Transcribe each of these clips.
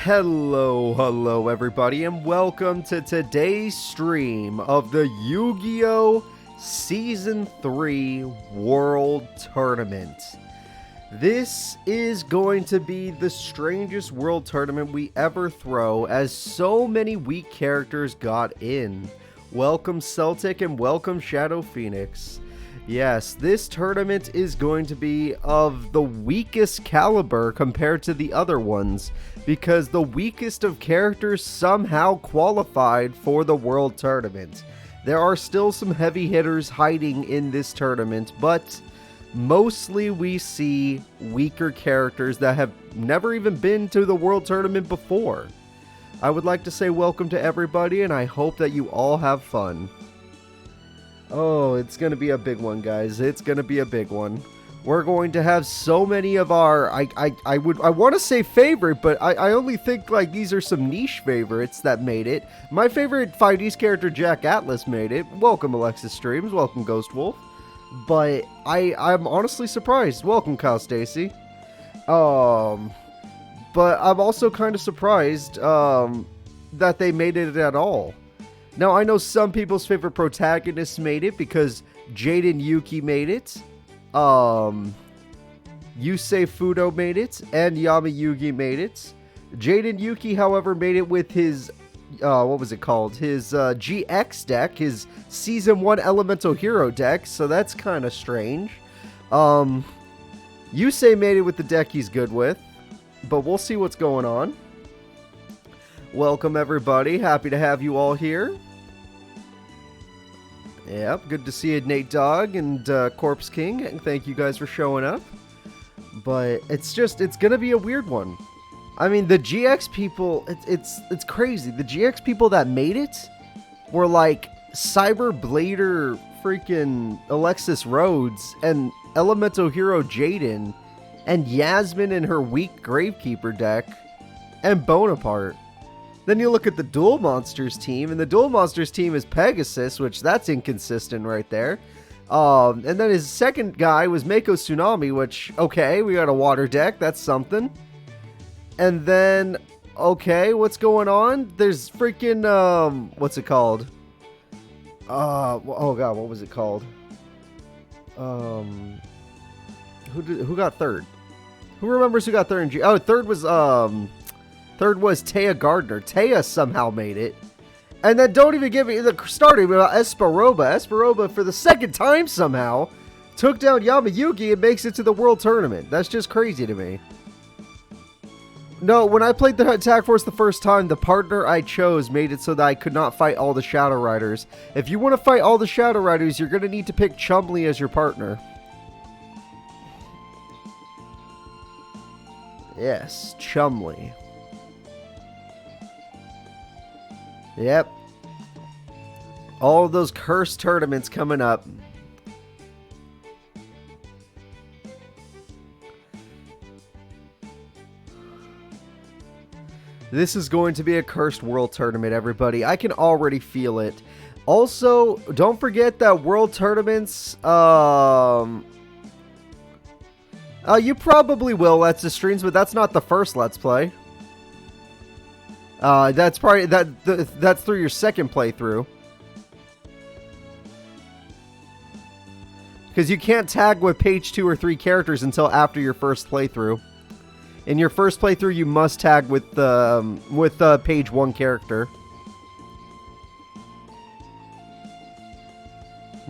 Hello everybody, and welcome to today's stream of the Yu-Gi-Oh! Season 3 World Tournament. This is going to be the strangest World Tournament we ever throw, as so many weak characters got in. Welcome Celtic and welcome Shadow Phoenix. Yes, this tournament is going to be of the weakest caliber compared to the other ones, because the weakest of characters somehow qualified for the World Tournament. There are still some heavy hitters hiding in this tournament, but mostly we see weaker characters that have never even been to the World Tournament before. I would like to say welcome to everybody, and I hope that you all have fun. Oh, it's going to be a big one, guys. It's going to be a big one. We're going to have so many of our, I want to say favorite, but I only think like these are some niche favorites that made it. My favorite 5D's character, Jack Atlas, made it. Welcome, Alexis Streams. Welcome, Ghost Wolf. But I'm honestly surprised. Welcome, Kyle Stacy. But I'm also kind of surprised that they made it at all. Now, I know some people's favorite protagonists made it because Jaden Yuki made it. Yusei Fudo made it, and Yama Yugi made it. Jaden Yuki, however, made it with his, what was it called? His GX deck, his Season 1 Elemental Hero deck, so that's kind of strange. Yusei made it with the deck he's good with, but we'll see what's going on. Welcome, everybody. Happy to have you all here. Yep, good to see you, Nate Dogg and Corpse King. And thank you guys for showing up. But it's gonna be a weird one. I mean, the GX people, it's crazy. The GX people that made it were like Cyber Blader, freaking Alexis Rhodes, and Elemental Hero Jaden, and Yasmin and her weak Gravekeeper deck, and Bonaparte. Then you look at the Duel Monsters team, and the Duel Monsters team is Pegasus, which that's inconsistent right there. And then his second guy was Mako Tsunami, which, okay, we got a water deck, that's something. And then, okay, what's going on? There's freaking, what's it called? Oh god, what was it called? Who got third? Who remembers who got third in G? Oh, third was Taya Gardner. Taya somehow made it. And then don't even give me the starting about Esperoba. Esperoba, for the second time somehow, took down Yama Yugi and makes it to the World Tournament. That's just crazy to me. No, when I played the Attack Force the first time, the partner I chose made it so that I could not fight all the Shadow Riders. If you want to fight all the Shadow Riders, you're going to need to pick Chumley as your partner. Yes, Chumley. Yep. All of those cursed tournaments coming up. This is going to be a cursed World Tournament, everybody. I can already feel it. Also, don't forget that World Tournaments, you probably will Let's the streams, but that's not the first Let's Play. That's probably that's through your second playthrough, because you can't tag with page 2 or 3 characters until after your first playthrough. In your first playthrough, you must tag with page 1 character.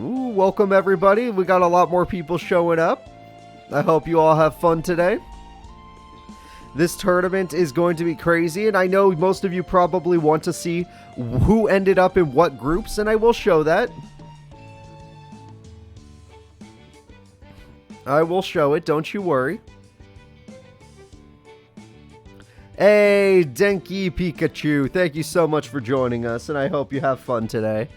Ooh, welcome everybody. We got a lot more people showing up. I hope you all have fun today. This tournament is going to be crazy, and I know most of you probably want to see who ended up in what groups, and I will show that. I will show it, don't you worry. Hey, Denki Pikachu, thank you so much for joining us, and I hope you have fun today.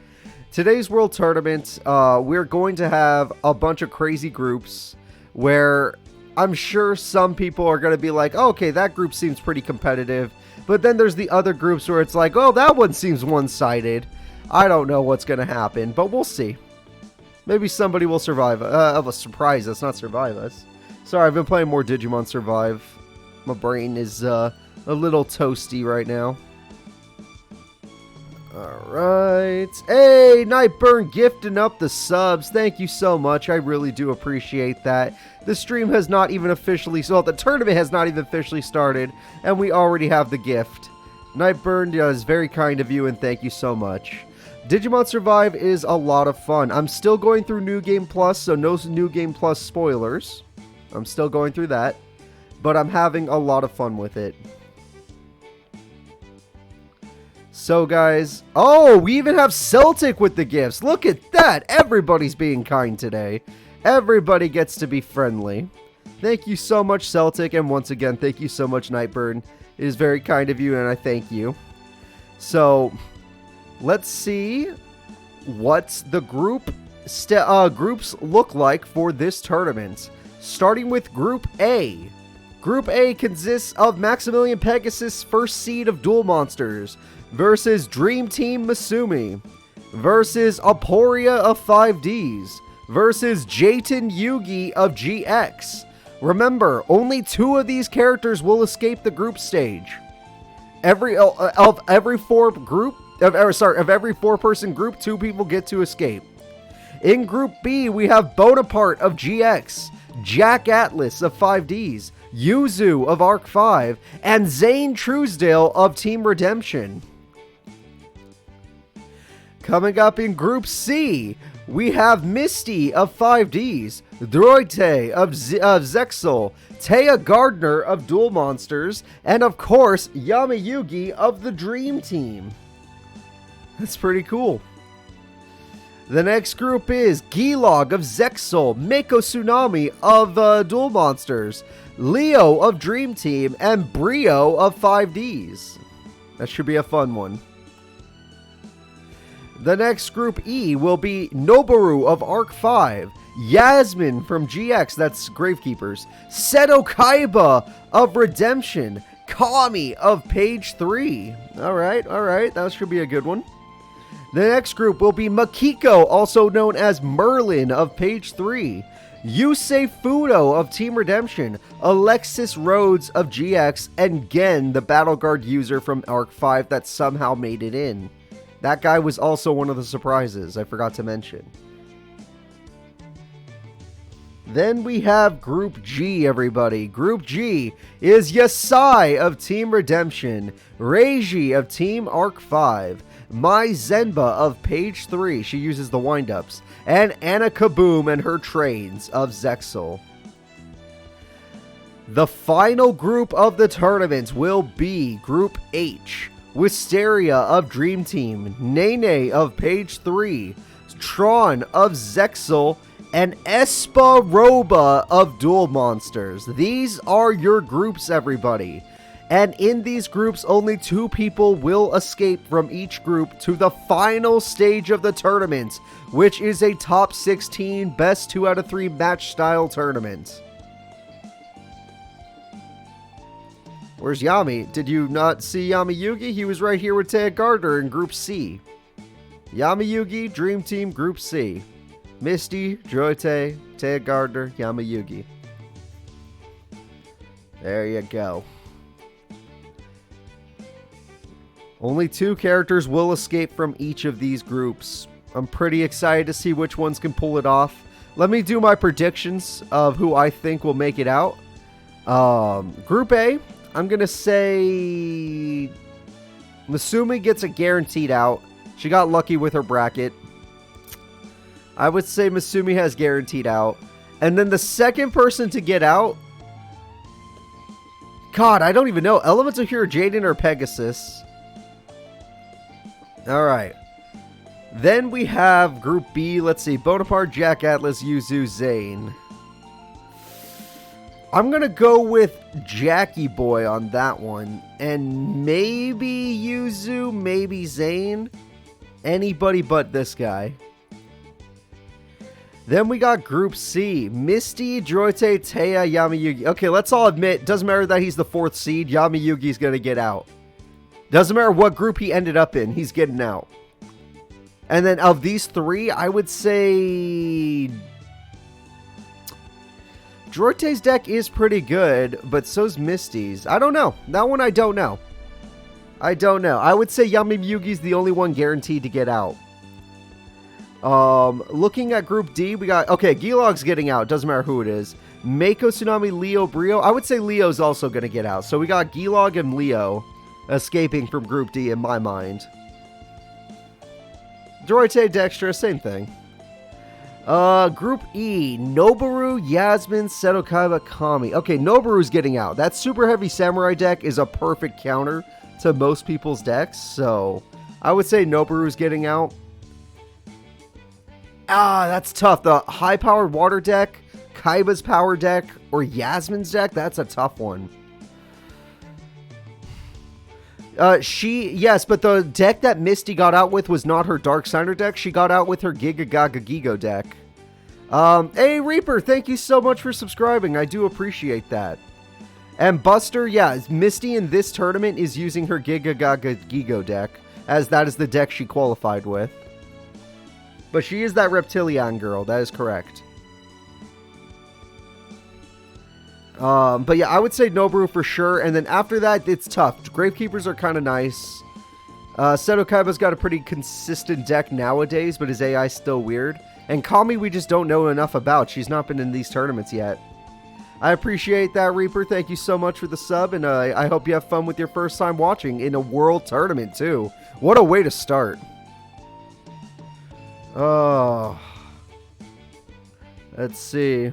Today's World Tournament, we're going to have a bunch of crazy groups where I'm sure some people are going to be like, oh, okay, that group seems pretty competitive. But then there's the other groups where it's like, oh, that one seems one-sided. I don't know what's going to happen, but we'll see. Maybe somebody will survive, surprise us, not survive us. Sorry, I've been playing more Digimon Survive. My brain is a little toasty right now. Alright. Hey, Nightburn gifting up the subs. Thank you so much. I really do appreciate that. The stream has not even officially... So the tournament has not even officially started. And we already have the gift. Nightburn is very kind of you and thank you so much. Digimon Survive is a lot of fun. I'm still going through New Game Plus, so no New Game Plus spoilers. I'm still going through that. But I'm having a lot of fun with it. So guys, oh, we even have Celtic with the gifts. Look at that. Everybody's being kind today. Everybody gets to be friendly. Thank you so much, Celtic. And once again, thank you so much, Nightburn. It is very kind of you, and I thank you. So, let's see what the groups look like for this tournament. Starting with Group A. Group A consists of Maximilian Pegasus, first seed of Duel Monsters, versus Dream Team Misumi, versus Aporia of 5Ds, versus Jaden Yuki of GX. Remember, only 2 of these characters will escape the group stage. Every 4-person group, 2 people get to escape. In Group B, we have Bonaparte of GX, Jack Atlas of 5Ds, Yuzu of Arc 5, and Zayn Truesdale of Team Redemption. Coming up in Group C, we have Misty of 5Ds, Droite of Zexel, Taya Gardner of Duel Monsters, and of course, Yamayugi of the Dream Team. That's pretty cool. The next group is Gilog of Zexel, Mako Tsunami of Duel Monsters, Leo of Dream Team, and Brio of 5Ds. That should be a fun one. The next Group E will be Noboru of Arc 5, Yasmin from GX, that's Gravekeepers, Seto Kaiba of Redemption, Kami of Page 3. Alright, that should be a good one. The next group will be Makiko, also known as Merlin of Page 3, Yusei Fudo of Team Redemption, Alexis Rhodes of GX, and Gen, the Battle Guard user from Arc 5 that somehow made it in. That guy was also one of the surprises I forgot to mention. Then we have Group G, everybody. Group G is Yasai of Team Redemption, Reiji of Team Arc 5, Mai Zenba of Page 3, she uses the wind-ups, and Anna Kaboom and her trains of Zexel. The final group of the tournament will be Group H, Wisteria of Dream Team, Nene of Page 3, Tron of Zexel, and Esparoba of Duel Monsters. These are your groups, everybody. And in these groups, only 2 people will escape from each group to the final stage of the tournament, which is a top 16 best 2 out of 3 match style tournament. Where's Yami? Did you not see Yamayugi? He was right here with Taya Gardner in Group C. Yamayugi, Dream Team, Group C. Misty, Droite, Taya Gardner, Yamayugi. There you go. Only 2 characters will escape from each of these groups. I'm pretty excited to see which ones can pull it off. Let me do my predictions of who I think will make it out. Group A, I'm going to say Misumi gets a guaranteed out. She got lucky with her bracket. I would say Misumi has guaranteed out. And then the second person to get out... God, I don't even know. Elemental Hero Jaden or Pegasus. Alright. Then we have Group B. Let's see. Bonaparte, Jack Atlas, Yuzu, Zayn. I'm going to go with Jackie Boy on that one. And maybe Yuzu, maybe Zayn. Anybody but this guy. Then we got Group C. Misty, Droite, Taya, Yamayugi. Okay, let's all admit, doesn't matter that he's the 4th seed. Yamayugi's going to get out. Doesn't matter what group he ended up in. He's getting out. And then of these 3, I would say... Drorte's deck is pretty good, but so's Misty's. I don't know. That one I don't know. I don't know. I would say Yami Yugi's the only one guaranteed to get out. Looking at Group D, we got... Okay, Gilog's getting out. Doesn't matter who it is. Mako, Tsunami, Leo, Brio. I would say Leo's also going to get out. So we got Gilog and Leo escaping from Group D in my mind. Droite, Dextra, same thing. Group E, Noboru, Yasmin, Seto Kaiba, Kami. Okay, Noboru's getting out. That super heavy samurai deck is a perfect counter to most people's decks, so I would say Noboru's getting out. That's tough. The high-powered water deck, Kaiba's power deck, or Yasmin's deck, that's a tough one. Yes, but the deck that Misty got out with was not her Dark Signer deck. She got out with her Giga Gaga Gigo deck. Hey, Reaper, thank you so much for subscribing. I do appreciate that. And Buster, yeah, Misty in this tournament is using her Giga Gaga Gigo deck, as that is the deck she qualified with. But she is that Reptilian girl, that is correct. But yeah, I would say Noboru for sure, and then after that, it's tough. Gravekeepers are kind of nice. Seto Kaiba's got a pretty consistent deck nowadays, but his AI is still weird. And Kami we just don't know enough about. She's not been in these tournaments yet. I appreciate that, Reaper. Thank you so much for the sub, and I hope you have fun with your first time watching in a world tournament, too. What a way to start. Oh. Let's see.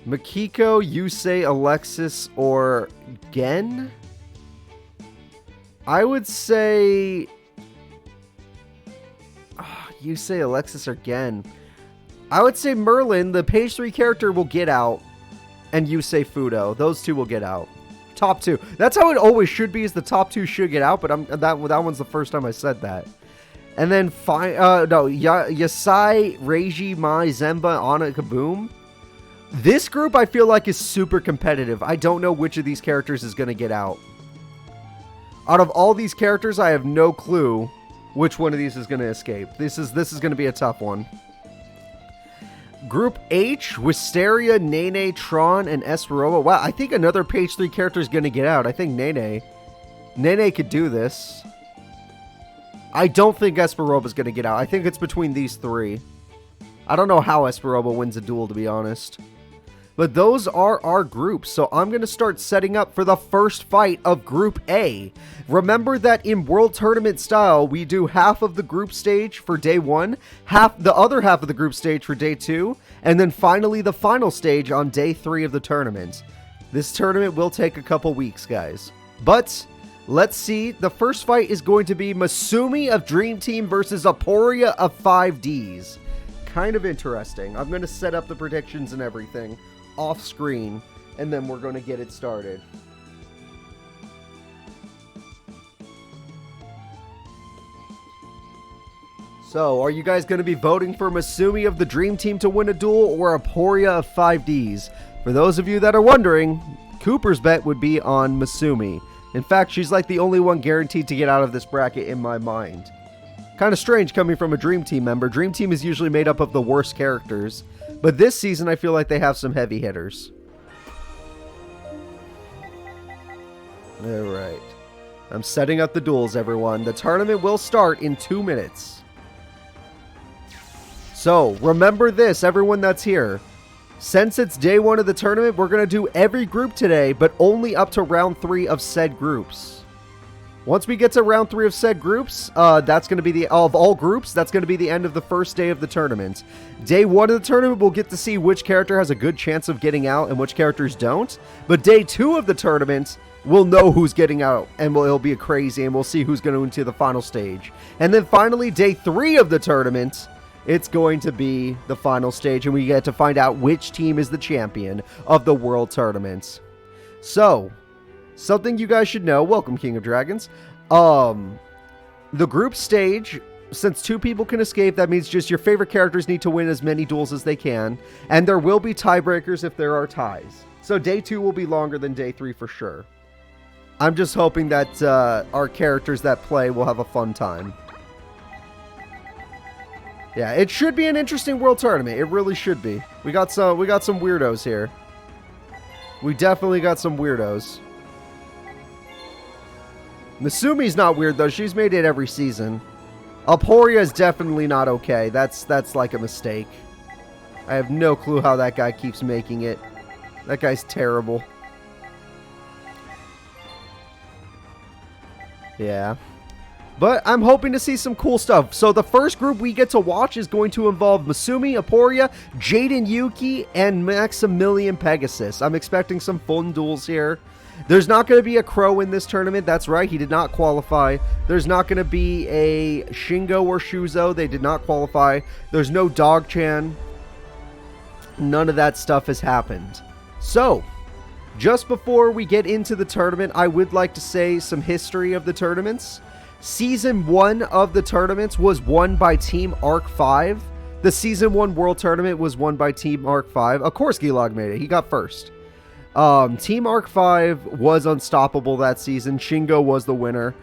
Makiko, Yusei, Alexis, or Gen? I would say... Yusei, Alexis, or Gen. I would say Merlin, the page 3 character, will get out. And Yusei Fudo. Those two will get out. Top 2. That's how it always should be, is the top 2 should get out, but that one's the first time I said that. And then, Yasai, Reiji, Mai, Zemba, Ana, Kaboom. This group, I feel like, is super competitive. I don't know which of these characters is going to get out. Out of all these characters, I have no clue which one of these is going to escape. This is going to be a tough one. Group H, Wisteria, Nene, Tron, and Esperoa. Wow, I think another page 3 character is going to get out. I think Nene. Nene could do this. I don't think Esperoa is going to get out. I think it's between these 3. I don't know how Esperoa wins a duel, to be honest. But those are our groups, so I'm going to start setting up for the first fight of Group A. Remember that in World Tournament style, we do half of the group stage for day 1, the other half of the group stage for day 2, and then finally the final stage on day 3 of the tournament. This tournament will take a couple weeks, guys. But let's see. The first fight is going to be Misumi of Dream Team versus Aporia of 5Ds. Kind of interesting. I'm going to set up the predictions and everything off screen, and then we're going to get it started. So, are you guys going to be voting for Misumi of the Dream Team to win a duel, or Aporia of 5Ds? For those of you that are wondering, Cooper's bet would be on Misumi. In fact, she's like the only one guaranteed to get out of this bracket in my mind. Kind of strange coming from a Dream Team member. Dream Team is usually made up of the worst characters. But this season, I feel like they have some heavy hitters. Alright. I'm setting up the duels, everyone. The tournament will start in 2 minutes. So, remember this, everyone that's here. Since it's day 1 of the tournament, we're going to do every group today, but only up to round 3 of said groups. Once we get to round 3 of said groups, that's going to be of all groups, that's going to be the end of the first day of the tournament. Day 1 of the tournament, we'll get to see which character has a good chance of getting out and which characters don't. But day 2 of the tournament, we'll know who's getting out, and it'll be crazy, and we'll see who's going into the final stage. And then finally, day 3 of the tournament, it's going to be the final stage, and we get to find out which team is the champion of the World Tournament. So, something you guys should know, welcome King of Dragons, the group stage, since 2 people can escape, that means just your favorite characters need to win as many duels as they can, and there will be tiebreakers if there are ties. So day 2 will be longer than day 3 for sure. I'm just hoping that our characters that play will have a fun time. Yeah, it should be an interesting world tournament. It really should be. We got some weirdos here. We definitely got some weirdos. Misumi's not weird though. She's made it every season. Aporia is definitely not okay. That's like a mistake. I have no clue how that guy keeps making it. That guy's terrible. Yeah. But I'm hoping to see some cool stuff. So the first group we get to watch is going to involve Misumi, Aporia, Jaden, Yuki, and Maximilian Pegasus. I'm expecting some fun duels here. There's not going to be a Crow in this tournament. That's right. He did not qualify. There's not going to be a Shingo or Shuzo. They did not qualify. There's no Dog-chan. None of that stuff has happened. So, just before we get into the tournament, I would like to say some history of the tournaments. Season 1 of the tournaments was won by Team Arc 5. The Season 1 World Tournament was won by Team Arc 5. Of course, Gilog made it. He got first. Team Arc 5 was unstoppable that season. Shingo was the winner.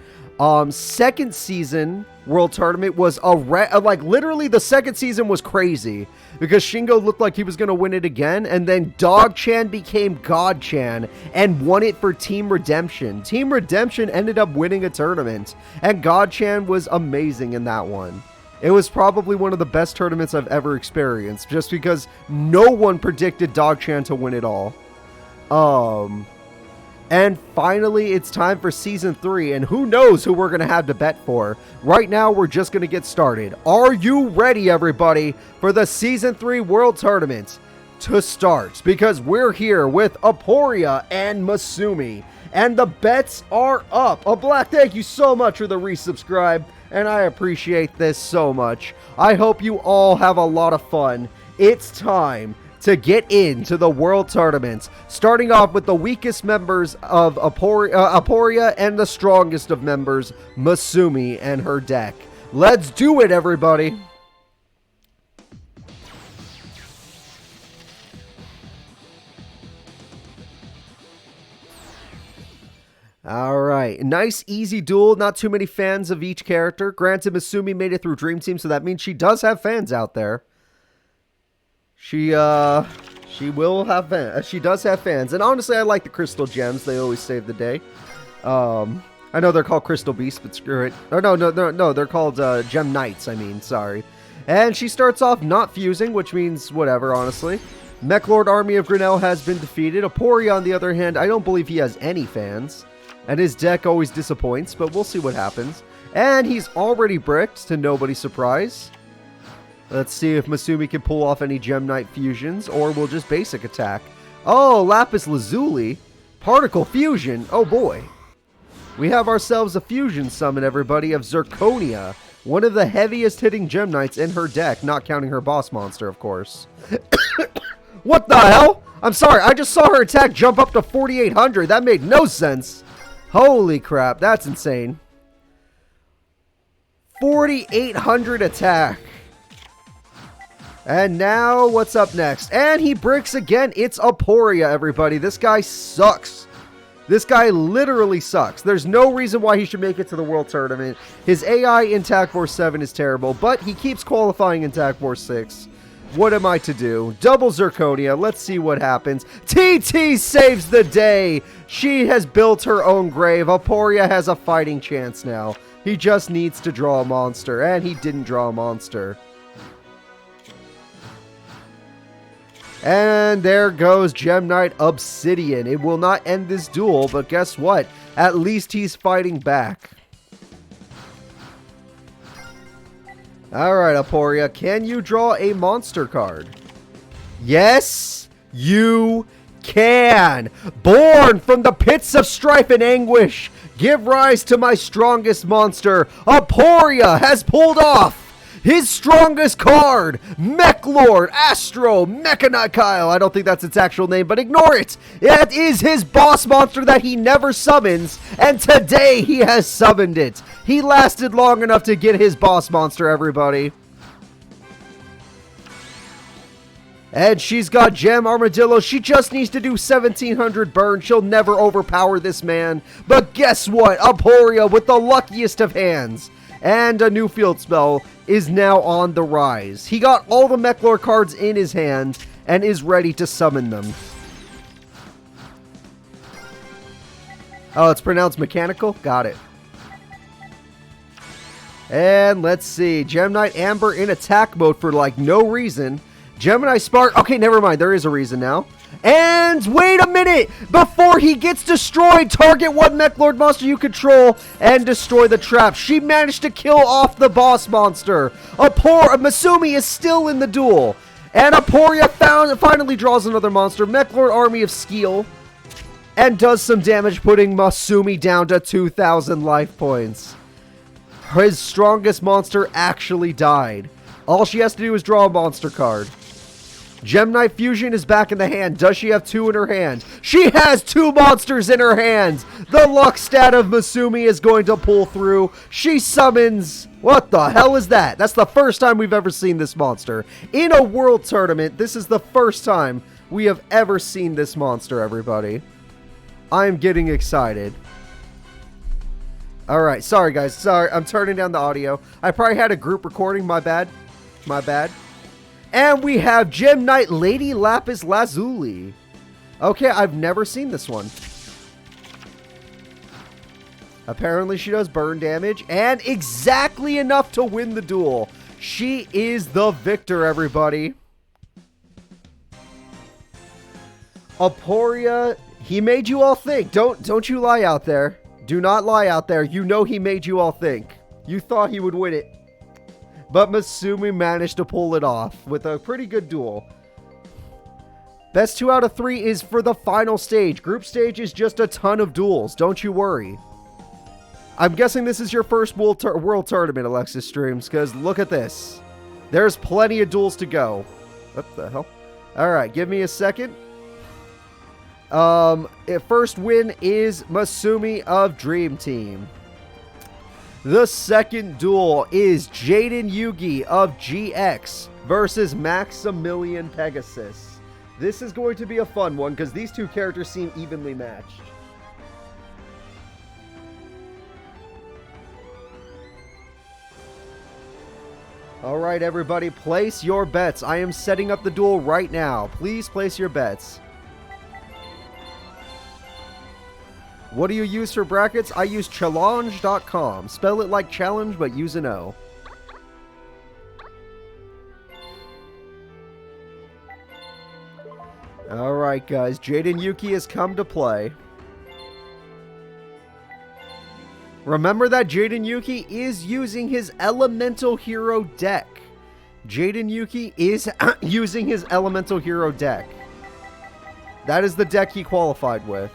Second season World Tournament was like literally the second season was crazy because Shingo looked like he was going to win it again, and then Dog-chan became God-chan and won it for Team Redemption. Team Redemption ended up winning a tournament, and God-chan was amazing in that one. It was probably one of the best tournaments I've ever experienced just because no one predicted Dog-chan to win it all. And finally, it's time for Season 3, and who knows who we're going to have to bet for. Right now, we're just going to get started. Are you ready, everybody, for the Season 3 World Tournament to start? Because we're here with Aporia and Misumi, and the bets are up. Black, thank you so much for the resubscribe, and I appreciate this so much. I hope you all have a lot of fun. It's time to get into the World Tournaments, starting off with the weakest members of Aporia and the strongest of members, Misumi and her deck. Let's do it, everybody! Alright, nice easy duel, not too many fans of each character. Granted, Misumi made it through Dream Team, so that means she does have fans out there. She will have fans. She does have fans. And honestly, I like the Crystal Gems. They always save the day. I know they're called Crystal Beasts, but screw it. Or no, they're called Gem Knights, sorry. And she starts off not fusing, which means whatever, honestly. Mechlord Army of Grinnell has been defeated. Aporia, on the other hand, I don't believe he has any fans. And his deck always disappoints, but we'll see what happens. And he's already bricked, to nobody's surprise. Let's see if Misumi can pull off any Gem Knight fusions, or we'll just basic attack. Oh, Lapis Lazuli. Particle Fusion. Oh boy. We have ourselves a fusion summon, everybody, of Zirconia. One of the heaviest hitting Gem Knights in her deck, not counting her boss monster, of course. What the hell? I'm sorry, I just saw her attack jump up to 4,800. That made no sense. Holy crap, that's insane. 4,800 attack. And now, what's up next? And he bricks again. It's Aporia, everybody. This guy sucks. This guy literally sucks. There's no reason why he should make it to the World Tournament. His AI in TAC Force 7 is terrible, but he keeps qualifying in TAC Force 6. What am I to do? Double Zirconia. Let's see what happens. TT saves the day. She has built her own grave. Aporia has a fighting chance now. He just needs to draw a monster, and he didn't draw a monster. And there goes Gem Knight Obsidian. It will not end this duel, but guess what? At least he's fighting back. Alright, Aporia, can you draw a monster card? Yes, you can! Born from the pits of strife and anguish, give rise to my strongest monster. Aporia has pulled off his strongest card, Mechlord Astro Mechanikyle. I don't think that's its actual name, but ignore it. It is his boss monster that he never summons, and today he has summoned it. He lasted long enough to get his boss monster, everybody. And she's got Gem Armadillo. She just needs to do 1,700 burn. She'll never overpower this man. But guess what? Aporia with the luckiest of hands and a new field spell is now on the rise. He got all the Mechlor cards in his hand and is ready to summon them. Oh, it's pronounced mechanical? Got it. And let's see. Gemini Amber in attack mode for like no reason. Gemini Spark. Okay, never mind. There is a reason now. And wait a minute! Before he gets destroyed, target one Mechlord monster you control and destroy the trap. She managed to kill off the boss monster. Misumi is still in the duel. And Aporia finally draws another monster. Mechlord Army of Steel. And does some damage, putting Misumi down to 2,000 life points. His strongest monster actually died. All she has to do is draw a monster card. Gemini Fusion is back in the hand. Does she have 2 in her hand? She has 2 monsters in her hands. The luck stat of Misumi is going to pull through. She summons... What the hell is that? That's the first time we've ever seen this monster. In a world tournament, this is the first time we have ever seen this monster, everybody. I'm getting excited. Alright, sorry guys. Sorry, I'm turning down the audio. I probably had a group recording. My bad. My bad. And we have Gem Knight Lady Lapis Lazuli. Okay, I've never seen this one. Apparently she does burn damage. And exactly enough to win the duel. She is the victor, everybody. Aporia, he made you all think. Don't you lie out there. Do not lie out there. You know he made you all think. You thought he would win it. But Misumi managed to pull it off with a pretty good duel. Best 2 out of 3 is for the final stage. Group stage is just a ton of duels. Don't you worry. I'm guessing this is your first world tournament, Alexis Streams, because look at this. There's plenty of duels to go. What the hell? Alright, give me a second. First win is Misumi of Dream Team. The second duel is Jaden Yuki of GX versus Maximilian Pegasus. This is going to be a fun one because these two characters seem evenly matched. Alright everybody, place your bets. I am setting up the duel right now. Please place your bets. What do you use for brackets? I use challenge.com. Spell it like challenge, but use an O. Alright, guys. Jaden Yuki has come to play. Remember that Jaden Yuki is using his Elemental Hero deck. Jaden Yuki is using his Elemental Hero deck. That is the deck he qualified with.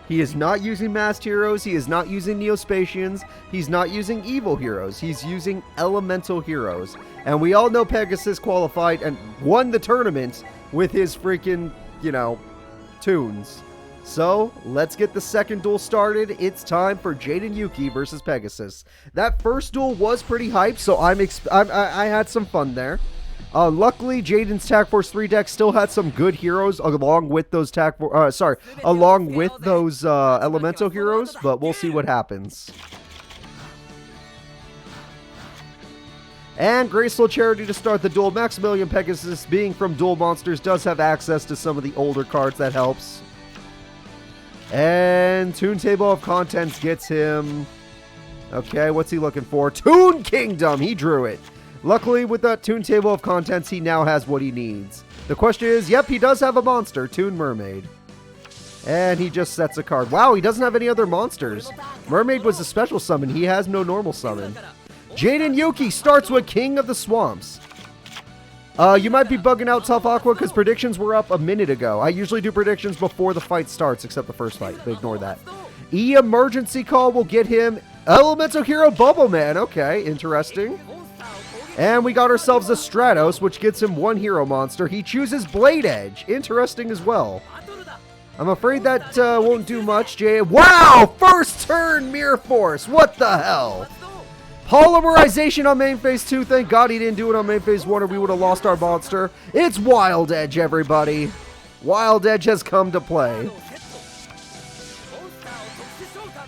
He is not using Masked Heroes. He is not using Neospatians. He's not using Evil Heroes. He's using Elemental Heroes. And we all know Pegasus qualified and won the tournament with his freaking, you know, tunes. So, let's get the second duel started. It's time for Jaden Yuki versus Pegasus. That first duel was pretty hyped, so I had some fun there. Luckily, Jaden's Tag Force 3 deck still had some good heroes along with those Elemental heroes, but we'll see what happens. And Graceful Charity to start the duel. Maximilian Pegasus, being from Duel Monsters, does have access to some of the older cards. That helps. And Toon Table of Contents gets him... Okay, what's he looking for? Toon Kingdom! He drew it. Luckily, with that Toon Table of Contents, he now has what he needs. The question is, yep, he does have a monster, Toon Mermaid. And he just sets a card. Wow, he doesn't have any other monsters. Mermaid was a special summon. He has no normal summon. Jaden Yuki starts with King of the Swamps. You might be bugging out Tough Aqua because predictions were up a minute ago. I usually do predictions before the fight starts, except the first fight. But ignore that. Emergency Call will get him Elemental Hero Bubble Man. Okay, interesting. And we got ourselves a Stratos, which gets him one hero monster. He chooses Blade Edge. Interesting as well. I'm afraid that won't do much, Jay. Wow! First turn Mirror Force. What the hell? Polymerization on main phase 2. Thank God he didn't do it on main phase 1 or we would have lost our monster. It's Wild Edge, everybody. Wild Edge has come to play.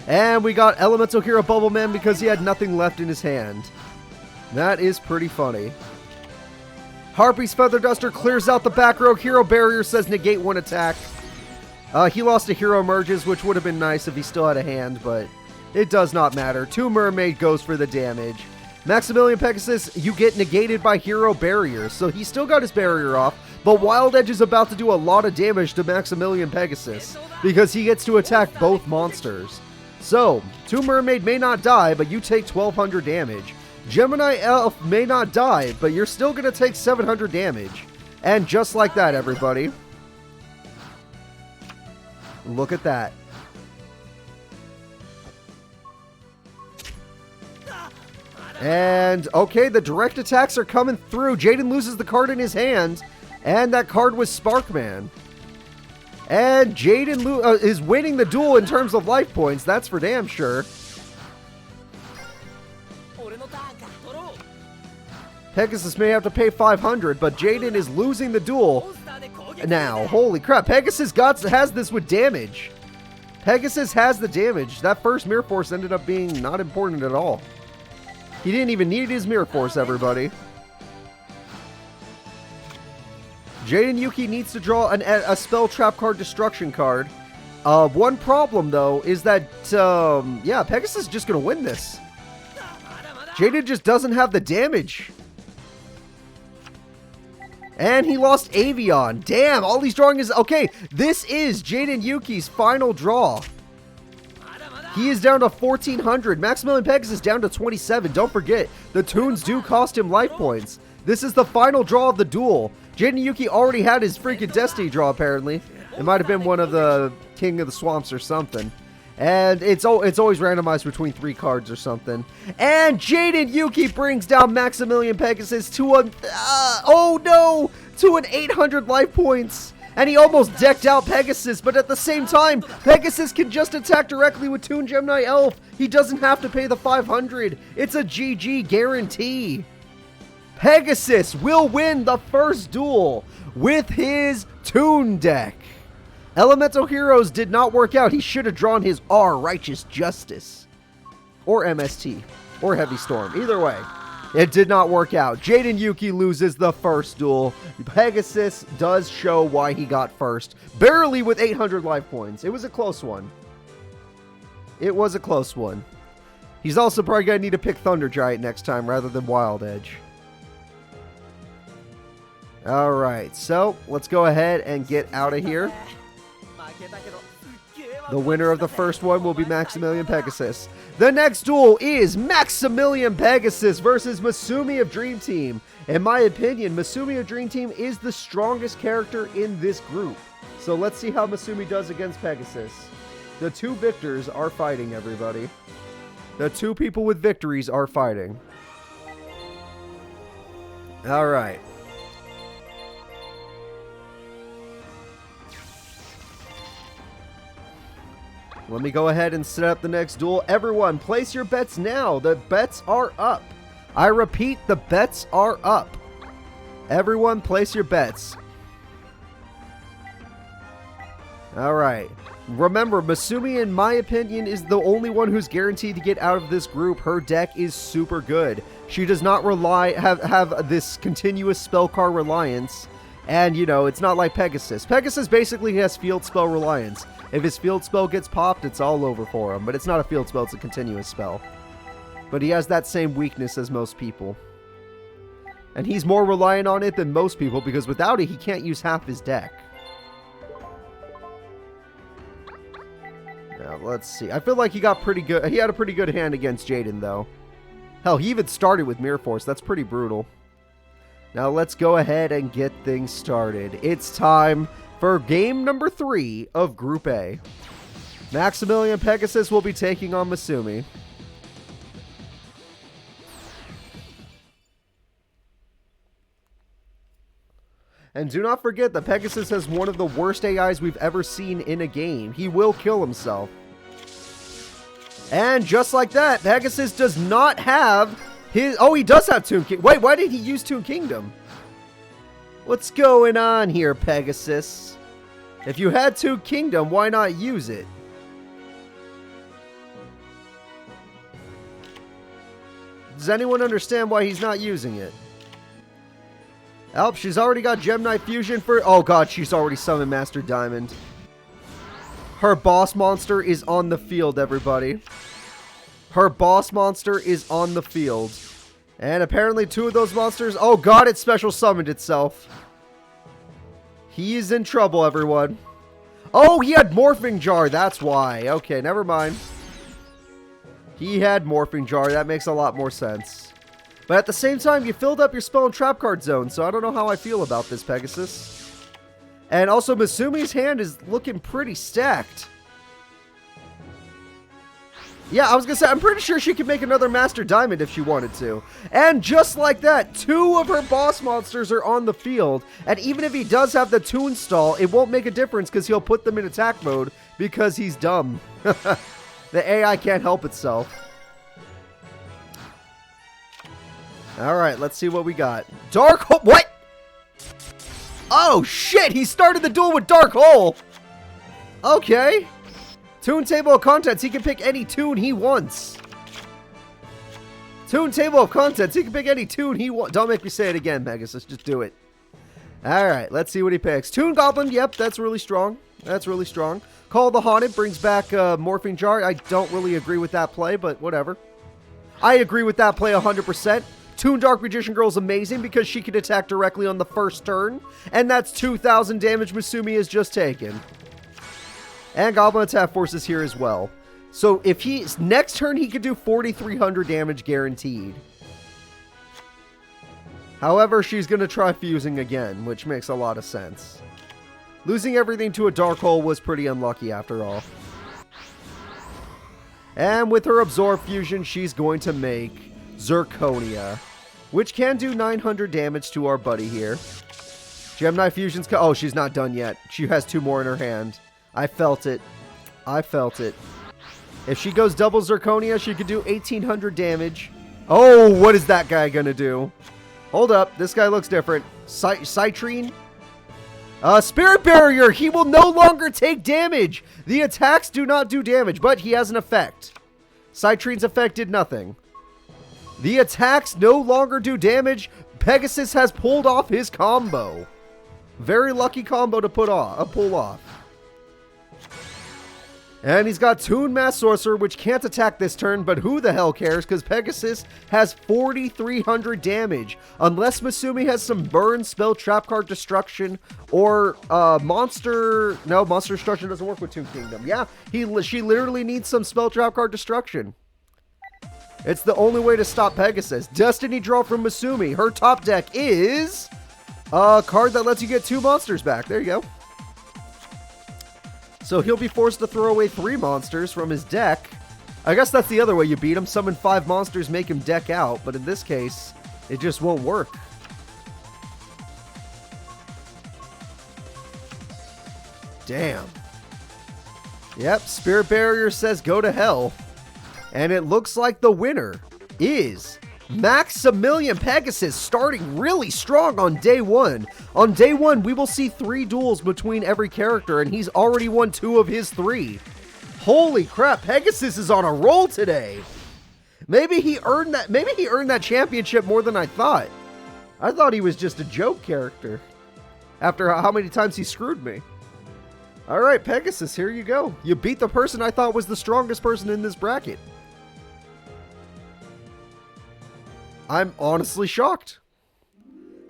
And we got Elemental Hero Bubble Man because he had nothing left in his hand. That is pretty funny. Harpy's Feather Duster clears out the back row. Hero Barrier says negate 1 attack. He lost to Hero Emerges, which would have been nice if he still had a hand, but it does not matter. 2 Mermaid goes for the damage. Maximilian Pegasus, you get negated by Hero Barrier, so he still got his barrier off, but Wild Edge is about to do a lot of damage to Maximilian Pegasus because he gets to attack both monsters. So, 2 Mermaid may not die, but you take 1200 damage. Gemini Elf may not die, but you're still going to take 700 damage. And just like that, everybody. Look at that. And, okay, the direct attacks are coming through. Jaden loses the card in his hand, and that card was Sparkman. And Jaden is winning the duel in terms of life points, that's for damn sure. Pegasus may have to pay 500, but Jaden is losing the duel now. Holy crap, Pegasus has this with damage. Pegasus has the damage. That first Mirror Force ended up being not important at all. He didn't even need his Mirror Force, everybody. Jaden Yuki needs to draw a Spell Trap card, Destruction card. One problem, though, is that, yeah, Pegasus is just going to win this. Jaden just doesn't have the damage. And he lost Avion. Damn, all he's drawing is... Okay, this is Jaden Yuki's final draw. He is down to 1400. Maximilian Pegasus down to 27. Don't forget, the tunes do cost him life points. This is the final draw of the duel. Jaden Yuki already had his freaking Destiny draw, apparently. It might have been one of the King of the Swamps or something. And it's always randomized between 3 cards or something. And Jaden Yuki brings down Maximilian Pegasus to an 800 life points. And he almost decked out Pegasus, but at the same time, Pegasus can just attack directly with Toon Gemini Elf. He doesn't have to pay the 500. It's a GG guarantee. Pegasus will win the first duel with his Toon deck. Elemental Heroes did not work out. He should have drawn his R, Righteous Justice. Or MST. Or Heavy Storm. Either way, it did not work out. Jaden Yuki loses the first duel. Pegasus does show why he got first. Barely with 800 life points. It was a close one. It was a close one. He's also probably going to need to pick Thunder Giant next time rather than Wild Edge. Alright, so let's go ahead and get out of here. The winner of the first one will be Maximilian Pegasus. The next duel is Maximilian Pegasus versus Misumi of Dream Team. In my opinion, Misumi of Dream Team is the strongest character in this group. So let's see how Misumi does against Pegasus. The 2 victors are fighting, everybody. The 2 people with victories are fighting. Alright. Let me go ahead and set up the next duel. Everyone, place your bets now. The bets are up. I repeat, the bets are up. Everyone, place your bets. Alright. Remember, Misumi, in my opinion, is the only one who's guaranteed to get out of this group. Her deck is super good. She does not have this continuous spell card reliance. And, you know, it's not like Pegasus. Pegasus basically has field spell reliance. If his field spell gets popped, it's all over for him. But it's not a field spell, it's a continuous spell. But he has that same weakness as most people. And he's more reliant on it than most people, because without it, he can't use half his deck. Now, let's see. I feel like he got pretty good. He had a pretty good hand against Jaden, though. Hell, he even started with Mirror Force. That's pretty brutal. Now, let's go ahead and get things started. It's time for game number 3 of Group A. Maximilian Pegasus will be taking on Misumi. And do not forget that Pegasus has one of the worst AIs we've ever seen in a game. He will kill himself. And just like that, Pegasus does not have his... Oh, he does have Toon Kingdom. Wait, why did he use Toon Kingdom? What's going on here, Pegasus? If you had Toon Kingdom, why not use it? Does anyone understand why he's not using it? Oh, she's already got Gem Knight Fusion for... Oh god, she's already summoned Master Diamond. Her boss monster is on the field, everybody. Her boss monster is on the field. And apparently 2 of those monsters... Oh god, it special summoned itself. He is in trouble, everyone. Oh, he had Morphing Jar, that's why. Okay, never mind. He had Morphing Jar, that makes a lot more sense. But at the same time, you filled up your spell and trap card zone, so I don't know how I feel about this, Pegasus. And also, Misumi's hand is looking pretty stacked. Yeah, I was going to say, I'm pretty sure she could make another Master Diamond if she wanted to. And just like that, 2 of her boss monsters are on the field. And even if he does have the Toon Stall, it won't make a difference because he'll put them in attack mode because he's dumb. The AI can't help itself. Alright, let's see what we got. Dark Hole. What? Oh, shit. He started the duel with Dark Hole. Okay. Toon Table of Contents. He can pick any toon he wants. Toon Table of Contents. He can pick any toon he wants. Don't make me say it again, Pegasus. Just do it. Alright, let's see what he picks. Toon Goblin. Yep, that's really strong. That's really strong. Call the Haunted brings back Morphing Jar. I don't really agree with that play, but whatever. I agree with that play 100%. Toon Dark Magician Girl is amazing because she can attack directly on the first turn. And that's 2,000 damage Misumi has just taken. And Goblin Attack Force is here as well. So if he's next turn, he could do 4,300 damage guaranteed. However, she's going to try fusing again, which makes a lot of sense. Losing everything to a Dark Hole was pretty unlucky after all. And with her Absorb Fusion, she's going to make Zirconia, which can do 900 damage to our buddy here. Gem Knight Fusion's... Oh, she's not done yet. She has 2 more in her hand. I felt it. I felt it. If she goes double Zirconia, she could do 1,800 damage. Oh, what is that guy going to do? Hold up. This guy looks different. Citrine? Spirit Barrier! He will no longer take damage! The attacks do not do damage, but he has an effect. Citrine's effect did nothing. The attacks no longer do damage. Pegasus has pulled off his combo. Very lucky combo to pull off. And he's got Toon Mass Sorcerer, which can't attack this turn, but who the hell cares, because Pegasus has 4,300 damage. Unless Misumi has some Burn, Spell, Trap Card Destruction, or Monster... No, Monster Destruction doesn't work with Toon Kingdom. Yeah, she literally needs some Spell, Trap Card Destruction. It's the only way to stop Pegasus. Destiny Draw from Misumi. Her top deck is a card that lets you get 2 monsters back. There you go. So he'll be forced to throw away 3 monsters from his deck. I guess that's the other way you beat him. Summon 5 monsters, make him deck out. But in this case, it just won't work. Damn. Yep, Spirit Barrier says go to hell. And it looks like the winner is Maximilian Pegasus, starting really strong on day 1. On day 1, we will see 3 duels between every character, and he's already won 2 of his 3. Holy crap, Pegasus is on a roll today. Maybe he earned that championship more than I thought. I thought he was just a joke character after how many times he screwed me. All right, Pegasus, here you go. You beat the person I thought was the strongest person in this bracket. I'm honestly shocked.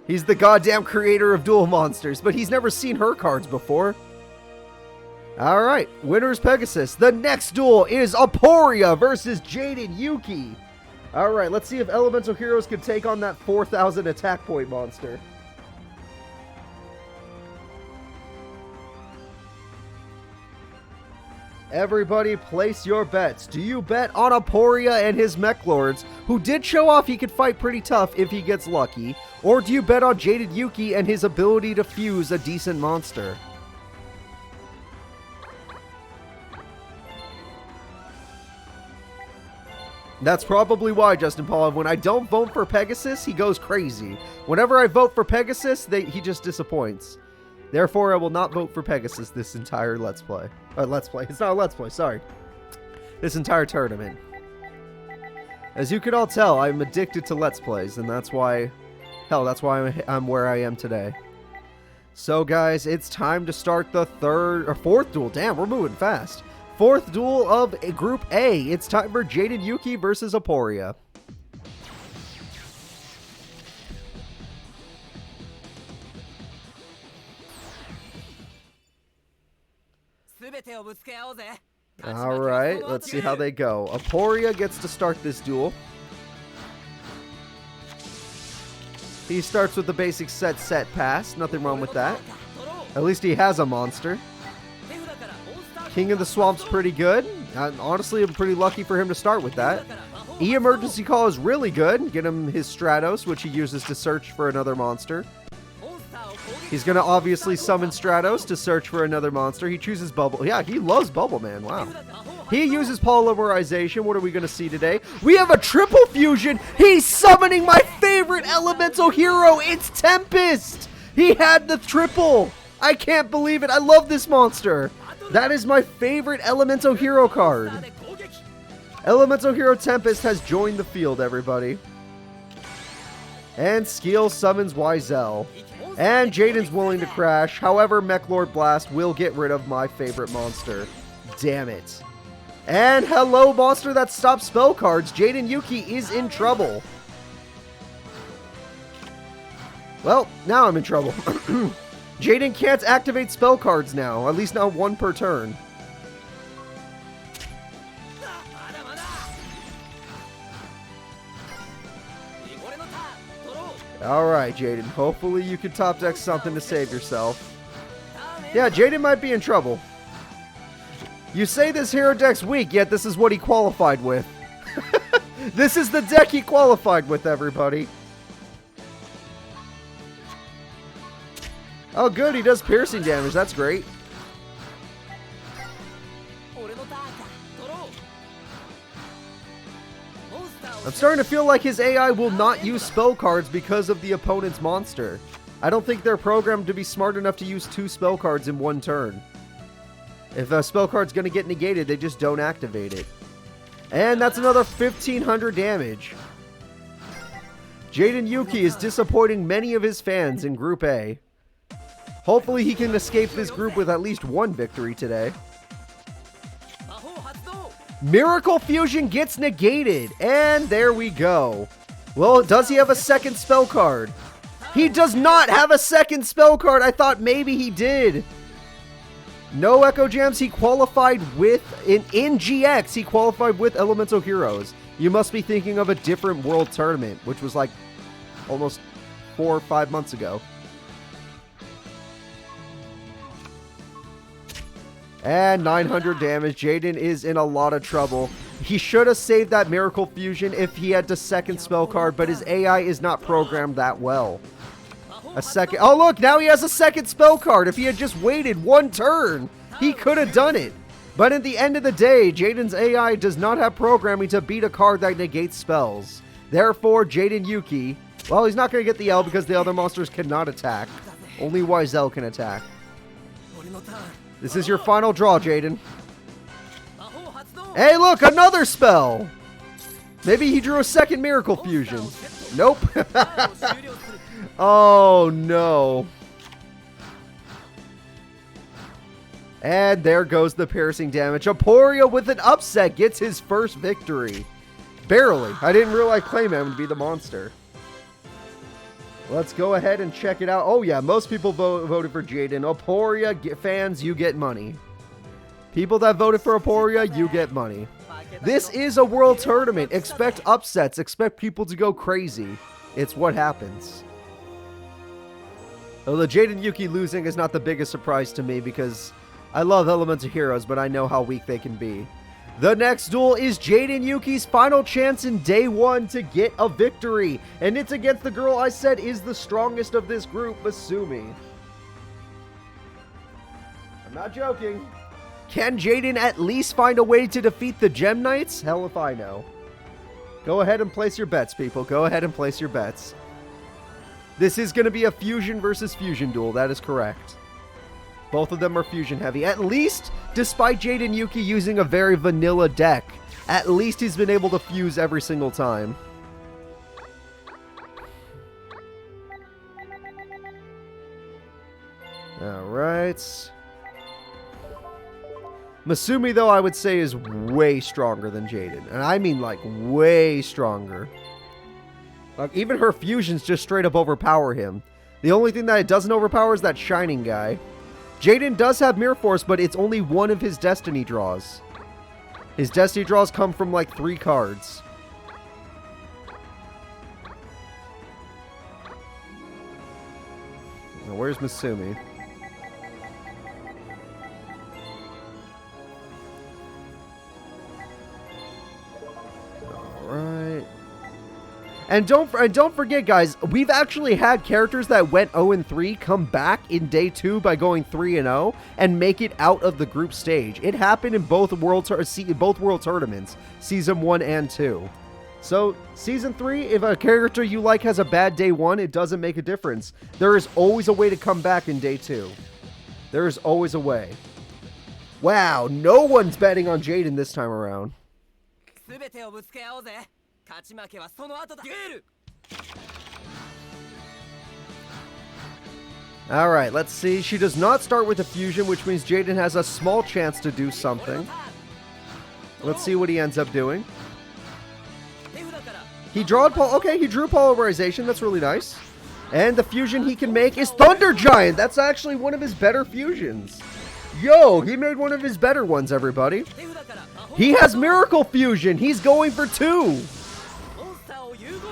He's the goddamn creator of Duel Monsters, but he's never seen her cards before. Alright, winner's Pegasus. The next duel is Aporia versus Jaden Yuki. Alright, let's see if Elemental Heroes can take on that 4,000 attack point monster. Everybody place your bets. Do you bet on Aporia and his mech lords, who did show off he could fight pretty tough if he gets lucky? Or do you bet on Jaded Yuki and his ability to fuse a decent monster? That's probably why, Justin Paul, when I don't vote for Pegasus, he goes crazy. Whenever I vote for Pegasus, he just disappoints. Therefore, I will not vote for Pegasus this entire Let's Play. Let's Play. It's not a Let's Play, sorry. This entire tournament. As you can all tell, I'm addicted to Let's Plays, and that's why... Hell, that's why I'm where I am today. So, guys, it's time to start the fourth duel. Damn, we're moving fast. Fourth duel of Group A. It's time for Jaden Yuki versus Aporia. Alright, let's see how they go. Aporia gets to start this duel. He starts with the basic set pass. Nothing wrong with that. At least he has a monster. King of the Swamp's pretty good. Honestly, I'm pretty lucky for him to start with that. E-Emergency Call is really good. Get him his Stratos, which he uses to search for another monster. He's going to obviously summon Stratos to search for another monster. He chooses Bubble. Yeah, he loves Bubble Man. Wow. He uses Polymerization. What are we going to see today? We have a triple fusion. He's summoning my favorite elemental hero. It's Tempest. He had the triple. I can't believe it. I love this monster. That is my favorite elemental hero card. Elemental hero Tempest has joined the field, everybody. And Skeel summons Wizel. And Jaden's willing to crash. However, Mechlord Blast will get rid of my favorite monster. Damn it. And hello, monster that stops spell cards. Jaden Yuki is in trouble. Well, now I'm in trouble. Jaden can't activate spell cards now. At least not one per turn. Alright, Jaden. Hopefully you can top deck something to save yourself. Yeah, Jaden might be in trouble. You say this hero deck's weak, yet this is what he qualified with. This is the deck he qualified with, everybody. Oh, good. He does piercing damage. That's great. I'm starting to feel like his AI will not use spell cards because of the opponent's monster. I don't think they're programmed to be smart enough to use 2 spell cards in one turn. If a spell card's going to get negated, they just don't activate it. And that's another 1500 damage. Jaden Yuki is disappointing many of his fans in Group A. Hopefully he can escape this group with at least one victory today. Miracle Fusion gets negated, and there we go. Well, does he have a second spell card? He does not have a second spell card. I thought maybe he did. No Echo Jams. He qualified with, in GX, he qualified with Elemental Heroes. You must be thinking of a different World Tournament, which was like almost 4 or 5 months ago. And 900 damage. Jaden is in a lot of trouble. He should have saved that Miracle Fusion if he had the second spell card, but his AI is not programmed that well. A second. Oh, look, now he has a second spell card. If he had just waited one turn, he could have done it. But at the end of the day, Jaden's AI does not have programming to beat a card that negates spells. Therefore, Jaden Yuki, well, he's not going to get the L because the other monsters cannot attack. Only Wizel can attack. This is your final draw, Jaden. Hey, look, another spell! Maybe he drew a second Miracle Fusion. Nope. Oh, no. And there goes the piercing damage. Aporia with an upset gets his first victory. Barely. I didn't realize Clayman would be the monster. Let's go ahead and check it out. Oh, yeah, most people voted for Jaden. Aporia fans, you get money. People that voted for Aporia, you get money. This is a world tournament. Expect upsets. Expect people to go crazy. It's what happens. Although Jaden Yuki losing is not the biggest surprise to me because I love Elemental Heroes, but I know how weak they can be. The next duel is Jaden Yuki's final chance in day 1 to get a victory. And it's against the girl I said is the strongest of this group, Misumi. I'm not joking. Can Jaden at least find a way to defeat the Gem Knights? Hell if I know. Go ahead and place your bets, people. Go ahead and place your bets. This is going to be a fusion versus fusion duel. That is correct. Both of them are fusion heavy. At least, despite Jaden Yuki using a very vanilla deck, At least he's been able to fuse every single time. Alright. Misumi, though, I would say is way stronger than Jaden. And I mean, like, way stronger. Like, even her fusions just straight up overpower him. The only thing that it doesn't overpower is that shining guy. Jaden does have Mirror Force, but it's only one of his Destiny draws. His Destiny draws come from, like, 3 cards. Now, where's Misumi? Alright. And don't forget, guys, we've actually had characters that went 0-3 come back in day 2 by going 3-0 and make it out of the group stage. It happened in both world tournaments, season 1 and 2. So, season 3, if a character you like has a bad day 1, it doesn't make a difference. There is always a way to come back in day 2. There is always a way. Wow, no one's betting on Jaden this time around. Alright, let's see. She does not start with a fusion, which means Jaden has a small chance to do something. Let's see what he ends up doing. He drew Polarization. That's really nice. And the fusion he can make is Thunder Giant. That's actually one of his better fusions. Yo, he made one of his better ones, everybody. He has Miracle Fusion. He's going for 2.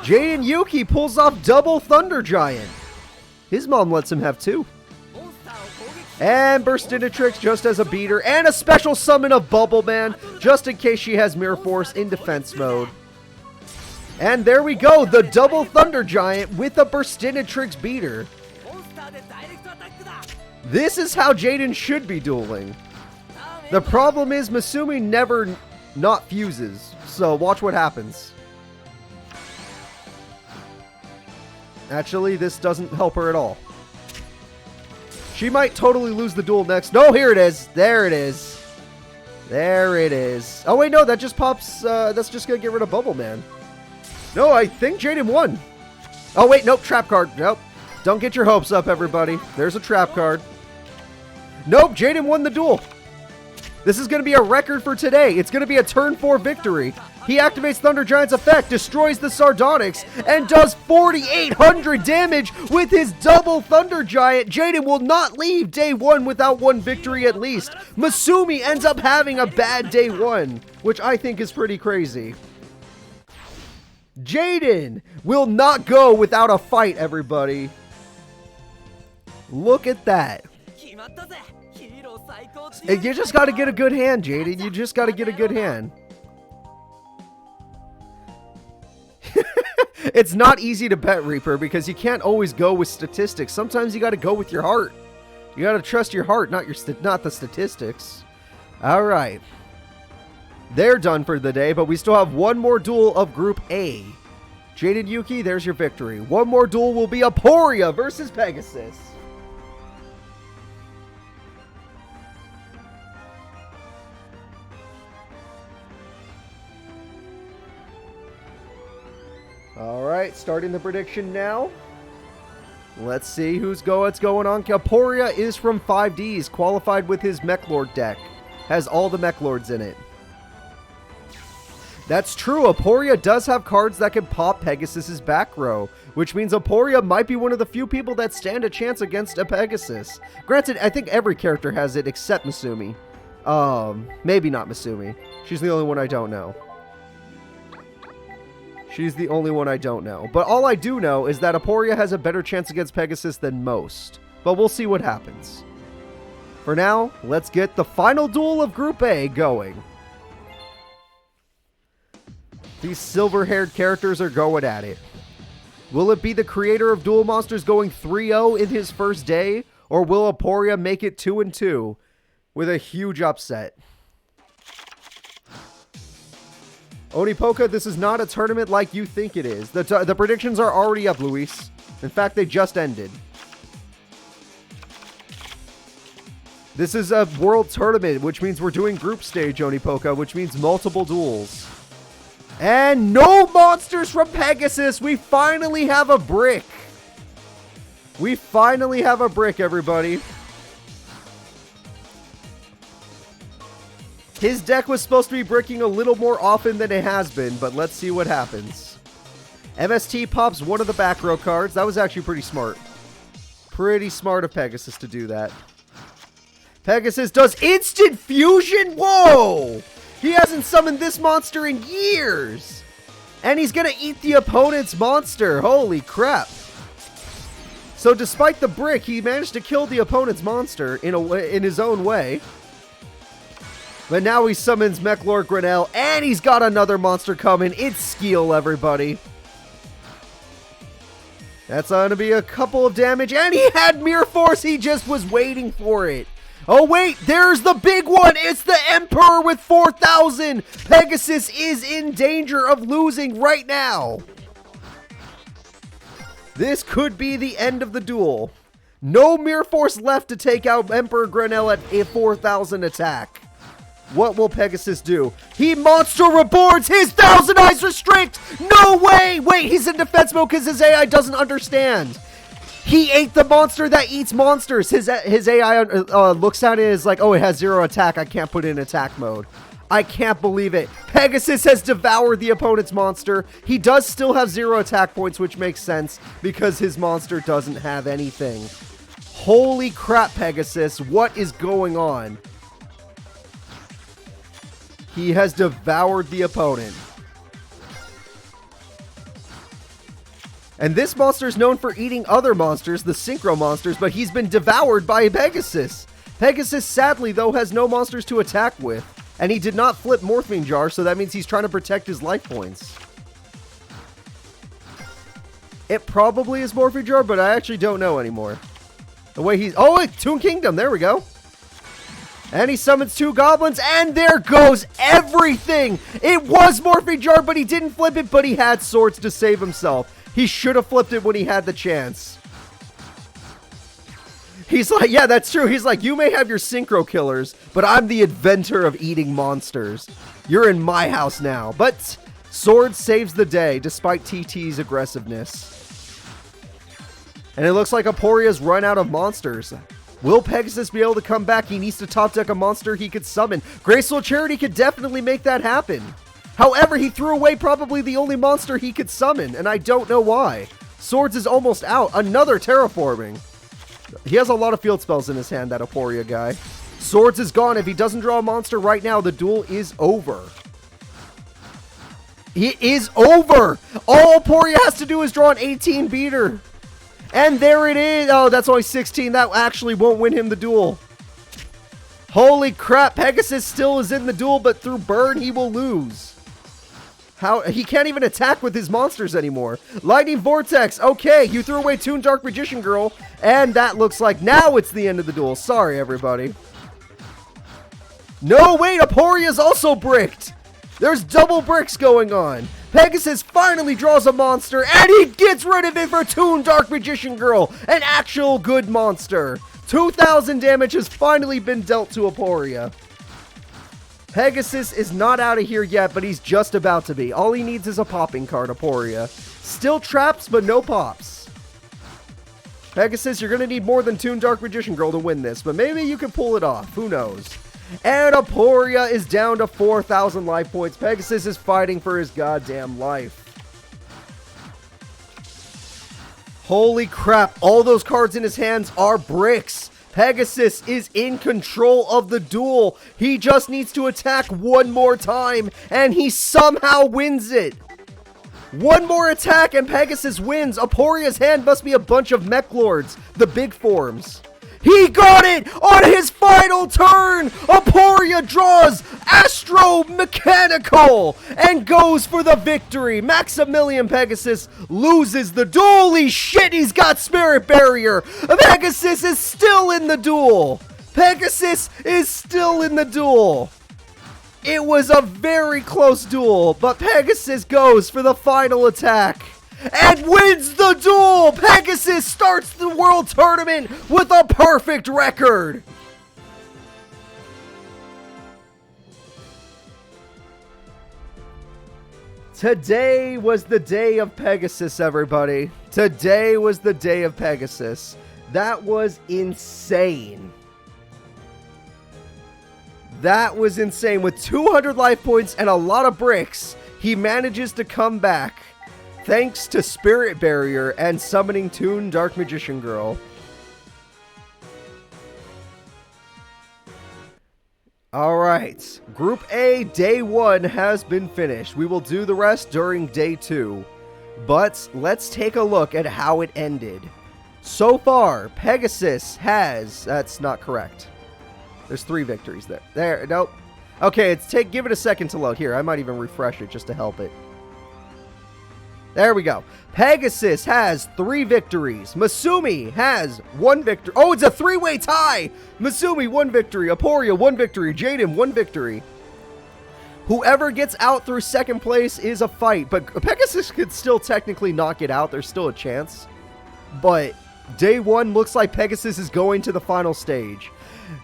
Jaden Yuki pulls off double Thunder Giant. His mom lets him have 2. And Burstinatrix just as a beater. And a special summon of Bubble Man, just in case she has Mirror Force in defense mode. And there we go, the double Thunder Giant with a Burstinatrix beater. This is how Jaden should be dueling. The problem is Misumi never not fuses, so watch what happens. Actually, this doesn't help her at all. She might totally lose the duel next. No, here it is. There it is. There it is. Oh, wait, no, that just pops. That's just going to get rid of Bubble Man. No, I think Jaden won. Oh, wait, nope, trap card. Nope. Don't get your hopes up, everybody. There's a trap card. Nope, Jaden won the duel. This is going to be a record for today. It's going to be a turn 4 victory. He activates Thunder Giant's effect, destroys the Sardonyx, and does 4,800 damage with his double Thunder Giant. Jaden will not leave day 1 without 1 victory at least. Misumi ends up having a bad day 1, which I think is pretty crazy. Jaden will not go without a fight, everybody. Look at that. You just got to get a good hand, Jaden. You just got to get a good hand. It's not easy to bet, Reaper, because you can't always go with statistics. Sometimes you got to go with your heart. You got to trust your heart, not the statistics. All right. They're done for the day, but we still have one more duel of Group A. Jaden Yuki, there's your victory. One more duel will be Aporia versus Pegasus. Alright, starting the prediction now. Let's see what's going on. Aporia is from 5Ds, qualified with his Mech Lord deck. Has all the Mech Lords in it. That's true, Aporia does have cards that can pop Pegasus's back row, which means Aporia might be one of the few people that stand a chance against a Pegasus. Granted, I think every character has it except Misumi. Maybe not Misumi. She's the only one I don't know. She's the only one I don't know. But all I do know is that Aporia has a better chance against Pegasus than most. But we'll see what happens. For now, let's get the final duel of Group A going. These silver-haired characters are going at it. Will it be the creator of Duel Monsters going 3-0 in his first day? Or will Aporia make it 2-2 with a huge upset? Onipoka, this is not a tournament like you think it is. The predictions are already up, Luis. In fact, they just ended. This is a world tournament, which means we're doing group stage, Onipoka, which means multiple duels. And no monsters from Pegasus. We finally have a brick. We finally have a brick, everybody. His deck was supposed to be bricking a little more often than it has been, but let's see what happens. MST pops one of the back row cards. That was actually pretty smart. Pretty smart of Pegasus to do that. Pegasus does instant fusion. Whoa! He hasn't summoned this monster in years. And he's going to eat the opponent's monster. Holy crap. So despite the brick, he managed to kill the opponent's monster in his own way. But now he summons Mechlord Grinnell, and he's got another monster coming. It's Skill, everybody. That's going to be a couple of damage, and he had Mirror Force. He just was waiting for it. Oh, wait, there's the big one. It's the Emperor with 4,000. Pegasus is in danger of losing right now. This could be the end of the duel. No Mirror Force left to take out Emperor Grinnell at a 4,000 attack. What will Pegasus do? He Monster Reborns his Thousand Eyes Restrict! No way! Wait, he's in defense mode because his AI doesn't understand. He ate the monster that eats monsters. His AI looks at it and is like, oh, it has 0 attack. I can't put it in attack mode. I can't believe it. Pegasus has devoured the opponent's monster. He does still have 0 attack points, which makes sense because his monster doesn't have anything. Holy crap, Pegasus. What is going on? He has devoured the opponent. And this monster is known for eating other monsters, the Synchro monsters, but he's been devoured by Pegasus. Pegasus, sadly, though, has no monsters to attack with. And he did not flip Morphing Jar, so that means he's trying to protect his life points. It probably is Morphing Jar, but I actually don't know anymore. The way he's... Oh, wait, Toon Kingdom, there we go. And he summons 2 goblins, and there goes everything! It was Morphing Jar, but he didn't flip it, but he had swords to save himself. He should have flipped it when he had the chance. He's like, yeah, that's true. He's like, you may have your Synchro killers, but I'm the inventor of eating monsters. You're in my house now. But Sword saves the day, despite TT's aggressiveness. And it looks like Aporia's run out of monsters. Will Pegasus be able to come back? He needs to top deck a monster he could summon. Graceful Charity could definitely make that happen. However, he threw away probably the only monster he could summon, and I don't know why. Swords is almost out. Another terraforming. He has a lot of field spells in his hand, that Aporia guy. Swords is gone. If he doesn't draw a monster right now, the duel is over. It is over. All Aporia has to do is draw an 18 beater. And there it is. Oh, that's only 16. That actually won't win him the duel. Holy crap. Pegasus still is in the duel, but through burn, he will lose. How he can't even attack with his monsters anymore. Lightning Vortex. Okay, you threw away Toon Dark Magician Girl, and that looks like now it's the end of the duel. Sorry, everybody. No, wait, Aporia's also bricked. There's double bricks going on. Pegasus finally draws a monster, and he gets rid of it for Toon Dark Magician Girl, an actual good monster. 2,000 damage has finally been dealt to Aporia. Pegasus is not out of here yet, but he's just about to be. All he needs is a popping card, Aporia. Still traps, but no pops. Pegasus, you're going to need more than Toon Dark Magician Girl to win this, but maybe you can pull it off. Who knows? And Aporia is down to 4,000 life points. Pegasus is fighting for his goddamn life. Holy crap, all those cards in his hands are bricks. Pegasus is in control of the duel. He just needs to attack one more time, and he somehow wins it. One more attack, and Pegasus wins. Aporia's hand must be a bunch of Mechlords, the big forms. He got it on his final turn. Aporia draws Astro Mechanical and goes for the victory. Maximilian Pegasus loses the duel. Holy shit, he's got Spirit Barrier. Pegasus is still in the duel. Pegasus is still in the duel. It was a very close duel, but Pegasus goes for the final attack and wins the duel. Pegasus starts the world tournament with a perfect record. Today was the day of Pegasus, everybody. Today was the day of Pegasus. That was insane. That was insane. With 200 life points and a lot of bricks, he manages to come back thanks to Spirit Barrier and Summoning Toon Dark Magician Girl. Alright, Group A, Day 1 has been finished. We will do the rest during Day 2. But let's take a look at how it ended. So far, Pegasus has... That's not correct. There's 3 victories there. There, nope. Okay, give it a second to load. Here, I might even refresh it just to help it. There we go. Pegasus has 3 victories. Misumi has 1 victory. Oh, it's a 3-way tie. Misumi, 1 victory. Aporia, 1 victory. Jaden, 1 victory. Whoever gets out through second place is a fight. But Pegasus could still technically not get out. There's still a chance. But Day 1 looks like Pegasus is going to the final stage.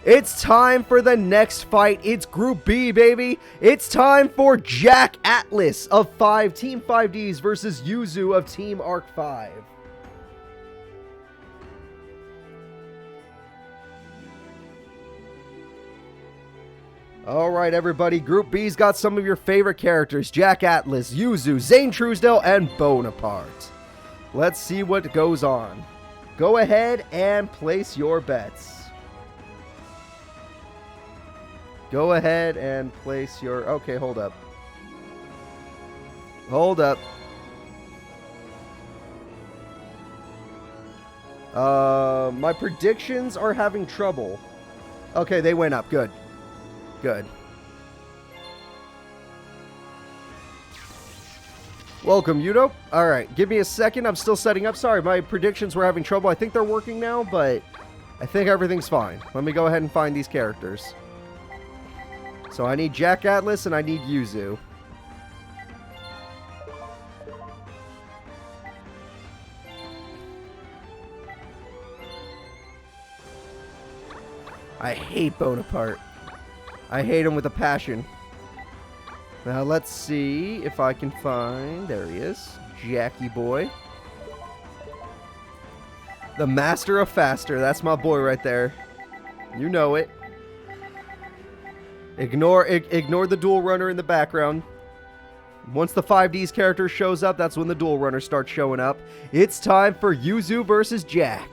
It's time for the next fight. It's Group B, baby. It's time for Jack Atlas of Team 5Ds versus Yuzu of Team Arc 5. Alright, everybody. Group B's got some of your favorite characters. Jack Atlas, Yuzu, Zayn Truesdale, and Bonaparte. Let's see what goes on. Go ahead and place your bets. Go ahead and place your... Okay, hold up. Hold up. My predictions are having trouble. Okay, they went up. Good. Good. Welcome, Yugioh. Alright, give me a second. I'm still setting up. Sorry, my predictions were having trouble. I think they're working now, but I think everything's fine. Let me go ahead and find these characters. So I need Jack Atlas and I need Yuzu. I hate Bonaparte. I hate him with a passion. Now let's see if I can find... There he is. Jackie boy. The master of faster. That's my boy right there. You know it. Ignore the dual runner in the background. Once the 5Ds character shows up, that's when the dual runner starts showing up. It's time for Yuzu versus Jack.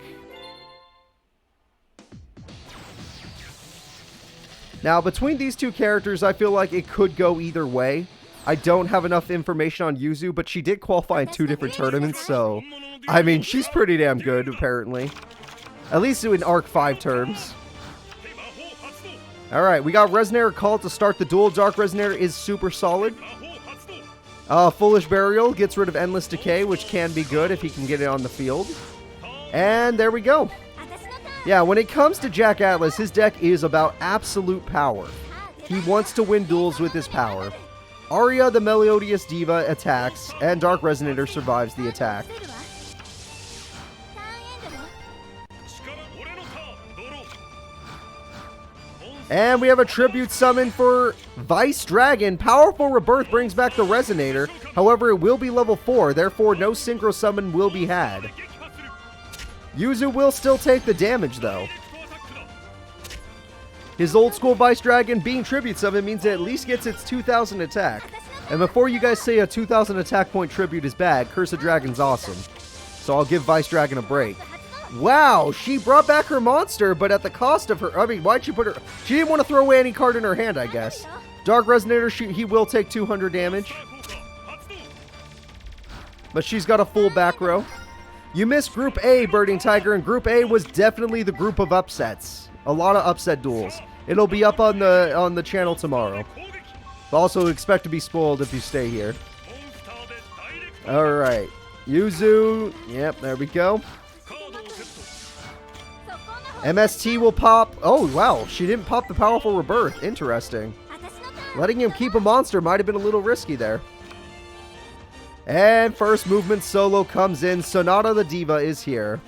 Now, between these two characters, I feel like it could go either way. I don't have enough information on Yuzu, but she did qualify in 2 different tournaments, so... I mean, she's pretty damn good, apparently. At least in Arc 5 terms. Alright, we got Resonator called to start the duel. Dark Resonator is super solid. Foolish Burial gets rid of Endless Decay, which can be good if he can get it on the field. And there we go. Yeah, when it comes to Jack Atlas, his deck is about absolute power. He wants to win duels with his power. Aria, the Melodious Diva, attacks, and Dark Resonator survives the attack. And we have a tribute summon for Vice Dragon. Powerful Rebirth brings back the Resonator. However, it will be level 4, therefore no Synchro Summon will be had. Yuzu will still take the damage, though. His old school Vice Dragon being tribute summon means it at least gets its 2000 attack. And before you guys say a 2000 attack point tribute is bad, Curse of Dragon's awesome. So I'll give Vice Dragon a break. Wow, she brought back her monster, but at the cost of her... I mean, why'd she put her... She didn't want to throw away any card in her hand, I guess. Dark Resonator, he will take 200 damage. But she's got a full back row. You missed Group A, Birding Tiger, and Group A was definitely the group of upsets. A lot of upset duels. It'll be up on the channel tomorrow. Also expect to be spoiled if you stay here. Alright. Yuzu. Yep, there we go. MST will pop... Oh, wow. She didn't pop the Powerful Rebirth. Interesting. Letting him keep a monster might have been a little risky there. And first movement solo comes in. Sonata the Diva is here.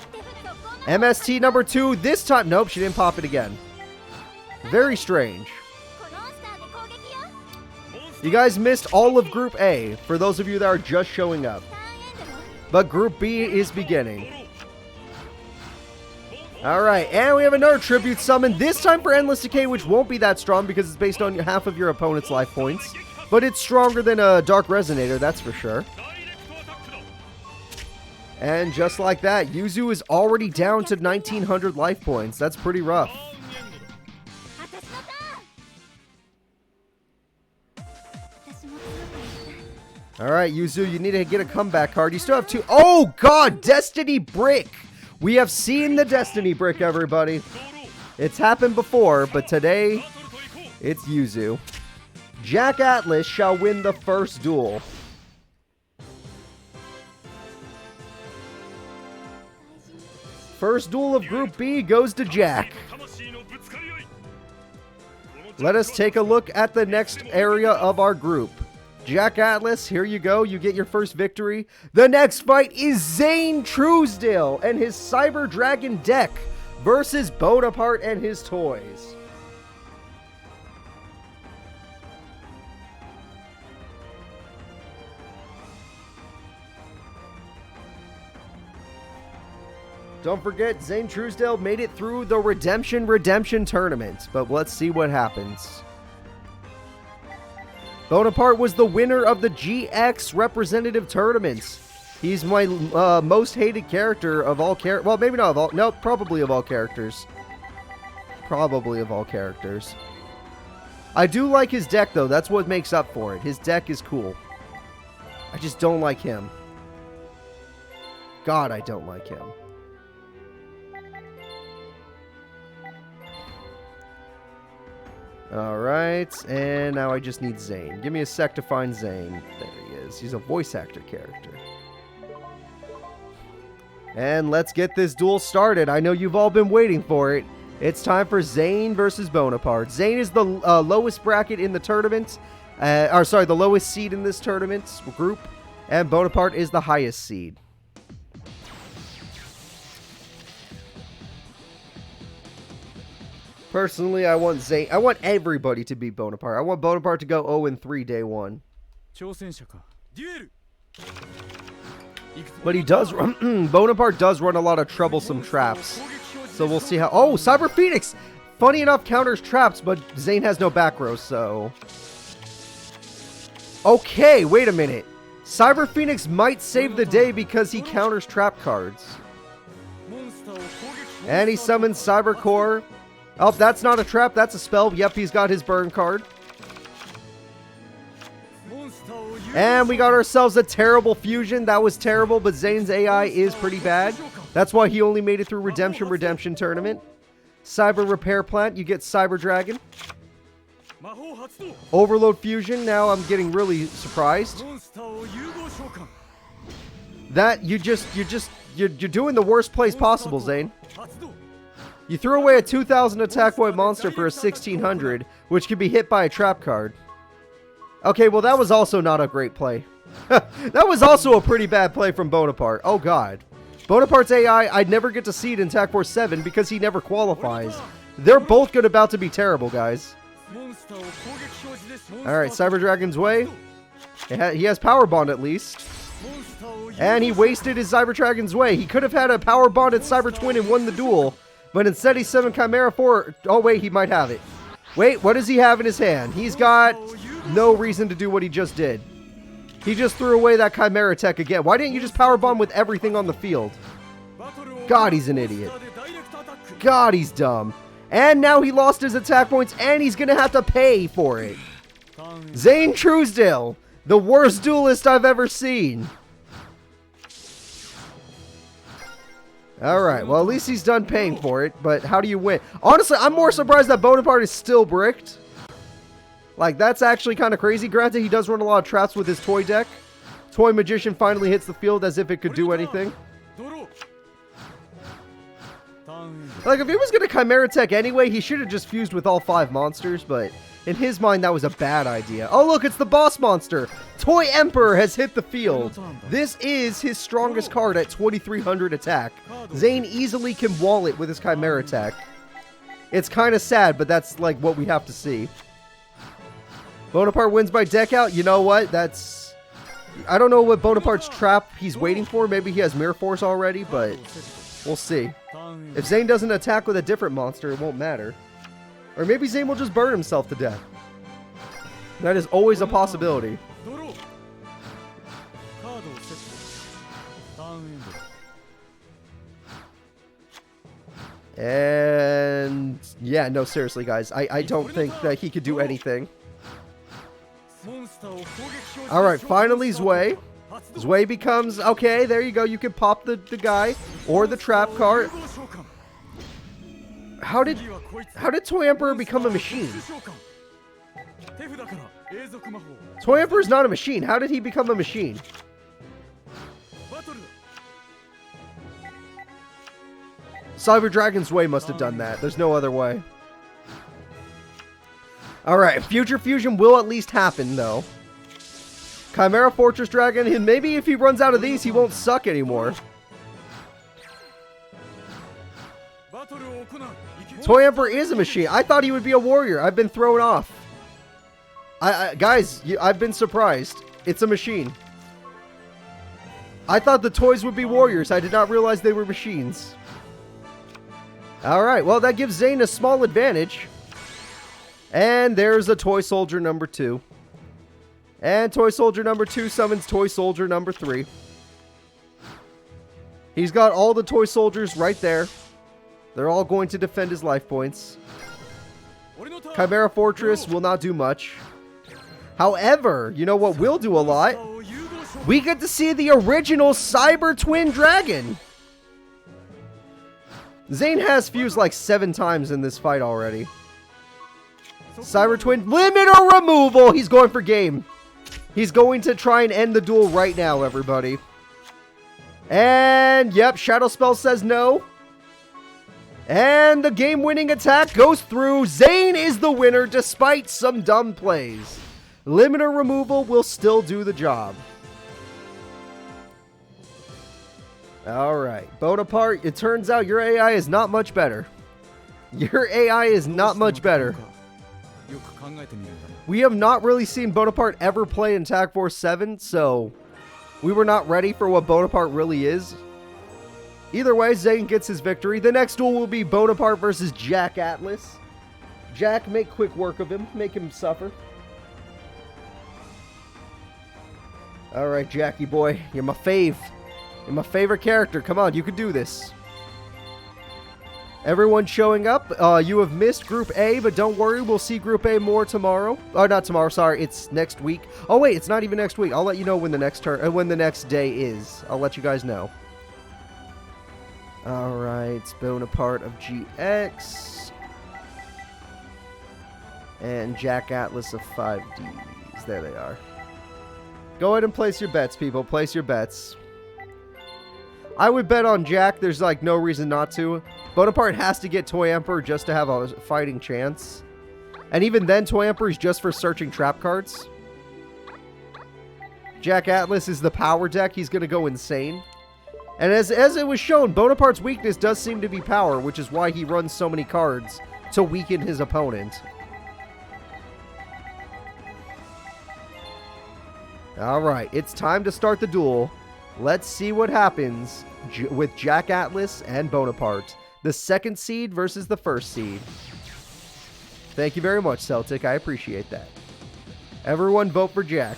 MST number 2. This time... Nope, she didn't pop it again. Very strange. You guys missed all of Group A, for those of you that are just showing up. But Group B is beginning. Alright, and we have another tribute summon, this time for Endless Decay, which won't be that strong because it's based on half of your opponent's life points. But it's stronger than a Dark Resonator, that's for sure. And just like that, Yuzu is already down to 1900 life points. That's pretty rough. Alright, Yuzu, you need to get a comeback card. You still have two. Oh, God! Destiny Brick! We have seen the Destiny Brick, everybody. It's happened before, but today, it's Yuzu. Jack Atlas shall win the first duel. First duel of Group B goes to Jack. Let us take a look at the next area of our group. Jack Atlas, here you go. You get your first victory. The next fight is Zayn Truesdale and his Cyber Dragon deck versus Bonaparte and his toys. Don't forget, Zayn Truesdale made it through the Redemption tournament, but let's see what happens. Bonaparte was the winner of the GX representative tournaments. He's my most hated character of all characters. Well, maybe not of all. No, probably of all characters. Probably of all characters. I do like his deck, though. That's what makes up for it. His deck is cool. I just don't like him. God, I don't like him. Alright, and now I just need Zayn. Give me a sec to find Zayn. There he is. He's a voice actor character. And let's get this duel started. I know you've all been waiting for it. It's time for Zayn versus Bonaparte. Zayn is the lowest bracket in the tournament. The lowest seed in this tournament group. And Bonaparte is the highest seed. Personally, I want Zayn. I want everybody to beat Bonaparte. I want Bonaparte to go 0-3 day one. But he does run. Bonaparte does run a lot of troublesome traps. So we'll see how. Oh, Cyber Phoenix! Funny enough, counters traps, but Zayn has no back row, so. Okay, wait a minute. Cyber Phoenix might save the day because he counters trap cards. And he summons Cyber Core. Oh, that's not a trap, that's a spell. Yep, he's got his burn card. And we got ourselves a terrible fusion. That was terrible, but Zayn's AI is pretty bad. That's why he only made it through Redemption tournament. Cyber Repair Plant, you get Cyber Dragon. Overload Fusion, now I'm getting really surprised. That, you're doing the worst place possible, Zayn. You threw away a 2000 attack point monster for a 1600, which could be hit by a trap card. Okay, well that was also not a great play. That was also a pretty bad play from Bonaparte. Oh god. Bonaparte's AI, I'd never get to see it in Attack Force 7 because he never qualifies. They're both about to be terrible, guys. Alright, Cyber Dragon's way. He has Power Bond at least. And he wasted his Cyber Dragon's way. He could have had a Power Bonded Cyber Twin and won the duel. But instead he summoned Chimera 4. Oh wait, he might have it. Wait, what does he have in his hand? He's got no reason to do what he just did. He just threw away that Chimera tech again. Why didn't you just Power Bomb with everything on the field? God, he's an idiot. God, he's dumb. And now he lost his attack points and he's going to have to pay for it. Zayn Truesdale, the worst duelist I've ever seen. Alright, well at least he's done paying for it, but how do you win? Honestly, I'm more surprised that Bonaparte is still bricked. Like, that's actually kind of crazy. Granted, he does run a lot of traps with his toy deck. Toy Magician finally hits the field as if it could do anything. Like, if he was going to Chimera Tech anyway, he should have just fused with all 5 monsters, but in his mind, that was a bad idea. Oh, look, it's the boss monster. Toy Emperor has hit the field. This is his strongest card at 2300 attack. Zayn easily can wall it with his Chimera Tech. It's kind of sad, but that's, like, what we have to see. Bonaparte wins by deck out. You know what? That's... I don't know what Bonaparte's trap he's waiting for. Maybe he has Mirror Force already, but we'll see. If Zayn doesn't attack with a different monster, it won't matter. Or maybe Zayn will just burn himself to death. That is always a possibility. And yeah, no, seriously, guys. I don't think that he could do anything. Alright, finally Zwei. Zwei becomes... Okay, there you go. You can pop the guy or the trap card. How did Toy Emperor become a machine? Toy Emperor is not a machine. How did he become a machine? Cyber Dragon Zwei must have done that. There's no other way. Alright, Future Fusion will at least happen, though. Chimera Fortress Dragon, and maybe if he runs out of these, he won't suck anymore. Toy Emperor is a machine. I thought he would be a warrior. I've been thrown off. Guys, I've been surprised. It's a machine. I thought the toys would be warriors. I did not realize they were machines. Alright, well, that gives Zayn a small advantage. And there's a Toy Soldier number 2. And Toy Soldier number 2 summons Toy Soldier number 3. He's got all the Toy Soldiers right there. They're all going to defend his life points. Chimera Fortress will not do much. However, you know what will do a lot? We get to see the original Cyber Twin Dragon. Zayn has fused like 7 times in this fight already. Cyber Twin limiter removal. He's going for game. He's going to try and end the duel right now, everybody. And yep, Shadow Spell says no. And the game-winning attack goes through. Zayn is the winner despite some dumb plays. Limiter removal will still do the job. Alright, Bonaparte, it turns out your AI is not much better. Your AI is not much better. We have not really seen Bonaparte ever play in Tag Force 7, so we were not ready for what Bonaparte really is. Either way, Zayn gets his victory. The next duel will be Bonaparte versus Jack Atlas. Jack, make quick work of him. Make him suffer. Alright, Jackie boy. You're my fave. You're my favorite character. Come on, you can do this. Everyone showing up. You have missed Group A, but don't worry. We'll see Group A more tomorrow. Oh, not tomorrow. Sorry, it's next week. Oh, wait. It's not even next week. I'll let you know when the next when the next day is. I'll let you guys know. Alright, Bonaparte of GX. And Jack Atlas of 5Ds. There they are. Go ahead and place your bets, people. Place your bets. I would bet on Jack. There's like no reason not to. Bonaparte has to get Toy Emperor just to have a fighting chance. And even then, Toy Emperor is just for searching trap cards. Jack Atlas is the power deck. He's going to go insane. And as it was shown, Bonaparte's weakness does seem to be power, which is why he runs so many cards to weaken his opponent. Alright, it's time to start the duel. Let's see what happens with Jack Atlas and Bonaparte. The second seed versus the first seed. Thank you very much, Celtic. I appreciate that. Everyone vote for Jack.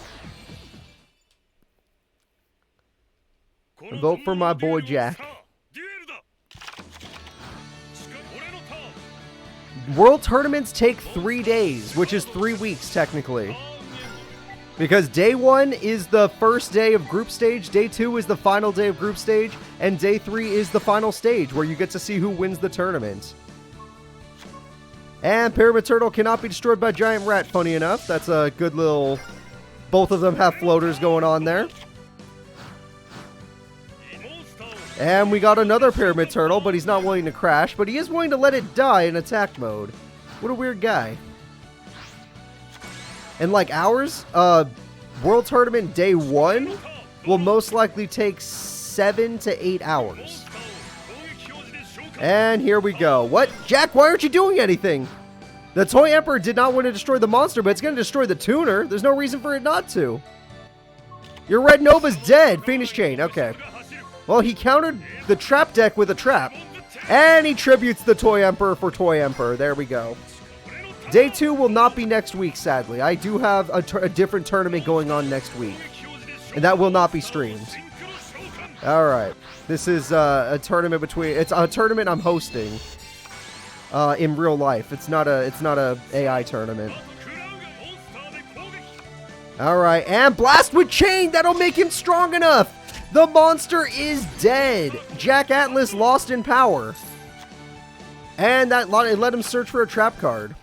Vote for my boy Jack. World tournaments take 3 days, which is 3 weeks technically. Because day 1 is the first day of group stage, day 2 is the final day of group stage, and day 3 is the final stage where you get to see who wins the tournament. And Pyramid Turtle cannot be destroyed by Giant Rat, funny enough. That's a good little... Both of them have floaters going on there. And we got another Pyramid Turtle, but he's not willing to crash, but he is willing to let it die in attack mode. What a weird guy. And like ours, World Tournament Day 1 will most likely take 7 to 8 hours. And here we go. What? Jack, why aren't you doing anything? The Toy Emperor did not want to destroy the monster, but it's going to destroy the tuner. There's no reason for it not to. Your Red Nova's dead. Phoenix Chain. Okay. Well, he countered the trap deck with a trap. And he tributes the Toy Emperor for Toy Emperor. There we go. Day 2 will not be next week, sadly. I do have a different tournament going on next week. And that will not be streamed. Alright. This is a tournament between... It's a tournament I'm hosting. In real life. It's not a AI tournament. Alright, and blast with chain! That'll make him strong enough! The monster is dead! Jack Atlas lost in power. And that it let him search for a trap card.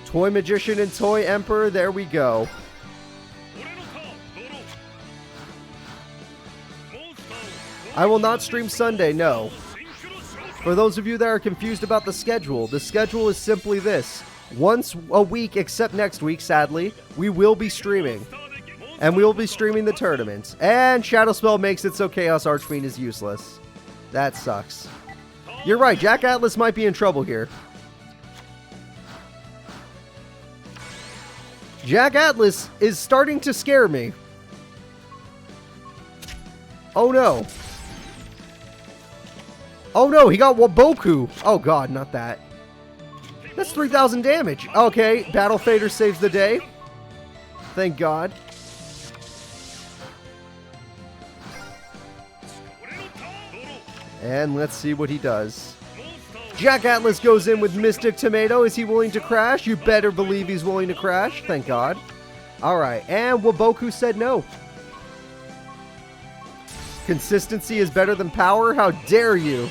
Toy Magician and Toy Emperor, there we go. I will not stream Sunday, no. For those of you that are confused about the schedule is simply this. Once a week, except next week, sadly, we will be streaming. And we will be streaming the tournaments. And Shadow Spell makes it so Chaos Archfiend is useless. That sucks. You're right, Jack Atlas might be in trouble here. Jack Atlas is starting to scare me. Oh no. Oh no, he got Waboku. Oh god, not that. That's 3,000 damage. Okay, Battle Fader saves the day. Thank god. And let's see what he does. Jack Atlas goes in with Mystic Tomato. Is he willing to crash? You better believe he's willing to crash. Thank god. Alright, and Waboku said no. Consistency is better than power? How dare you?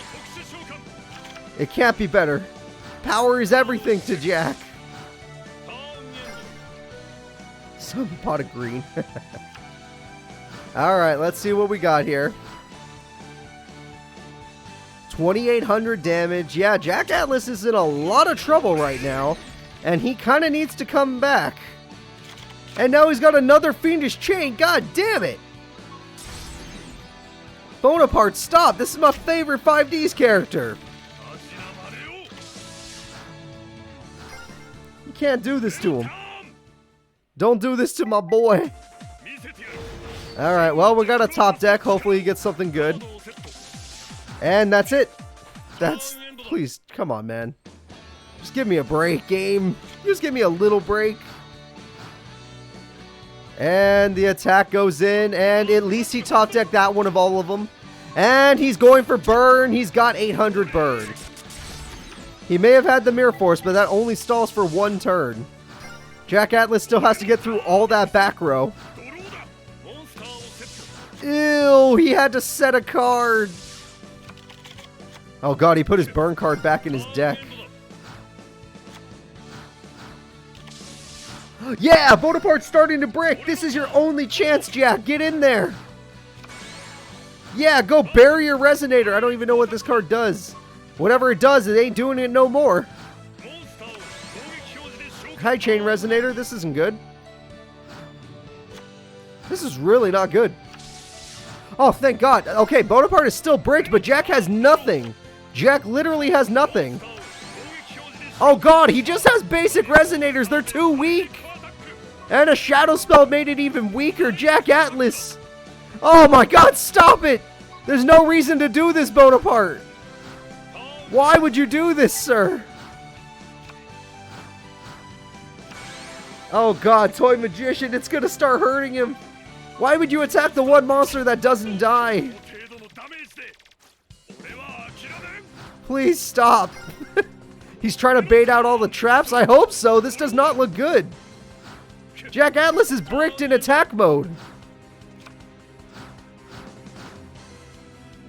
It can't be better. Power is everything to Jack. Some pot of green. Alright, let's see what we got here. 2,800 damage. Yeah, Jack Atlas is in a lot of trouble right now. And he kind of needs to come back. And now he's got another Fiendish Chain. God damn it. Bonaparte, stop! This is my favorite 5Ds character! You can't do this to him. Don't do this to my boy! Alright, well, we got a top deck. Hopefully he gets something good. And that's it. Please, come on, man. Just give me a break, game. Just give me a little break. And the attack goes in, and at least he top decked that one of all of them. And he's going for burn. He's got 800 burn. He may have had the Mirror Force, but that only stalls for one turn. Jack Atlas still has to get through all that back row. Ew, he had to set a card. Oh god, he put his burn card back in his deck. Yeah, Bonaparte's starting to brick. This is your only chance, Jack. Get in there. Yeah, go bury your Resonator. I don't even know what this card does. Whatever it does, it ain't doing it no more. Hi, Chain Resonator. This isn't good. This is really not good. Oh, thank God. Okay, Bonaparte is still bricked, but Jack has nothing. Jack literally has nothing. Oh God, he just has basic Resonators. They're too weak. And a Shadow Spell made it even weaker. Jack Atlas. Oh my god, stop it! There's no reason to do this, Bonaparte. Why would you do this, sir? Oh god, Toy Magician, it's gonna start hurting him. Why would you attack the one monster that doesn't die? Please stop. He's trying to bait out all the traps? I hope so. This does not look good. Jack Atlas is bricked in attack mode.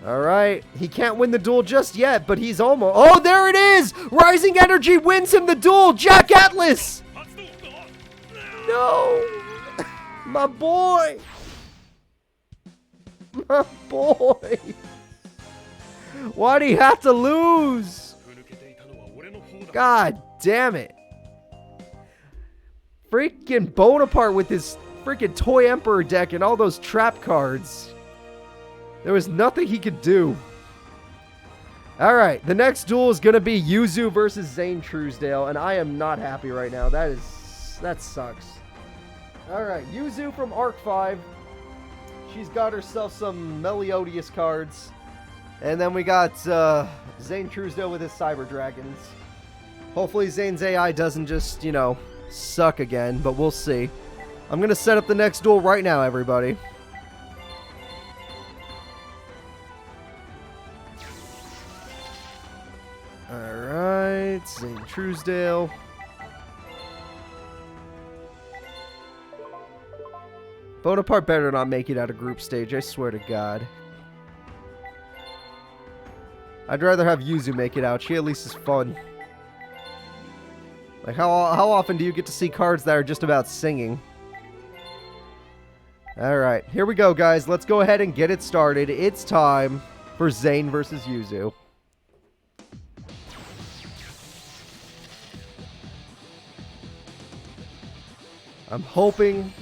Alright. He can't win the duel just yet, but he's almost... Oh, there it is! Rising Energy wins him the duel! Jack Atlas! No! My boy! My boy! Why'd he have to lose? God damn it. Freaking Bonaparte with his freaking Toy Emperor deck and all those trap cards. There was nothing he could do. Alright, the next duel is going to be Yuzu versus Zayn Truesdale, and I am not happy right now. That sucks. Alright, Yuzu from Arc 5. She's got herself some Meliodas cards. And then we got Zayn Truesdale with his Cyber Dragons. Hopefully Zayn's AI doesn't just, you know, suck again, but we'll see. I'm going to set up the next duel right now, everybody. Alright, Zayn Truesdale. Bonaparte better not make it out of group stage, I swear to God. I'd rather have Yuzu make it out. She at least is fun. Like, how often do you get to see cards that are just about singing? Alright, here we go, guys. Let's go ahead and get it started. It's time for Zayn versus Yuzu. I'm hoping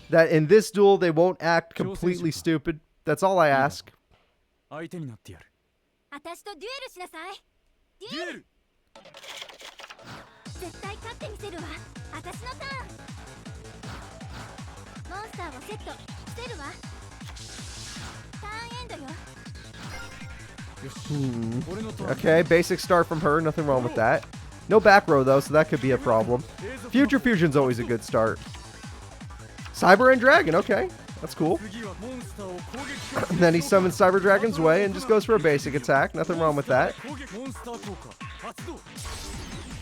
that in this duel they won't act completely stupid. That's all I ask. Okay, basic start from her. Nothing wrong with that. No back row though, so that could be a problem. Future Fusion's always a good start. Cyber and Dragon, okay. That's cool. And then he summons Cyber Dragon's Way and just goes for a basic attack. Nothing wrong with that.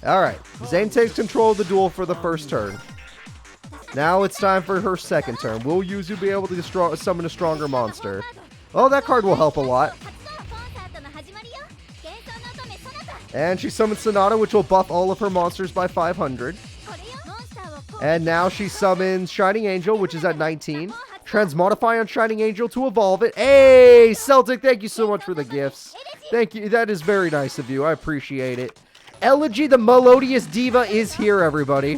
Alright, Zayn takes control of the duel for the first turn. Now it's time for her second turn. Will Yuzu be able to summon a stronger monster? Oh, that card will help a lot. And she summons Sonata, which will buff all of her monsters by 500. And now she summons Shining Angel, which is at 19. Transmodify on Shining Angel to evolve it. Hey, Celtic, thank you so much for the gifts. Thank you. That is very nice of you. I appreciate it. Elegy, the Melodious Diva, is here, everybody.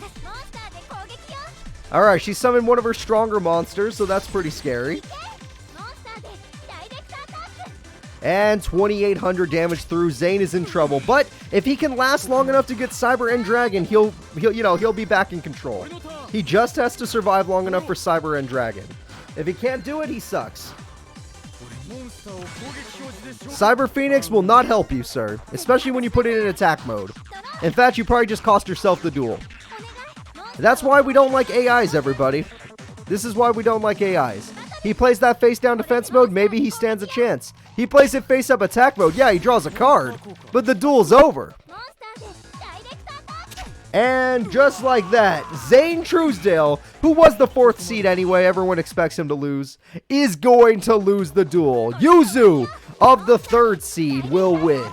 Alright, she summoned one of her stronger monsters, so that's pretty scary. And 2,800 damage through. Zayn is in trouble, but if he can last long enough to get Cyber End Dragon, he'll be back in control. He just has to survive long enough for Cyber End Dragon. If he can't do it, he sucks. Cyber Phoenix will not help you, sir, especially when you put it in attack mode. In fact, you probably just cost yourself the duel. That's why we don't like AIs, everybody. This is why we don't like AIs. He plays that face down defense mode, maybe he stands a chance. He plays it face up attack mode, yeah, he draws a card, but the duel's over. And just like that, Zayn Truesdale, who was the 4th seed anyway, everyone expects him to lose, is going to lose the duel. Yuzu of the 3rd seed will win.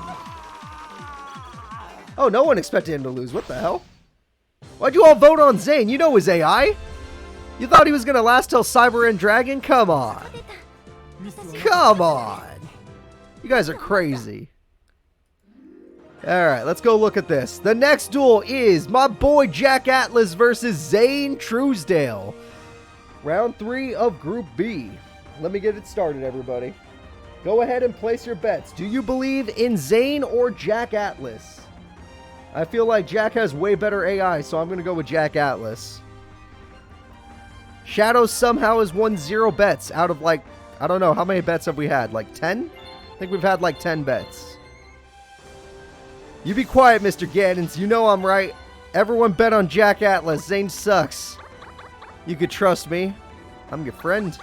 Oh, no one expected him to lose. What the hell? Why'd you all vote on Zayn? You know his AI. You thought he was going to last till Cyber End Dragon? Come on. Come on. You guys are crazy. Alright, let's go look at this. The next duel is my boy Jack Atlas versus Zayn Truesdale. Round 3 of Group B. Let me get it started, everybody. Go ahead and place your bets. Do you believe in Zayn or Jack Atlas? I feel like Jack has way better AI, so I'm going to go with Jack Atlas. Shadows somehow has won 0 bets out of, like, I don't know, how many bets have we had? Like 10? I think we've had like 10 bets. You be quiet, Mr. Gannons. You know I'm right. Everyone bet on Jack Atlas. Zayn sucks. You could trust me. I'm your friend.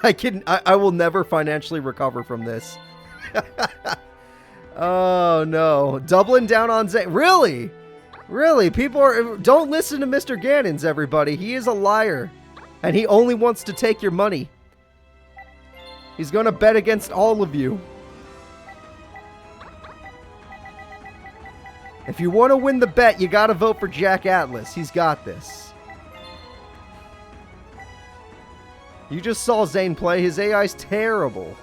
I will never financially recover from this. Oh no. Doubling down on Zayn. Really? Really? People don't listen to Mr. Gannons, everybody. He is a liar. And he only wants to take your money. He's gonna bet against all of you. If you want to win the bet, you gotta vote for Jack Atlas. He's got this. You just saw Zayn play. His AI's terrible.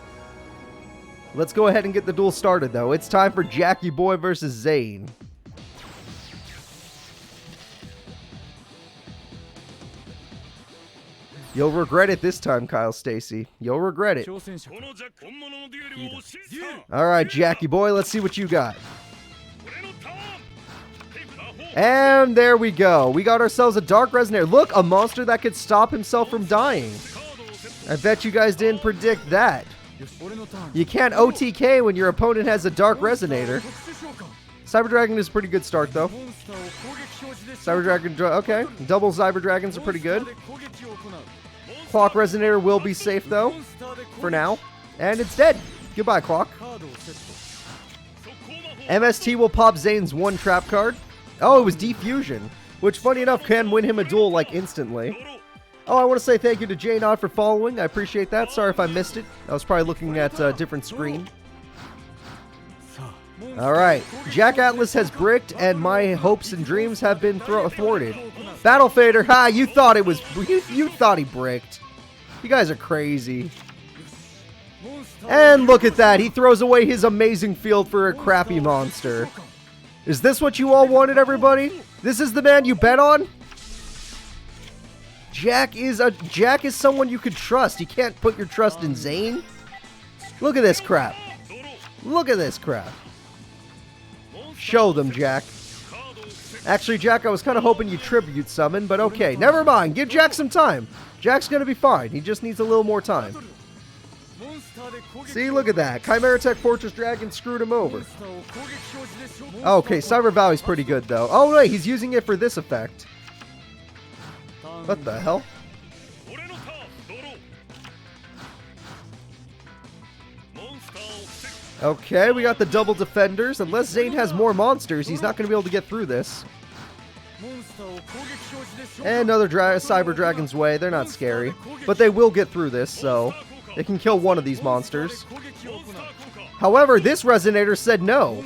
Let's go ahead and get the duel started, though. It's time for Jackie Boy versus Zayn. You'll regret it this time, Kyle Stacy. You'll regret it. Alright, Jackie boy, let's see what you got. And there we go. We got ourselves a Dark Resonator. Look, a monster that could stop himself from dying. I bet you guys didn't predict that. You can't OTK when your opponent has a Dark Resonator. Cyber Dragon is a pretty good start, though. Cyber Dragon, okay. Double Cyber Dragons are pretty good. Clock Resonator will be safe, though, for now. And it's dead. Goodbye, Clock. MST will pop Zayn's one trap card. Oh, it was Defusion, which, funny enough, can win him a duel, like, instantly. Oh, I want to say thank you to Jaden for following. I appreciate that. Sorry if I missed it. I was probably looking at a different screen. Alright, Jack Atlas has bricked, and my hopes and dreams have been thwarted. Battle Fader, ha, you thought it was, you thought he bricked. You guys are crazy. And look at that, he throws away his amazing field for a crappy monster. Is this what you all wanted, everybody? This is the man you bet on? Jack is someone you could trust. You can't put your trust in Zayn. Look at this crap. Look at this crap. Show them, Jack. Actually, Jack, I was kind of hoping you'd tribute summon, but okay. Never mind. Give Jack some time. Jack's going to be fine. He just needs a little more time. See, look at that. Chimera Tech Fortress Dragon screwed him over. Okay, Cyber Valley's pretty good, though. Oh, wait, he's using it for this effect. What the hell? Okay, we got the double defenders. Unless Zayn has more monsters, he's not going to be able to get through this. And another Cyber Dragon's Way. They're not scary. But they will get through this, so they can kill one of these monsters. However, this Resonator said no.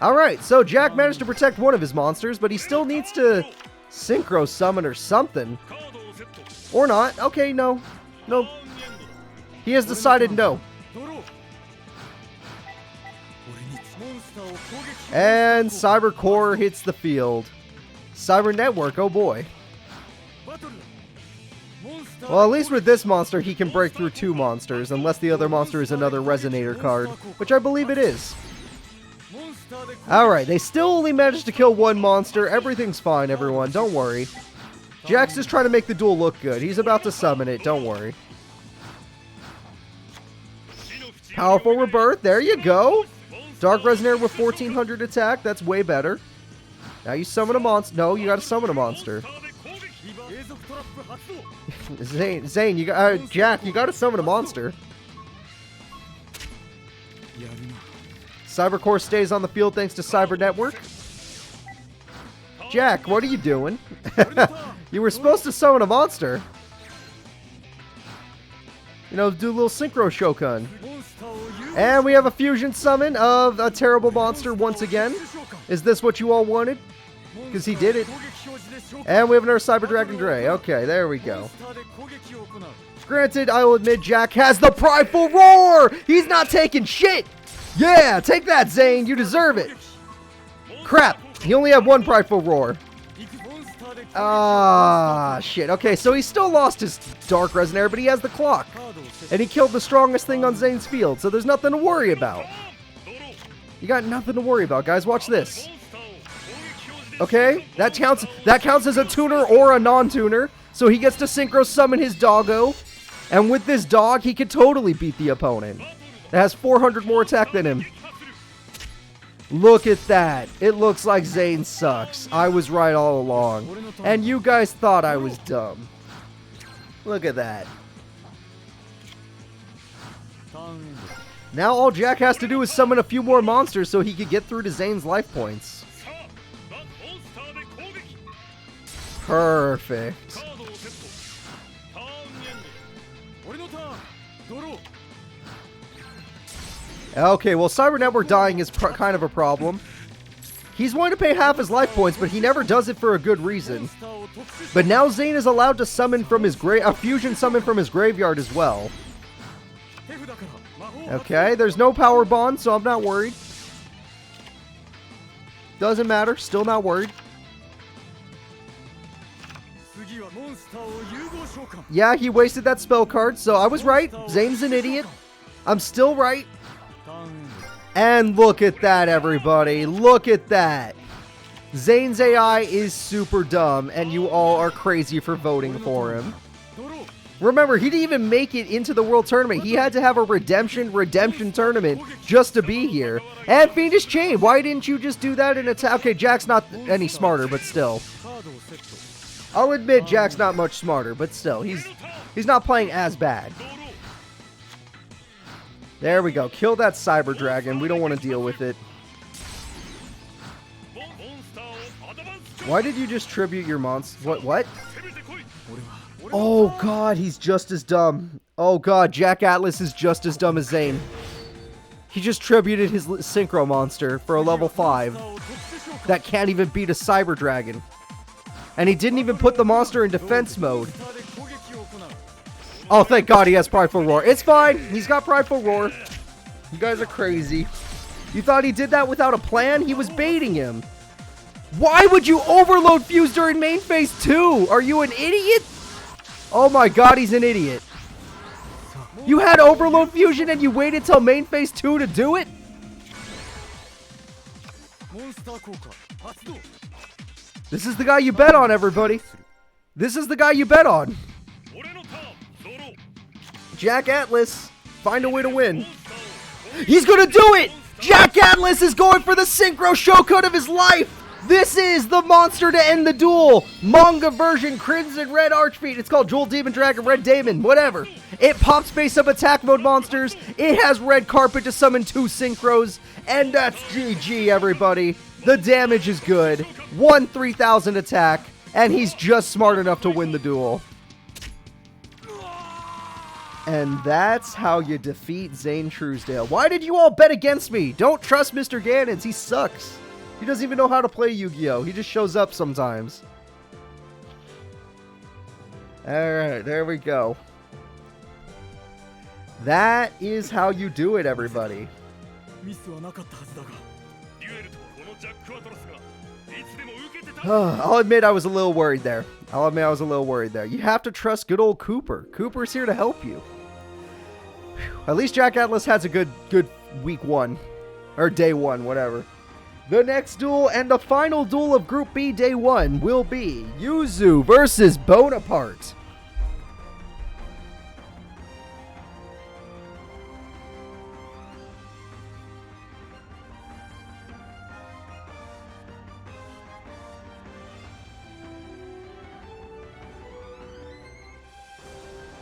Alright, so Jack managed to protect one of his monsters, but he still needs to Synchro Summon or something. Or not. Okay, no. No. He has decided no. And Cyber Core hits the field. Cyber Network, oh boy. Well, at least with this monster, he can break through two monsters, unless the other monster is another Resonator card, which I believe it is. Alright, they still only managed to kill one monster. Everything's fine, everyone. Don't worry. Jack's just trying to make the duel look good. He's about to summon it. Don't worry. Powerful Rebirth. There you go. Dark Resonator with 1400 attack. That's way better. Now you summon a monster. No, you gotta summon a monster. Zayn, you got Jack, you gotta summon a monster. Cyber Core stays on the field thanks to Cyber Network. Jack, what are you doing? You were supposed to summon a monster. You know, do a little Synchro Shokan. And we have a fusion summon of a terrible monster once again. Is this what you all wanted? Because he did it. And we have another Cyber Dragon Dre. Okay, there we go. Granted, I will admit Jack has the prideful roar! He's not taking shit! Yeah, take that, Zayn. You deserve it. Crap. He only had one prideful roar. Ah, shit. Okay, so he still lost his Dark Resonator, but he has the clock. And he killed the strongest thing on Zayn's field, so there's nothing to worry about. You got nothing to worry about, guys. Watch this. Okay, that counts as a tuner or a non-tuner, so he gets to Synchro Summon his doggo. And with this dog, he could totally beat the opponent. It has 400 more attack than him. Look at that. It looks like Zayn sucks. I was right all along. And you guys thought I was dumb. Look at that. Now all Jack has to do is summon a few more monsters so he could get through to Zayn's life points. Perfect. Okay, well, Cyber Network dying is kind of a problem. He's going to pay half his life points, but he never does it for a good reason. But now Zayn is allowed to summon from his a fusion summon from his graveyard as well. Okay, there's no power bond, so I'm not worried. Doesn't matter, still not worried. Yeah, he wasted that spell card, so I was right. Zayn's an idiot. I'm still right. And look at that, everybody. Look at that. Zayn's AI is super dumb, and you all are crazy for voting for him. Remember, he didn't even make it into the World Tournament. He had to have a redemption tournament just to be here. And Fiendish Chain, why didn't you just do that in attack? Okay, Jack's not any smarter, but still. I'll admit Jack's not much smarter, but still, he's not playing as bad. There we go. Kill that Cyber Dragon. We don't want to deal with it. Why did you just tribute your monster? What? Oh, God, he's just as dumb. Oh, God, Jack Atlas is just as dumb as Zayn. He just tributed his Synchro monster for a level 5 that can't even beat a Cyber Dragon. And he didn't even put the monster in defense mode. Oh, thank God he has Prideful Roar. It's fine. He's got Prideful Roar. You guys are crazy. You thought he did that without a plan? He was baiting him. Why would you overload Fuse during main phase 2? Are you an idiot? Oh my God, he's an idiot. You had Overload Fusion and you waited till main phase 2 to do it? This is the guy you bet on, everybody. This is the guy you bet on. Jack Atlas, find a way to win. He's gonna do it! Jack Atlas is going for the Synchro Showcode of his life! This is the monster to end the duel! Manga version, Crimson Red Archfeet. It's called Jewel Demon Dragon, Red Damon, whatever. It pops face up attack mode monsters. It has Red Carpet to summon 2 Synchros. And that's GG, everybody. The damage is good. 1/3000 attack. And he's just smart enough to win the duel. And that's how you defeat Zayn Truesdale. Why did you all bet against me? Don't trust Mr. Gannons. He sucks. He doesn't even know how to play Yu-Gi-Oh! He just shows up sometimes. Alright, there we go. That is how you do it, everybody. I'll admit I was a little worried there. You have to trust good old Cooper. Cooper's here to help you. At least Jack Atlas has a good week 1. Or day 1, whatever. The next duel and the final duel of Group B Day 1 will be Yuzu versus Bonaparte.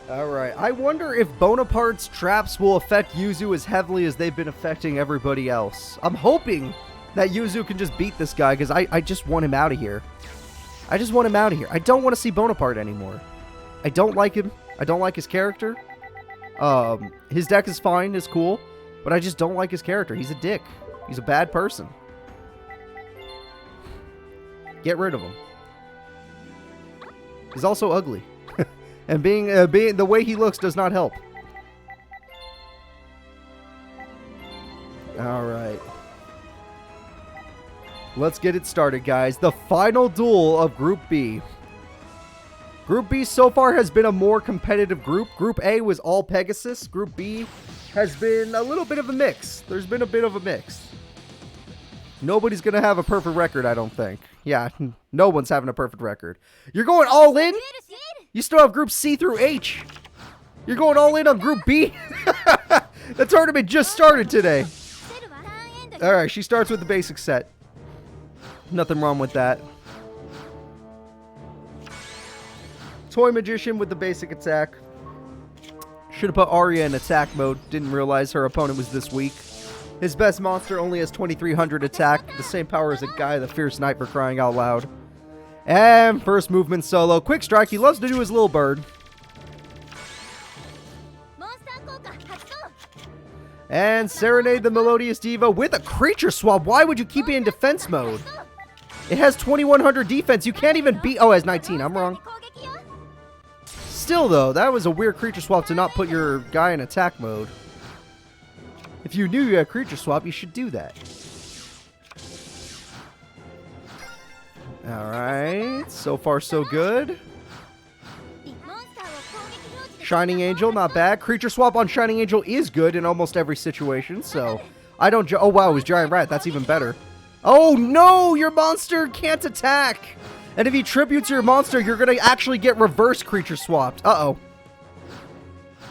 Alright, I wonder if Bonaparte's traps will affect Yuzu as heavily as they've been affecting everybody else. I'm hoping that Yuzu can just beat this guy, because I just want him out of here. I don't want to see Bonaparte anymore. I don't like him. I don't like his character. His deck is fine, it's cool, but I just don't like his character. He's a dick. He's a bad person. Get rid of him. He's also ugly. And being the way he looks does not help. Alright. Let's get it started, guys. The final duel of Group B. Group B so far has been a more competitive group. Group A was all Pegasus. Group B has been a little bit of a mix. There's been a bit of a mix. Nobody's going to have a perfect record, I don't think. Yeah, no one's having a perfect record. You're going all in? You still have Group C through H. You're going all in on Group B? The tournament just started today. Alright, she starts with the basic set. Nothing wrong with that. Toy Magician with the basic attack. Should have put Aria in attack mode. Didn't realize her opponent was this weak. His best monster only has 2300 attack. The same power as a guy, the Fierce Knight, for crying out loud. And first movement solo. Quick Strike. He loves to do his little bird. And Serenade the Melodious Diva with a creature swap. Why would you keep it in defense mode? It has 2100 defense. You can't even beat... Oh, it has 19. I'm wrong. Still, though, that was a weird creature swap to not put your guy in attack mode. If you knew you had creature swap, you should do that. Alright. So far, so good. Shining Angel, not bad. Creature swap on Shining Angel is good in almost every situation, so I don't... Oh, wow, it was Giant Rat. That's even better. Oh, no! Your monster can't attack! And if he tributes your monster, you're going to actually get reverse creature swapped. Uh-oh.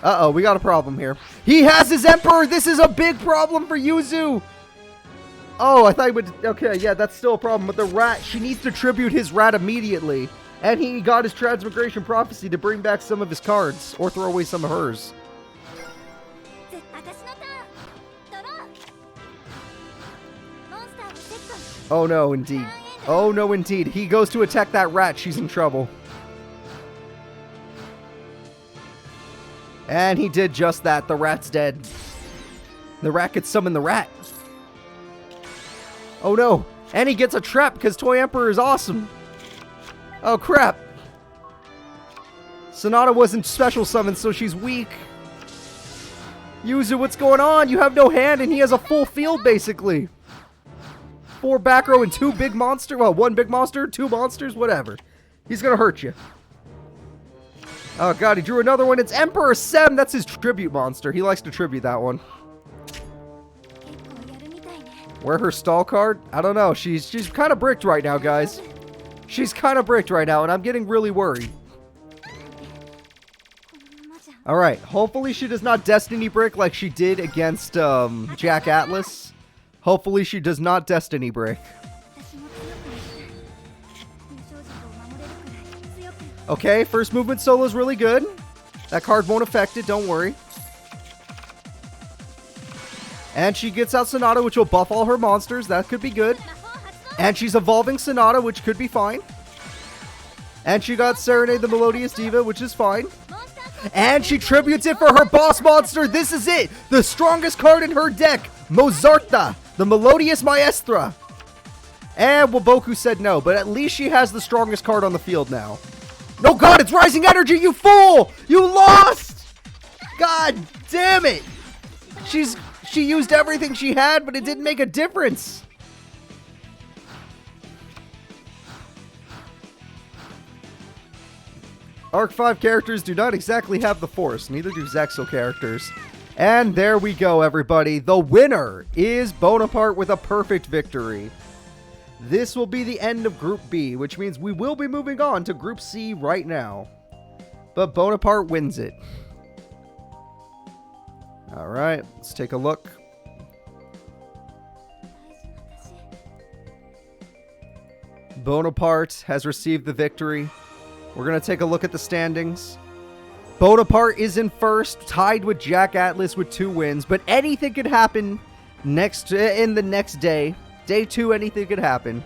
Uh-oh, we got a problem here. He has his Emperor! This is a big problem for Yuzu! Oh, I thought he would... Okay, yeah, that's still a problem. But the rat, she needs to tribute his rat immediately. And he got his Transmigration Prophecy to bring back some of his cards. Or throw away some of hers. Oh, no, indeed. Oh, no, indeed. He goes to attack that rat. She's in trouble. And he did just that. The rat's dead. The rat could summon the rat. Oh no. And he gets a trap because Toy Emperor is awesome. Oh crap. Sonata wasn't special summoned, so she's weak. Yuzu, what's going on? You have no hand and he has a full field basically. 4 back row and 2 big monsters. Well, 1 big monster, 2 monsters, whatever. He's gonna hurt you. Oh god, he drew another one. It's Emperor Sem. That's his tribute monster. He likes to tribute that one. Where her stall card? I don't know. She's kind of bricked right now, guys. She's kind of bricked right now, and I'm getting really worried. Alright, hopefully she does not Destiny Brick like she did against Jack Atlas. Hopefully she does not Destiny Brick. Okay, first movement solo is really good. That card won't affect it, don't worry. And she gets out Sonata, which will buff all her monsters. That could be good. And she's evolving Sonata, which could be fine. And she got Serenade the Melodious Diva, which is fine. And she tributes it for her boss monster. This is it. The strongest card in her deck. Mozarta, the Melodious Maestra. And Waboku said no, but at least she has the strongest card on the field now. No, God, it's Rising Energy, you fool! You lost! God damn it! She used everything she had, but it didn't make a difference. Arc 5 characters do not exactly have the force, neither do Zexal characters. And there we go, everybody. The winner is Bonaparte with a perfect victory. This will be the end of Group B, which means we will be moving on to Group C right now. But Bonaparte wins it. Alright, let's take a look. Bonaparte has received the victory. We're going to take a look at the standings. Bonaparte is in first, tied with Jack Atlas with 2 wins, but anything could happen in the next day. Day 2, anything could happen.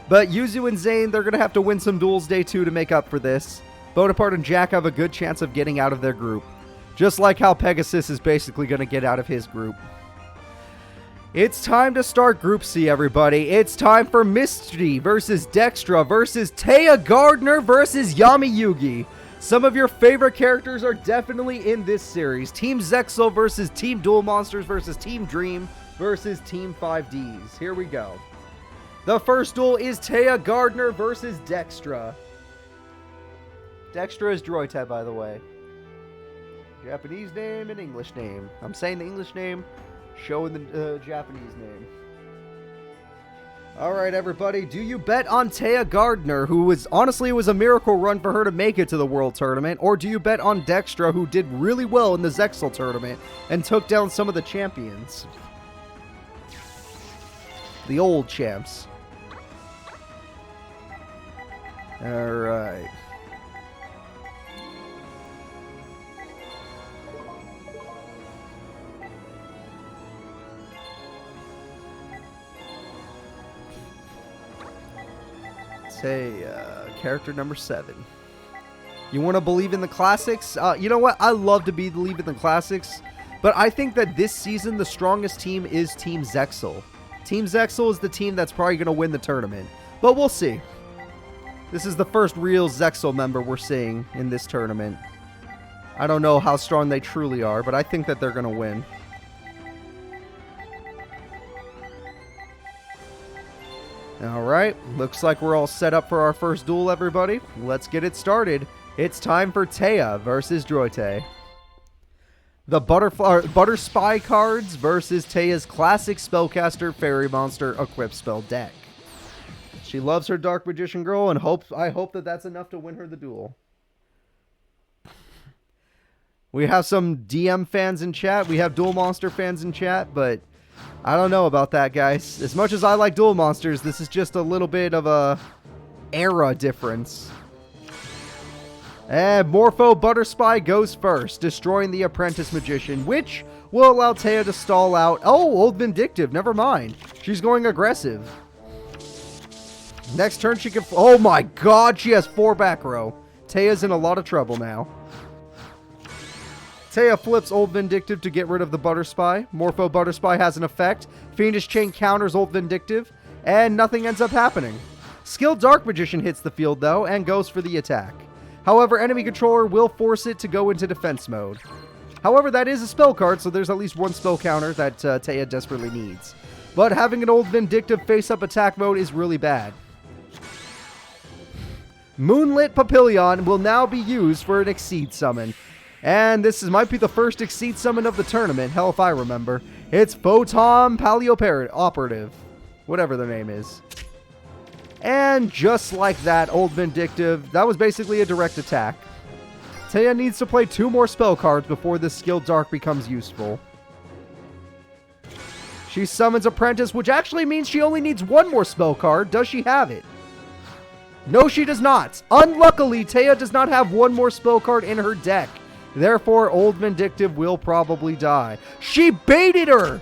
But Yuzu and Zayn, they're going to have to win some duels day 2 to make up for this. Bonaparte and Jack have a good chance of getting out of their group. Just like how Pegasus is basically going to get out of his group. It's time to start Group C, everybody. It's time for Misty versus Dextra versus Taya Gardner versus Yami Yugi. Some of your favorite characters are definitely in this series. Team Zexal versus Team Duel Monsters versus Team Dream versus Team 5Ds. Here we go. The first duel is Taya Gardner versus Dextra. Dextra is Droidhead, by the way. Japanese name and English name. I'm saying the English name, showing the Japanese name. Alright, everybody. Do you bet on Taya Gardner, who was, honestly, it was a miracle run for her to make it to the World Tournament? Or do you bet on Dextra, who did really well in the Zexal Tournament and took down some of the champions? The old champs. Alright. Character number 7. You want to believe in the classics? You know what? I love to believe in the classics, but I think that this season the strongest team is Team Zexal. Team Zexal is the team that's probably going to win the tournament, but we'll see. This is the first real Zexal member we're seeing in this tournament. I don't know how strong they truly are, but I think that they're going to win. Alright, looks like we're all set up for our first duel, everybody. Let's get it started. It's time for Taya versus Droite. The Butter Spy cards versus Taya's classic Spellcaster Fairy Monster Equip Spell deck. She loves her Dark Magician Girl, and I hope that that's enough to win her the duel. We have some DM fans in chat. We have Duel Monster fans in chat, but I don't know about that, guys. As much as I like Duel Monsters, this is just a little bit of a era difference. And Morpho Butter Spy goes first, destroying the Apprentice Magician, which will allow Taya to stall out. Oh, Old Vindictive, never mind. She's going aggressive. Next turn she can... Oh my god, she has 4 back row. Taya's in a lot of trouble now. Taya flips Old Vindictive to get rid of the Butter Spy. Morpho Butter Spy has an effect. Fiendish Chain counters Old Vindictive, and nothing ends up happening. Skilled Dark Magician hits the field, though, and goes for the attack. However, enemy controller will force it to go into defense mode. However, that is a spell card, so there's at least one spell counter that Taya desperately needs. But having an Old Vindictive face-up attack mode is really bad. Moonlit Papillon will now be used for an Exceed summon. And this might be the first Exceed summon of the tournament. Hell if I remember. It's Photon Operative. Whatever their name is. And just like that, Old Vindictive, that was basically a direct attack. Taya needs to play 2 more spell cards before this Skilled Dark becomes useful. She summons Apprentice, which actually means she only needs 1 more spell card. Does she have it? No, she does not. Unluckily, Taya does not have 1 more spell card in her deck. Therefore, Old Vindictive will probably die. She baited her!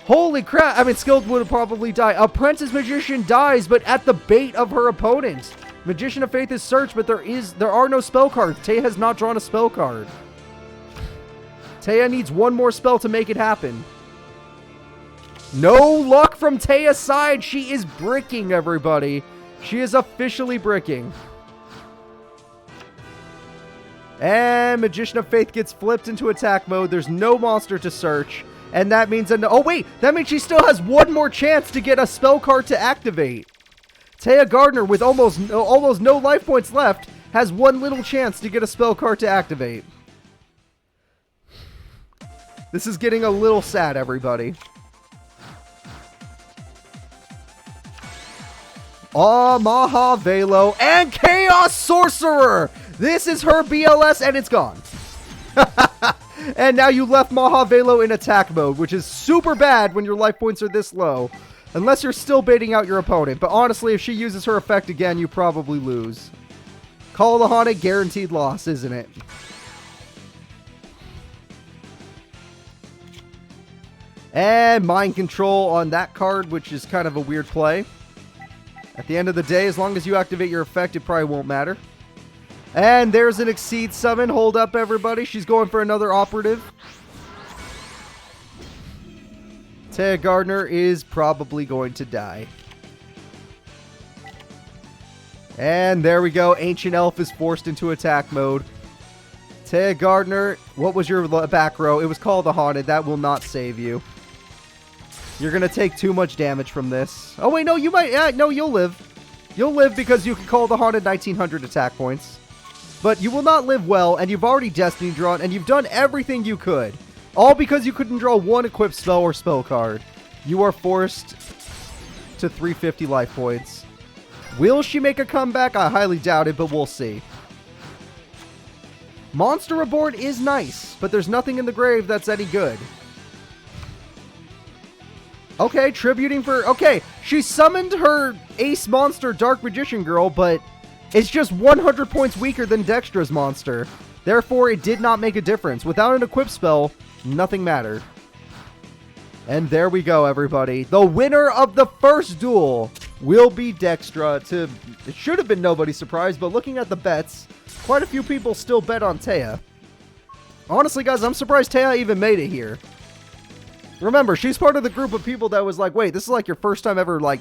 Holy crap. I mean, Skilled would probably die. Apprentice Magician dies, but at the bait of her opponent. Magician of Faith is searched, but there are no spell cards. Taya has not drawn a spell card. Taya needs 1 more spell to make it happen. No luck from Taya's side. She is bricking, everybody. She is officially bricking. And Magician of Faith gets flipped into attack mode. There's no monster to search. And that means... Oh, wait! That means she still has 1 more chance to get a spell card to activate. Taya Gardner, with almost no life points left, has 1 little chance to get a spell card to activate. This is getting a little sad, everybody. Maha Velo and Chaos Sorcerer! This is her BLS, and it's gone. And now you left Maha Velo in attack mode, which is super bad when your life points are this low. Unless you're still baiting out your opponent. But honestly, if she uses her effect again, you probably lose. Call of the Haunted, guaranteed loss, isn't it? And Mind Control on that card, which is kind of a weird play. At the end of the day, as long as you activate your effect, it probably won't matter. And there's an Exceed summon. Hold up, everybody. She's going for another operative. Taya Gardner is probably going to die. And there we go. Ancient Elf is forced into attack mode. Taya Gardner, what was your back row? It was Call of the Haunted. That will not save you. You're going to take too much damage from this. Oh, wait, no, you might... no, you'll live. You'll live because you can Call of the Haunted 1900 attack points. But you will not live well, and you've already Destiny drawn, and you've done everything you could. All because you couldn't draw 1 equipped spell or spell card. You are forced to 350 life points. Will she make a comeback? I highly doubt it, but we'll see. Monster Reborn is nice, but there's nothing in the grave that's any good. Okay, tributing for... Okay, she summoned her ace monster Dark Magician Girl, but... It's just 100 points weaker than Dextra's monster. Therefore, it did not make a difference. Without an equip spell, nothing mattered. And there we go, everybody. The winner of the first duel will be Dextra. It should have been nobody's surprise, but looking at the bets, quite a few people still bet on Taya. Honestly, guys, I'm surprised Taya even made it here. Remember, she's part of the group of people that was like, wait, this is like your first time ever, like,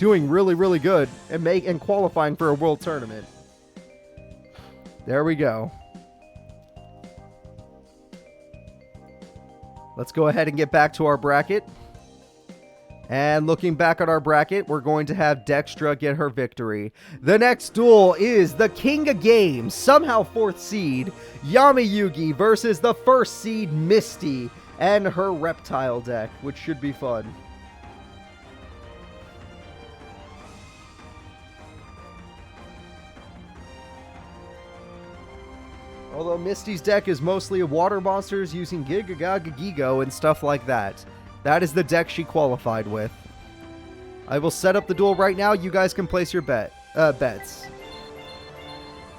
doing really, really good and qualifying for a world tournament. There we go. Let's go ahead and get back to our bracket. And looking back at our bracket, we're going to have Dextra get her victory. The next duel is the King of Games, somehow 4th seed, Yugi versus the 1st seed, Misty, and her Reptile deck, which should be fun. Although Misty's deck is mostly water monsters using Yugioh and stuff like that. That is the deck she qualified with. I will set up the duel right now. You guys can place your bets.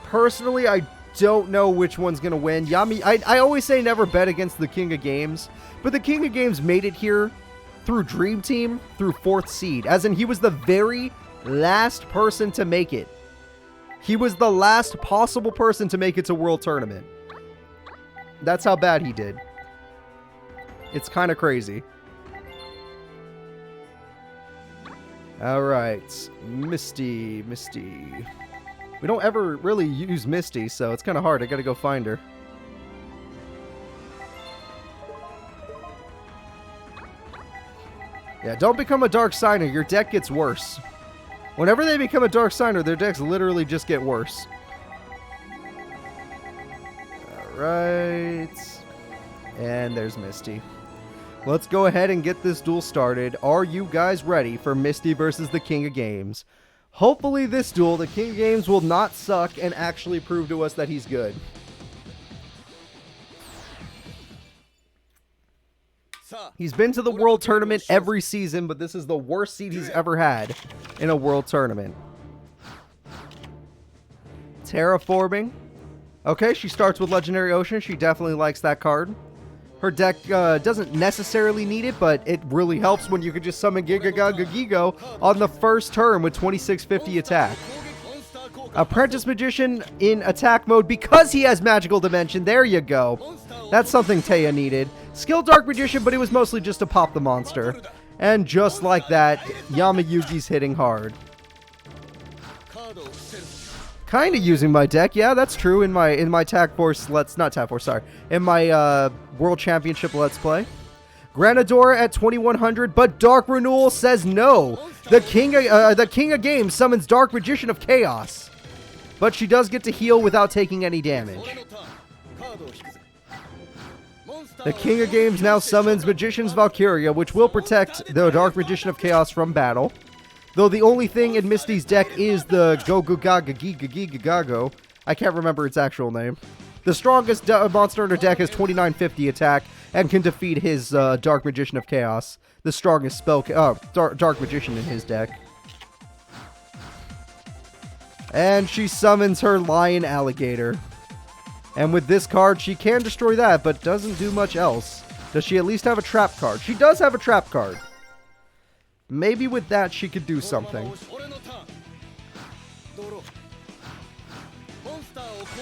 Personally, I don't know which one's going to win. I always say never bet against the King of Games, but the King of Games made it here through Dream Team, through 4th seed, as in he was the very last person to make it. He was the last possible person to make it to World Tournament. That's how bad he did. It's kind of crazy. Alright, Misty. We don't ever really use Misty, so it's kind of hard. I gotta go find her. Yeah, don't become a Dark Signer. Your deck gets worse. Whenever they become a Dark Signer, their decks literally just get worse. Alright. And there's Misty. Let's go ahead and get this duel started. Are you guys ready for Misty versus the King of Games? Hopefully this duel, the King of Games will not suck and actually prove to us that he's good. He's been to the World Tournament every season, but this is the worst seed he's ever had in a World Tournament. Terraforming. Okay, she starts with Legendary Ocean. She definitely likes that card. Her deck doesn't necessarily need it, but it really helps when you can just summon Yugioh on the first turn with 2650 attack. Apprentice Magician in attack mode because he has Magical Dimension. There you go. That's something Taya needed. Skill Dark Magician, but it was mostly just to pop the monster. And just like that, Yugi's hitting hard. Kind of using my deck. Yeah, that's true. In my Tag Force, in my World Championship Let's Play. Granadora at 2100, but Dark Renewal says no. The King of Games summons Dark Magician of Chaos, but she does get to heal without taking any damage. The King of Games now summons Magician's Valkyria, which will protect the Dark Magician of Chaos from battle. Though the only thing in Misty's deck is the Go-Go-Gaga-Giga-Giga-Gago. I can't remember its actual name. The strongest monster in her deck has 2950 attack and can defeat his Dark Magician of Chaos. The strongest Dark Magician in his deck. And she summons her Lion Alligator. And with this card, she can destroy that, but doesn't do much else. Does she at least have a trap card? She does have a trap card. Maybe with that, she could do something.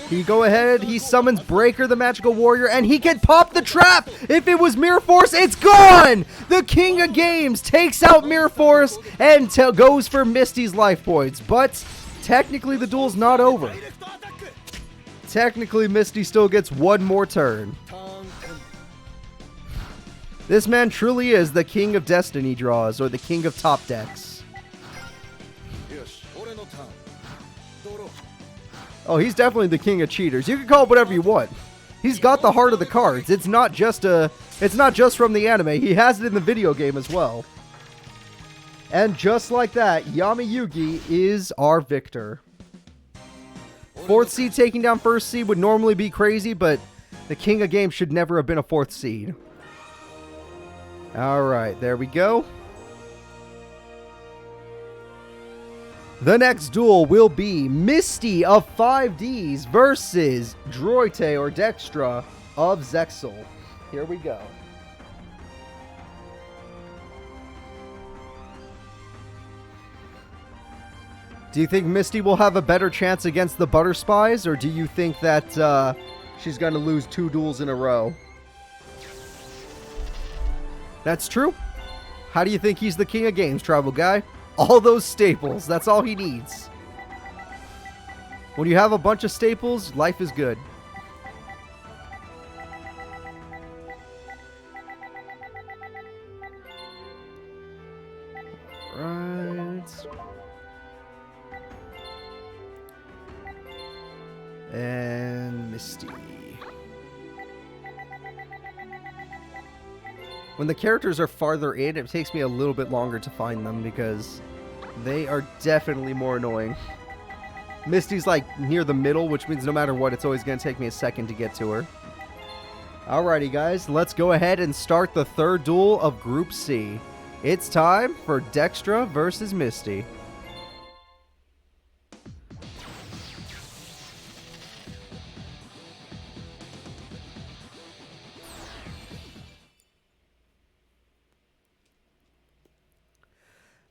He go ahead, he summons Breaker the Magical Warrior, and he can pop the trap! If it was Mirror Force, it's gone! The King of Games takes out Mirror Force and goes for Misty's life points. But technically, the duel's not over. Technically, Misty still gets one more turn. This man truly is the king of destiny draws, or the king of top decks. Oh, he's definitely the king of cheaters. You can call it whatever you want. He's got the heart of the cards. It's not just from the anime. He has it in the video game as well. And just like that, Yugi is our victor. 4th seed taking down 1st seed would normally be crazy, but the King of Games should never have been a 4th seed. Alright, there we go. The next duel will be Misty of 5Ds versus Droite or Dextra of Zexal. Here we go. Do you think Misty will have a better chance against the Butter Spies, or do you think that she's going to lose 2 duels in a row? That's true. How do you think he's the King of Games, Tribal Guy? All those staples. That's all he needs. When you have a bunch of staples, life is good. And Misty. When the characters are farther in, it takes me a little bit longer to find them because they are definitely more annoying. Misty's like near the middle, which means no matter what, it's always going to take me a second to get to her. Alrighty guys, let's go ahead and start the third duel of Group C. It's time for Dextra versus Misty.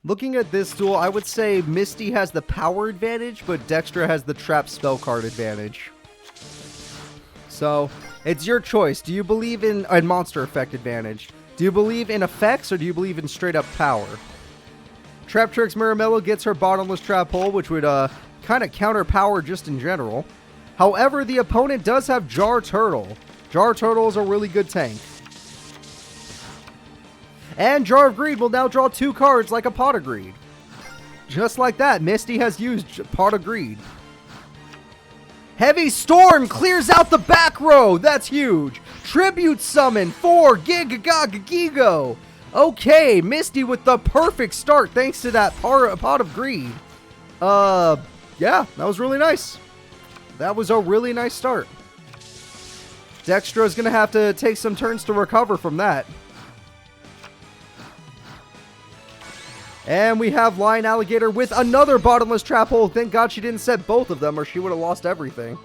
Looking at this duel, I would say Misty has the power advantage, but Dextra has the trap spell card advantage. So, it's your choice. Do you believe in a monster effect advantage? Do you believe in effects, or do you believe in straight up power? Trap Tricks Miramello gets her bottomless trap hole, which would kind of counter power just in general. However, the opponent does have Jar Turtle. Jar Turtle is a really good tank. And Jar of Greed will now draw 2 cards like a Pot of Greed. Just like that, Misty has used Pot of Greed. Heavy Storm clears out the back row. That's huge. Tribute Summon for Yugioh. Okay, Misty with the perfect start thanks to that Pot of Greed. Yeah, that was really nice. That was a really nice start. Dextra is going to have to take some turns to recover from that. And we have Lion Alligator with another bottomless trap hole. Thank God she didn't set both of them or she would have lost everything.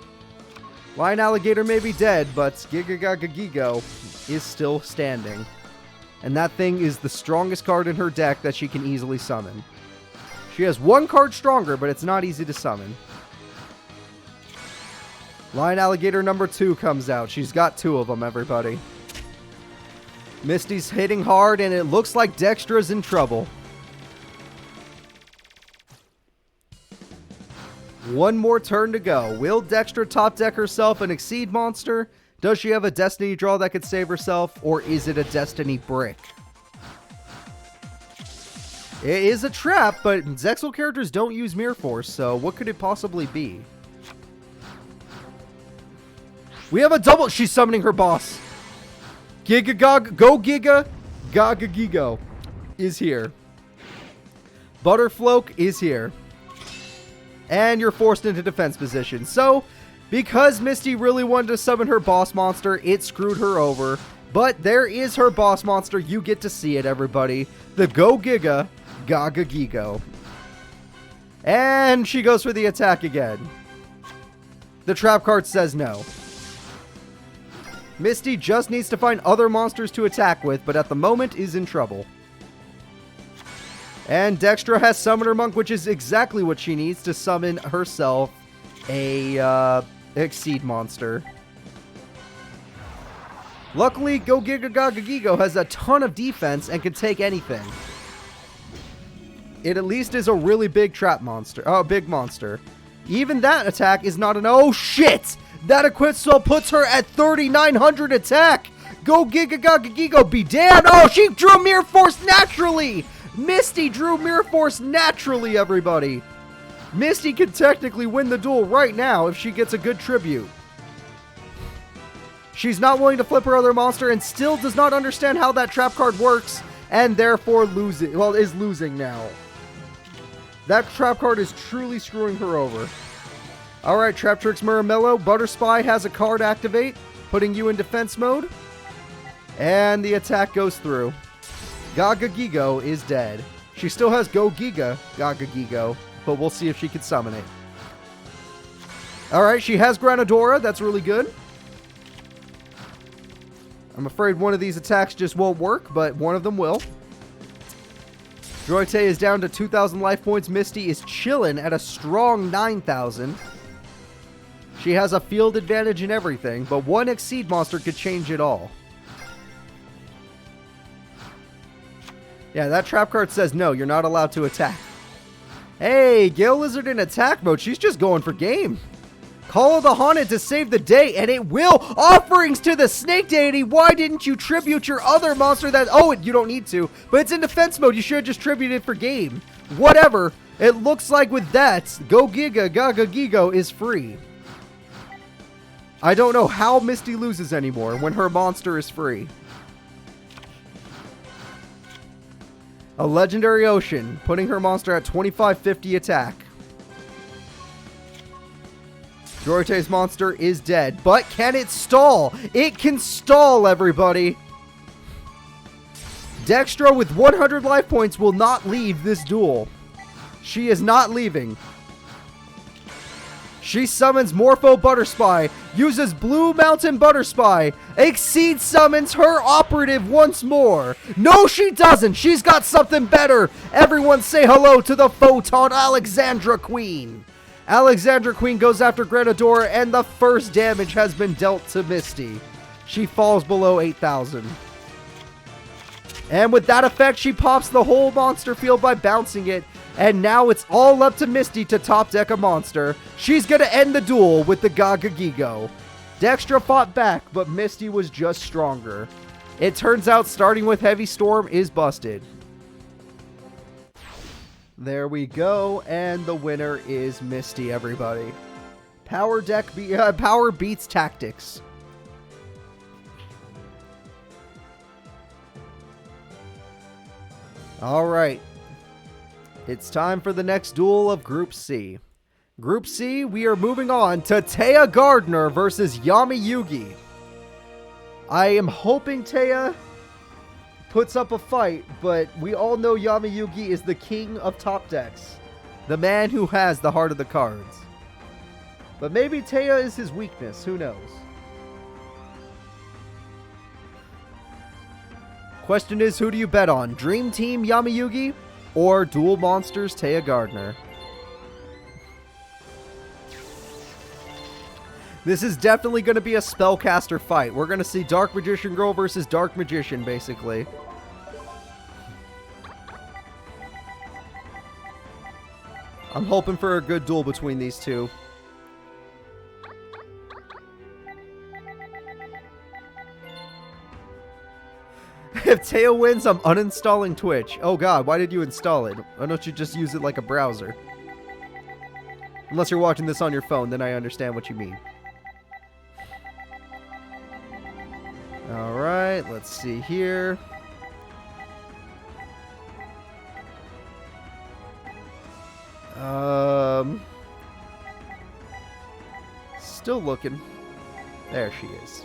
Lion Alligator may be dead, but Yugioh is still standing. And that thing is the strongest card in her deck that she can easily summon. She has 1 card stronger, but it's not easy to summon. Lion Alligator number 2 comes out. She's got 2 of them, everybody. Misty's hitting hard, and it looks like Dextra's in trouble. 1 more turn to go. Will Dextra top deck herself an Exceed monster? Does she have a Destiny draw that could save herself? Or is it a Destiny brick? It is a trap, but Zexal characters don't use Mirror Force, so what could it possibly be? We have a double. She's summoning her boss. Yugioh is here. Butterfloak is here. And you're forced into defense position. So, because Misty really wanted to summon her boss monster, it screwed her over. But there is her boss monster. You get to see it, everybody. The Yugioh. And she goes for the attack again. The trap card says no. Misty just needs to find other monsters to attack with, but at the moment is in trouble. And Dextra has Summoner Monk, which is exactly what she needs to summon herself a Exceed monster. Luckily, Yugioh has a ton of defense and can take anything. It at least is a really big trap monster. Oh, big monster. Even that attack is not an... Oh, shit! That equip spell puts her at 3,900 attack! Yugioh be damned! Oh, she drew Mirror Force naturally! Misty drew Mirror Force naturally, everybody. Misty could technically win the duel right now if she gets a good tribute. She's not willing to flip her other monster and still does not understand how that trap card works and therefore losing. Well, is losing now. That trap card is truly screwing her over. Alright, Trap Tricks Miramello. Butter Spy has a card activate, putting you in defense mode. And the attack goes through. Yugioh is dead. She still has Yugioh, but we'll see if she can summon it. Alright, she has Granadora. That's really good. I'm afraid one of these attacks just won't work, but one of them will. Droite is down to 2,000 life points. Misty is chilling at a strong 9,000. She has a field advantage in everything, but one Exceed monster could change it all. Yeah, that trap card says no, you're not allowed to attack. Hey, Gale Lizard in attack mode. She's just going for game. Call of the Haunted to save the day, and it will. Offerings to the Snake Deity. Why didn't you tribute your other monster that... Oh, you don't need to, but it's in defense mode. You should have just tributed for game. Whatever. It looks like with that, Yugioh is free. I don't know how Misty loses anymore when her monster is free. A legendary ocean, putting her monster at 2550 attack. Jorite's monster is dead, but can it stall? It can stall, everybody. Dextra with 100 life points will not leave this duel. She is not leaving. She summons Morpho Butterspy, uses Blue Mountain Butterspy, Exceed summons her operative once more. No, she doesn't. She's got something better. Everyone say hello to the Photon Alexandra Queen. Alexandra Queen goes after Grenador, and the first damage has been dealt to Misty. She falls below 8,000. And with that effect, she pops the whole monster field by bouncing it. And now it's all up to Misty to top deck a monster. She's going to end the duel with the Gagagigo. Dextra fought back, but Misty was just stronger. It turns out starting with Heavy Storm is busted. There we go, and the winner is Misty, everybody. Power beats tactics. All right. It's time for the next duel of Group C. Group C, we are moving on to Taya Gardner versus Yami Yugi. I am hoping Taya puts up a fight, but we all know Yami Yugi is the king of top decks. The man who has the heart of the cards. But maybe Taya is his weakness, who knows? Question is, who do you bet on? Dream Team Yami Yugi or Duel Monsters Taya Gardner? This is definitely going to be a spellcaster fight. We're going to see Dark Magician Girl versus Dark Magician, basically. I'm hoping for a good duel between these two. If Taya wins, I'm uninstalling Twitch. Oh god, why did you install it? Why don't you just use it like a browser? Unless you're watching this on your phone, then I understand what you mean. Alright, let's see here. Still looking. There she is.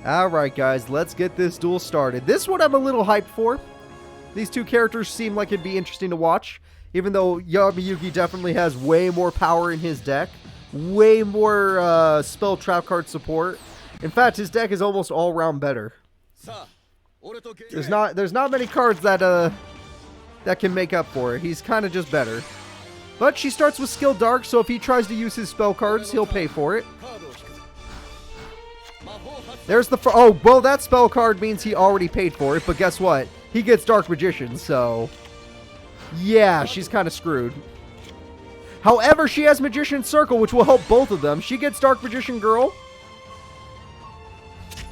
Alright guys, let's get this duel started. This one I'm a little hyped for. These two characters seem like it'd be interesting to watch. Even though Yami Yugi definitely has way more power in his deck. Way more spell trap card support. In fact, his deck is almost all round better. There's not many cards that can make up for it. He's kind of just better. But she starts with Skill Dark, so if he tries to use his spell cards, he'll pay for it. There's the... Oh, well, that spell card means he already paid for it, but guess what? He gets Dark Magician, so... yeah, she's kind of screwed. However, she has Magician Circle, which will help both of them. She gets Dark Magician Girl.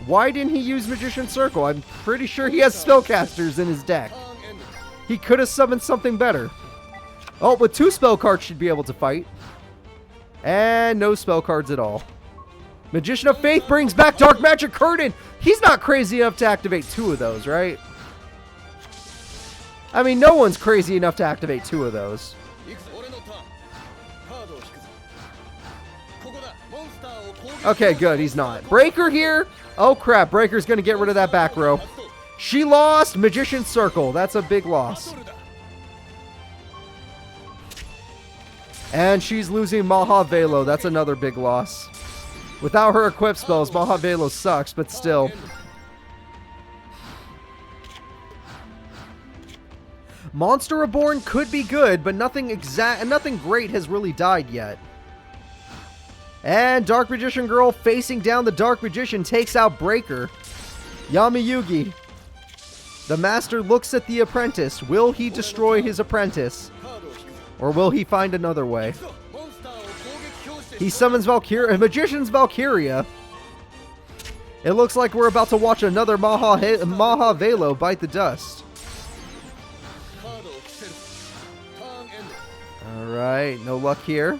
Why didn't he use Magician Circle? I'm pretty sure he has Spellcasters in his deck. He could have summoned something better. Oh, but 2 spell cards should be able to fight. And no spell cards at all. Magician of Faith brings back Dark Magic Curtain. He's not crazy enough to activate 2 of those, right? I mean, no one's crazy enough to activate 2 of those. Okay, good. He's not. Breaker here. Oh, crap. Breaker's going to get rid of that back row. She lost Magician Circle. That's a big loss. And she's losing Maha Velo. That's another big loss. Without her equipped spells, Maha Velo sucks, but still. Monster Reborn could be good, but nothing great has really died yet. And Dark Magician Girl facing down the Dark Magician takes out Breaker. Yami Yugi. The Master looks at the apprentice. Will he destroy his apprentice? Or will he find another way? He summons Valkyria, Magician's Valkyria. It looks like we're about to watch another Maha Velo bite the dust. Alright, no luck here.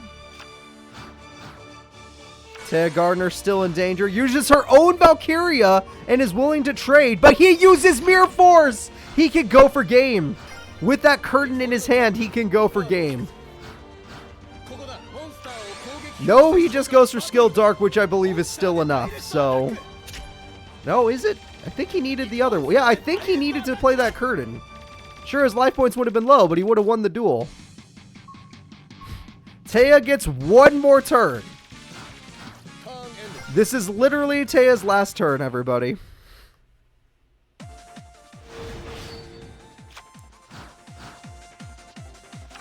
Taya Gardner still in danger. Uses her own Valkyria and is willing to trade, but he uses Mirror Force! He can go for game. With that curtain in his hand, he can go for game. No, he just goes for Skill Dark, which I believe is still enough, so... No, is it? I think he needed the other one. Yeah, I think he needed to play that curtain. Sure, his life points would have been low, but he would have won the duel. Taya gets one more turn. This is literally Taya's last turn, everybody.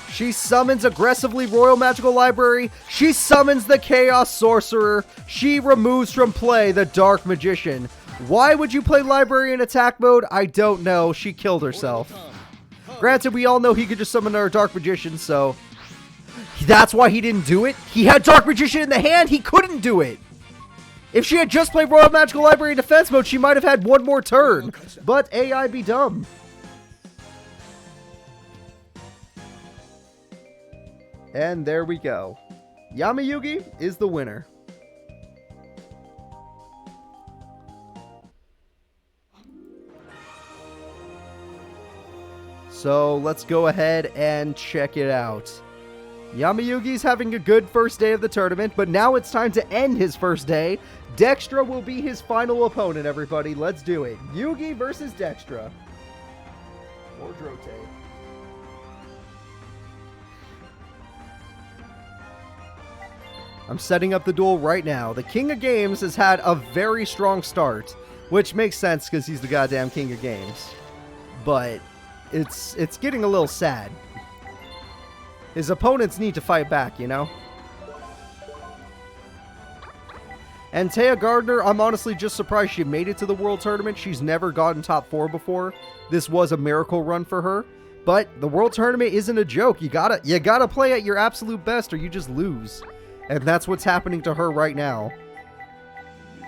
She summons aggressively Royal Magical Library. She summons the Chaos Sorcerer. She removes from play the Dark Magician. Why would you play Library in attack mode? I don't know. She killed herself. Granted, we all know he could just summon our Dark Magician, so... That's why he didn't do it. He had Dark Magician in the hand. He couldn't do it. If she had just played Royal Magical Library in defense mode, she might have had one more turn. But AI be dumb. And there we go. Yamayugi is the winner. So let's go ahead and check it out. Yamayugi's having a good first day of the tournament, but now it's time to end his first day. Dextra will be his final opponent, everybody. Let's do it. Yugi versus Dextra. Or Drote. I'm setting up the duel right now. The King of Games has had a very strong start, which makes sense because he's the goddamn King of Games. But it's getting a little sad. His opponents need to fight back, you know? And Taya Gardner, I'm honestly just surprised she made it to the World Tournament. She's never gotten top 4 before. This was a miracle run for her. But the World Tournament isn't a joke. You gotta play at your absolute best or you just lose. And that's what's happening to her right now.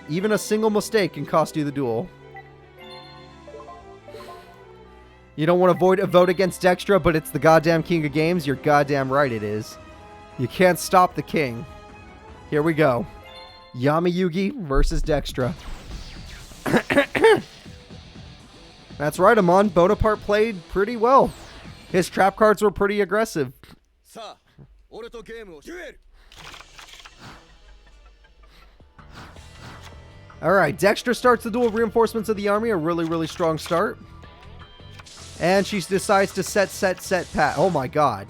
Even a single mistake can cost you the duel. You don't want to vote against Dextra, but it's the goddamn King of Games? You're goddamn right it is. You can't stop the king. Here we go. Yamayugi versus Dextra. That's right, Amon. Bonaparte played pretty well. His trap cards were pretty aggressive. Alright, Dextra starts the duel. Reinforcements of the army. A really, really strong start. And she decides to set pat. Oh my god.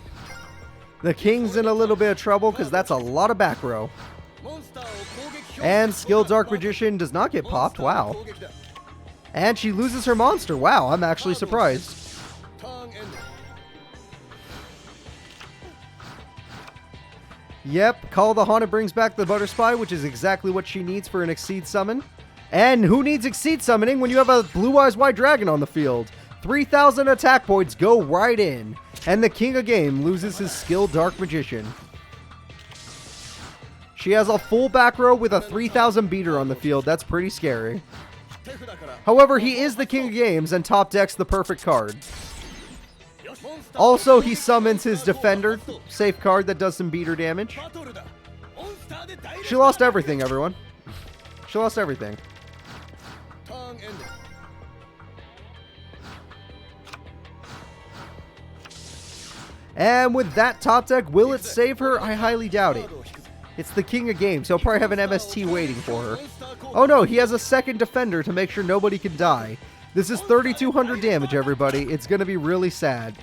The king's in a little bit of trouble because that's a lot of back row. And Skill Dark Magician does not get popped. Wow. And she loses her monster. Wow, I'm actually surprised. Yep, Call the Haunted brings back the Butter Spy, which is exactly what she needs for an Exceed summon. And who needs Exceed summoning when you have a Blue Eyes White Dragon on the field? 3,000 attack points go right in. And the King of Game loses his Skill Dark Magician. She has a full back row with a 3,000 beater on the field. That's pretty scary. However, he is the King of Games and top decks the perfect card. Also, he summons his Defender, safe card that does some beater damage. She lost everything, everyone. She lost everything. And with that top deck, will it save her? I highly doubt it. It's the King of Games. He'll probably have an MST waiting for her. Oh no, he has a second Defender to make sure nobody can die. This is 3,200 damage, everybody. It's going to be really sad.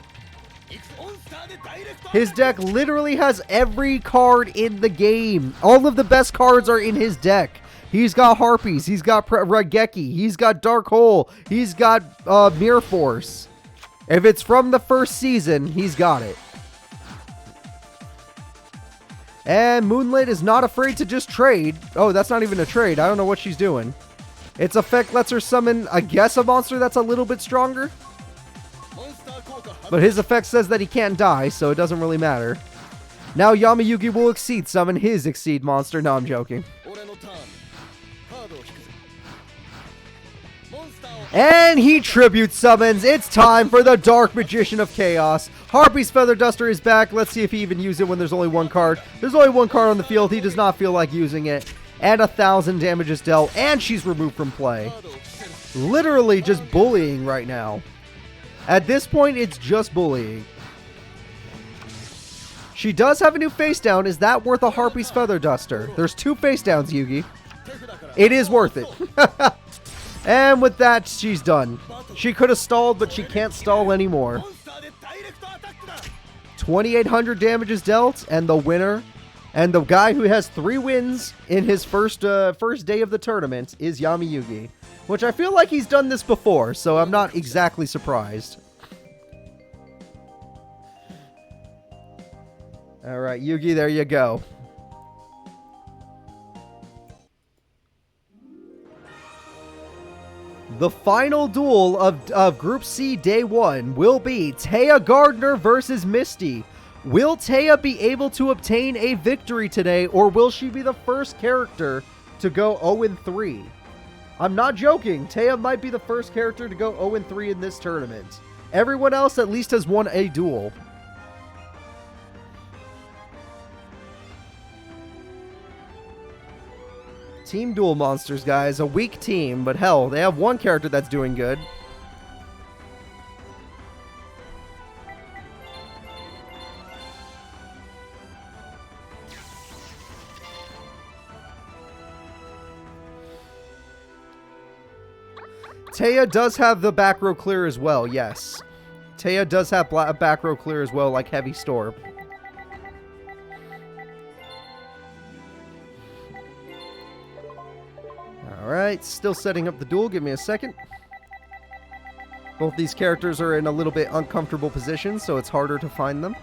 His deck literally has every card in the game. All of the best cards are in his deck. He's got Harpies. He's got Raigeki. He's got Dark Hole. He's got Mirror Force. If it's from the first season, he's got it. And Moonlight is not afraid to just trade. Oh, that's not even a trade. I don't know what she's doing. Its effect lets her summon, I guess, a monster that's a little bit stronger. But his effect says that he can't die, so it doesn't really matter. Now Yamayugi will Exceed summon his Exceed monster. No, I'm joking. And he tribute summons. It's time for the Dark Magician of Chaos. Harpy's Feather Duster is back. Let's see if he even uses it when there's only one card. There's only one card on the field. He does not feel like using it. and 1,000 damages dealt, and she's removed from play. Literally just bullying right now. At this point, it's just bullying. She does have a new face down. Is that worth a Harpy's Feather Duster? There's 2 face downs, Yugi. It is worth it. And with that, she's done. She could have stalled, but she can't stall anymore. 2,800 damages dealt, and the winner, and the guy who has 3 wins in his first day of the tournament is Yugi, which I feel like he's done this before, so I'm not exactly surprised. All right, Yugi, there you go. The final duel of Group C Day 1 will be Taya Gardner versus Misty. Will Taya be able to obtain a victory today, or will she be the first character to go 0-3? I'm not joking. Taya might be the first character to go 0-3 in this tournament. Everyone else at least has won a duel. Team Duel Monsters, guys. A weak team, but hell, they have one character that's doing good. Taya does have the back row clear as well, yes. Taya does have back row clear as well, like Heavy Storm. Alright, still setting up the duel. Give me a second. Both these characters are in a little bit uncomfortable positions, so it's harder to find them.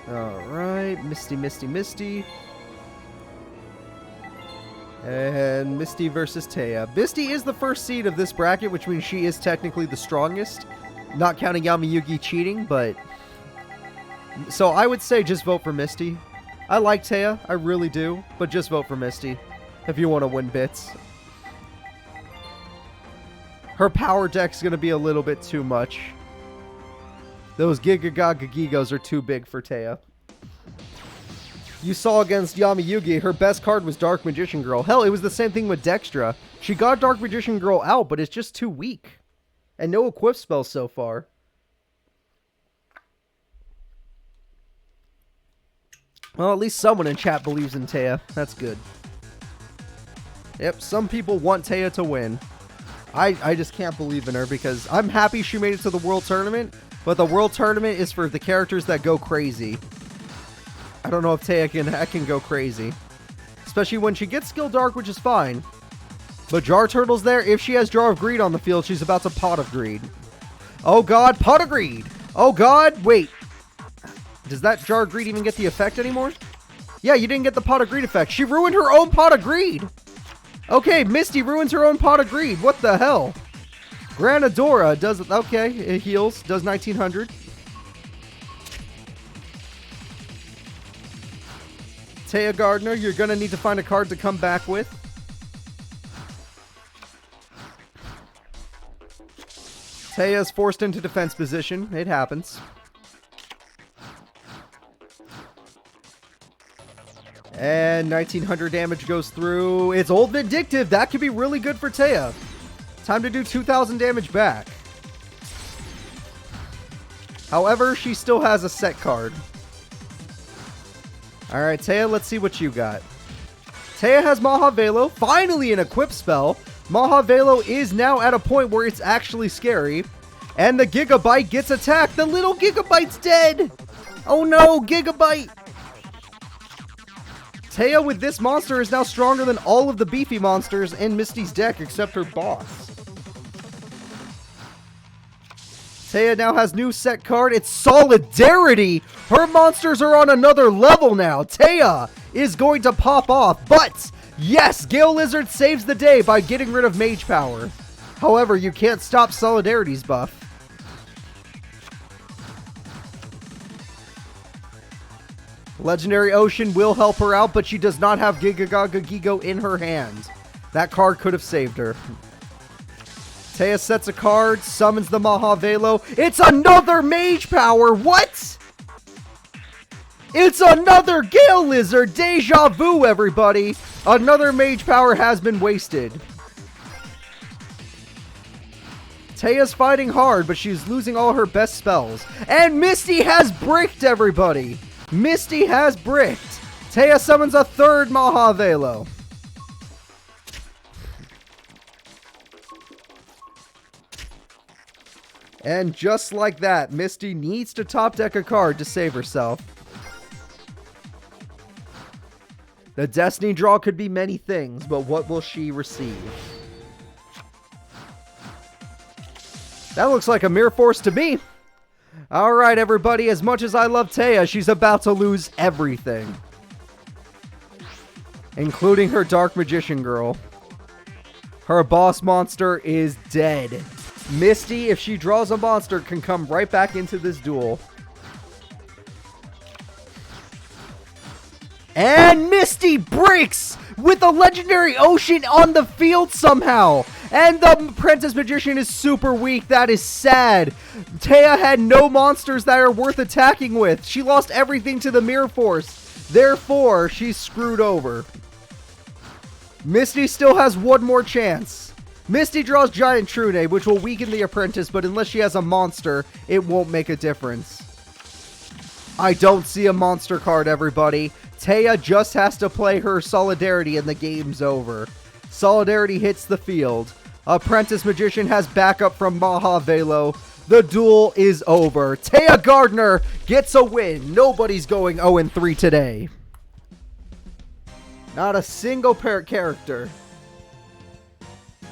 Alright, Misty. And Misty versus Taya. Misty is the first seed of this bracket, which means she is technically the strongest. Not counting Yugi cheating, but... So I would say just vote for Misty. I like Taya, I really do, but just vote for Misty if you want to win bits. Her power deck's going to be a little bit too much. Those Gigagagagigos are too big for Taya. You saw against Yugi, her best card was Dark Magician Girl. Hell, it was the same thing with Dextra. She got Dark Magician Girl out, but it's just too weak. And no equip spells so far. Well, at least someone in chat believes in Taya. That's good. Yep, some people want Taya to win. I just can't believe in her because I'm happy she made it to the World Tournament, but the World Tournament is for the characters that go crazy. I don't know if Taya can go crazy. Especially when she gets Skill Dark, which is fine. But Jar Turtle's there. If she has Jar of Greed on the field, she's about to Pot of Greed. Oh god, Pot of Greed! Oh god, wait. Does that Jar of Greed even get the effect anymore? Yeah, you didn't get the Pot of Greed effect. She ruined her own Pot of Greed! Okay, Misty ruins her own Pot of Greed. What the hell? Granadora does... Okay, it heals. Does 1900. Taya Gardner, you're gonna need to find a card to come back with. Taya's forced into defense position. It happens. And 1900 damage goes through. It's Old Vindictive. That could be really good for Taya. Time to do 2000 damage back. However, she still has a set card. Alright, Taya, let's see what you got. Taya has Mahavelo. Finally an equip spell. Mahavelo is now at a point where it's actually scary. And the Gigabyte gets attacked. The little Gigabyte's dead. Oh no, Gigabyte. Taya with this monster is now stronger than all of the beefy monsters in Misty's deck except her boss. Taya now has new set card. It's Solidarity. Her monsters are on another level now. Taya is going to pop off, but yes, Gale Lizard saves the day by getting rid of Mage Power. However, you can't stop Solidarity's buff. Legendary Ocean will help her out, but she does not have Gigagagigo in her hand. That card could have saved her. Taya sets a card, summons the Mahavelo. It's another Mage Power! What? It's another Gale Lizard! Deja vu, everybody! Another Mage Power has been wasted. Taya's fighting hard, but she's losing all her best spells. And Misty has bricked, everybody! Misty has bricked! Taya summons a third Mahavelo. And just like that, Misty needs to top deck a card to save herself. The Destiny draw could be many things, but what will she receive? That looks like a Mirror Force to me. Alright, everybody, as much as I love Taya, she's about to lose everything. Including her Dark Magician girl. Her boss monster is dead. Misty, if she draws a monster, can come right back into this duel. And Misty breaks with a Legendary Ocean on the field somehow. And the Princess Magician is super weak. That is sad. Taya had no monsters that are worth attacking with. She lost everything to the Mirror Force. Therefore, she's screwed over. Misty still has one more chance. Misty draws Giant Trune, which will weaken the Apprentice, but unless she has a monster, it won't make a difference. I don't see a monster card, everybody. Taya just has to play her Solidarity and the game's over. Solidarity hits the field. Apprentice Magician has backup from Mahavelo. The duel is over. Taya Gardner gets a win. Nobody's going 0-3 today. Not a single character.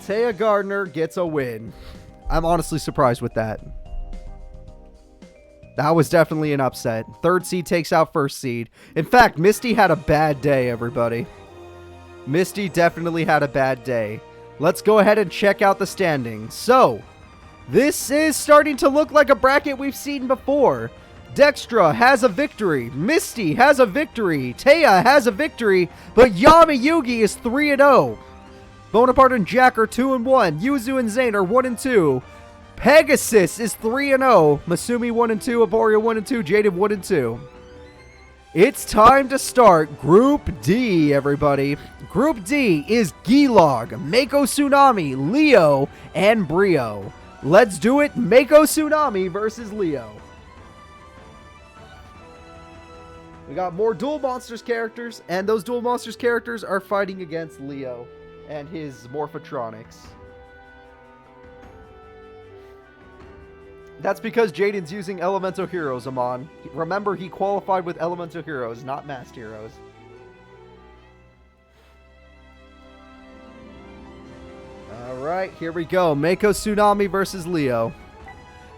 Taya Gardner gets a win. I'm honestly surprised with that. That was definitely an upset. Third seed takes out first seed. In fact, Misty had a bad day, everybody. Misty definitely had a bad day. Let's go ahead and check out the standings. So, this is starting to look like a bracket we've seen before. Dextra has a victory. Misty has a victory. Taya has a victory. But Yami Yugi is 3-0. Bonaparte and Jack are 2-1. Yuzu and Zayn are 1-2. Pegasus is 3-0. Misumi 1-2. Aporia 1-2. Jaden 1-2. It's time to start Group D, everybody. Group D is Gilog, Mako Tsunami, Leo, and Brio. Let's do it. Mako Tsunami versus Leo. We got more Duel Monsters characters, and those Duel Monsters characters are fighting against Leo and his Morphotronics. That's because Jaden's using Elemental Heroes, Amon. Remember, he qualified with Elemental Heroes, not Masked Heroes. Alright, here we go. Mako Tsunami versus Leo.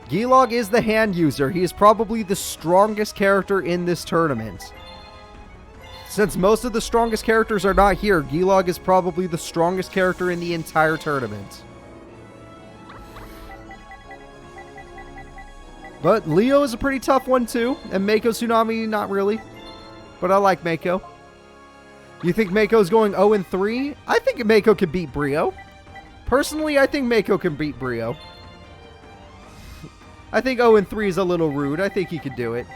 Gilog is the hand user. He is probably the strongest character in this tournament. Since most of the strongest characters are not here, Gilog is probably the strongest character in the entire tournament. But Leo is a pretty tough one too, and Mako Tsunami not really. But I like Mako. You think Mako's going 0-3? I think Mako can beat Brio. Personally, I think Mako can beat Brio. I think 0-3 is a little rude. I think he could do it.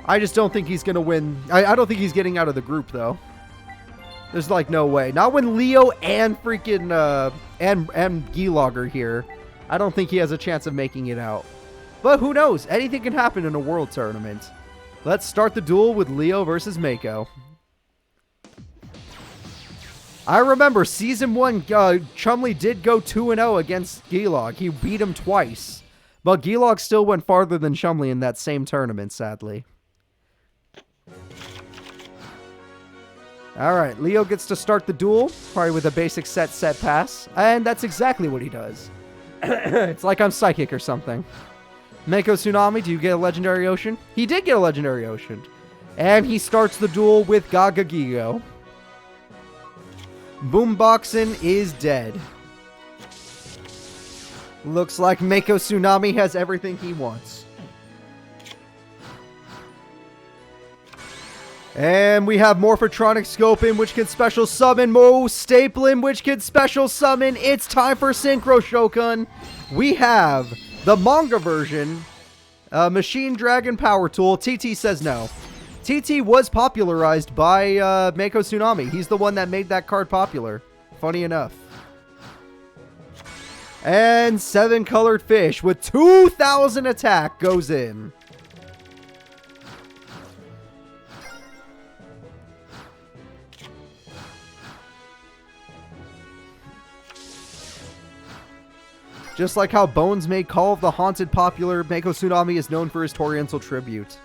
I just don't think he's going to win. I don't think he's getting out of the group, though. There's, like, no way. Not when Leo and freaking, and Gilog are here. I don't think he has a chance of making it out. But who knows? Anything can happen in a world tournament. Let's start the duel with Leo versus Mako. I remember Season 1, Chumley did go 2-0 against Gilog. He beat him twice. But Gilog still went farther than Chumley in that same tournament, sadly. Alright, Leo gets to start the duel, probably with a basic set pass. And that's exactly what he does. It's like I'm psychic or something. Mako Tsunami, do you get a Legendary Ocean? He did get a Legendary Ocean. And he starts the duel with Yugioh. Boomboxin is dead. Looks like Mako Tsunami has everything he wants. And we have Morphotronic Scoping, which can special summon. Mo Stapling, which can special summon. It's time for Synchro Shogun. We have the manga version, Machine Dragon Power Tool. TT says no. TT was popularized by Mako Tsunami. He's the one that made that card popular. Funny enough. And 7 colored fish with 2,000 attack goes in. Just like how Bones made Call of the Haunted popular, Mako Tsunami is known for his Toriental tribute.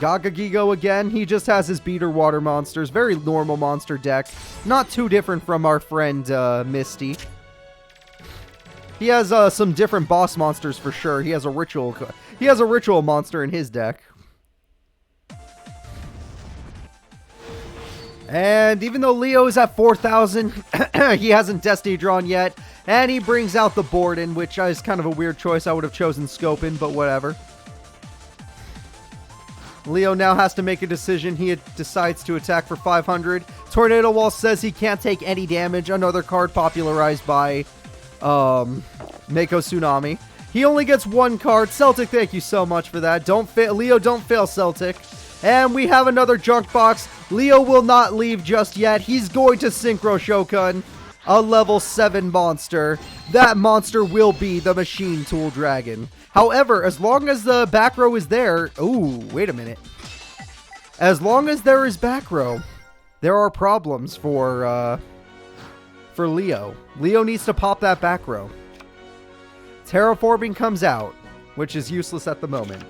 Gagagigo again, he just has his beater water monsters. Very normal monster deck. Not too different from our friend Misty. He has some different boss monsters for sure. He has a ritual monster in his deck. And even though Leo is at 4,000, he hasn't Destiny drawn yet. And he brings out the Borden, which is kind of a weird choice. I would have chosen Scopin, but whatever. Leo now has to make a decision. He decides to attack for 500. Tornado Wall says he can't take any damage. Another card popularized by Mako Tsunami. He only gets 1 card. Celtic, thank you so much for that. Leo, don't fail, Celtic. And we have another junk box. Leo will not leave just yet. He's going to Synchro Shogun, a level 7 monster. That monster will be the Machine Tool Dragon. However, as long as the back row is there... Ooh, wait a minute. As long as there is back row, there are problems for Leo. Leo needs to pop that back row. Terraforming comes out, which is useless at the moment.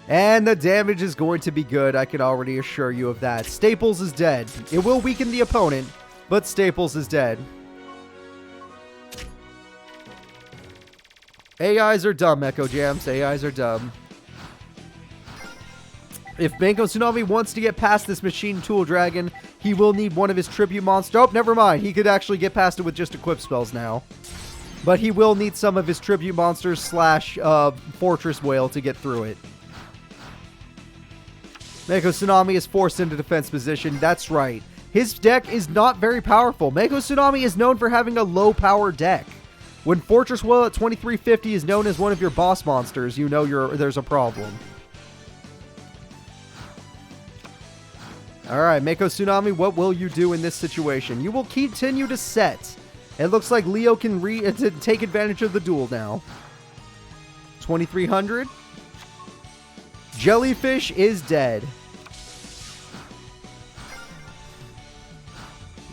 And the damage is going to be good, I can already assure you of that. Staples is dead. It will weaken the opponent, but Staples is dead. AIs are dumb, Echo Jams. AIs are dumb. If Mako Tsunami wants to get past this Machine Tool Dragon, he will need one of his tribute monsters. Oh, never mind. He could actually get past it with just equip spells now. But he will need some of his tribute monsters slash Fortress Whale to get through it. Mako Tsunami is forced into defense position. That's right. His deck is not very powerful. Mako Tsunami is known for having a low power deck. When Fortress Whale at 2350 is known as one of your boss monsters, you know there's a problem. Alright, Mako Tsunami, what will you do in this situation? You will continue to set. It looks like Leo can take advantage of the duel now. 2300. Jellyfish is dead.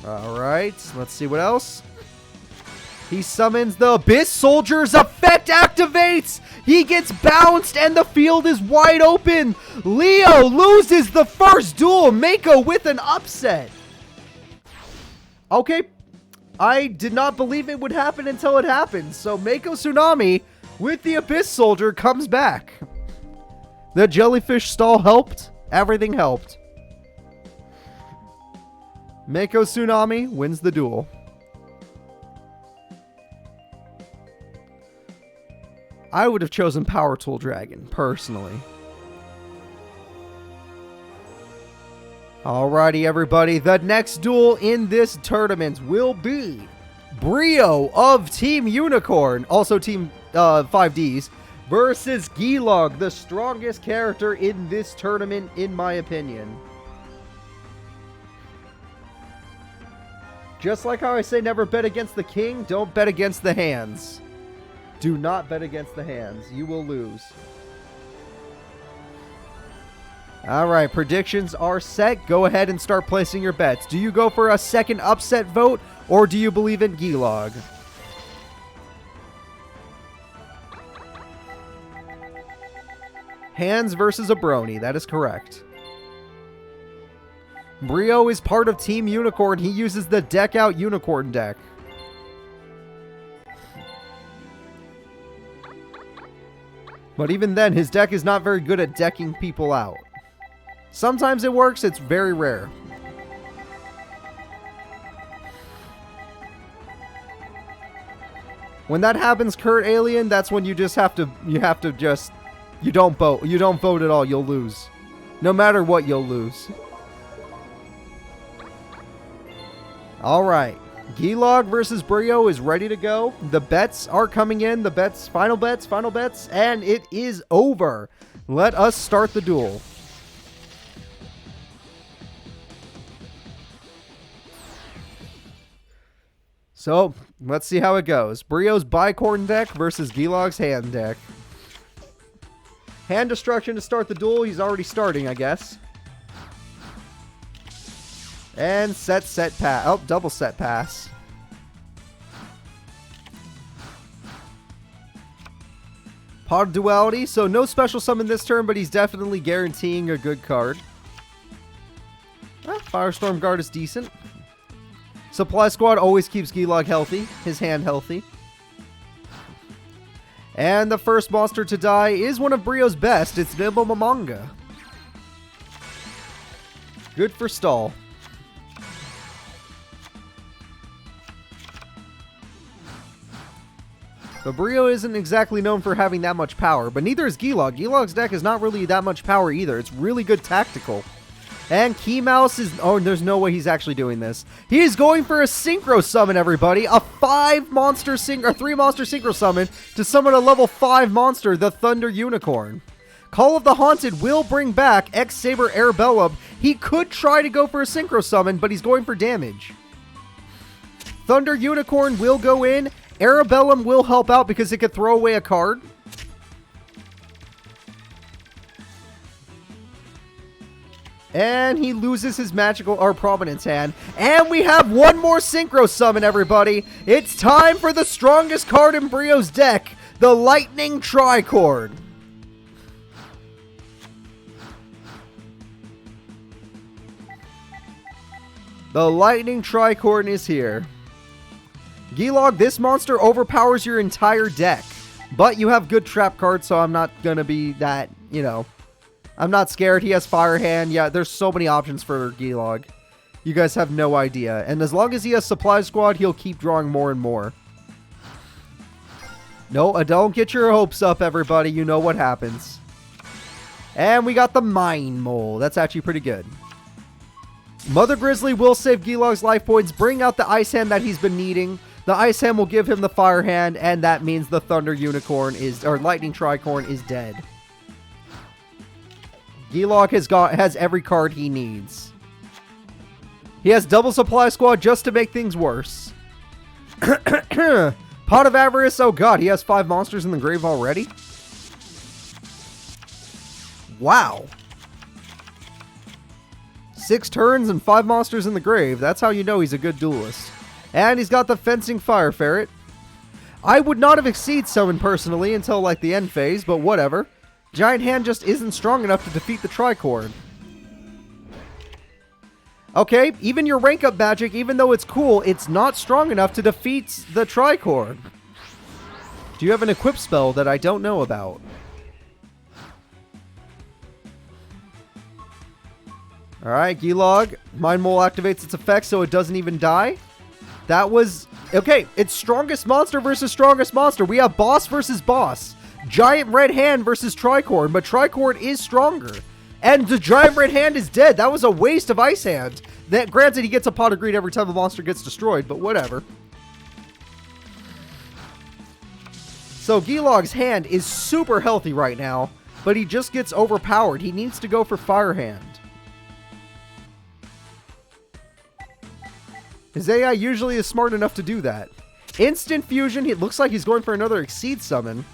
Alright, let's see what else. He summons the Abyss Soldier's effect activates! He gets bounced and the field is wide open! Leo loses the first duel! Mako with an upset! Okay, I did not believe it would happen until it happened. So Mako Tsunami with the Abyss Soldier comes back. The Jellyfish stall helped. Everything helped. Mako Tsunami wins the duel. I would have chosen Power Tool Dragon, personally. Alrighty, everybody. The next duel in this tournament will be Brio of Team Unicorn, also Team 5Ds, versus Gilog, the strongest character in this tournament, in my opinion. Just like how I say never bet against the king, don't bet against the hands. Do not bet against the hands. You will lose. Alright, predictions are set. Go ahead and start placing your bets. Do you go for a second upset vote, or do you believe in Gilog? Hands versus a Brony. That is correct. Brio is part of Team Unicorn. He uses the Deck Out Unicorn deck. But even then, his deck is not very good at decking people out. Sometimes it works, it's very rare. When that happens, Kurt Alien, that's when you just have to, just You don't vote. You don't vote at all. You'll lose. No matter what, you'll lose. All right. Gilog versus Brio is ready to go. The bets are coming in. The bets, final bets, and it is over. Let us start the duel. So, let's see how it goes. Brio's bicorn deck versus Gilog's hand deck. Hand destruction to start the duel. He's already starting, I guess. And set pass. Oh, double set pass. Pot of Duality. So no special summon this turn, but he's definitely guaranteeing a good card. Firestorm Guard is decent. Supply Squad always keeps Gilog healthy. His hand healthy. And the first monster to die is one of Brio's best. It's Nimble Mamanga. Good for stall. But Brio isn't exactly known for having that much power, but neither is Gilog. Gilog's deck is not really that much power either. It's really good tactical. And Key Mouse is... Oh, there's no way he's actually doing this. He is going for a Synchro Summon, everybody. A 3-monster Synchro Summon to summon a level 5 monster, the Thunder Unicorn. Call of the Haunted will bring back X-Saber Arabellum. He could try to go for a Synchro Summon, but he's going for damage. Thunder Unicorn will go in. Arabellum will help out because it could throw away a card. And he loses his magical or prominence hand. And we have one more Synchro Summon, everybody. It's time for the strongest card in Brio's deck, the Lightning Tricord. The Lightning Tricord is here. Gilog, this monster overpowers your entire deck. But you have good trap cards, so I'm not going to be that, you know... I'm not scared. He has Fire Hand. Yeah, there's so many options for Gilog. You guys have no idea. And as long as he has Supply Squad, he'll keep drawing more and more. No, don't get your hopes up, everybody. You know what happens. And we got the Mind Mole. That's actually pretty good. Mother Grizzly will save Gilog's life points, bring out the Ice Hand that he's been needing. The Ice Hand will give him the Fire Hand, and that means the Thunder Unicorn is, or Lightning Tricorn is dead. Gilog has every card he needs. He has double Supply Squad just to make things worse. Pot of Avarice. Oh god, he has 5 monsters in the grave already? Wow. 6 turns and 5 monsters in the grave. That's how you know he's a good duelist. And he's got the Fencing Fire Ferret. I would not have Exceed summoned personally until like the end phase, but whatever. Giant Hand just isn't strong enough to defeat the Tricord. Okay, even your rank up magic, even though it's cool, it's not strong enough to defeat the Tricord. Do you have an equip spell that I don't know about? Alright, Gilog. Mind Mole activates its effect so it doesn't even die. That was... Okay, it's strongest monster versus strongest monster. We have boss versus boss. Giant Red Hand versus Tricord, but Tricord is stronger. And the Giant Red Hand is dead. That was a waste of Ice Hand. That, granted, he gets a Pot of Greed every time a monster gets destroyed, but whatever. So Gilog's hand is super healthy right now, but he just gets overpowered. He needs to go for Fire Hand. His AI usually is smart enough to do that. Instant Fusion. It looks like he's going for another Exceed summon.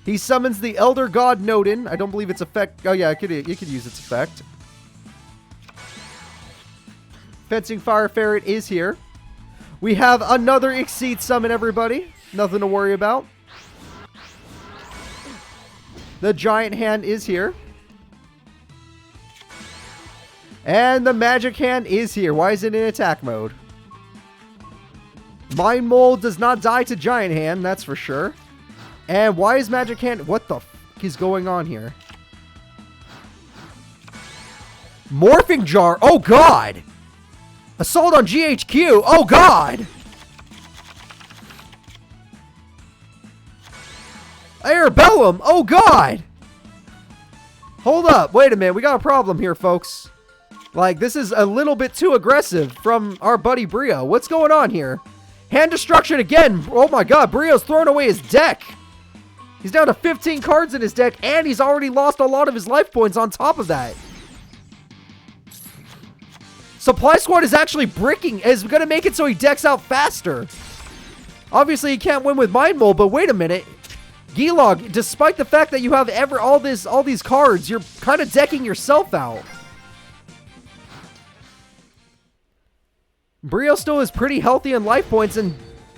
He summons the Elder God Nodin. I don't believe its effect... Oh yeah, it could use its effect. Fencing Fire Ferret is here. We have another Exceed summon, everybody. Nothing to worry about. The Giant Hand is here. And the Magic Hand is here. Why is it in attack mode? Mind Mole does not die to Giant Hand, that's for sure. And why is Magic Hand... What the f*** is going on here? Morphing Jar. Oh, God. Assault on GHQ. Oh, God. Arabellum! Oh, God! Hold up. Wait a minute. We got a problem here, folks. Like, this is a little bit too aggressive from our buddy Brio. What's going on here? Hand destruction again. Oh, my God. Brio's throwing away his deck. He's down to 15 cards in his deck, and he's already lost a lot of his life points on top of that. Supply Squad is actually is going to make it so he decks out faster. Obviously, he can't win with Mind Mold, but wait a minute. Yugioh, despite the fact that you have all these cards, you're kind of decking yourself out. Brio still is pretty healthy in life points, and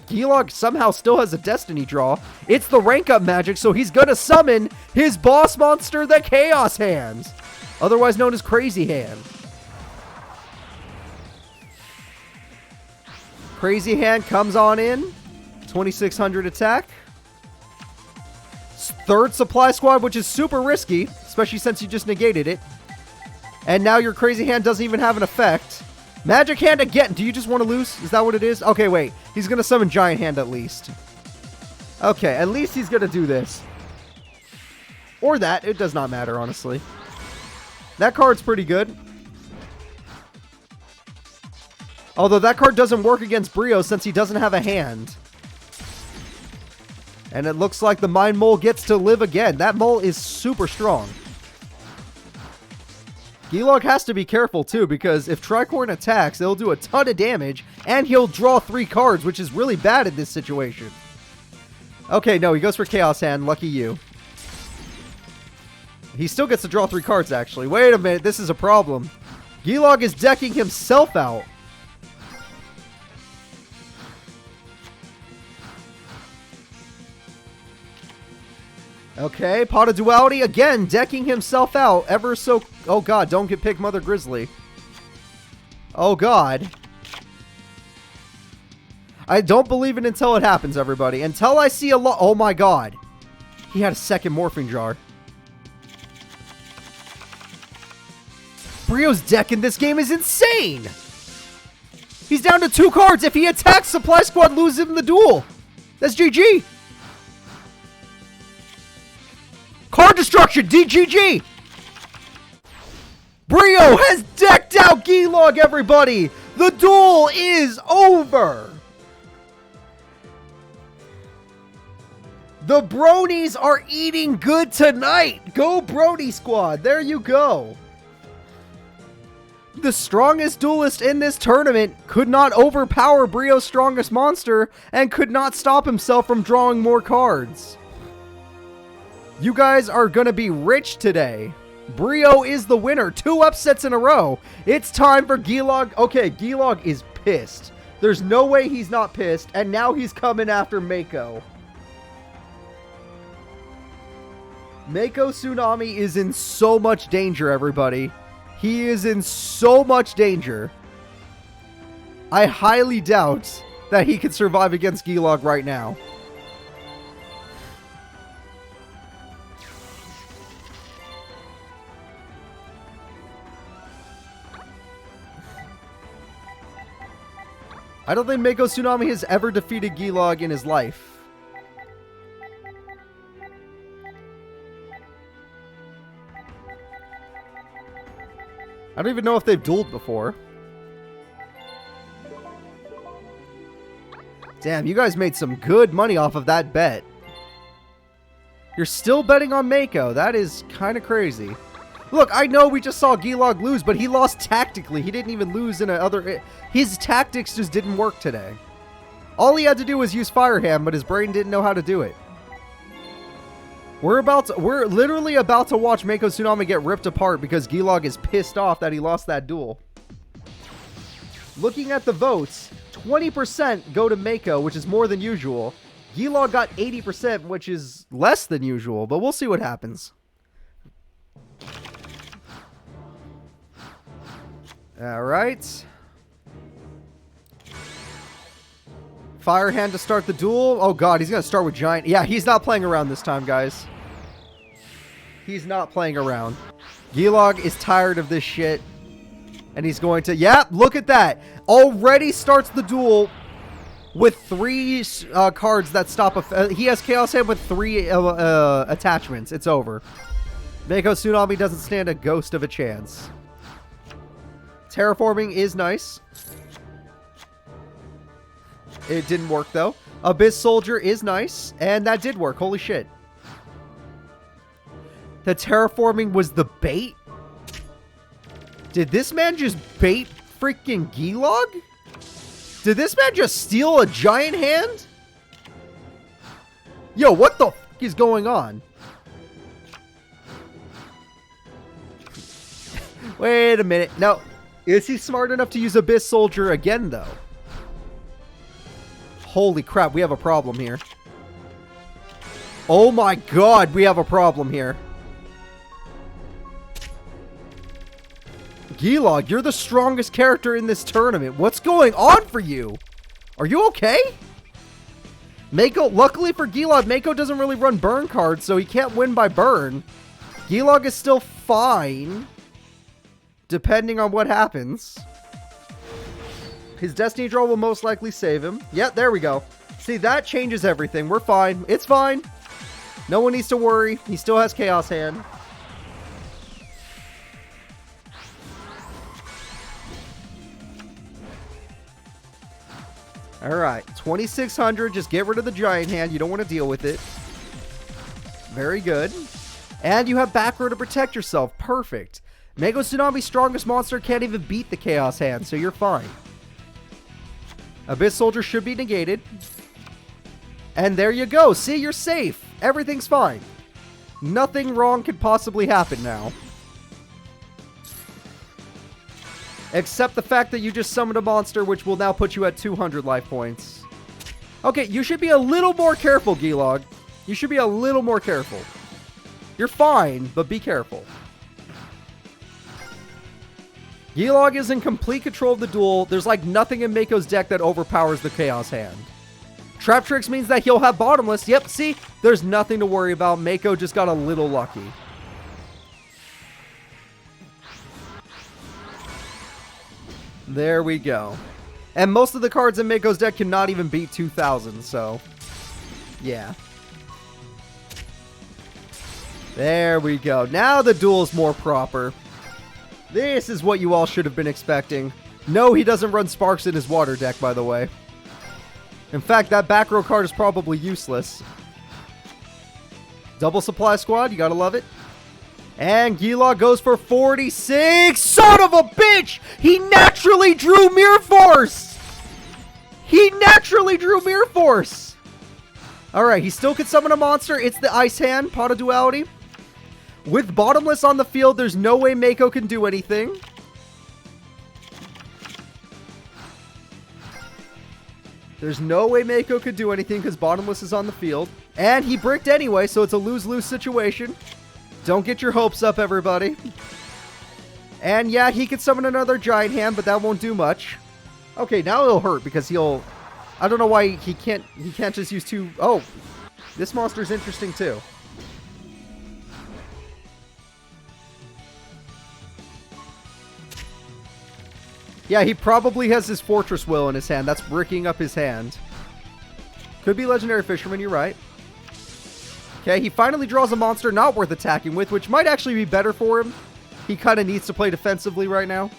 Yugioh somehow still has a Destiny draw. It's the rank up magic, so he's going to summon his boss monster, the Chaos Hands, otherwise known as Crazy Hand. Crazy Hand comes on in. 2600 attack. Third Supply Squad, which is super risky, especially since you just negated it. And now your Crazy Hand doesn't even have an effect. Magic Hand again. Do you just want to lose? Is that what it is? Okay, wait. He's going to summon Giant Hand at least. Okay, at least he's going to do this. Or that. It does not matter, honestly. That card's pretty good. Although that card doesn't work against Brio since he doesn't have a hand. And it looks like the Mind Mole gets to live again. That mole is super strong. Yugioh has to be careful too, because if Tricorn attacks, it'll do a ton of damage, and he'll draw 3 cards, which is really bad in this situation. Okay, no, he goes for Chaos Hand. Lucky you. He still gets to draw 3 cards, actually. Wait a minute, this is a problem. Yugioh is decking himself out. Okay, Pot of Duality again, decking himself out ever so... Oh God, don't get picked, Mother Grizzly. Oh God. I don't believe it until it happens, everybody. Until I see a lot... Oh my God. He had a second Morphing Jar. Brio's deck in this game is insane! He's down to 2 cards. If he attacks, Supply Squad loses him the duel. That's GG. Card destruction, DGG! Brio has decked out Yugioh, everybody! The duel is over! The bronies are eating good tonight! Go Brony Squad, there you go! The strongest duelist in this tournament could not overpower Brio's strongest monster and could not stop himself from drawing more cards. You guys are going to be rich today. Brio is the winner. 2 upsets in a row. It's time for Yugioh. Okay, Yugioh is pissed. There's no way he's not pissed. And now he's coming after Mako. Mako Tsunami is in so much danger, everybody. He is in so much danger. I highly doubt that he can survive against Yugioh right now. I don't think Mako Tsunami has ever defeated Yugioh in his life. I don't even know if they've dueled before. Damn, you guys made some good money off of that bet. You're still betting on Mako. That is kind of crazy. Look, I know we just saw Yugioh lose, but he lost tactically. He didn't even lose in another... His tactics just didn't work today. All he had to do was use Fire Hand, but his brain didn't know how to do it. We're literally about to watch Mako Tsunami get ripped apart because Yugioh is pissed off that he lost that duel. Looking at the votes, 20% go to Mako, which is more than usual. Yugioh got 80%, which is less than usual, but we'll see what happens. Alright. Fire Hand to start the duel. Oh God, he's going to start with Giant. Yeah, he's not playing around this time, guys. He's not playing around. Yugioh is tired of this shit. And he's going to... Yeah, look at that. Already starts the duel with 3 cards that stop he has Chaos Hand with 3 attachments. It's over. Mako Tsunami doesn't stand a ghost of a chance. Terraforming is nice. It didn't work though. Abyss Soldier is nice, and that did work. Holy shit. The terraforming was the bait? Did this man just bait freaking Gilog? Did this man just steal a giant hand? Yo, what the f is going on? Wait a minute. Now, is he smart enough to use Abyss Soldier again, though? Holy crap, we have a problem here. Oh my god, we have a problem here. Gilog, you're the strongest character in this tournament. What's going on for you? Are you okay? Mako, luckily for Gilog, Mako doesn't really run burn cards, so he can't win by burn. Gilog is still fine, depending on what happens. His Destiny Draw will most likely save him. Yep, there we go. See, that changes everything. We're fine. It's fine. No one needs to worry. He still has Chaos Hand. Alright, 2600. Just get rid of the giant hand. You don't want to deal with it. Very good. And you have back row to protect yourself. Perfect. Mako Tsunami's strongest monster can't even beat the Chaos Hand, so you're fine. Abyss Soldier should be negated. And there you go. See, you're safe. Everything's fine. Nothing wrong could possibly happen now. Except the fact that you just summoned a monster, which will now put you at 200 life points. Okay, you should be a little more careful, Gilog. You should be a little more careful. You're fine, but be careful. Gilog is in complete control of the duel. There's like nothing in Mako's deck that overpowers the Chaos Hand. Trap Tricks means that he'll have Bottomless. Yep, see? There's nothing to worry about. Mako just got a little lucky. There we go. And most of the cards in Mako's deck cannot even beat 2000, so... yeah. There we go. Now the duel's more proper. This is what you all should have been expecting. No, he doesn't run Sparks in his water deck, by the way. In fact, that back row card is probably useless. Double Supply Squad, you gotta love it. And Gilog goes for 46. Son of a bitch! He naturally drew Mirror Force! He naturally drew Mirror Force! Alright, he still could summon a monster. It's the Ice Hand, Pot of Duality. With Bottomless on the field, there's no way Mako can do anything. There's no way Mako could do anything because Bottomless is on the field. And he bricked anyway, so it's a lose-lose situation. Don't get your hopes up, everybody. And yeah, he could summon another giant hand, but that won't do much. Okay, now it'll hurt because he'll... I don't know why he can't just use 2... Oh, this monster's interesting too. Yeah, he probably has his Fortress Will in his hand. That's bricking up his hand. Could be Legendary Fisherman, you're right. Okay, he finally draws a monster not worth attacking with, which might actually be better for him. He kind of needs to play defensively right now.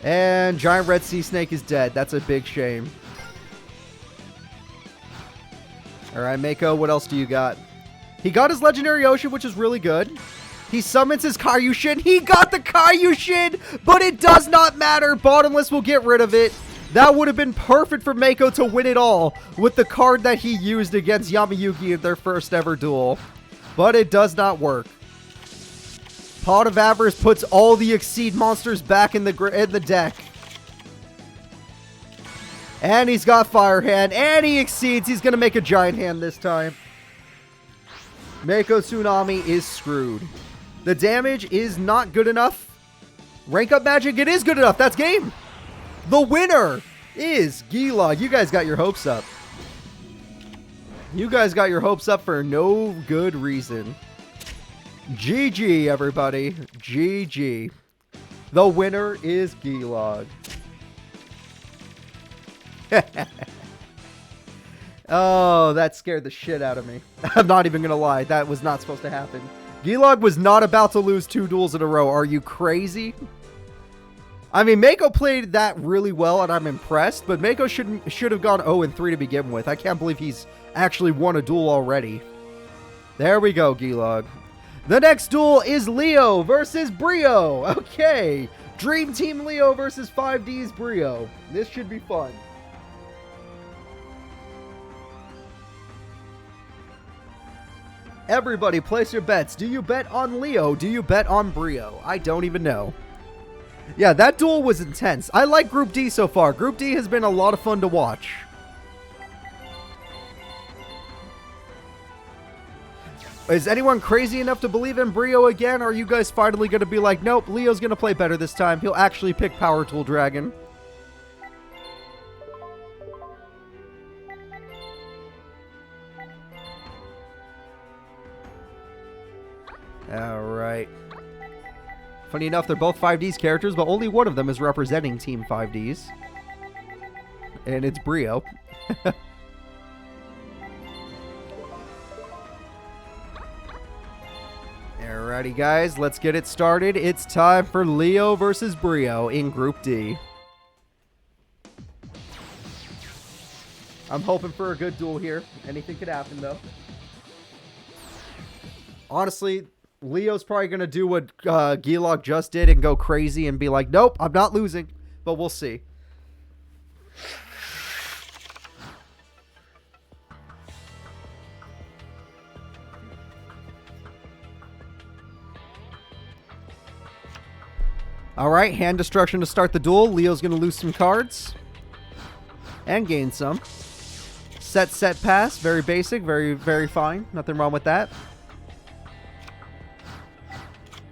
And Giant Red Sea Snake is dead. That's a big shame. Alright, Mako, what else do you got? He got his Legendary Ocean, which is really good. He summons his Kaiyushin. He got the Kaiyushin, but it does not matter. Bottomless will get rid of it. That would have been perfect for Mako to win it all with the card that he used against Yamayuki in their first ever duel. But it does not work. Pot of Avarice puts all the Exceed monsters back in the deck. And he's got Fire Hand, and he exceeds. He's going to make a Giant Hand this time. Mako Tsunami is screwed. The damage is not good enough. Rank up magic, it is good enough. That's game. The winner is Gilog. You guys got your hopes up. You guys got your hopes up for no good reason. GG, everybody. GG. The winner is Gilog. Oh, that scared the shit out of me. I'm not even gonna lie. That was not supposed to happen. Yugioh was not about to lose 2 duels in a row. Are you crazy? I mean, Mako played that really well, and I'm impressed, but Mako should have gone 0-3 to begin with. I can't believe he's actually won a duel already. There we go, Yugioh. The next duel is Leo versus Brio. Okay, Dream Team Leo versus 5D's Brio. This should be fun. Everybody, place your bets. Do you bet on Leo? Do you bet on Brio? I don't even know. Yeah, that duel was intense. I like Group D so far. Group D has been a lot of fun to watch. Is anyone crazy enough to believe in Brio again? Or are you guys finally going to be like, nope, Leo's going to play better this time. He'll actually pick Power Tool Dragon. Alright. Funny enough, they're both 5D's characters, but only one of them is representing Team 5D's. And it's Brio. Alrighty, guys, let's get it started. It's time for Leo versus Brio in Group D. I'm hoping for a good duel here. Anything could happen, though. Honestly, Leo's probably going to do what Yugioh just did and go crazy and be like, nope, I'm not losing. But we'll see. Alright, hand destruction to start the duel. Leo's going to lose some cards. And gain some. Set, pass. Very basic. Very, very fine. Nothing wrong with that.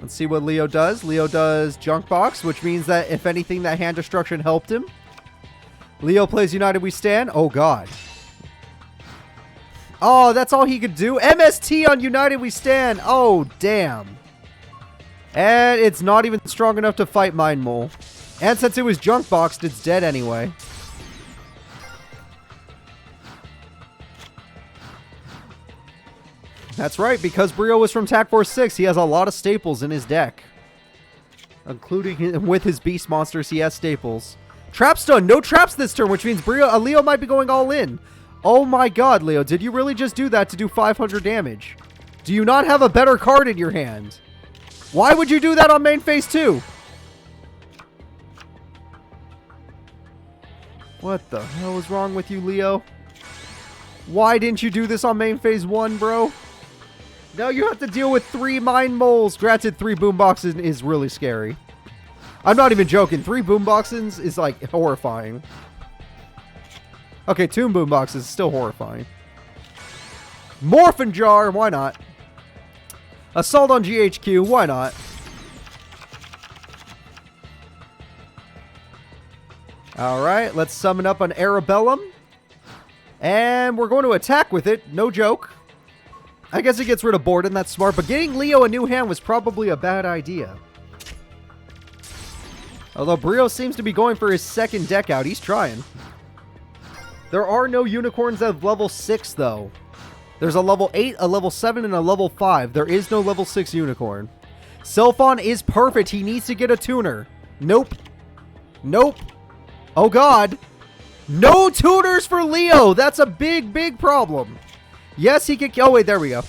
Let's see what Leo does. Leo does Junk Box, which means that if anything, that hand destruction helped him. Leo plays United We Stand. Oh, God. Oh, that's all he could do? MST on United We Stand. Oh, damn. And it's not even strong enough to fight Mind Mole. And since it was Junk Boxed, it's dead anyway. That's right, because Brio was from TAC Force 6, he has a lot of staples in his deck. Including with his beast monsters, he has staples. Trap Stun, no traps this turn, which means Leo might be going all in. Oh my god, Leo, did you really just do that to do 500 damage? Do you not have a better card in your hand? Why would you do that on main phase 2? What the hell is wrong with you, Leo? Why didn't you do this on main phase 1, bro? Now you have to deal with 3 Mind Moles. Granted, 3 Boomboxes is really scary. I'm not even joking. 3 Boomboxes is, like, horrifying. Okay, 2 Boomboxes is still horrifying. Morphin Jar, why not? Assault on GHQ, why not? Alright, let's summon up an Arabellum. And we're going to attack with it, no joke. I guess it gets rid of Borden, that's smart, but getting Leo a new hand was probably a bad idea. Although Brio seems to be going for his second deck out, he's trying. There are no unicorns at level 6, though. There's a level 8, a level 7, and a level 5. There is no level 6 unicorn. Sylphon is perfect, he needs to get a tuner. Nope. Nope. Oh god. No tuners for Leo! That's a big, big problem. Yes, he can... Oh, wait, there we go.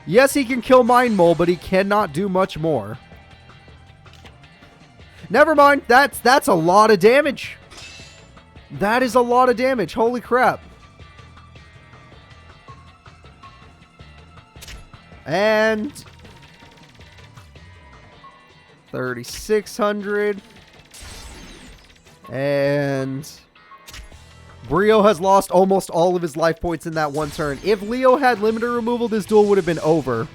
Yes, he can kill Mind Mole, but he cannot do much more. Never mind. That's a lot of damage. That is a lot of damage. Holy crap. And... 3,600. And... Brio has lost almost all of his life points in that one turn. If Leo had limiter removal, this duel would have been over.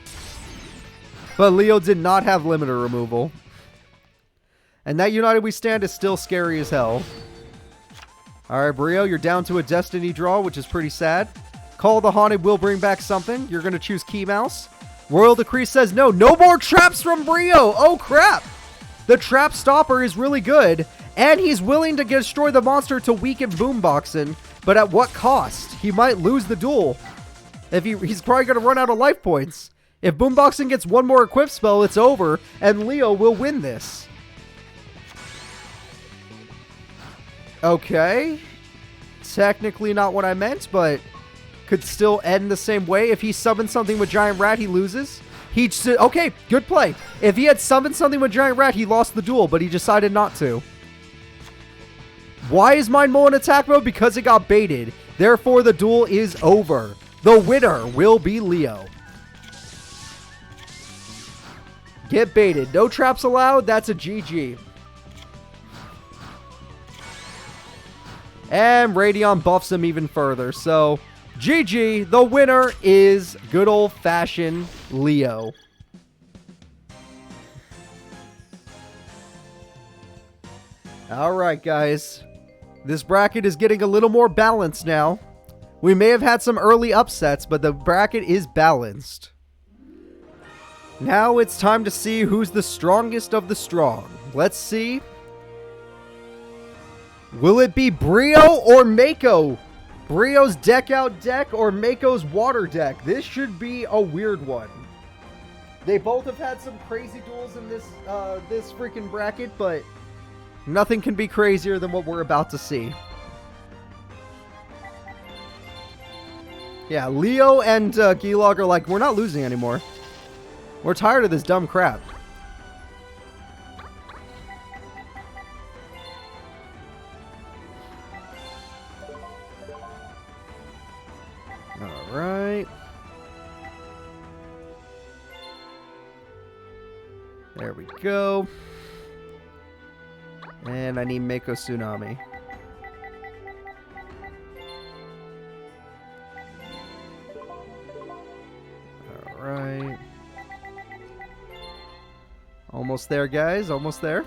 But Leo did not have limiter removal. And that United We Stand is still scary as hell. Alright, Brio, you're down to a Destiny draw, which is pretty sad. Call the Haunted will bring back something. You're going to choose Key Mouse. Royal Decree says no. No more traps from Brio! Oh, crap! The Trap Stopper is really good. And he's willing to destroy the monster to weaken Boomboxing, but at what cost? He might lose the duel. He's probably going to run out of life points. If Boomboxing gets one more equip spell, it's over, and Leo will win this. Okay. Technically not what I meant, but could still end the same way. If he summons something with Giant Rat, he loses. Okay, good play. If he had summoned something with Giant Rat, he lost the duel, but he decided not to. Why is Mind Mole in attack mode? Because it got baited. Therefore, the duel is over. The winner will be Leo. Get baited. No traps allowed. That's a GG. And Radion buffs him even further. So, GG. The winner is good old-fashioned Leo. Alright, guys. This bracket is getting a little more balanced now. We may have had some early upsets, but the bracket is balanced. Now it's time to see who's the strongest of the strong. Let's see. Will it be Brio or Mako? Brio's deck out deck or Mako's water deck? This should be a weird one. They both have had some crazy duels in this freaking bracket, but nothing can be crazier than what we're about to see. Yeah, Leo and Gilog are like, we're not losing anymore. We're tired of this dumb crap. Alright. There we go. And I need Mako Tsunami. Alright. Almost there, guys. Almost there.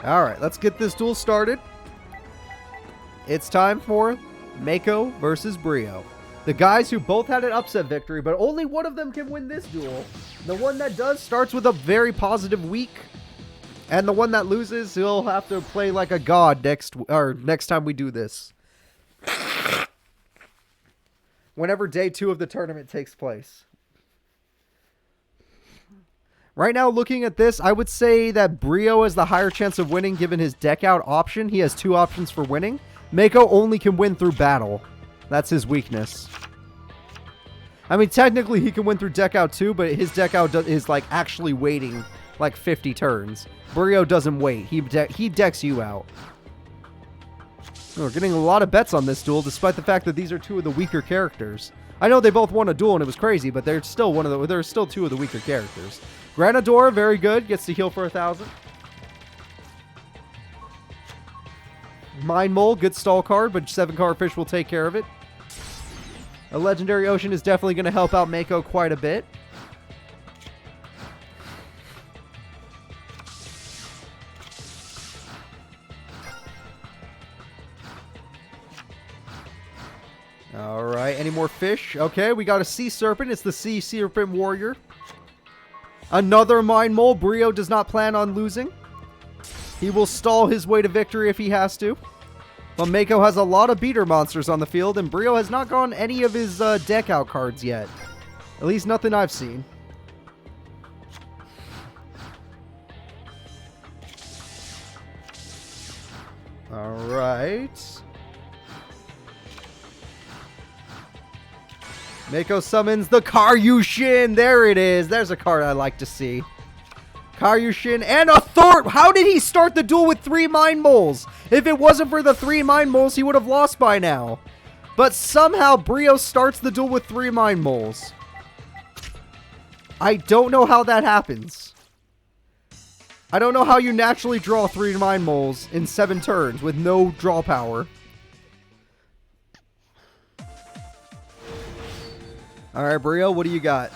Alright, let's get this duel started. It's time for Mako versus Brio. The guys who both had an upset victory, but only one of them can win this duel. The one that does starts with a very positive week. And the one that loses, he'll have to play like a god next time we do this. Whenever day 2 of the tournament takes place. Right now, looking at this, I would say that Brio has the higher chance of winning given his deck out option. He has 2 options for winning. Mako only can win through battle. That's his weakness. I mean, technically he can win through deck out too, but his deck out is like actually waiting like 50 turns. Brio doesn't wait. He decks you out. We're getting a lot of bets on this duel, despite the fact that these are 2 of the weaker characters. I know they both won a duel and it was crazy, but they're still 2 of the weaker characters. Granador, very good, gets to heal for 1,000. Mind Mole, good stall card, but 7-card fish will take care of it. A Legendary Ocean is definitely going to help out Mako quite a bit. Alright, any more fish? Okay, we got a Sea Serpent. It's the Sea Serpent Warrior. Another Mind Mole. Brio does not plan on losing. He will stall his way to victory if he has to. But Mako has a lot of beater monsters on the field, and Brio has not gone any of his deck out cards yet. At least nothing I've seen. Alright. Mako summons the Karyushin. There it is. There's a card I like to see. Karyushin and a Thor. How did he start the duel with 3 Mind Moles? If it wasn't for the 3 Mind Moles, he would have lost by now. But somehow Brio starts the duel with 3 Mind Moles. I don't know how that happens. I don't know how you naturally draw 3 Mind Moles in 7 turns with no draw power. Alright, Brio, what do you got?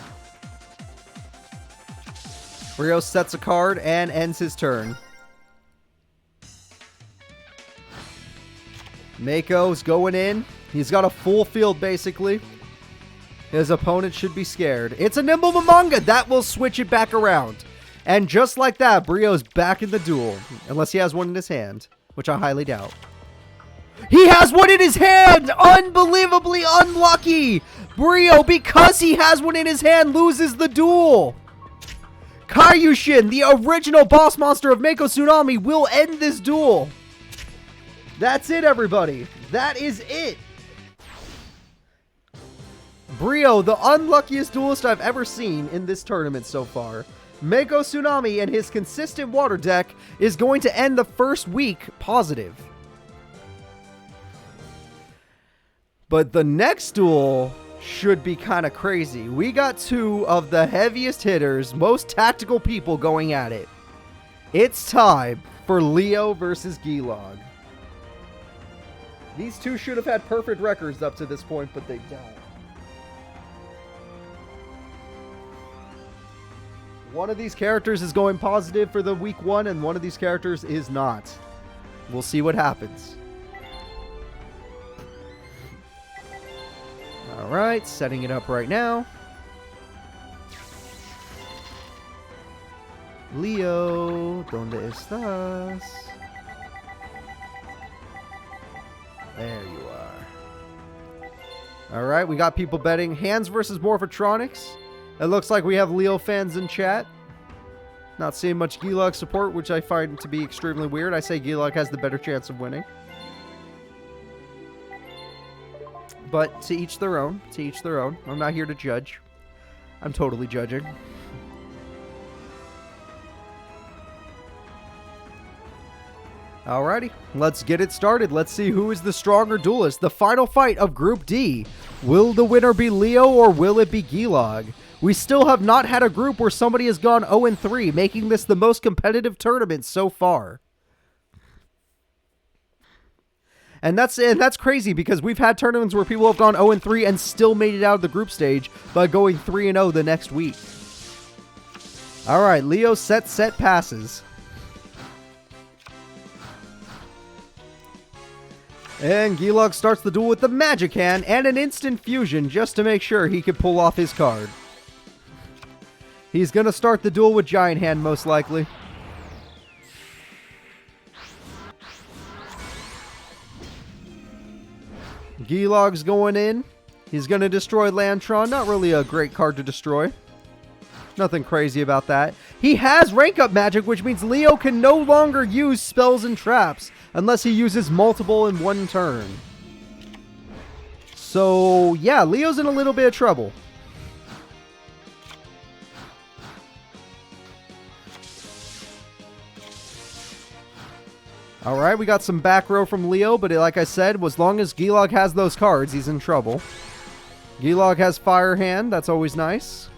Brio sets a card and ends his turn. Mako's going in. He's got a full field, basically. His opponent should be scared. It's a nimble Momonga. That will switch it back around. And just like that, Brio's back in the duel. Unless he has one in his hand, which I highly doubt. He has one in his hand! Unbelievably unlucky! Brio, because he has one in his hand, loses the duel. Kaiyushin, the original boss monster of Mako Tsunami, will end this duel. That's it, everybody. That is it. Brio, the unluckiest duelist I've ever seen in this tournament so far. Mako Tsunami and his consistent water deck is going to end the first week positive. But the next duel should be kind of crazy. We got two of the heaviest hitters, most tactical people going at it. It's time for Leo versus Gilog. These two should have had perfect records up to this point, but they don't. One of these characters is going positive for the week 1, and one of these characters is not. We'll see what happens. Alright, setting it up right now. Leo, ¿dónde estás? There you are. Alright, we got people betting Hands versus Morphotronics. It looks like we have Leo fans in chat. Not seeing much Gilog support, which I find to be extremely weird. I say Gilog has the better chance of winning. But to each their own. To each their own. I'm not here to judge. I'm totally judging. Alrighty, let's get it started. Let's see who is the stronger duelist. The final fight of Group D. Will the winner be Leo or will it be Gilog? We still have not had a group where somebody has gone 0-3, making this the most competitive tournament so far. And that's crazy because we've had tournaments where people have gone 0-3 and still made it out of the group stage by going 3-0 the next week. Alright, Leo set passes. And Gilog starts the duel with the Magic Hand and an Instant Fusion just to make sure he could pull off his card. He's going to start the duel with Giant Hand most likely. Gilog's going in. He's going to destroy Lantron. Not really a great card to destroy. Nothing crazy about that. He has rank up magic, which means Leo can no longer use spells and traps unless he uses multiple in one turn. So, yeah, Leo's in a little bit of trouble. Alright, we got some back row from Leo, but like I said, as long as Gilog has those cards, he's in trouble. Gilog has Fire Hand, that's always nice.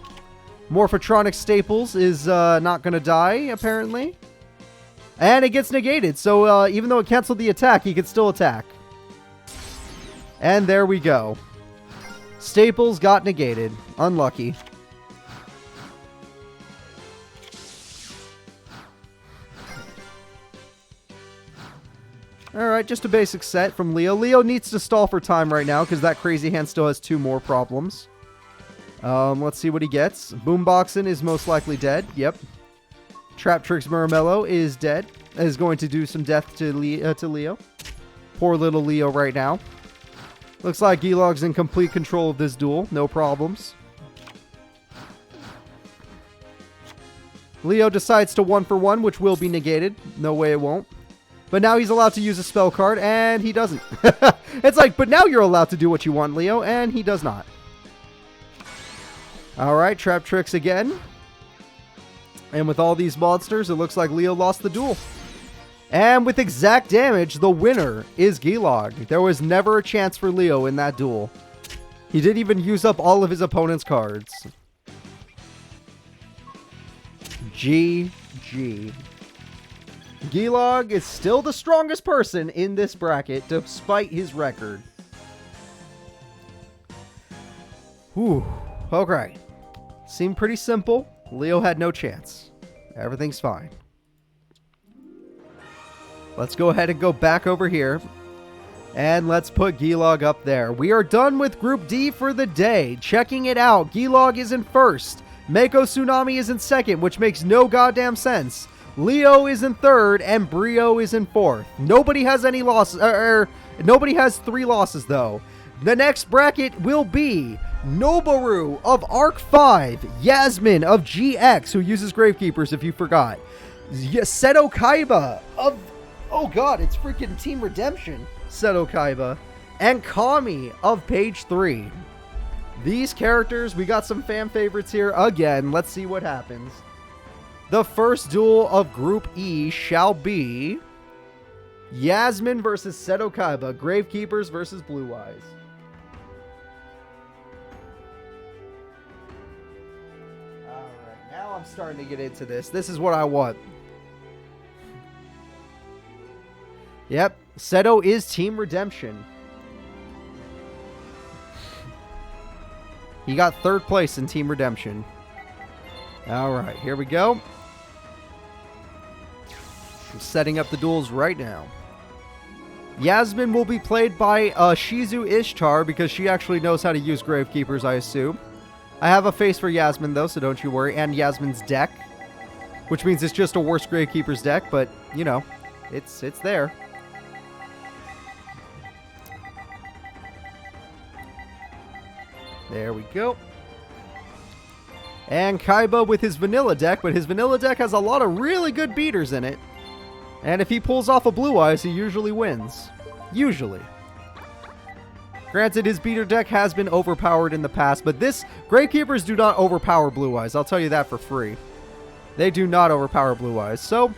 Morphotronic Staples is not going to die, apparently. And it gets negated, so even though it canceled the attack, he could still attack. And there we go. Staples got negated. Unlucky. Alright, just a basic set from Leo. Leo needs to stall for time right now because that crazy hand still has 2 more problems. Let's see what he gets. Boomboxin is most likely dead. Yep. Trap Tricks Muramello is dead. Is going to do some death to Leo. Poor little Leo right now. Looks like Gilog's in complete control of this duel. No problems. Leo decides to 1-for-1, which will be negated. No way it won't. But now he's allowed to use a spell card, and he doesn't. It's like, but now you're allowed to do what you want, Leo, and he does not. Alright, Trap Tricks again. And with all these monsters, it looks like Leo lost the duel. And with exact damage, the winner is Gilog. There was never a chance for Leo in that duel. He didn't even use up all of his opponent's cards. GG. Gilog is still the strongest person in this bracket, despite his record. Whew. Okay. Seemed pretty simple. Leo had no chance. Everything's fine. Let's go ahead and go back over here. And let's put Gilog up there. We are done with Group D for the day. Checking it out. Gilog is in first. Mako Tsunami is in second, which makes no goddamn sense. Leo is in third, and Brio is in fourth. Nobody has any losses. Nobody has 3 losses, though. The next bracket will be Noboru of Arc 5, Yasmin of GX, who uses Gravekeepers, if you forgot. Seto Kaiba of... Oh god, it's freaking Team Redemption. Seto Kaiba. And Kami of Page 3. These characters, we got some fan favorites here again. Let's see what happens. The first duel of Group E shall be Yasmin versus Seto Kaiba. Gravekeepers versus Blue Eyes. Alright, now I'm starting to get into this. This is what I want. Yep, Seto is Team Redemption. He got 3rd place in Team Redemption. Alright, here we go. I'm setting up the duels right now. Yasmin will be played by Shizu Ishtar because she actually knows how to use Gravekeepers, I assume. I have a face for Yasmin, though, so don't you worry. And Yasmin's deck, which means it's just a worse Gravekeepers deck, but, you know, it's there. There we go. And Kaiba with his vanilla deck, but his vanilla deck has a lot of really good beaters in it. And if he pulls off a Blue Eyes, he usually wins. Usually. Granted, his beater deck has been overpowered in the past, but this Gravekeepers do not overpower Blue Eyes. I'll tell you that for free. They do not overpower Blue Eyes. So,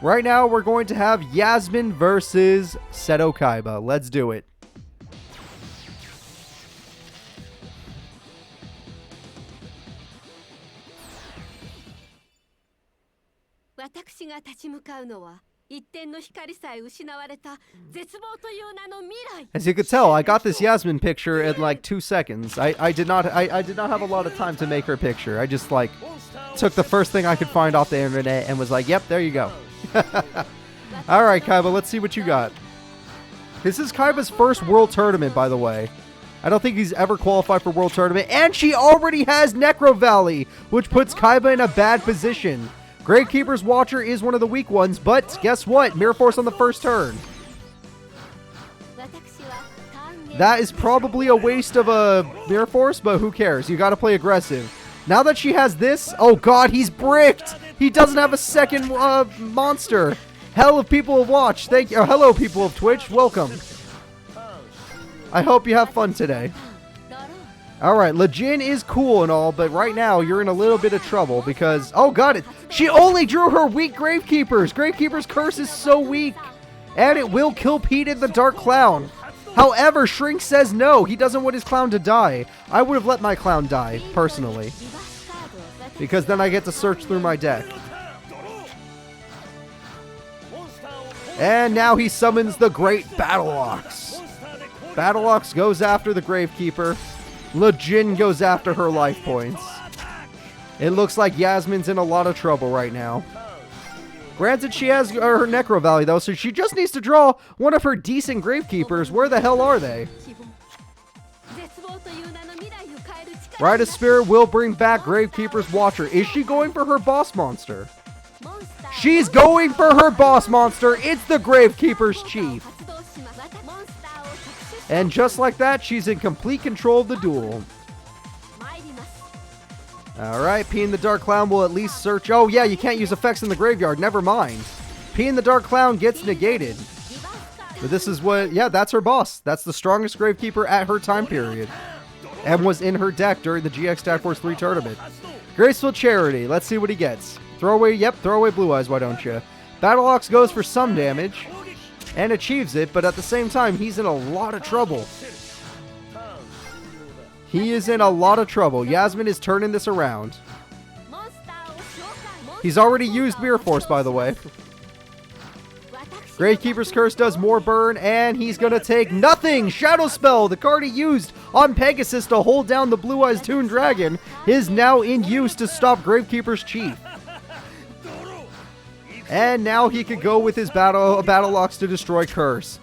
right now we're going to have Yasmin versus Seto Kaiba. Let's do it. As you could tell, I got this Yasmin picture in like 2 seconds. I did not have a lot of time to make her picture. I just like took the first thing I could find off the internet and was like, yep, there you go. Alright, Kaiba, let's see what you got. This is Kaiba's first World Tournament, by the way. I don't think he's ever qualified for World Tournament. And she already has Necro Valley, which puts Kaiba in a bad position. Gravekeeper's Watcher is one of the weak ones, but guess what? Mirror Force on the first turn. That is probably a waste of a Mirror Force, but who cares? You gotta play aggressive. Now that she has this, oh god, he's bricked! He doesn't have a second monster. Hell of people have watched. Thank you. Hello, people of Twitch. Welcome. I hope you have fun today. Alright, Lejin is cool and all, but right now you're in a little bit of trouble because... Oh god, she only drew her weak Gravekeepers! Gravekeeper's Curse is so weak! And it will kill Pete in the Dark Clown. However, Shrink says no, he doesn't want his clown to die. I would have let my clown die, personally. Because then I get to search through my deck. And now he summons the Great Battle Ox. Battle Ox goes after the Gravekeeper. Lejin goes after her life points. It looks like Yasmin's in a lot of trouble right now. Granted, she has her Necro Valley, though, so she just needs to draw one of her decent Gravekeepers. Where the hell are they? Rite of Spirit will bring back Gravekeeper's Watcher. Is she going for her boss monster? She's going for her boss monster. It's the Gravekeeper's Chief. And just like that, she's in complete control of the duel. Alright, P in the Dark Clown will at least search... Oh yeah, you can't use effects in the graveyard. Never mind. P in the Dark Clown gets negated. But this is what... Yeah, that's her boss. That's the strongest Gravekeeper at her time period. And was in her deck during the GX Tag Force 3 tournament. Graceful Charity. Let's see what he gets. Throw away... Yep, throw away Blue Eyes, why don't you? Battle Ox goes for some damage. And achieves it, but at the same time, he's in a lot of trouble. He is in a lot of trouble. Yasmin is turning this around. He's already used Mirror Force, by the way. Gravekeeper's Curse does more burn, and he's going to take nothing! Shadow Spell, the card he used on Pegasus to hold down the Blue Eyes Toon Dragon, is now in use to stop Gravekeeper's Chief. And now he could go with his Battle Ox to destroy Curse.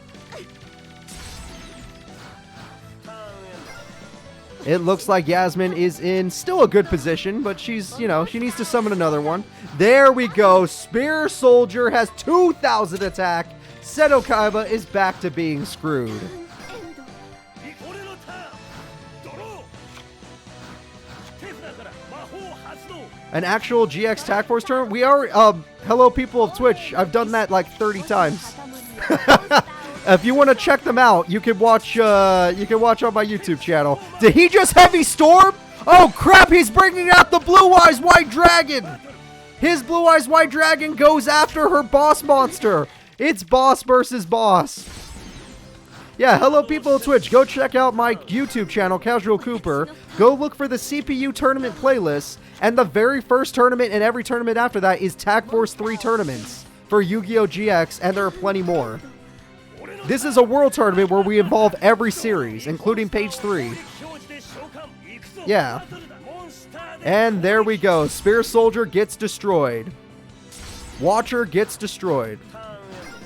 It looks like Yasmin is in still a good position, but she's, you know, she needs to summon another one. There we go. Spear Soldier has 2,000 attack. Seto Kaiba is back to being screwed. An actual GX Tag Force tournament? We are, hello people of Twitch. I've done that like 30 times. If you want to check them out, you can watch on my YouTube channel. Did he just Heavy Storm? Oh crap, he's bringing out the Blue Eyes White Dragon. His Blue Eyes White Dragon goes after her boss monster. It's boss versus boss. Yeah, hello people of Twitch. Go check out my YouTube channel, Casual Cooper. Go look for the CPU tournament playlist. And the very first tournament and every tournament after that is Tag Force 3 tournaments for Yu-Gi-Oh! GX, and there are plenty more. This is a world tournament where we involve every series, including page 3. Yeah. And there we go. Spear Soldier gets destroyed. Watcher gets destroyed.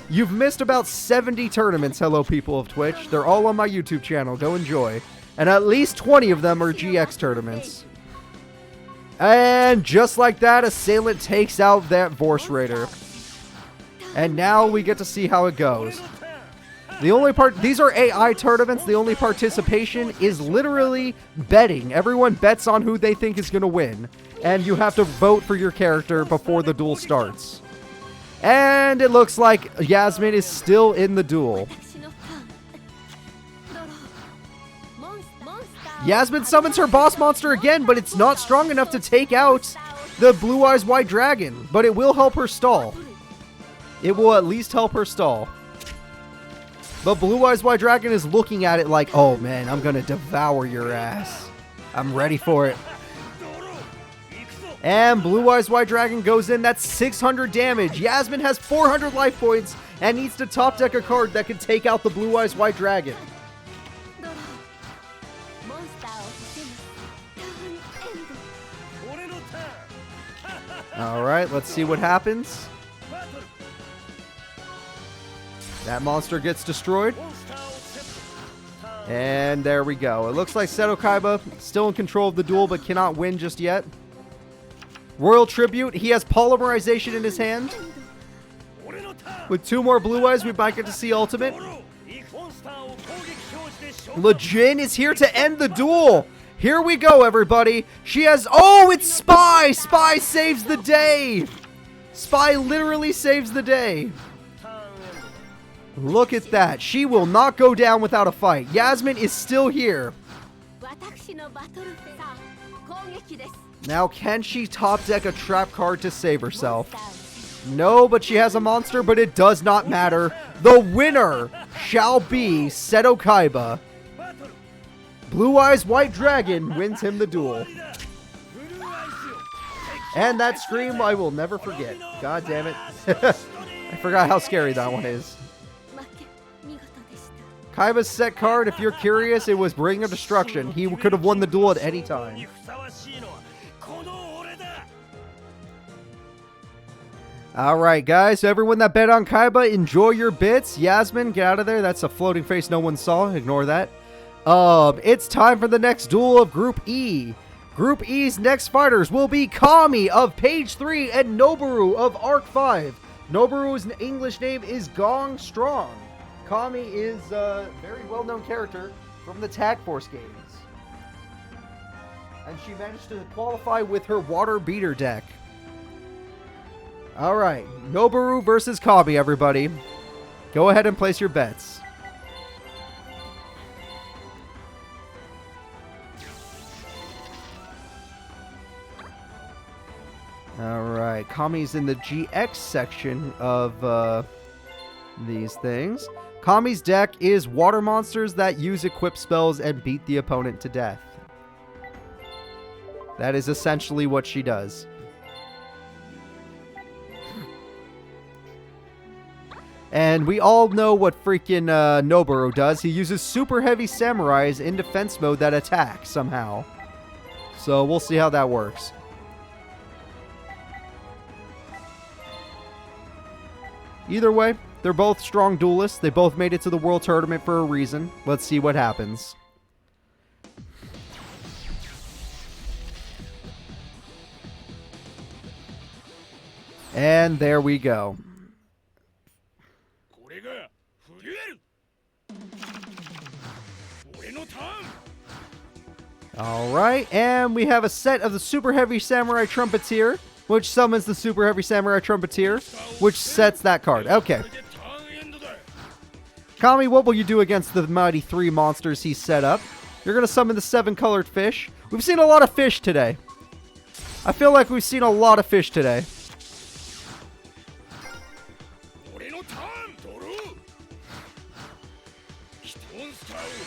You've missed about 70 tournaments, hello people of Twitch. They're all on my YouTube channel. Go enjoy. And at least 20 of them are GX tournaments. And just like that, Assailant takes out that Vorse Raider. And now we get to see how it goes. The only part, these are AI tournaments. The only participation is literally betting. Everyone bets on who they think is going to win. And you have to vote for your character before the duel starts. And it looks like Yasmin is still in the duel. Yasmin summons her boss monster again, but it's not strong enough to take out the Blue Eyes White Dragon. But it will help her stall. It will at least help her stall. But Blue Eyes White Dragon is looking at it like, oh man, I'm going to devour your ass. I'm ready for it. And Blue Eyes White Dragon goes in. That's 600 damage. Yasmin has 400 life points and needs to top deck a card that can take out the Blue Eyes White Dragon. Alright, let's see what happens. That monster gets destroyed. And there we go. It looks like Seto Kaiba still in control of the duel, but cannot win just yet. Royal Tribute. He has Polymerization in his hand. With 2 more Blue Eyes, we might get to see Ultimate. Lejin is here to end the duel. Here we go, everybody. She has... Oh, it's Spy! Spy saves the day! Spy literally saves the day. Look at that. She will not go down without a fight. Yasmin is still here. Now, can she top deck a trap card to save herself? No, but she has a monster, but it does not matter. The winner shall be Seto Kaiba. Blue Eyes White Dragon wins him the duel. And that scream I will never forget. God damn it. I forgot how scary that one is. Kaiba's set card, if you're curious, it was Ring of Destruction. He could have won the duel at any time. Alright guys, so everyone that bet on Kaiba, enjoy your bits. Yasmin, get out of there. That's a floating face no one saw. Ignore that. It's time for the next duel of Group E. Group E's next fighters will be Kami of page 3 and Noboru of arc 5. Noboru's English name is Gong Strong. Kami is a very well-known character from the Tag Force games. And she managed to qualify with her water beater deck. Alright, Noboru versus Kami, everybody. Go ahead and place your bets. Alright, Kami's in the GX section of these things. Kami's deck is water monsters that use equip spells and beat the opponent to death. That is essentially what she does. And we all know what freaking Noboru does. He uses super heavy samurais in defense mode that attack somehow. So we'll see how that works. Either way, they're both strong duelists. They both made it to the World Tournament for a reason. Let's see what happens. And there we go. Alright, and we have a set of the Super Heavy Samurai Trumpeter, which summons the Super Heavy Samurai Trumpeter, which sets that card. Okay. Kami, what will you do against the mighty 3 monsters he set up? You're going to summon the 7-colored fish. We've seen a lot of fish today. I feel like we've seen a lot of fish today.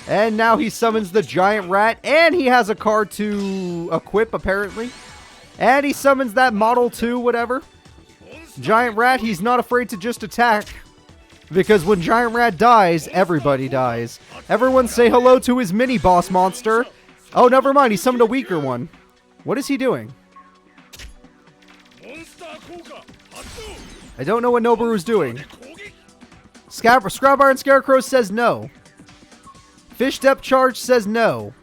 And now he summons the giant rat, and he has a card to equip, apparently. And he summons that Model 2, whatever. Giant rat, he's not afraid to just attack. Because when Giant Rat dies, everybody dies. Everyone say hello to his mini-boss monster. Oh, never mind, he summoned a weaker one. What is he doing? I don't know what Noboru's doing. Scrap Iron Scarecrow says no. Fish Depth Charge says no.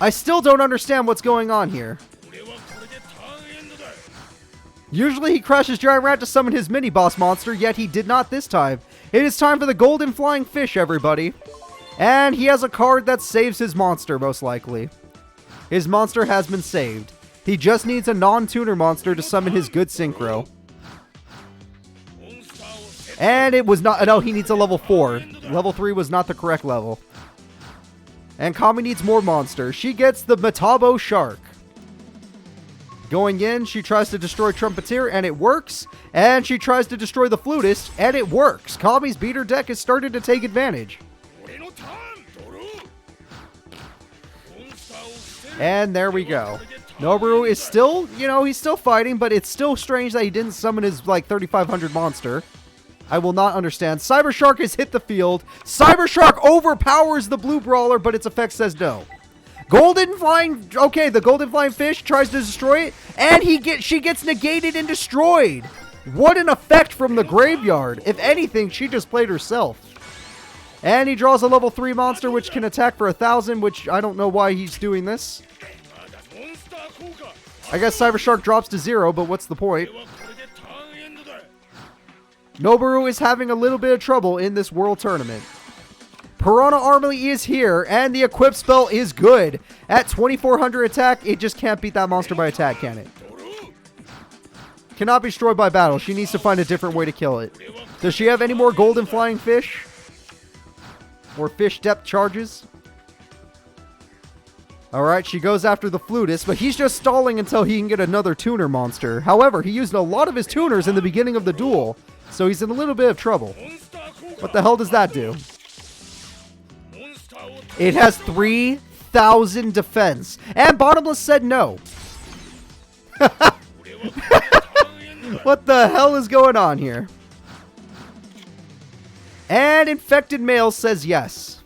I still don't understand what's going on here. Usually he crushes Giant Rat to summon his mini-boss monster, yet he did not this time. It is time for the Golden Flying Fish, everybody. And he has a card that saves his monster, most likely. His monster has been saved. He just needs a non-tuner monster to summon his good synchro. And it was not... No, he needs a level 4. Level 3 was not the correct level. And Kami needs more monsters. She gets the Metabo Shark. Going in, she tries to destroy Trumpeter, and it works. And she tries to destroy the Flutist, and it works. Kami's beater deck has started to take advantage. And there we go. Noboru is still, he's still fighting, but it's still strange that he didn't summon his, 3,500 monster. I will not understand. Cyber Shark has hit the field. Cyber Shark overpowers the blue brawler, but its effect says no. Golden Flying... Okay, the Golden Flying Fish tries to destroy it, and she gets negated and destroyed. What an effect from the graveyard. If anything, she just played herself. And he draws a level 3 monster, which can attack for 1,000, which I don't know why he's doing this. I guess Cyber Shark drops to 0, but what's the point? Noboru is having a little bit of trouble in this world tournament. Piranha Army is here, and the equip spell is good. At 2,400 attack, it just can't beat that monster by attack, can it? Cannot be destroyed by battle. She needs to find a different way to kill it. Does she have any more Golden Flying Fish? Or Fish Depth Charges? Alright, she goes after the Flutist, but he's just stalling until he can get another tuner monster. However, he used a lot of his tuners in the beginning of the duel, so he's in a little bit of trouble. What the hell does that do? It has 3,000 defense. And Bottomless said no. What the hell is going on here? And Infected Male says yes.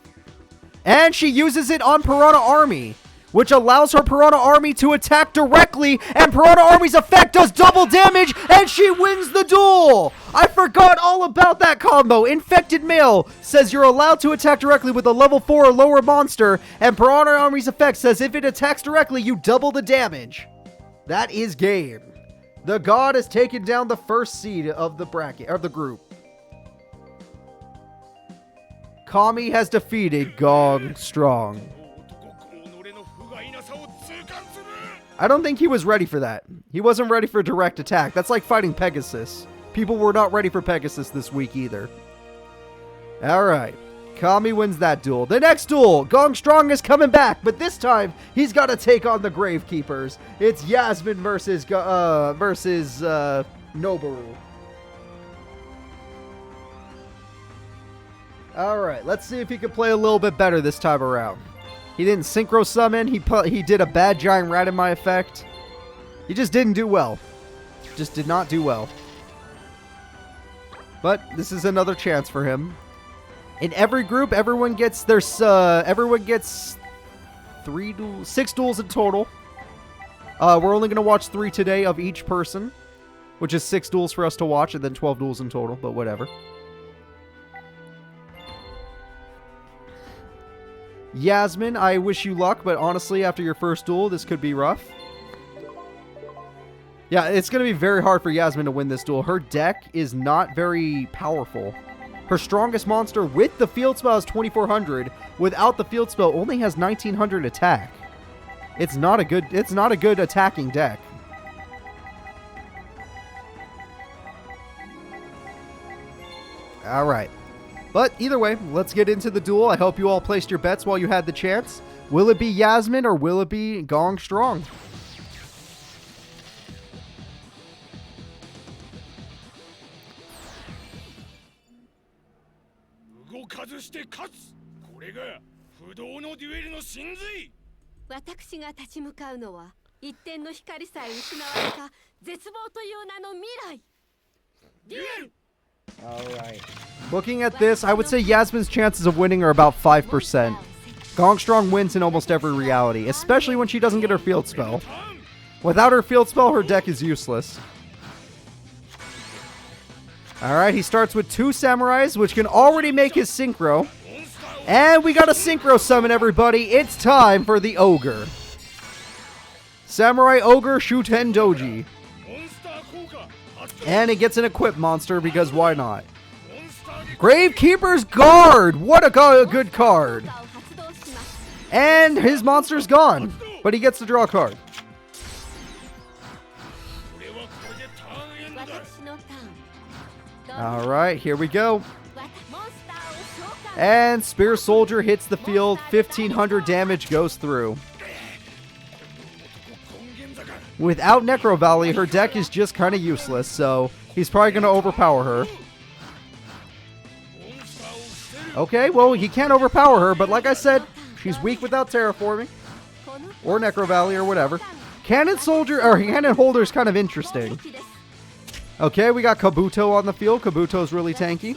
And she uses it on Piranha Army, which allows her Piranha Army to attack directly, and Piranha Army's effect does double damage, and she wins the duel! I forgot all about that combo. Infected Male says you're allowed to attack directly with a level 4 or lower monster, and Piranha Army's effect says if it attacks directly, you double the damage. That is game. The god has taken down the first seed of the bracket, of the group. Kami has defeated Gong Strong. I don't think he was ready for that. He wasn't ready for direct attack. That's like fighting Pegasus. People were not ready for Pegasus this week either. Alright. Kami wins that duel. The next duel, Gong Strong is coming back, but this time he's got to take on the Gravekeepers. It's Yasmin versus Noboru. Alright, let's see if he can play a little bit better this time around. He didn't synchro summon. He did a bad giant rat in my effect. He just didn't do well. Just did not do well. But this is another chance for him. In every group, everyone gets 6 duels in total. We're only going to watch 3 today of each person, which is 6 duels for us to watch, and then 12 duels in total, but whatever. Yasmin, I wish you luck, but honestly, after your first duel, this could be rough. Yeah, it's going to be very hard for Yasmin to win this duel. Her deck is not very powerful. Her strongest monster with the field spell is 2400. Without the field spell, only has 1900 attack. It's not a good attacking deck. All right. But either way, let's get into the duel. I hope you all placed your bets while you had the chance. Will it be Yasmin or will it be Gong Strong? Alright. Looking at this, I would say Yasmin's chances of winning are about 5%. Gong Strong wins in almost every reality, especially when she doesn't get her field spell. Without her field spell, her deck is useless. Alright, he starts with 2 samurais, which can already make his synchro. And we got a synchro summon, everybody. It's time for the ogre. Samurai Ogre Shuten Doji. And it gets an equipped monster because why not? Gravekeeper's Guard! What a good card! And his monster's gone, but he gets to draw a card. Alright, here we go. And Spear Soldier hits the field, 1500 damage goes through. Without Necro Valley, her deck is just kind of useless, so he's probably going to overpower her. Okay, well, he can't overpower her, but like I said, she's weak without Terraforming, or Necro Valley, or whatever. Cannon Soldier, or Cannon Holder is kind of interesting. Okay, we got Kabuto on the field. Kabuto's really tanky.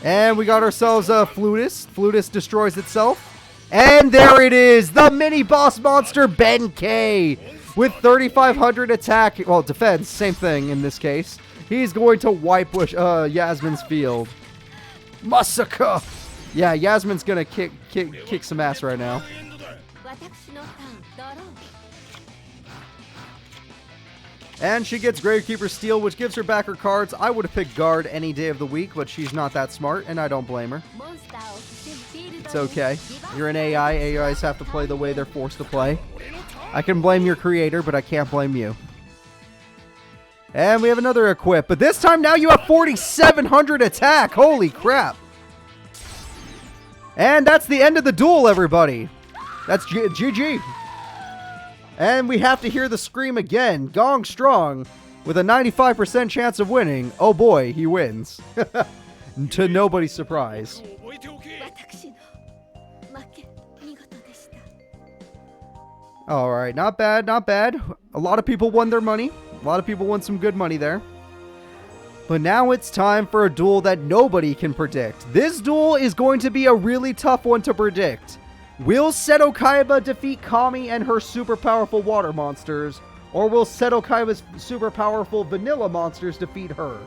And we got ourselves a Flutist. Flutist destroys itself. And there it is! The mini-boss monster, Benkei! With 3,500 attack, well, defense, same thing in this case. He's going to wipe Yasmin's field. Massacre! Yeah, Yasmin's gonna kick some ass right now. And she gets Gravekeeper Steel, which gives her back her cards. I would have picked Guard any day of the week, but she's not that smart, and I don't blame her. It's okay. You're an AI. AIs have to play the way they're forced to play. I can blame your creator, but I can't blame you. And we have another equip, but this time now you have 4,700 attack. Holy crap. And that's the end of the duel, everybody. That's GG. And we have to hear the scream again. Gong Strong, with a 95% chance of winning. Oh boy, he wins. To nobody's surprise. Alright, not bad, not bad. A lot of people won their money. A lot of people won some good money there. But now it's time for a duel that nobody can predict. This duel is going to be a really tough one to predict. Will Seto Kaiba defeat Kami and her super powerful water monsters? Or will Seto Kaiba's super powerful vanilla monsters defeat her?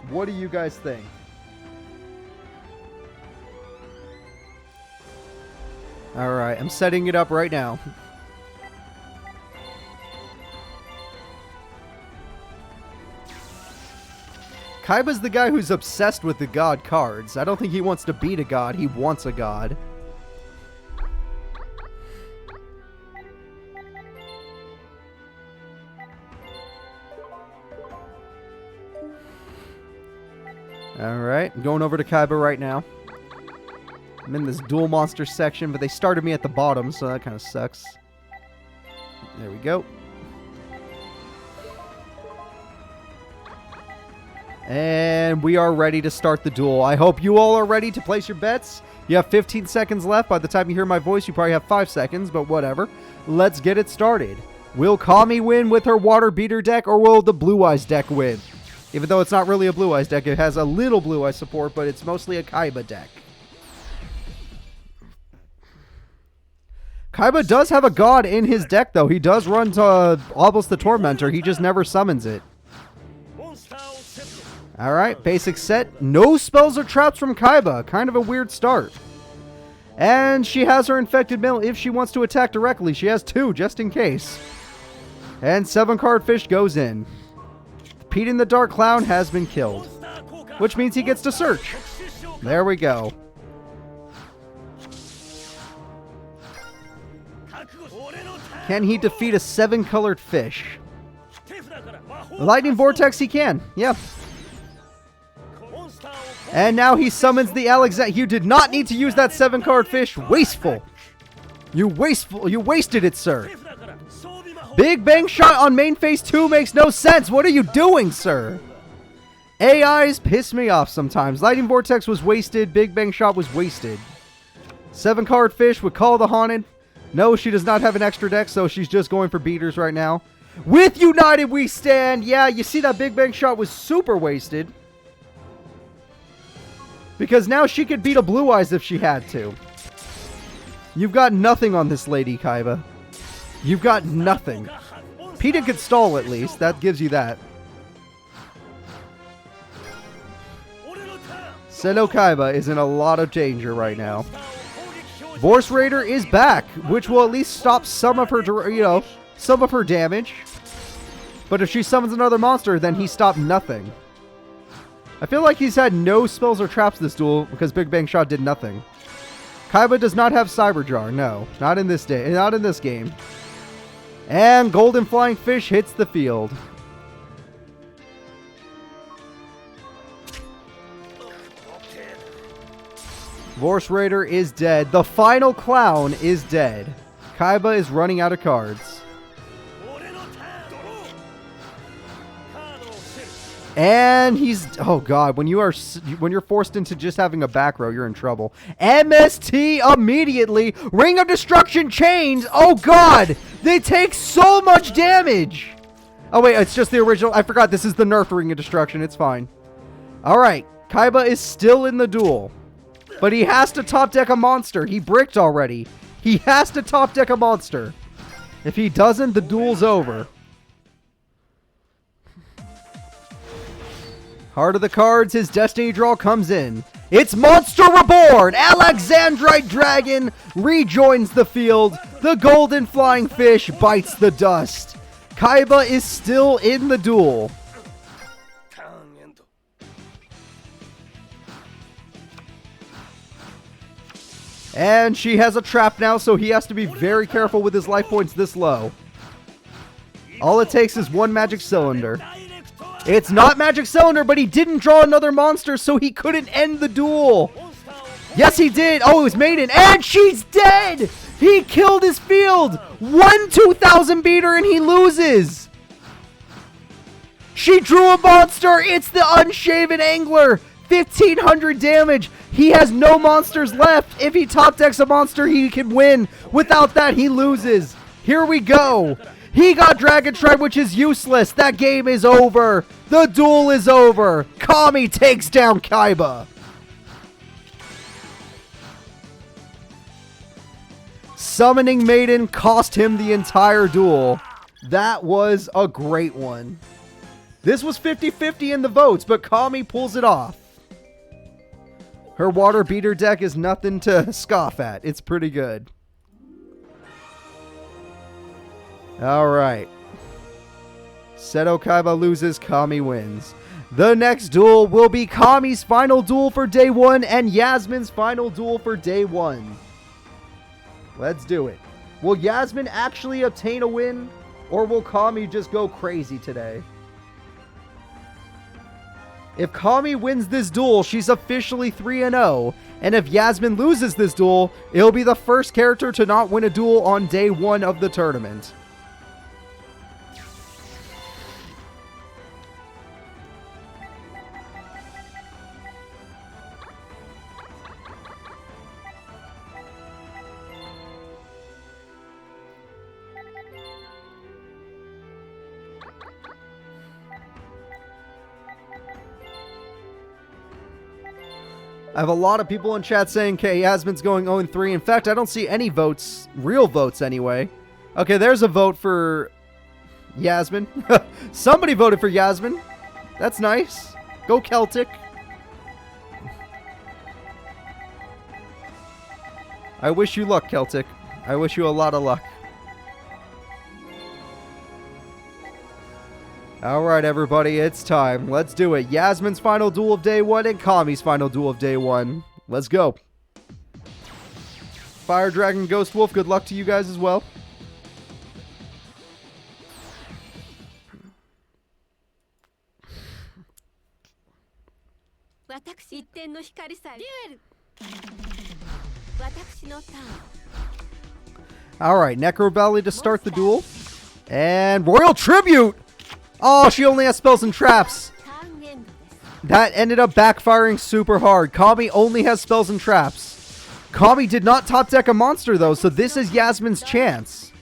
What do you guys think? Alright, I'm setting it up right now. Kaiba's the guy who's obsessed with the god cards. I don't think he wants to beat a god, he wants a god. Alright, I'm going over to Kaiba right now. I'm in this dual monster section, but they started me at the bottom, so that kind of sucks. There we go. And we are ready to start the duel. I hope you all are ready to place your bets. You have 15 seconds left. By the time you hear my voice, you probably have 5 seconds, but whatever. Let's get it started. Will Kami win with her Water Beater deck, or will the Blue Eyes deck win? Even though it's not really a Blue Eyes deck, it has a little Blue Eyes support, but it's mostly a Kaiba deck. Kaiba does have a god in his deck, though. He does run to Obelisk the Tormentor. He just never summons it. Alright, basic set. No spells or traps from Kaiba. Kind of a weird start. And she has her infected mill if she wants to attack directly. She has 2 just in case. And 7-card fish goes in. Pete in the Dark Clown has been killed. Which means he gets to search. There we go. Can he defeat a 7-colored fish? Lightning Vortex he can. Yep. And now he summons the Alexander. You did not need to use that 7-card fish. Wasteful. You wasted it, sir. Big Bang Shot on main phase 2 makes no sense. What are you doing, sir? AIs piss me off sometimes. Lightning Vortex was wasted. Big Bang Shot was wasted. 7-card fish would call the Haunted. No, she does not have an extra deck, so she's just going for beaters right now. With United we stand. Yeah, you see that Big Bang Shot was super wasted. Because now she could beat a Blue Eyes if she had to. You've got nothing on this lady, Kaiba. You've got nothing. PETA could stall at least. That gives you that. Seno Kaiba is in a lot of danger right now. Vorse Raider is back, which will at least stop some of her, some of her damage. But if she summons another monster, then he stopped nothing. I feel like he's had no spells or traps this duel because Big Bang Shot did nothing. Kaiba does not have Cyber Jar. No, not in this day, not in this game. And Golden Flying Fish hits the field. Vorse Raider is dead. The final clown is dead. Kaiba is running out of cards. And he's, oh god, when you're forced into just having a back row, you're in trouble. MST immediately. Ring of Destruction chains. Oh god, they take so much damage. Oh wait, it's just the original. I forgot this is the nerfed Ring of Destruction. It's fine. All right, Kaiba is still in the duel, but he has to top deck a monster. He bricked already. He has to top deck a monster. If he doesn't, the duel's over. Heart of the cards, his destiny draw comes in. It's Monster Reborn! Alexandrite Dragon rejoins the field. The Golden Flying Fish bites the dust. Kaiba is still in the duel. And she has a trap now, so he has to be very careful with his life points this low. All it takes is one magic cylinder. It's not Magic Cylinder, but he didn't draw another monster, so he couldn't end the duel. Yes, he did. Oh, it was Maiden. And she's dead. He killed his field. 1 2000 beater, and he loses. She drew a monster. It's the Unshaven Angler. 1500 damage. He has no monsters left. If he top decks a monster, he can win. Without that, he loses. Here we go. He got Dragon Tribe, which is useless. That game is over. The duel is over. Kami takes down Kaiba. Summoning Maiden cost him the entire duel. That was a great one. This was 50-50 in the votes, but Kami pulls it off. Her water beater deck is nothing to scoff at. It's pretty good. Alright. Seto Kaiba loses, Kami wins. The next duel will be Kami's final duel for day 1 and Yasmin's final duel for day 1. Let's do it. Will Yasmin actually obtain a win, or will Kami just go crazy today? If Kami wins this duel, she's officially 3-0. And if Yasmin loses this duel, it'll be the first character to not win a duel on day 1 of the tournament. I have a lot of people in chat saying, okay, Yasmin's going 0-3. In fact, I don't see any votes, real votes anyway. Okay, there's a vote for Yasmin. Somebody voted for Yasmin. That's nice. Go Celtic. I wish you luck, Celtic. I wish you a lot of luck. Alright, everybody, it's time. Let's do it. Yasmin's final duel of day 1 and Kami's final duel of day 1. Let's go. Fire Dragon, Ghost Wolf, good luck to you guys as well. Alright, Necro Valley to start the duel. And Royal Tribute! Oh, she only has spells and traps. That ended up backfiring super hard. Kami only has spells and traps. Kami did not top deck a monster though, so this is Yasmin's chance.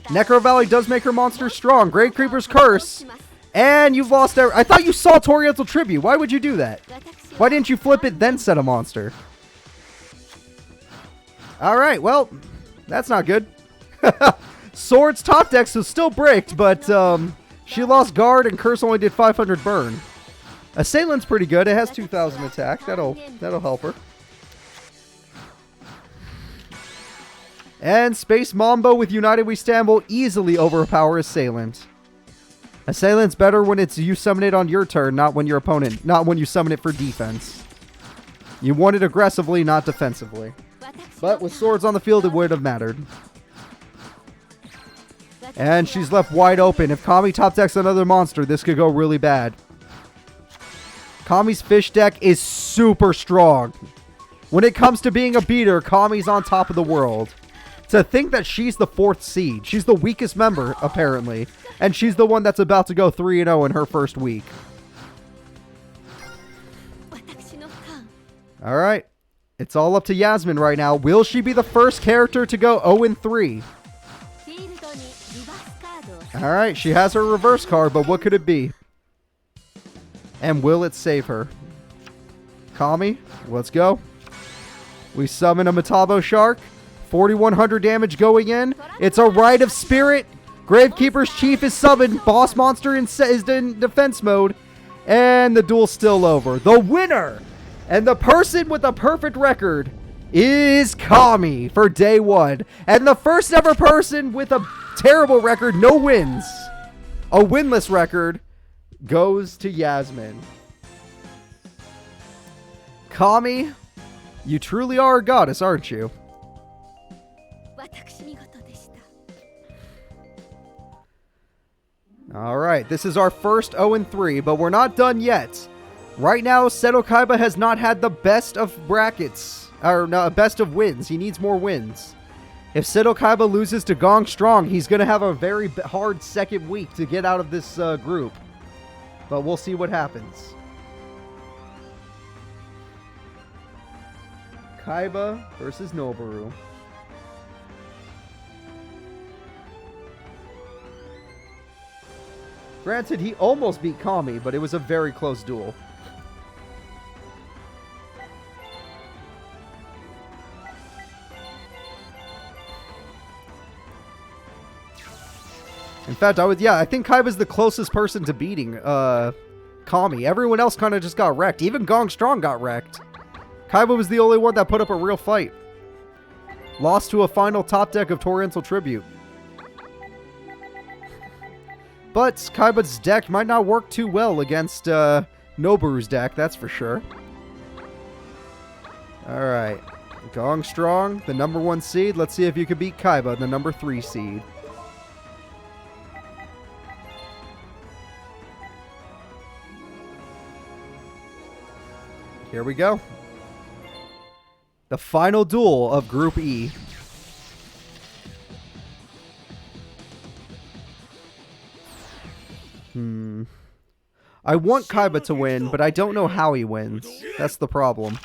Necro Valley does make her monster strong. Grave Creeper's Curse. And you've lost I thought you saw Oriental Tribute. Why would you do that? Why didn't you flip it then set a monster? Alright, well, that's not good. Sword's top deck, so still bricked, but she lost guard and Curse only did 500 burn. Assailant's pretty good. It has 2,000 attack. That'll help her. And Space Mambo with United We Stand will easily overpower Assailant. Assailant's better when it's you summon it on your turn, not when you summon it for defense. You want it aggressively, not defensively. But with swords on the field, it wouldn't have mattered. And she's left wide open. If Kami top decks another monster, this could go really bad. Kami's fish deck is super strong. When it comes to being a beater, Kami's on top of the world. To think that she's the 4th seed. She's the weakest member, apparently. And she's the one that's about to go 3-0 in her first week. Alright. It's all up to Yasmin right now. Will she be the first character to go 0-3? Alright, she has her reverse card, but what could it be? And will it save her? Kami, let's go. We summon a Metabo Shark. 4,100 damage going in. It's a Rite of Spirit. Gravekeeper's Chief is summoned. Boss Monster is in defense mode. And the duel's still over. The winner and the person with a perfect record is Kami for day 1. And the first ever person with a terrible record, no wins, a winless record, goes to Yasmin. Kami, you truly are a goddess, aren't you? Alright, this is our first 0-3, but we're not done yet. Right now, Seto Kaiba has not had the best of brackets, or no, best of wins. He needs more wins. If Seto Kaiba loses to Gong Strong, he's going to have a very hard second week to get out of this group. But we'll see what happens. Kaiba versus Noboru. Granted, he almost beat Kami, but it was a very close duel. In fact, I think Kaiba's the closest person to beating Kami. Everyone else kind of just got wrecked. Even Gong Strong got wrecked. Kaiba was the only one that put up a real fight. Lost to a final top deck of Oriental Tribute. But Kaiba's deck might not work too well against Noboru's deck, that's for sure. Alright. Gong Strong, the number 1 seed. Let's see if you can beat Kaiba, the number 3 seed. Here we go. The final duel of Group E. I want Kaiba to win, but I don't know how he wins. That's the problem.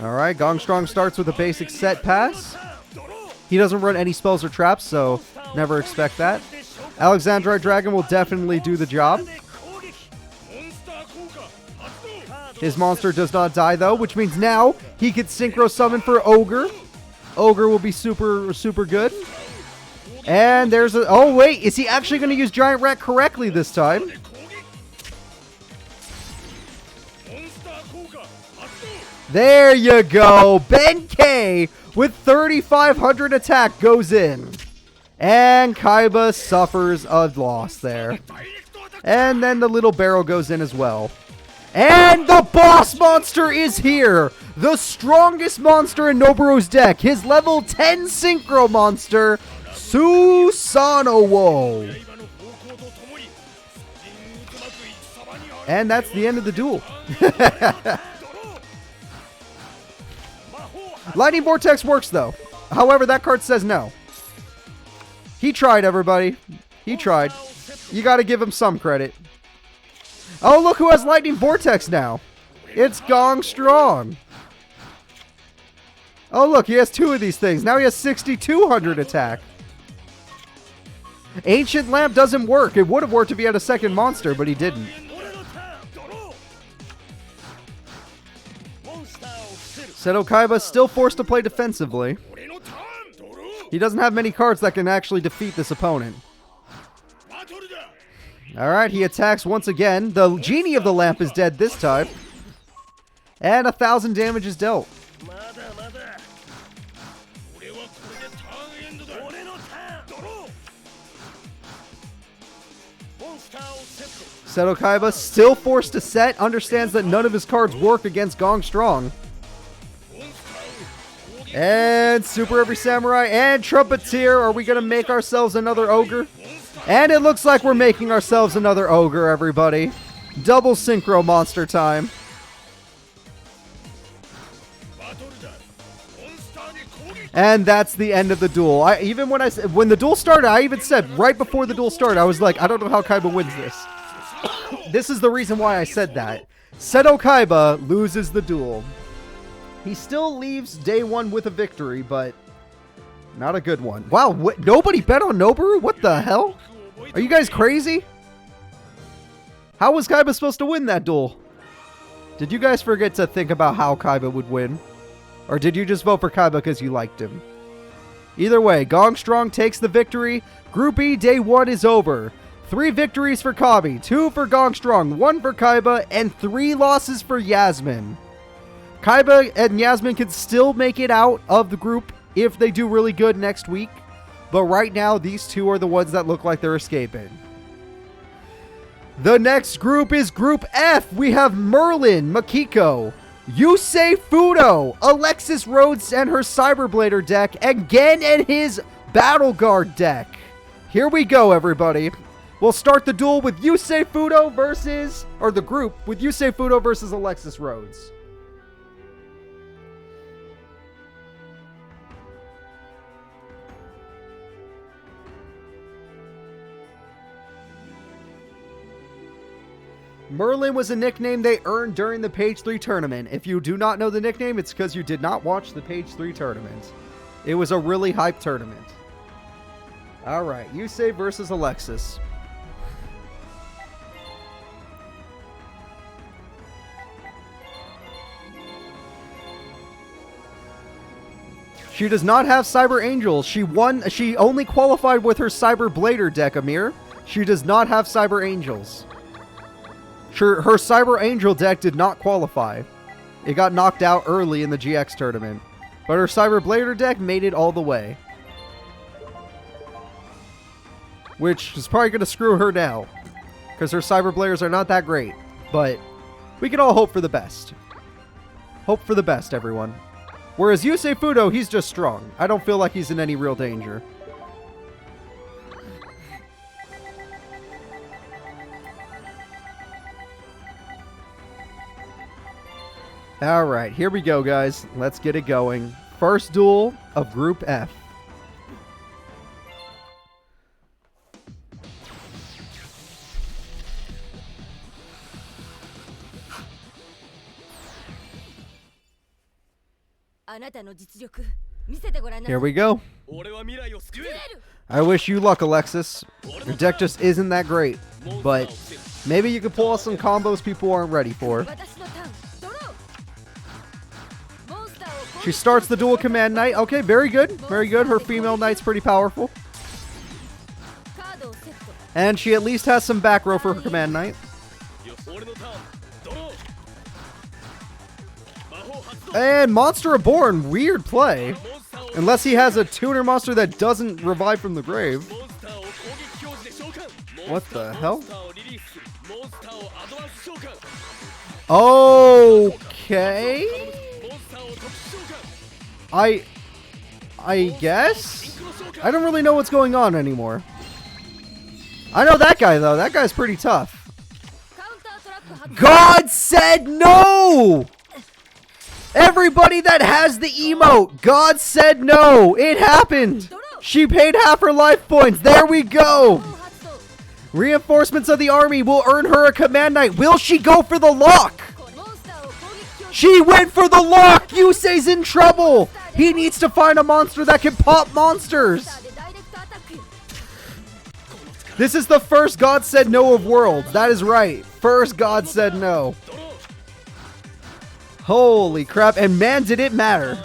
Alright, Gong Strong starts with a basic set pass. He doesn't run any spells or traps, so never expect that. Alexandrite Dragon will definitely do the job. His monster does not die, though, which means now he could synchro summon for Ogre. Ogre will be super, super good. And there's a... Oh, wait. Is he actually going to use Giant Rat correctly this time? There you go. Ben K with 3,500 attack goes in. And Kaiba suffers a loss there. And then the little barrel goes in as well. And the boss monster is here. The strongest monster in Noburu's deck. His level 10 synchro monster, Susanoo. And that's the end of the duel. Lightning Vortex works though. However, that card says no. He tried, everybody. He tried. You gotta give him some credit. Oh, look who has Lightning Vortex now. It's Gong Strong. Oh, look, he has 2 of these things. Now he has 6,200 attack. Ancient Lamp doesn't work. It would have worked if he had a second monster, but he didn't. Seto Kaiba still forced to play defensively. He doesn't have many cards that can actually defeat this opponent. Alright, he attacks once again. The Genie of the Lamp is dead this time. And 1,000 damage is dealt. Seto Kaiba still forced to set, understands that none of his cards work against Gong Strong. And Super Every Samurai and Trumpeteer. Are we going to make ourselves another ogre? And it looks like we're making ourselves another ogre, everybody. Double synchro monster time. And that's the end of the duel. Even when the duel started, I even said right before the duel started, I was like, I don't know how Kaiba wins this. This is the reason why I said that. Seto Kaiba loses the duel. He still leaves day 1 with a victory, but not a good one. Wow, nobody bet on Noboru? What the hell? Are you guys crazy? How was Kaiba supposed to win that duel? Did you guys forget to think about how Kaiba would win? Or did you just vote for Kaiba because you liked him? Either way, Gong Strong takes the victory. Group E, day 1 is over. 3 victories for Kabi, 2 for Gong Strong, 1 for Kaiba, and 3 losses for Yasmin. Kaiba and Yasmin can still make it out of the group if they do really good next week. But right now, these 2 are the ones that look like they're escaping. The next group is Group F. We have Merlin, Makiko, Yusei Fudo, Alexis Rhodes and her Cyberblader deck, and Gen and his Battle Guard deck. Here we go, everybody. We'll start the duel with Yusei Fudo versus, or the group with Yusei Fudo versus Alexis Rhodes. Merlin was a nickname they earned during the Page 3 tournament. If you do not know the nickname, it's because you did not watch the Page 3 tournament. It was a really hyped tournament. Alright, Yusei versus Alexis. She does not have Cyber Angels. She only qualified with her Cyber Blader deck, Amir. She does not have Cyber Angels. Her Cyber Angel deck did not qualify. It got knocked out early in the GX tournament. But her Cyber Blader deck made it all the way. Which is probably going to screw her now. Because her Cyber Bladers are not that great. But we can all hope for the best. Hope for the best, everyone. Whereas Yusei Fudo, he's just strong. I don't feel like he's in any real danger. Alright, here we go, guys. Let's get it going. First duel of Group F. Here we go. I wish you luck, Alexis. Your deck just isn't that great. But maybe you could pull off some combos people aren't ready for. She starts the duel Command Knight. Okay, very good. Very good. Her female knight's pretty powerful. And she at least has some back row for her command knight. And Monster Reborn, weird play. Unless he has a tuner monster that doesn't revive from the grave. What the hell? Okay. I guess? I don't really know what's going on anymore. I know that guy, though. That guy's pretty tough. God said no! Everybody that has the emote, God said no. It happened. She paid half her life points. There we go. Reinforcements of the army will earn her a command knight. Will she go for the lock? She went for the lock. Yusei's in trouble. He needs to find a monster that can pop monsters. This is the first God said no of Worlds. That is right. First God said no. Holy crap. And man, did it matter.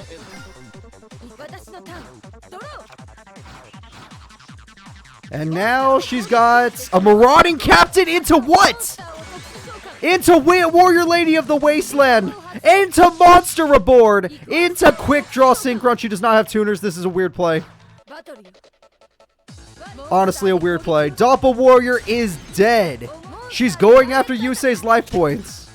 And now she's got a marauding captain into what? Into Warrior Lady of the Wasteland. Into Monster Reborn. Into Quick Draw Synchron. She does not have tuners. This is a weird play. Honestly, a weird play. Doppel Warrior is dead. She's going after Yusei's life points.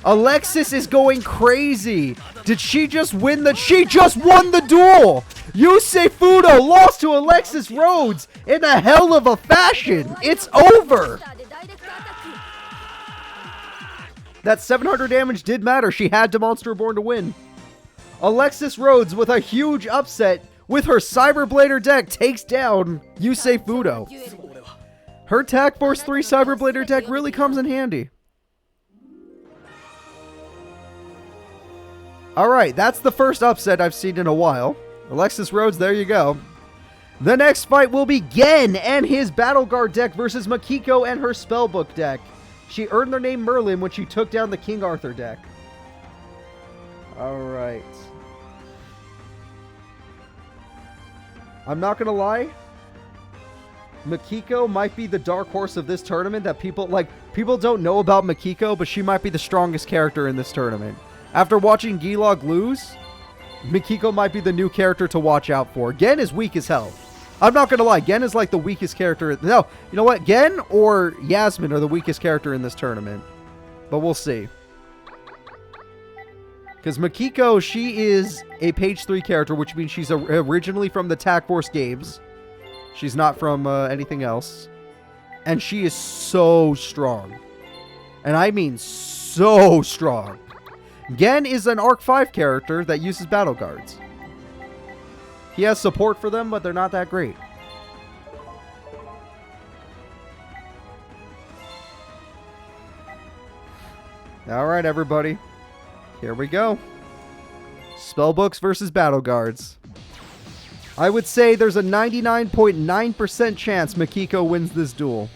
Alexis is going crazy. Did she just win the... She just won the duel. Yusei Fudo lost to Alexis Rhodes in a hell of a fashion. It's over. That 700 damage did matter. She had to Monster Reborn to win. Alexis Rhodes with a huge upset with her Cyberblader deck takes down Yusei Fudo. Her Tag Force 3 Cyberblader deck really comes in handy. Alright, that's the first upset I've seen in a while. Alexis Rhodes, there you go. The next fight will be Gen and his Battle Guard deck versus Makiko and her Spellbook deck. She earned their name Merlin when she took down the King Arthur deck. Alright. I'm not gonna lie. Makiko might be the dark horse of this tournament that people don't know about Makiko, but she might be the strongest character in this tournament. After watching Gilog lose, Makiko might be the new character to watch out for. Gen is weak as hell. I'm not gonna lie, Gen is like the weakest character. No, you know what? Gen or Yasmin are the weakest character in this tournament. But we'll see. Because Makiko, she is a page 3 character, which means she's originally from the Tag Force games. She's not from anything else. And she is so strong. And I mean so strong. Gen is an Arc 5 character that uses Battle Guards. He has support for them, but they're not that great. Alright, everybody. Here we go. Spellbooks versus Battle Guards. I would say there's a 99.9% chance Makiko wins this duel.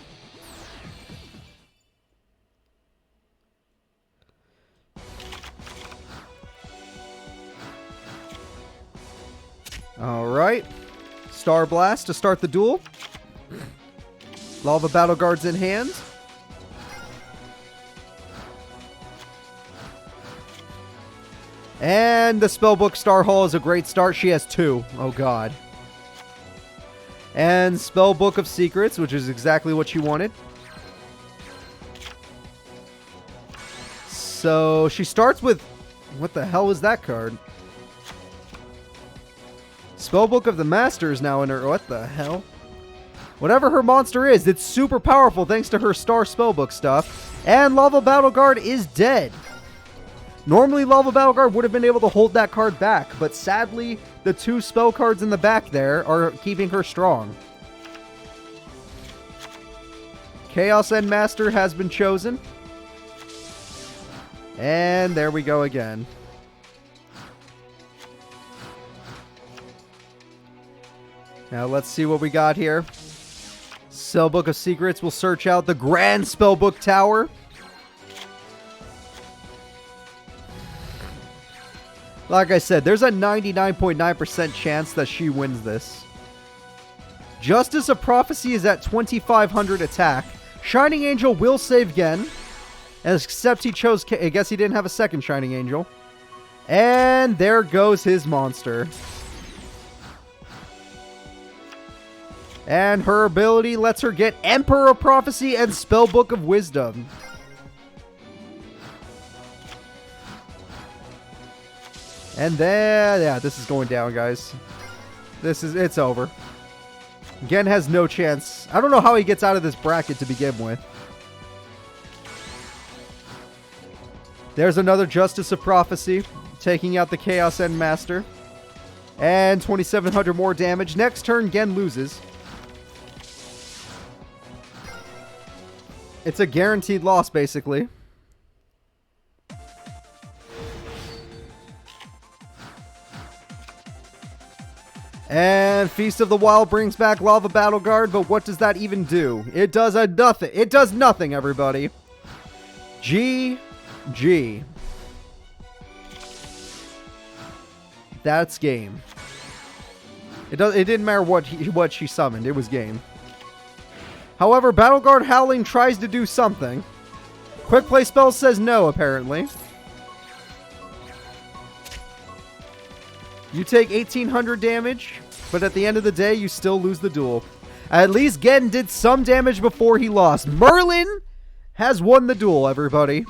Alright. Star Blast to start the duel. Lava Battle Guards in hand. And the Spellbook Star Hall is a great start. She has 2. Oh god. And Spellbook of Secrets, which is exactly what she wanted. So she starts with... What the hell is that card? Spellbook of the Master is now in her... What the hell? Whatever her monster is, it's super powerful thanks to her Star Spellbook stuff. And Lava Battle Guard is dead. Normally, Lava Battle Guard would have been able to hold that card back, but sadly, the 2 spell cards in the back there are keeping her strong. Chaos End Master has been chosen. And there we go again. Now let's see what we got here. Spellbook of Secrets will search out the Grand Spellbook Tower. Like I said, there's a 99.9% chance that she wins this. Justice of Prophecy is at 2,500 attack. Shining Angel will save again. Except he chose... I guess he didn't have a second Shining Angel. And there goes his monster. And her ability lets her get Emperor of Prophecy and Spellbook of Wisdom. And then... Yeah, this is going down, guys. It's over. Gen has no chance. I don't know how he gets out of this bracket to begin with. There's another Justice of Prophecy, taking out the Chaos End Master. And 2,700 more damage. Next turn, Gen loses. It's a guaranteed loss, basically. And Feast of the Wild brings back Lava Battle Guard, but what does that even do? It does nothing. It does nothing, everybody. GG. That's game. It didn't matter what she summoned. It was game. However, Battle Guard Howling tries to do something. Quick Play Spell says no, apparently. You take 1,800 damage, but at the end of the day, you still lose the duel. At least Gen did some damage before he lost. Merlin has won the duel, everybody.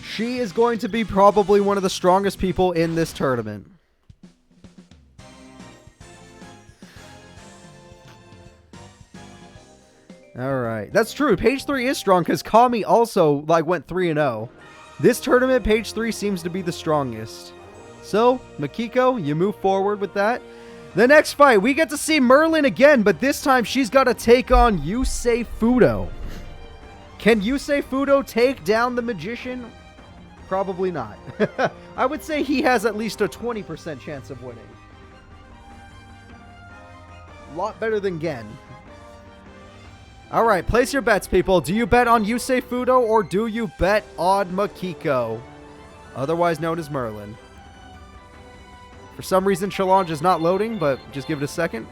She is going to be probably one of the strongest people in this tournament. Alright, that's true. Page 3 is strong because Kami also went 3-0. This tournament, page 3 seems to be the strongest. So, Makiko, you move forward with that. The next fight, we get to see Merlin again, but this time she's got to take on Yusei Fudo. Can Yusei Fudo take down the Magician? Probably not. I would say he has at least a 20% chance of winning. A lot better than Gen. Alright, place your bets, people. Do you bet on Yusei Fudo or do you bet on Makiko? Otherwise known as Merlin. For some reason, Challenge is not loading, but just give it a second.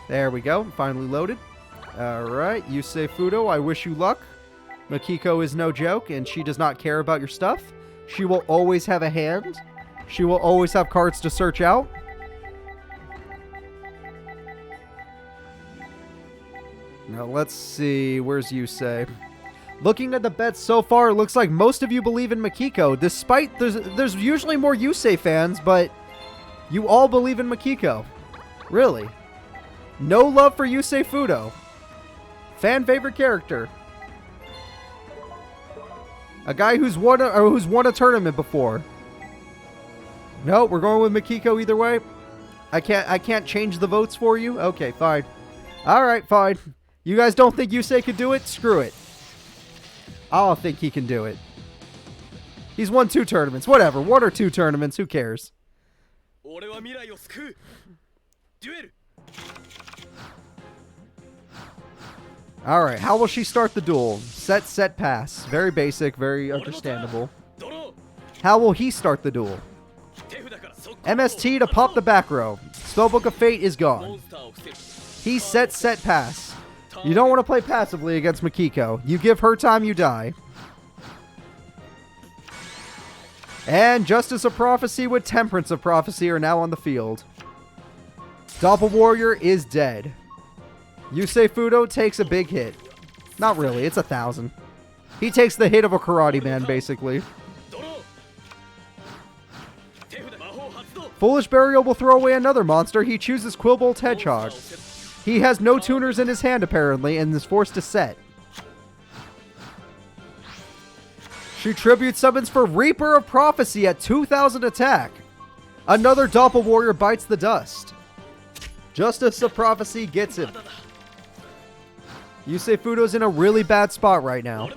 There we go. Finally loaded. Alright, Yusei Fudo, I wish you luck. Makiko is no joke, and she does not care about your stuff. She will always have a hand. She will always have cards to search out. Now, let's see. Where's Yusei? Looking at the bets so far, it looks like most of you believe in Makiko. Despite, there's usually more Yusei fans, but you all believe in Makiko. Really. No love for Yusei Fudo. Fan favorite character. A guy who's won a tournament before. No, we're going with Makiko either way. I can't change the votes for you. Okay, fine. All right, fine. You guys don't think Yusei could do it? Screw it. I don't think he can do it. He's won 2 tournaments. Whatever. 1 or 2 tournaments. Who cares? Alright. How will she start the duel? Set, pass. Very basic. Very understandable. How will he start the duel? MST to pop the back row. Spellbook of Fate is gone. He set, pass. You don't want to play passively against Makiko. You give her time, you die. And Justice of Prophecy with Temperance of Prophecy are now on the field. Doppel Warrior is dead. Yusei Fudo takes a big hit. Not really, it's 1,000. He takes the hit of a karate man, basically. Foolish Burial will throw away another monster. He chooses Quillbolt's Hedgehog. He has no tuners in his hand, apparently, and is forced to set. She tribute summons for Reaper of Prophecy at 2,000 attack. Another Doppel Warrior bites the dust. Justice of Prophecy gets him. Yusei Fudo's in a really bad spot right now.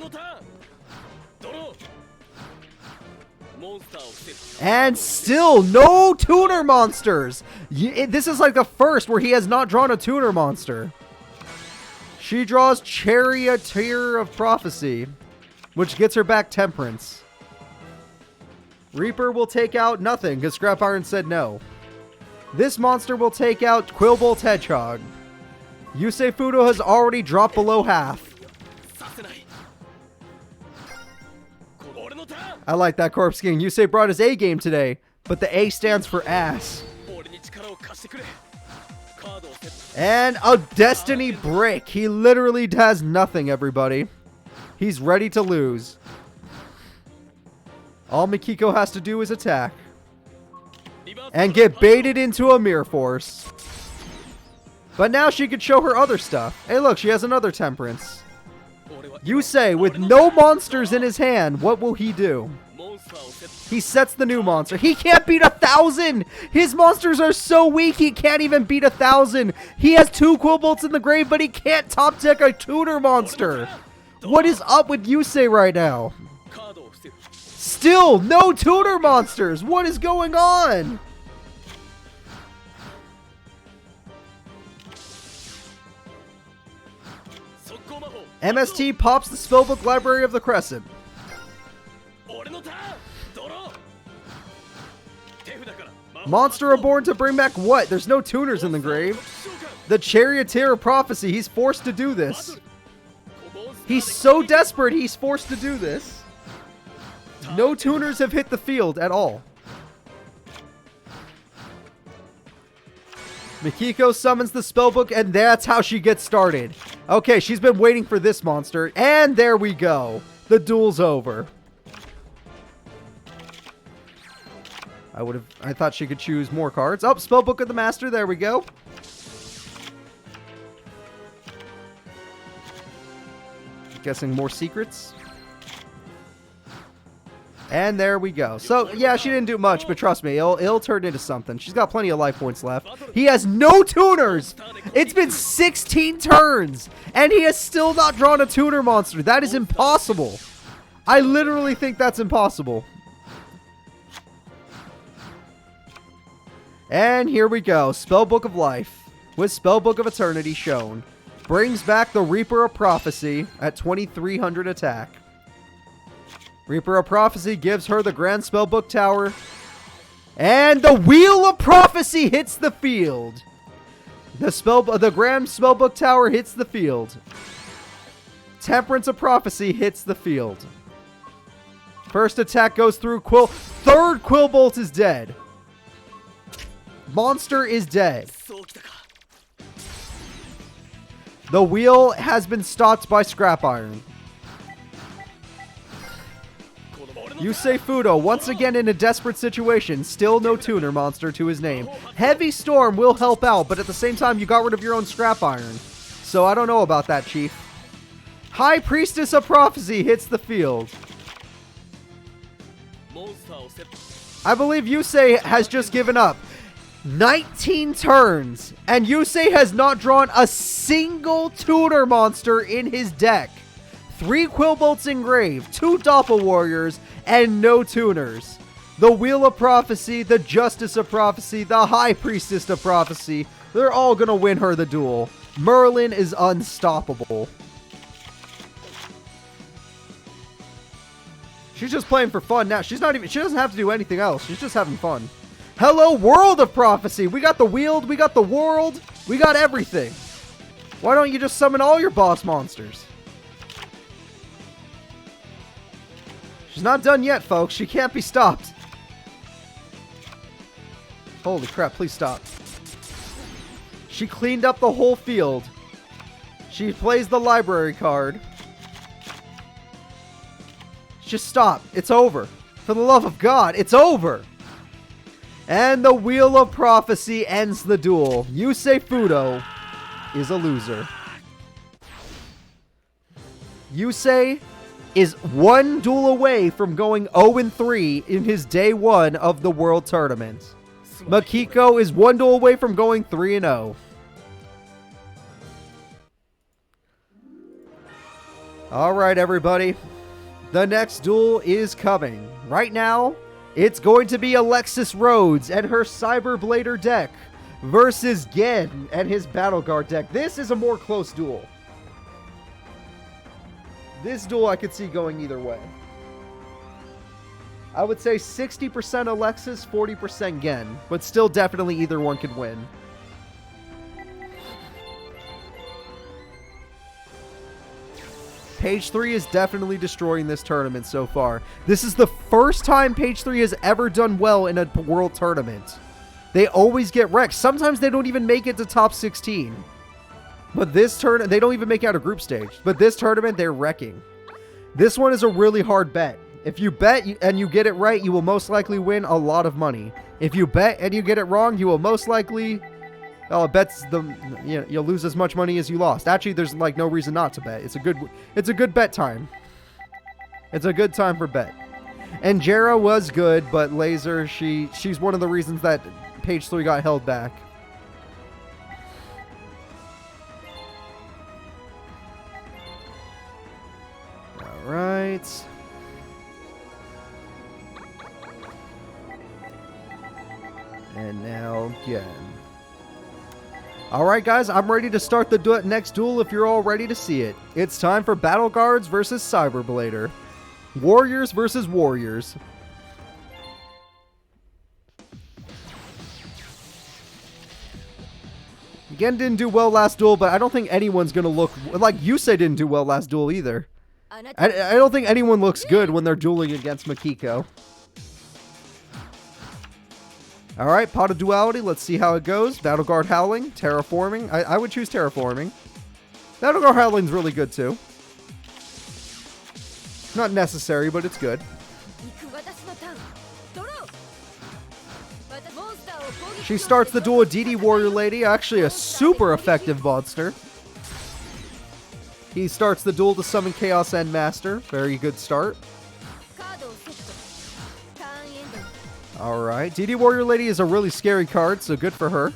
And still no tuner monsters. This is like the first where he has not drawn a tuner monster. She draws Charioteer of Prophecy, which gets her back Temperance. Reaper will take out nothing because Scrap Iron said no. This monster will take out Quillbolt Hedgehog. Yusei Fudo has already dropped below half. I like that Corpse King. Yusei brought his A game today, but the A stands for ass. And a Destiny Brick. He literally has nothing, everybody. He's ready to lose. All Mikiko has to do is attack. And get baited into a Mirror Force. But now she could show her other stuff. Hey look, she has another Temperance. Yusei, with no monsters in his hand, what will he do? He sets the new monster. He can't beat 1,000! His monsters are so weak, he can't even beat 1,000! He has 2 Quillbolts in the grave, but he can't top deck a tutor monster! What is up with Yusei right now? Still, no tutor monsters! What is going on? MST pops the spellbook library of the Crescent. Monster Reborn to bring back what? There's no tuners in the grave. The Charioteer of Prophecy. He's forced to do this. He's so desperate he's forced to do this. No tuners have hit the field at all. Mikiko summons the spellbook, and that's how she gets started. Okay, she's been waiting for this monster, and there we go. The duel's over. I thought she could choose more cards. Oh, spellbook of the master, there we go. Guessing more secrets. And there we go. So, yeah, she didn't do much, but trust me, it'll turn into something. She's got plenty of life points left. He has no tuners! It's been 16 turns, and he has still not drawn a tuner monster. That is impossible. I literally think that's impossible. And here we go. Spellbook of Life with Spellbook of Eternity shown. Brings back the Reaper of Prophecy at 2300 attack. Reaper of Prophecy gives her the Grand Spellbook Tower. And the Wheel of Prophecy hits the field. The Grand Spellbook Tower hits the field. Temperance of Prophecy hits the field. First attack goes through Third Quillbolt is dead. Monster is dead. The wheel has been stopped by Scrap Iron. Yusei Fudo, once again in a desperate situation. Still no tuner monster to his name. Heavy Storm will help out, but at the same time, you got rid of your own Scrap Iron. So I don't know about that, Chief. High Priestess of Prophecy hits the field. I believe Yusei has just given up. 19 turns, and Yusei has not drawn a single tutor monster in his deck. 3 Quillbolts engraved, 2 Doppel Warriors, and no tuners. The Wheel of Prophecy, the Justice of Prophecy, the High Priestess of Prophecy, they're all gonna win her the duel. Merlin is unstoppable. She's just playing for fun now. She doesn't have to do anything else. She's just having fun. Hello, World of Prophecy. We got the Wield, we got the World, we got everything. Why don't you just summon all your boss monsters? She's not done yet, folks. She can't be stopped. Holy crap, please stop. She cleaned up the whole field. She plays the library card. Just stop. It's over. For the love of God, it's over. And the Wheel of Prophecy ends the duel. Yusei Fudo is a loser. Yusei is 1 duel away from going 0-3 in his day 1 of the World Tournament. Mikiko is 1 duel away from going 3-0. Alright, everybody. The next duel is coming. Right now, it's going to be Alexis Rhodes and her Cyberblader deck versus Gen and his Battle Guard deck. This is a more close duel. This duel I could see going either way. I would say 60% Alexis, 40% Gen. But still definitely either one could win. Page 3 is definitely destroying this tournament so far. This is the first time Page 3 has ever done well in a world tournament. They always get wrecked. Sometimes they don't even make it to top 16. But this tournament, they don't even make it out of group stage. But this tournament, they're wrecking. This one is a really hard bet. If you bet and you get it right, you will most likely win a lot of money. If you bet and you get it wrong, you will most likely... you'll lose as much money as you lost. Actually, there's like no reason not to bet. It's a good bet time. It's a good time for bet. And Jera was good, but Laser, she's one of the reasons that Page 3 got held back. All right. And now again. Alright guys, I'm ready to start the next duel if you're all ready to see it. It's time for Battle Guards versus Cyberblader. Warriors versus Warriors. Gen didn't do well last duel, but I don't think anyone's going to look... Like, Yusei didn't do well last duel either. I don't think anyone looks good when they're dueling against Makiko. Alright, Pot of Duality, let's see how it goes. Battle Guard Howling, Terraforming. I would choose Terraforming. Battle Guard Howling's really good too. Not necessary, but it's good. She starts the duel with DD Warrior Lady, actually a super effective monster. He starts the duel to summon Chaos End Master. Very good start. Alright, DD Warrior Lady is a really scary card, so good for her.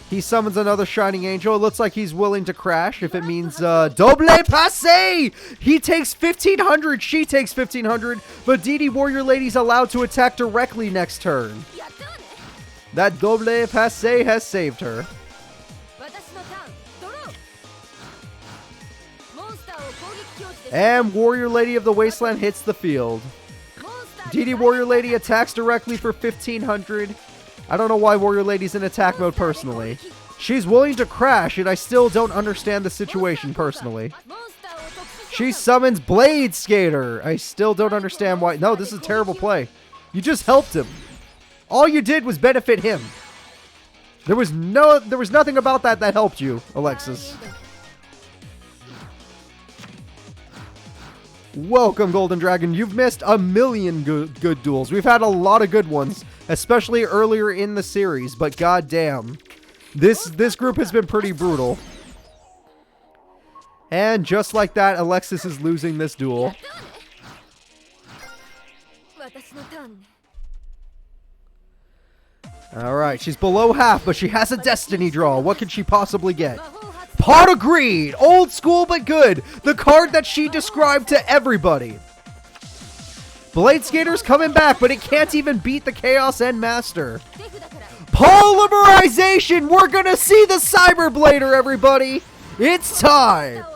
He summons another Shining Angel. It looks like he's willing to crash if it means double passe! He takes 1500, she takes 1500, but DD Warrior Lady's allowed to attack directly next turn. That double passe has saved her. And Warrior Lady of the Wasteland hits the field. DD Warrior Lady attacks directly for 1500. I don't know why Warrior Lady's in attack mode personally. She's willing to crash, and I still don't understand the situation personally. She summons Blade Skater. I still don't understand why. No, this is a terrible play. You just helped him. All you did was benefit him. There was nothing about that helped you, Alexis. Welcome, Golden Dragon. You've missed a million good duels. We've had a lot of good ones, especially earlier in the series, but goddamn. This group has been pretty brutal. And just like that, Alexis is losing this duel. Alright, she's below half, but she has a destiny draw. What could she possibly get? Pot of Greed! Old school but good! The card that she described to everybody. Blade Skater's coming back, but it can't even beat the Chaos End Master. Polymerization! We're gonna see the Cyberblader, everybody! It's time!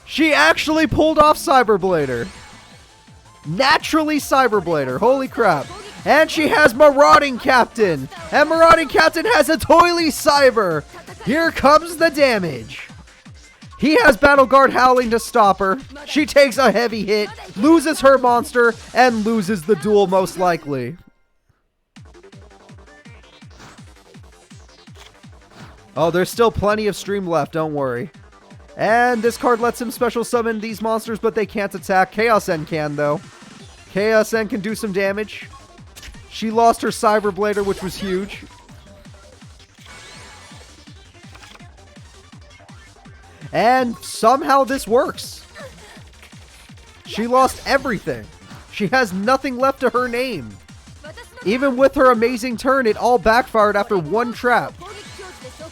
She actually pulled off Cyberblader. Naturally Cyberblader, holy crap. And she has Marauding Captain! And Marauding Captain has a Toily Cyber! Here comes the damage. He has Battle Guard Howling to stop her. She takes a heavy hit, loses her monster, and loses the duel most likely. Oh, there's still plenty of stream left, don't worry. And this card lets him special summon these monsters, but they can't attack. Chaos End can, though. Chaos End can do some damage. She lost her Cyberblader, which was huge. And somehow this works. She lost everything. She has nothing left to her name. Even with her amazing turn, it all backfired after one trap.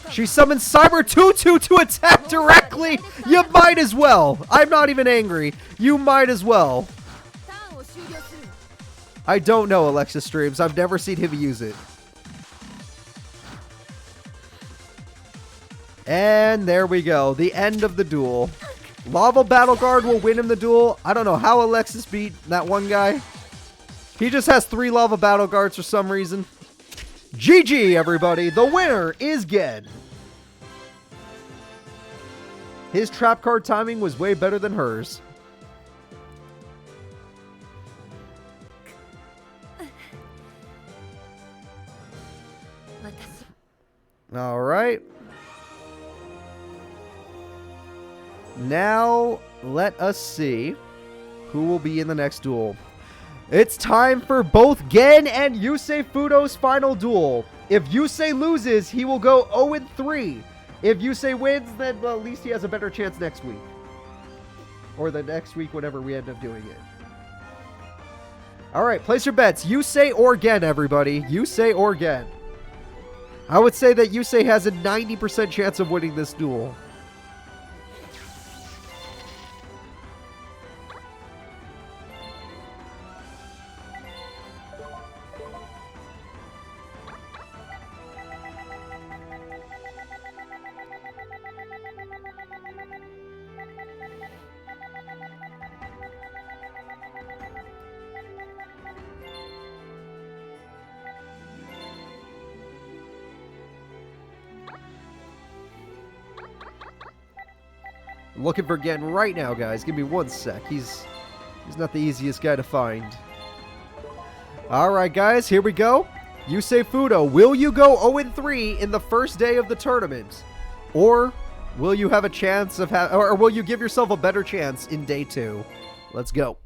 She summons Cyber 2-2 to attack directly. You might as well. I'm not even angry. You might as well. I don't know Alexis streams. I've never seen him use it. And there we go. The end of the duel. Lava Battle Guard will win him the duel. I don't know how Alexis beat that one guy. He just has 3 lava battle guards for some reason. GG, everybody. The winner is Gen. His trap card timing was way better than hers. All right. Now, let us see who will be in the next duel. It's time for both Gen and Yusei Fudo's final duel. If Yusei loses, he will go 0-3. If Yusei wins, then well, at least he has a better chance next week. Or the next week, whenever we end up doing it. All right, place your bets. Yusei or Gen, everybody. Yusei or Gen. I would say that Yusei has a 90% chance of winning this duel. I'm looking for Gen right now, guys. Give me 1 sec. He's not the easiest guy to find. All right, guys, here we go. Yusei Fudo, will you go 0-3 in the first day of the tournament? Or will you have a chance of or will you give yourself a better chance in day 2? Let's go.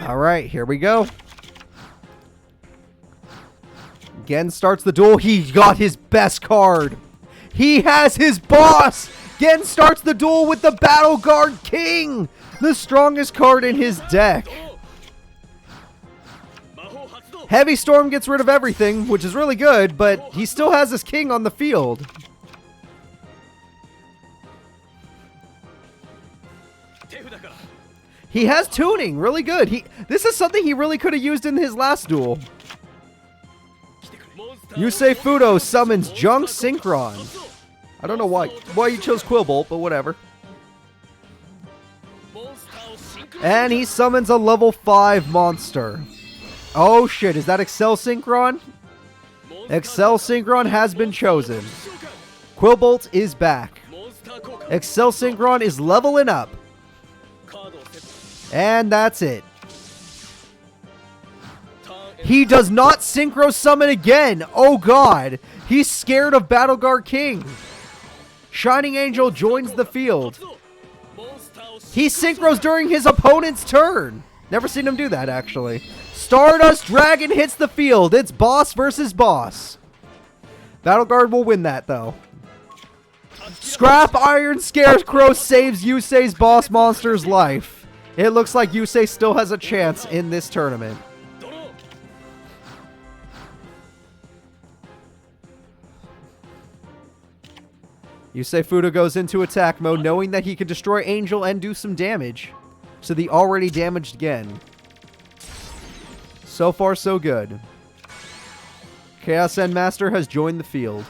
All right, here we go. Gen starts the duel. He got his best card. He has his boss. Gen starts the duel with the Battle Guard King, the strongest card in his deck. Heavy Storm gets rid of everything, which is really good, but he still has his king on the field. He has tuning, really good. This is something he really could have used in his last duel. Yusei Fudo summons Junk Synchron. I don't know why you chose Quillbolt, but whatever. And he summons a level 5 monster. Oh shit, is that Excel Synchron? Excel Synchron has been chosen. Quillbolt is back. Excel Synchron is leveling up. And that's it. He does not Synchro Summon again. Oh god. He's scared of Battle Guard King. Shining Angel joins the field. He Synchros during his opponent's turn. Never seen him do that, actually. Stardust Dragon hits the field. It's boss versus boss. Battle Guard will win that, though. Scrap Iron Scarecrow saves Yusei's boss monster's life. It looks like Yusei still has a chance in this tournament. Yusei Fudo goes into attack mode knowing that he can destroy Angel and do some damage to the already damaged Gen. So far, so good. Chaos End Master has joined the field.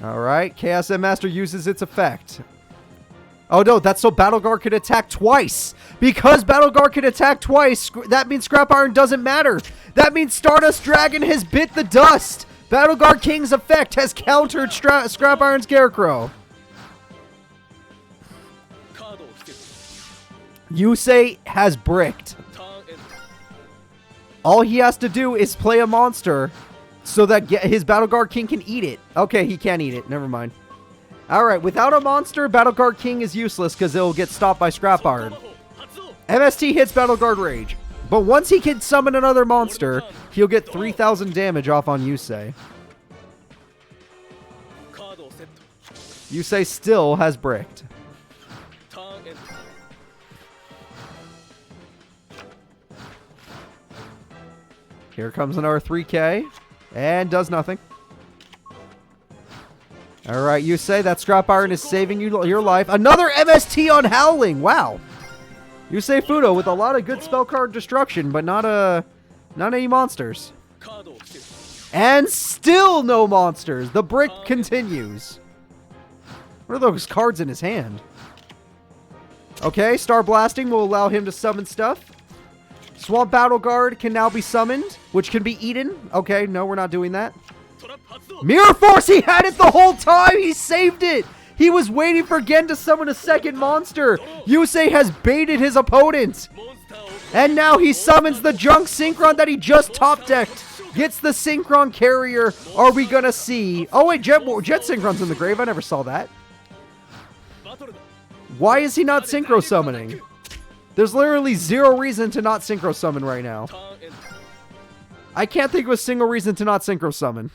Alright, Chaos End Master uses its effect. Oh no, that's so Battle Guard can attack twice. Because Battle Guard can attack twice, that means Scrap Iron doesn't matter. That means Stardust Dragon has bit the dust. Battle Guard King's effect has countered Scrap Iron Scarecrow. Yusei has bricked. All he has to do is play a monster so that his Battle Guard King can eat it. Okay, he can't eat it. Never mind. Alright, without a monster, Battle Guard King is useless because it'll get stopped by Scrap Iron. MST hits Battle Guard Rage. But once he can summon another monster, he'll get 3,000 damage off on Yusei. Yusei still has bricked. Here comes another 3K. And does nothing. All right, you say that scrap iron is saving your life. Another MST on Howling. Wow. You say Fudo with a lot of good spell card destruction, but not any monsters. And still no monsters. The brick continues. What are those cards in his hand? Okay, Star Blasting will allow him to summon stuff. Swamp Battle Guard can now be summoned, which can be eaten. Okay, no, we're not doing that. Mirror Force, he had it the whole time. He saved it. He was waiting for Gen to summon a second monster. Yusei has baited his opponent. And now he summons the Junk Synchron that he just top-decked. Gets the Synchron Carrier. Are we going to see? Oh, wait, Jet Synchron's in the grave. I never saw that. Why is he not Synchro Summoning? There's literally zero reason to not Synchro Summon right now. I can't think of a single reason to not Synchro Summon.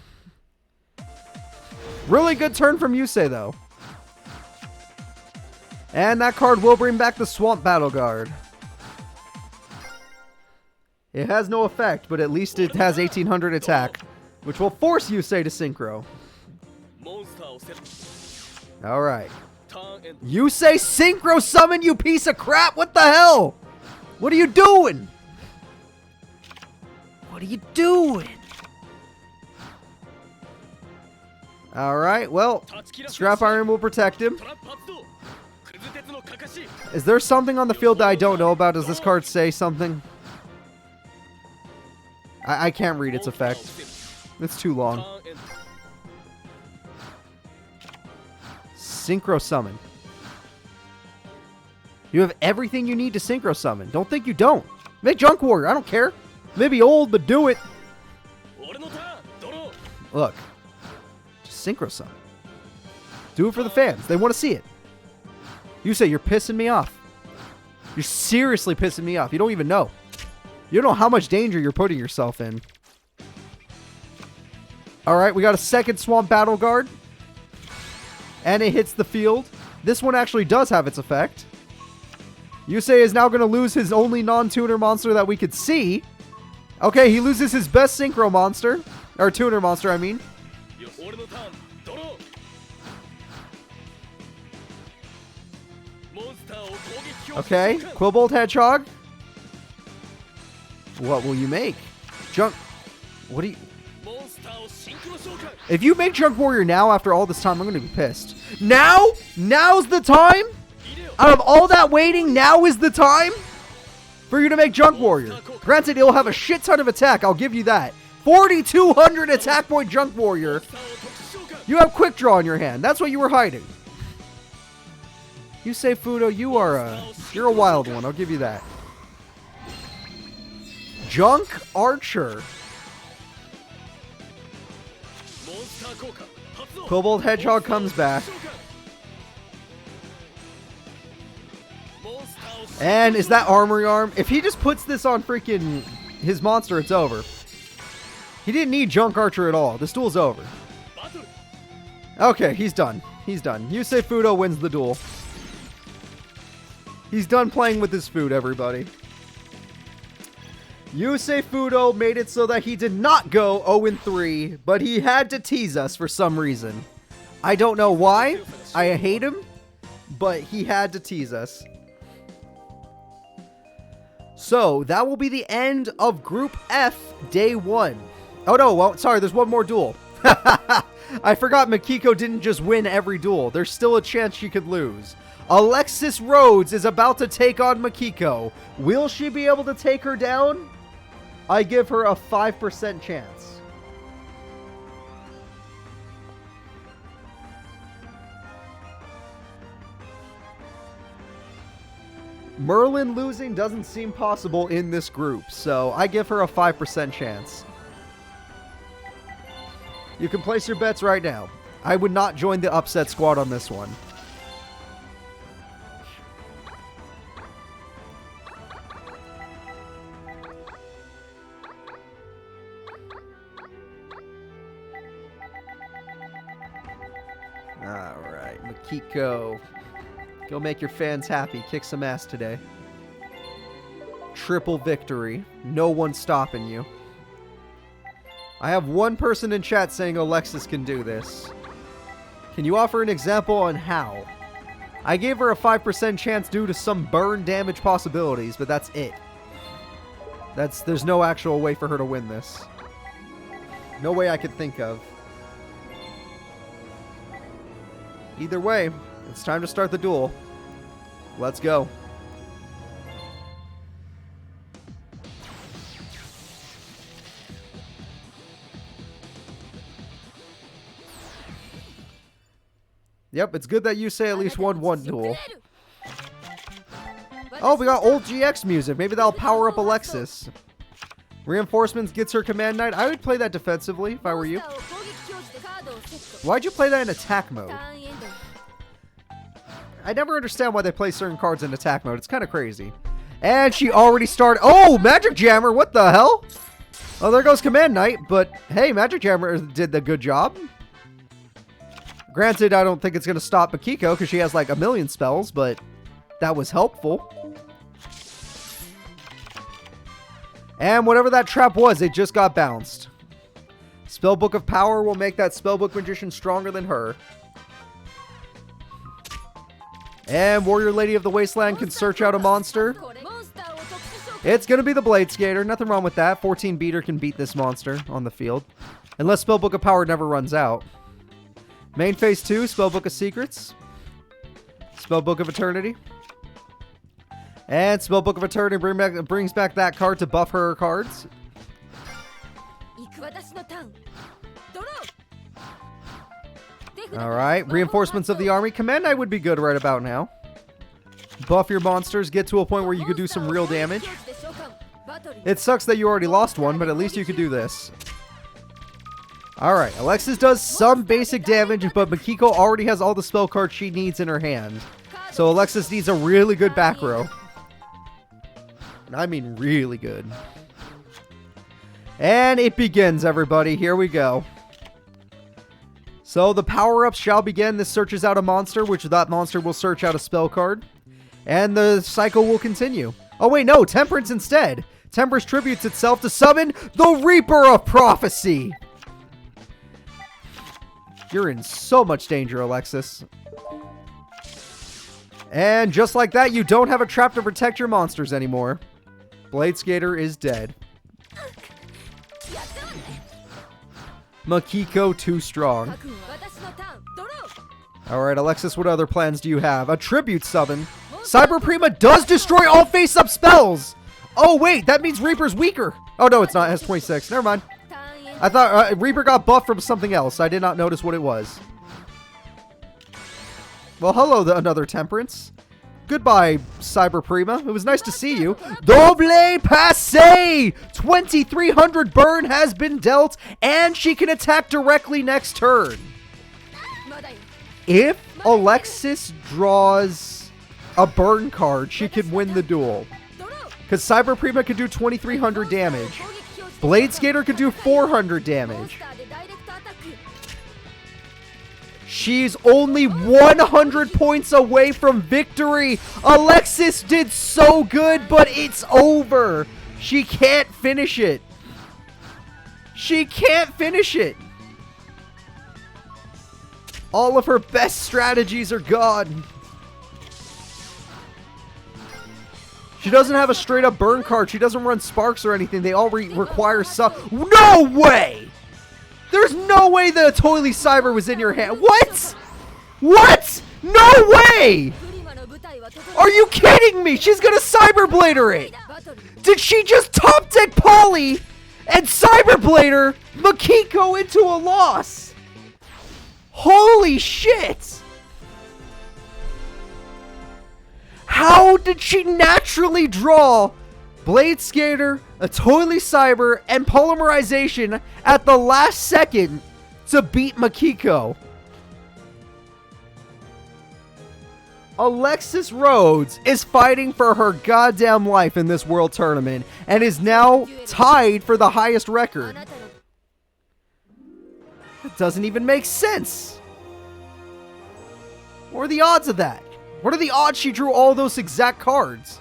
Really good turn from Yusei, though. And that card will bring back the Swamp Battle Guard. It has no effect, but at least it has 1800 attack, which will force Yusei to Synchro. Alright. Yusei Synchro Summon, you piece of crap! What the hell? What are you doing? What are you doing? Alright, well, Scrap Iron will protect him. Is there something on the field that I don't know about? Does this card say something? I can't read its effect. It's too long. Synchro Summon. You have everything you need to Synchro Summon. Don't think you don't. Make Junk Warrior. I don't care. Maybe old, but do it. Look. Just Synchro Summon. Do it for the fans. They want to see it. You say you're pissing me off. You're seriously pissing me off. You don't even know. You don't know how much danger you're putting yourself in. Alright, we got a second Swamp Battle Guard. And it hits the field. This one actually does have its effect. Yusei is now going to lose his only non-tuner monster that we could see. Okay, he loses his best Synchro monster. Or tuner monster, I mean. Okay, Quillbolt Hedgehog. What will you make? Junk... What do you... If you make Junk Warrior now after all this time, I'm going to be pissed. Now? Now's the time? Out of all that waiting, now is the time? For you to make Junk Warrior. Granted, it'll have a shit ton of attack, I'll give you that. 4,200 attack point Junk Warrior. You have Quick Draw in your hand. That's what you were hiding. You say, Fudo, you're a wild one. I'll give you that. Junk Archer. Kobold Hedgehog comes back. And is that Armory Arm? If he just puts this on freaking his monster, it's over. He didn't need Junk Archer at all. This duel's over. Okay, he's done. He's done. Yusei Fudo wins the duel. He's done playing with his food, everybody. Yusei Fudo made it so that he did not go 0-3, but he had to tease us for some reason. I don't know why. I hate him, but he had to tease us. So, that will be the end of Group F, Day 1. Oh no, well, sorry, there's one more duel. I forgot Makiko didn't just win every duel. There's still a chance she could lose. Alexis Rhodes is about to take on Makiko. Will she be able to take her down? I give her a 5% chance. Merlin losing doesn't seem possible in this group, so I give her a 5% chance. You can place your bets right now. I would not join the upset squad on this one. Alright, Makiko. Go make your fans happy. Kick some ass today. Triple victory. No one's stopping you. I have one person in chat saying Alexis can do this. Can you offer an example on how? I gave her a 5% chance due to some burn damage possibilities, but that's it. There's no actual way for her to win this. No way I could think of. Either way, it's time to start the duel. Let's go. Yep, it's good that you say at least one duel. Oh, we got old GX music. Maybe that'll power up Alexis. Reinforcements gets her command knight. I would play that defensively if I were you. Why'd you play that in attack mode? I never understand why they play certain cards in attack mode. It's kind of crazy. And she already started. Oh, Magic Jammer. What the hell? Oh, there goes command knight. But hey, Magic Jammer did the good job. Granted, I don't think it's going to stop Makiko because she has like a million spells, but that was helpful. And whatever that trap was, it just got bounced. Spellbook of Power will make that Spellbook Magician stronger than her. And Warrior Lady of the Wasteland can search out a monster. It's going to be the Blade Skater. Nothing wrong with that. 14 beater can beat this monster on the field. Unless Spellbook of Power never runs out. Main phase 2, Spellbook of Secrets. Spellbook of Eternity. And Spellbook of Eternity brings back that card to buff her cards. Alright, Reinforcements of the Army. Command Knight would be good right about now. Buff your monsters, get to a point where you could do some real damage. It sucks that you already lost one, but at least you could do this. Alright, Alexis does some basic damage, but Makiko already has all the spell cards she needs in her hand. So Alexis needs a really good back row. And I mean really good. And it begins, everybody. Here we go. So the power-ups shall begin. This searches out a monster, which that monster will search out a spell card. And the cycle will continue. Oh wait, no, Temperance instead. Temperance tributes itself to summon the Reaper of Prophecy. You're in so much danger, Alexis. And just like that, you don't have a trap to protect your monsters anymore. Blade Skater is dead. Makiko too strong. Alright, Alexis, what other plans do you have? A tribute summon. Cyber Prima does destroy all face-up spells! Oh, wait, that means Reaper's weaker. Oh, no, it's not. It has 26. Never mind. I thought Reaper got buffed from something else. I did not notice what it was. Well, hello, another Temperance. Goodbye, Cyber Prima. It was nice to see you. Doble Passe! 2300 burn has been dealt, and she can attack directly next turn. If Alexis draws a burn card, she can win the duel. Because Cyber Prima can do 2300 damage. Blade Skater could do 400 damage. She's only 100 points away from victory. Alexis did so good, but it's over. She can't finish it. She can't finish it. All of her best strategies are gone. She doesn't have a straight up burn card. She doesn't run sparks or anything. They all require some. No way! There's no way that a Toilet Cyber was in your hand. What? What? No way! Are you kidding me? She's gonna Cyberblader it! Did she just top deck Polly and Cyberblader Makiko into a loss? Holy shit! How did she naturally draw Blade Skater, a Toilet Cyber, and Polymerization at the last second to beat Makiko? Alexis Rhodes is fighting for her goddamn life in this world tournament and is now tied for the highest record. That doesn't even make sense. What are the odds of that? What are the odds she drew all those exact cards?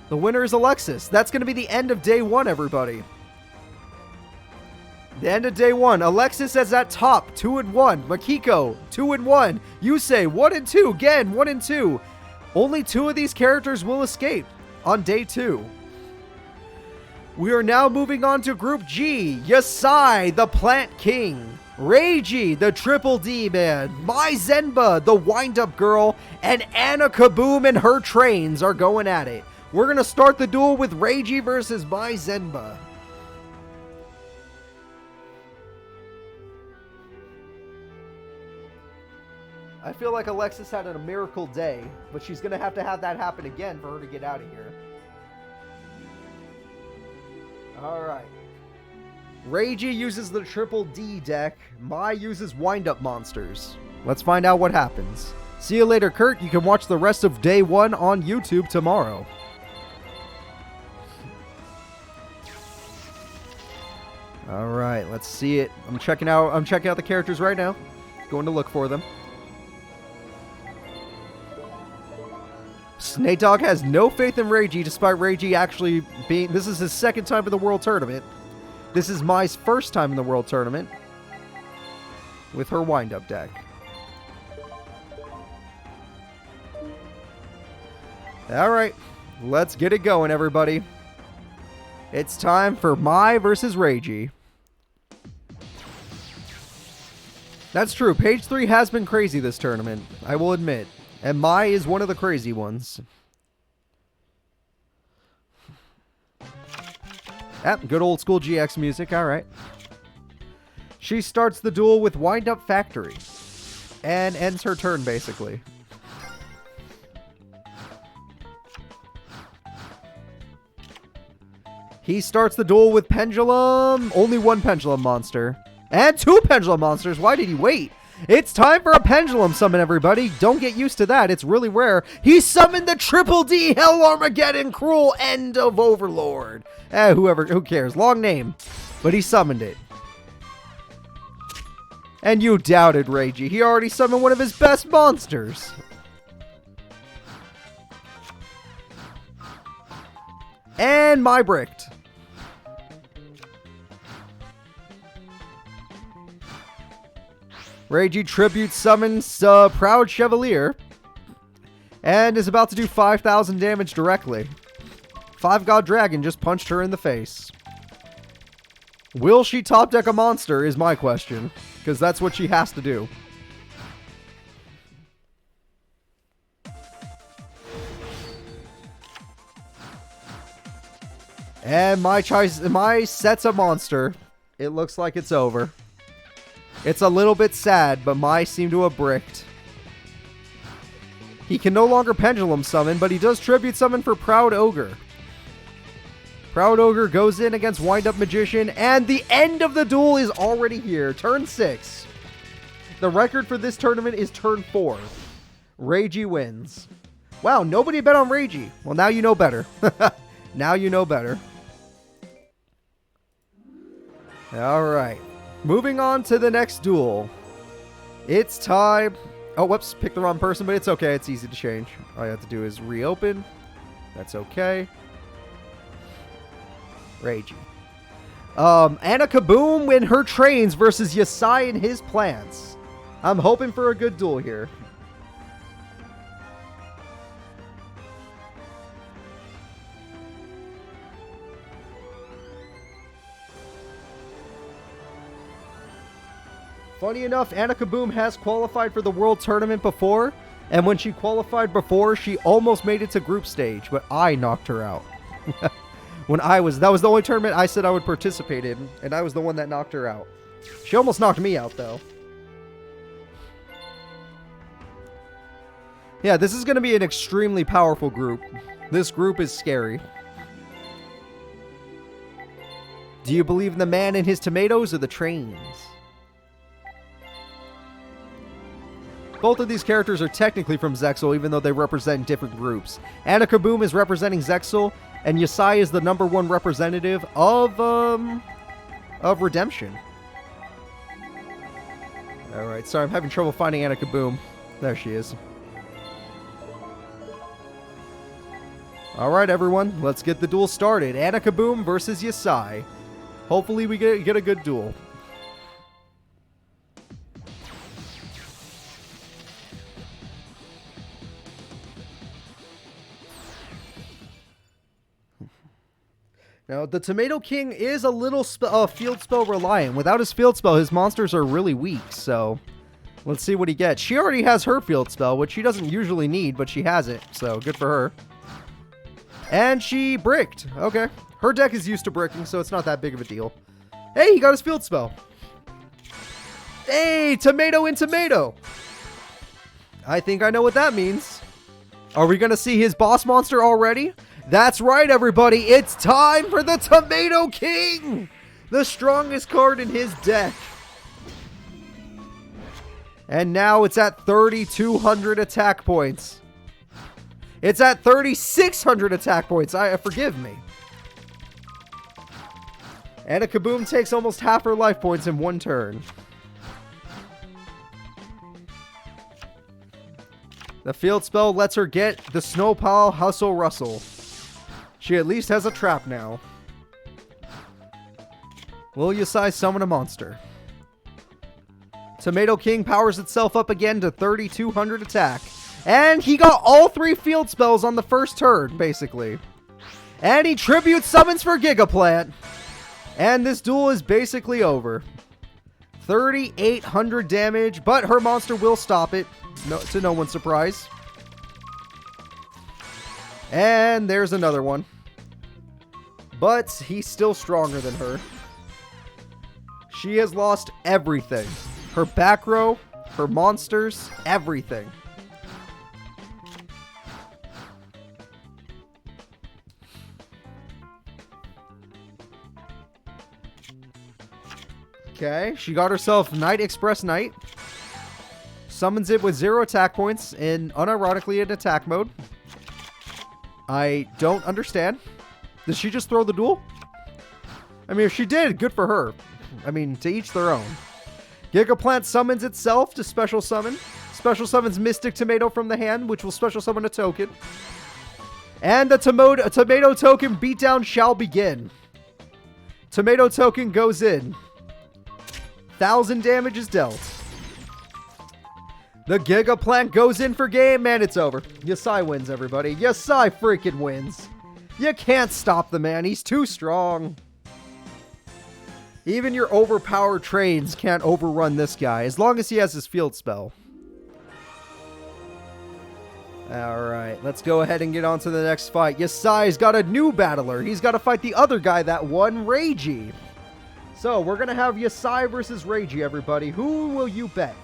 The winner is Alexis. That's going to be the end of day one, everybody. The end of day 1. Alexis is at top, 2-1. Makiko, 2-1. Yusei, 1-2. Gen, 1-2. Only 2 of these characters will escape on day 2. We are now moving on to Group G. Yasai, the Plant King. Reiji, the Triple D man. Mai Zenba, the Wind-Up Girl. And Anna Kaboom and her trains are going at it. We're going to start the duel with Reiji versus Mai Zenba. I feel like Alexis had a miracle day, but she's going to have that happen again for her to get out of here. Alright. Reiji uses the Triple D deck. Mai uses Wind-Up Monsters. Let's find out what happens. See you later, Kurt. You can watch the rest of day 1 on YouTube tomorrow. Alright, let's see it. I'm checking out the characters right now. Going to look for them. Snake Dog has no faith in Reiji, despite Reiji actually being... This is his second time in the World Tournament. This is Mai's first time in the World Tournament. With her wind-up deck. Alright, let's get it going, everybody. It's time for Mai versus Reiji. That's true, page 3 has been crazy this tournament, I will admit. And Mai is one of the crazy ones. Ah, good old school GX music, alright. She starts the duel with Wind Up Factory. And ends her turn, basically. He starts the duel with Pendulum. Only 1 Pendulum monster. And 2 Pendulum monsters. Why did he wait? It's time for a Pendulum summon, everybody. Don't get used to that. It's really rare. He summoned the Triple D Hell Armageddon Cruel End of Overlord. Who cares? Long name. But he summoned it. And you doubted Reiji. He already summoned one of his best monsters. And my bricked. Reiji tribute summons Proud Chevalier. And is about to do 5,000 damage directly. 5 God Dragon just punched her in the face. Will she top deck a monster is my question. Because that's what she has to do. And my sets a monster. It looks like it's over. It's a little bit sad, but Mai seemed to have bricked. He can no longer Pendulum summon, but he does Tribute Summon for Proud Ogre. Proud Ogre goes in against Wind Up Magician, and the end of the duel is already here. Turn 6. The record for this tournament is turn 4. Reiji wins. Wow, nobody bet on Reiji. Well, now you know better. Now you know better. Alright. Moving on to the next duel. It's time... Oh, whoops. Picked the wrong person, but it's okay. It's easy to change. All you have to do is reopen. That's okay. Reiji. Anna Kaboom and her trains versus Yasai and his plants. I'm hoping for a good duel here. Funny enough, Anna Kaboom has qualified for the World Tournament before, and when she qualified before, she almost made it to group stage, but I knocked her out. That was the only tournament I said I would participate in, and I was the one that knocked her out. She almost knocked me out, though. Yeah, this is going to be an extremely powerful group. This group is scary. Do you believe in the man and his tomatoes or the trains? Both of these characters are technically from Zexal, even though they represent different groups. Anna Kaboom is representing Zexal, and Yasai is the #1 representative of Redemption. Alright, sorry, I'm having trouble finding Anna Kaboom. There she is. Alright, everyone, let's get the duel started. Anna Kaboom versus Yasai. Hopefully we get a good duel. Now, the Tomato King is a little field spell reliant. Without his field spell, his monsters are really weak, so let's see what he gets. She already has her field spell, which she doesn't usually need, but she has it, so good for her. And she bricked. Okay. Her deck is used to bricking, so it's not that big of a deal. Hey, he got his field spell. Hey, tomato in tomato. I think I know what that means. Are we going to see his boss monster already? That's right, everybody. It's time for the Tomato King. The strongest card in his deck. And now it's at 3,200 attack points. It's at 3,600 attack points. Forgive me. And a Kaboom takes almost half her life points in one turn. The field spell lets her get the Snowpile Hustle Rustle. She at least has a trap now. Will Yusai summon a monster? Tomato King powers itself up again to 3,200 attack. And he got all 3 field spells on the first turn, basically. And he tribute summons for Gigaplant. And this duel is basically over. 3,800 damage, but her monster will stop it. No, to no one's surprise. And there's another one. But he's still stronger than her. She has lost everything. Her back row, her monsters, everything. Okay, she got herself Night Express Knight. Summons it with 0 attack points in unironically in attack mode. I don't understand. Did she just throw the duel? I mean, if she did, good for her. I mean, to each their own. Gigaplant summons itself to special summon. Special summons Mystic Tomato from the hand, which will special summon a token. And the Tomato Token beatdown shall begin. Tomato Token goes in. 1,000 damage is dealt. The Gigaplant goes in for game, and it's over. Yusai wins, everybody. Yusai freaking wins. You can't stop the man. He's too strong. Even your overpowered trains can't overrun this guy, as long as he has his field spell. Alright, let's go ahead and get on to the next fight. Yusai's got a new battler. He's got to fight the other guy that won, Reiji. So, we're going to have Yusai versus Reiji, everybody. Who will you bet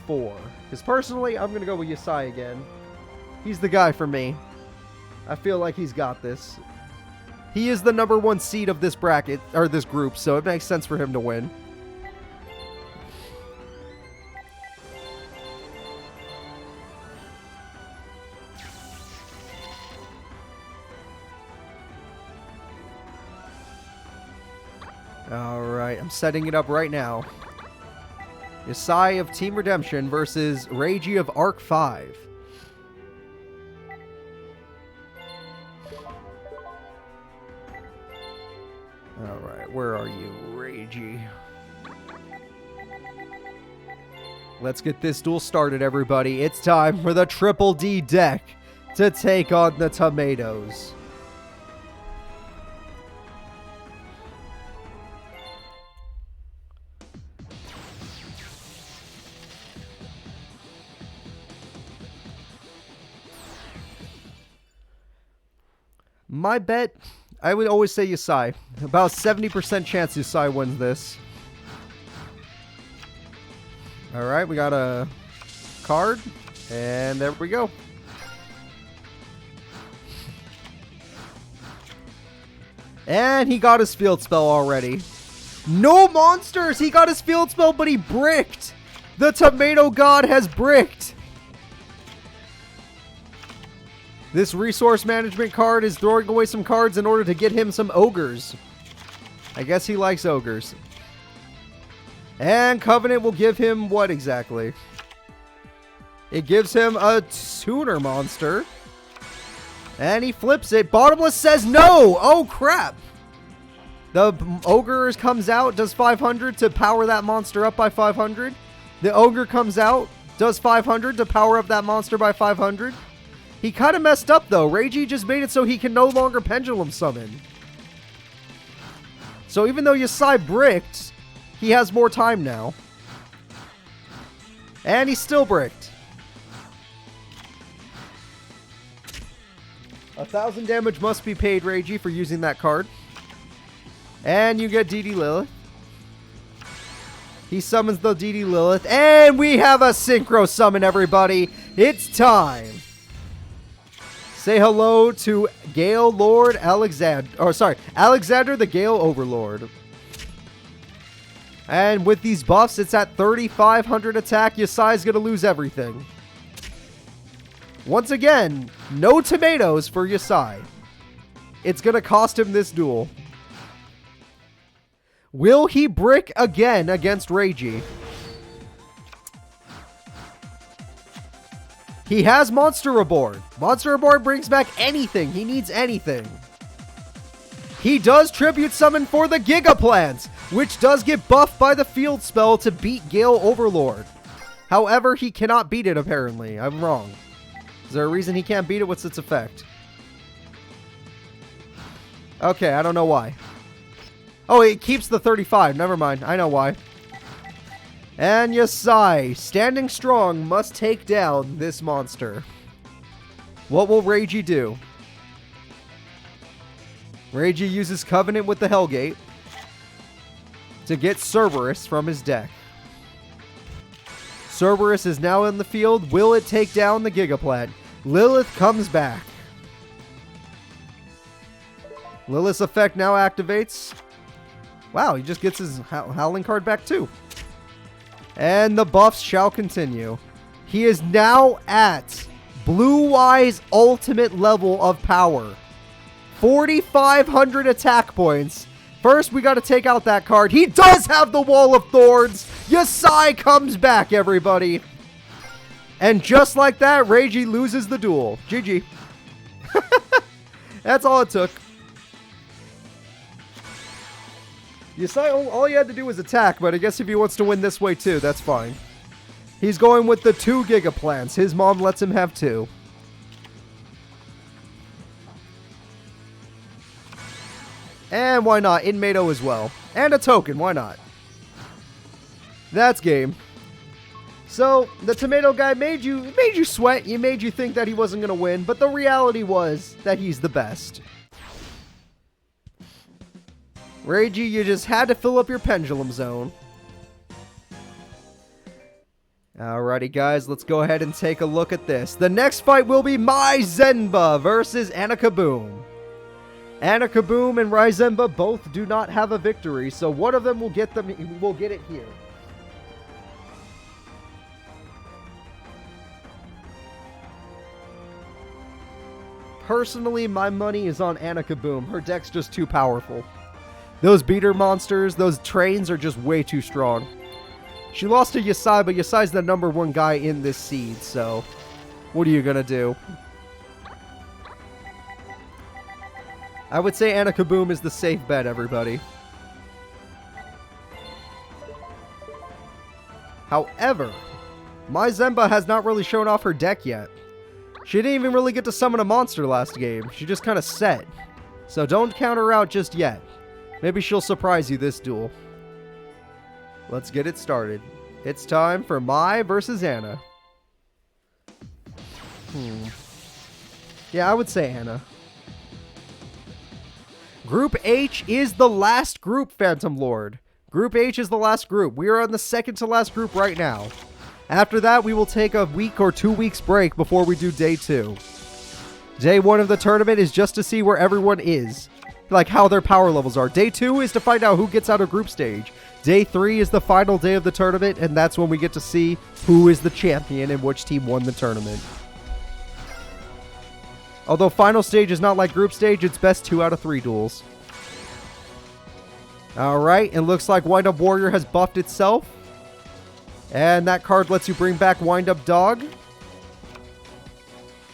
for? Because personally, I'm going to go with Yusai again. He's the guy for me. I feel like he's got this. He is the #1 seed of this bracket, or this group, so it makes sense for him to win. Alright, I'm setting it up right now. Yusai of Team Redemption versus Reiji of Arc 5. Alright, where are you, Reiji? Let's get this duel started, everybody. It's time for the Triple D deck to take on the Tomatoes. My bet, I would always say Yusai. About 70% chance Yusai wins this. Alright, we got a card. And there we go. And he got his field spell already. No monsters! He got his field spell, but he bricked! The Tomato God has bricked! This resource management card is throwing away some cards in order to get him some ogres. I guess he likes ogres. And Covenant will give him what exactly? It gives him a tuner monster. And he flips it. Bottomless says no! Oh crap! The ogre comes out, does 500 to power that monster up by 500. The ogre comes out, does 500 to power up that monster by 500. He kind of messed up, though. Reiji just made it so he can no longer pendulum summon. So even though Yasai bricked, he has more time now. And he's still bricked. 1,000 damage must be paid, Reiji, for using that card. And you get DD Lilith. He summons the DD Lilith. And we have a synchro summon, everybody. It's time. Say hello to Gale Lord Alexander. Oh, sorry. Alexander the Gale Overlord. And with these buffs, it's at 3,500 attack. Yasai's going to lose everything. Once again, no tomatoes for Yasai. It's going to cost him this duel. Will he brick again against Reiji? He has Monster Reborn. Monster Reborn brings back anything. He needs anything. He does Tribute Summon for the Giga Plants, which does get buffed by the field spell to beat Gale Overlord. However, he cannot beat it, apparently. I'm wrong. Is there a reason he can't beat it? What's its effect? Okay, I don't know why. Oh, it keeps the 35. Never mind. I know why. And Yasai, standing strong, must take down this monster. What will Reiji do? Reiji uses Covenant with the Hellgate to get Cerberus from his deck. Cerberus is now in the field. Will it take down the Gigaplant? Lilith comes back. Lilith's effect now activates. Wow, he just gets his Howling card back too. And the buffs shall continue. He is now at Blue Eyes ultimate level of power. 4,500 attack points. First, we got to take out that card. He does have the Wall of Thorns. Yasai comes back, everybody. And just like that, Reiji loses the duel. GG. That's all it took. Yasai, all he had to do was attack, but I guess if he wants to win this way too, that's fine. He's going with the 2 Giga Plants. His mom lets him have 2. And why not? Inmato as well. And a token, why not? That's game. So, the tomato guy made you sweat. He made you think that he wasn't going to win, but the reality was that he's the best. Reiji, you just had to fill up your pendulum zone. Alrighty, guys, let's go ahead and take a look at this. The next fight will be My Zenba versus Anakaboom. Anakaboom and Ryzenba both do not have a victory, so one of them will get it here. Personally, my money is on Anakaboom. Her deck's just too powerful. Those beater monsters, those trains are just way too strong. She lost to Yasai, but Yasai's the #1 guy in this seed, so what are you gonna do? I would say Anakaboom is the safe bet, everybody. However, My Zenba has not really shown off her deck yet. She didn't even really get to summon a monster last game. She just kind of set. So don't count her out just yet. Maybe she'll surprise you this duel. Let's get it started. It's time for Mai versus Anna. Yeah, I would say Anna. Group H is the last group, Phantom Lord. Group H is the last group. We are on the second to last group right now. After that, we will take a week or 2 weeks break before we do day 2. Day 1 of the tournament is just to see where everyone is. Like how their power levels are. Day 2 is to find out who gets out of group stage. Day 3 is the final day of the tournament, and that's when we get to see who is the champion and which team won the tournament. Although final stage is not like group stage, it's best 2 out of 3 duels. Alright, it looks like Wind Up Warrior has buffed itself. And that card lets you bring back Wind Up Dog.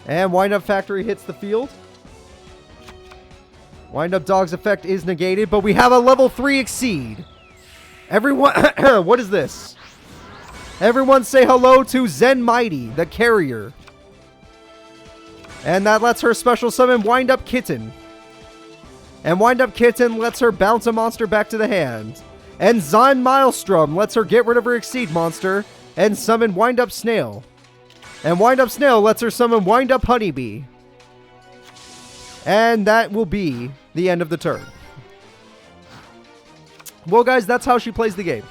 And Wind Up Factory hits the field. Wind Up Dog's effect is negated, but we have a level 3 Exceed. Everyone, what is this? Everyone say hello to Zen Mighty, the carrier. And that lets her special summon Wind Up Kitten. And Wind Up Kitten lets her bounce a monster back to the hand. And Zayn Maelstrom lets her get rid of her Exceed monster and summon Wind Up Snail. And Wind Up Snail lets her summon Wind Up Honeybee. And that will be the end of the turn. Well, guys, that's how she plays the game.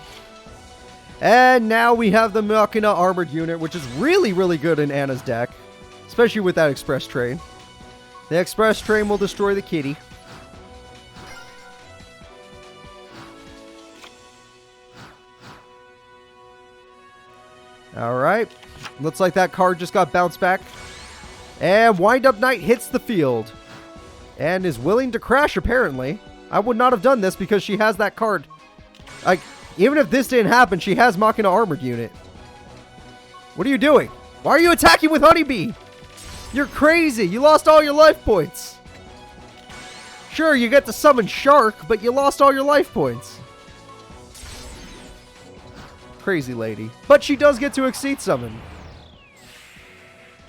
And now we have the Machina Armored Unit, which is really, really good in Anna's deck. Especially with that Express Train. The Express Train will destroy the kitty. Alright. Looks like that card just got bounced back. And Wind Up Knight hits the field. And is willing to crash, apparently. I would not have done this because she has that card. Like, even if this didn't happen, she has Machina Armored Unit. What are you doing? Why are you attacking with Honeybee? You're crazy. You lost all your life points. Sure, you get to summon Shark, but you lost all your life points. Crazy lady. But she does get to Exceed Summon.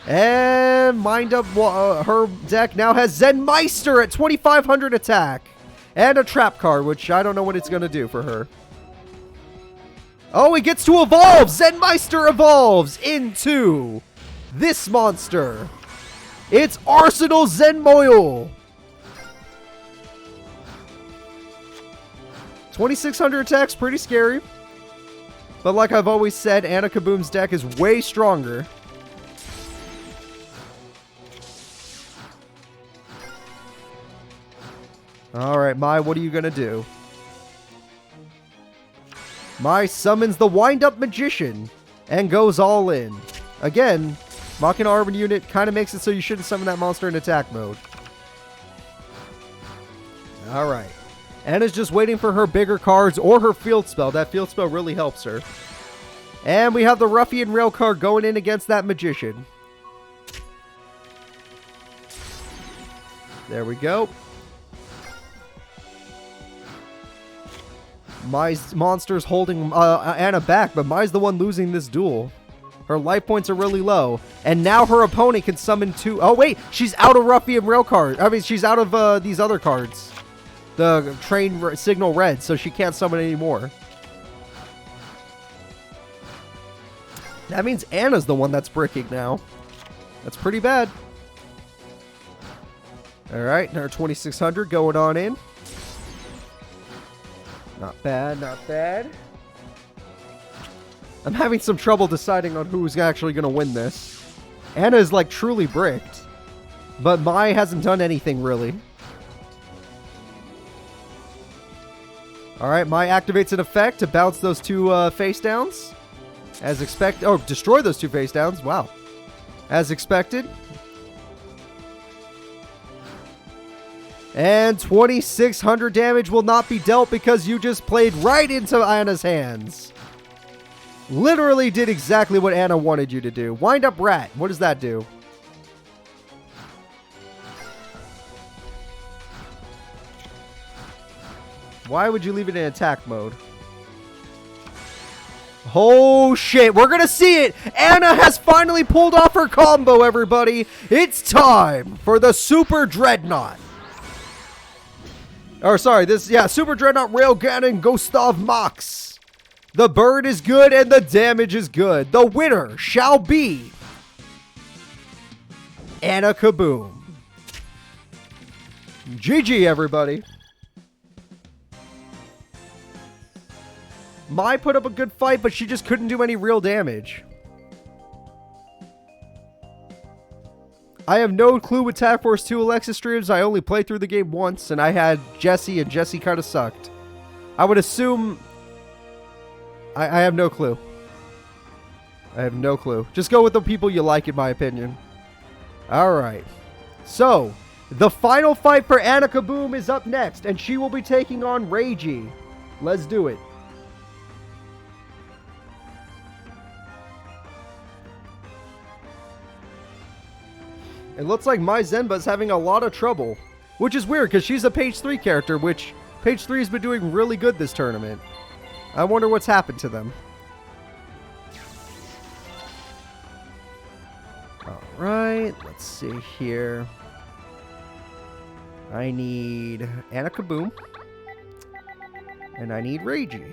And Mind Up, her deck now has Zen Meister at 2,500 attack. And a trap card, which I don't know what it's going to do for her. Oh, he gets to evolve! Zen Meister evolves into this monster. It's Arsenal Zenmoil. 2,600 attacks, pretty scary. But like I've always said, Anna Kaboom's deck is way stronger. Alright, Mai, what are you gonna do? Mai summons the Wind-Up Magician and goes all in. Again, Machina Armored Unit kind of makes it so you shouldn't summon that monster in attack mode. Alright. Anna's just waiting for her bigger cards or her field spell. That field spell really helps her. And we have the Ruffian Rail card going in against that Magician. There we go. Mai's monster's holding Anna back, but Mai's the one losing this duel. Her life points are really low. And now her opponent can summon two... Oh, wait! She's out of Ruffian Rail card. I mean, she's out of these other cards. The Train Signal Red, so she can't summon anymore. That means Anna's the one that's bricking now. That's pretty bad. Alright, now 2,600 going on in. Not bad, not bad. I'm having some trouble deciding on who's actually going to win this. Anna is like truly bricked. But Mai hasn't done anything really. Alright, Mai activates an effect to bounce those two face downs. As expected. Oh, destroy those two face downs. Wow. As expected. And 2,600 damage will not be dealt because you just played right into Anna's hands. Literally did exactly what Anna wanted you to do. Wind Up Rat. What does that do? Why would you leave it in attack mode? Oh shit, we're gonna see it! Anna has finally pulled off her combo, everybody! It's time for the Super Dreadnought! Or sorry, Super Dreadnought Railgun Gustav Max. The bird is good and the damage is good. The winner shall be Anna Kaboom. GG, everybody. Mai put up a good fight, but she just couldn't do any real damage. I have no clue with Attack Force 2 Alexis streams. I only played through the game once, and I had Jesse, and Jesse kind of sucked. I would assume... I have no clue. I have no clue. Just go with the people you like, in my opinion. Alright. So, the final fight for Anna Kaboom is up next, and she will be taking on Reiji. Let's do it. It looks like Mai Zenba's having a lot of trouble. Which is weird, because she's a page 3 character, which page 3 has been doing really good this tournament. I wonder what's happened to them. Alright, let's see here. I need Anna Kaboom. And I need Reiji.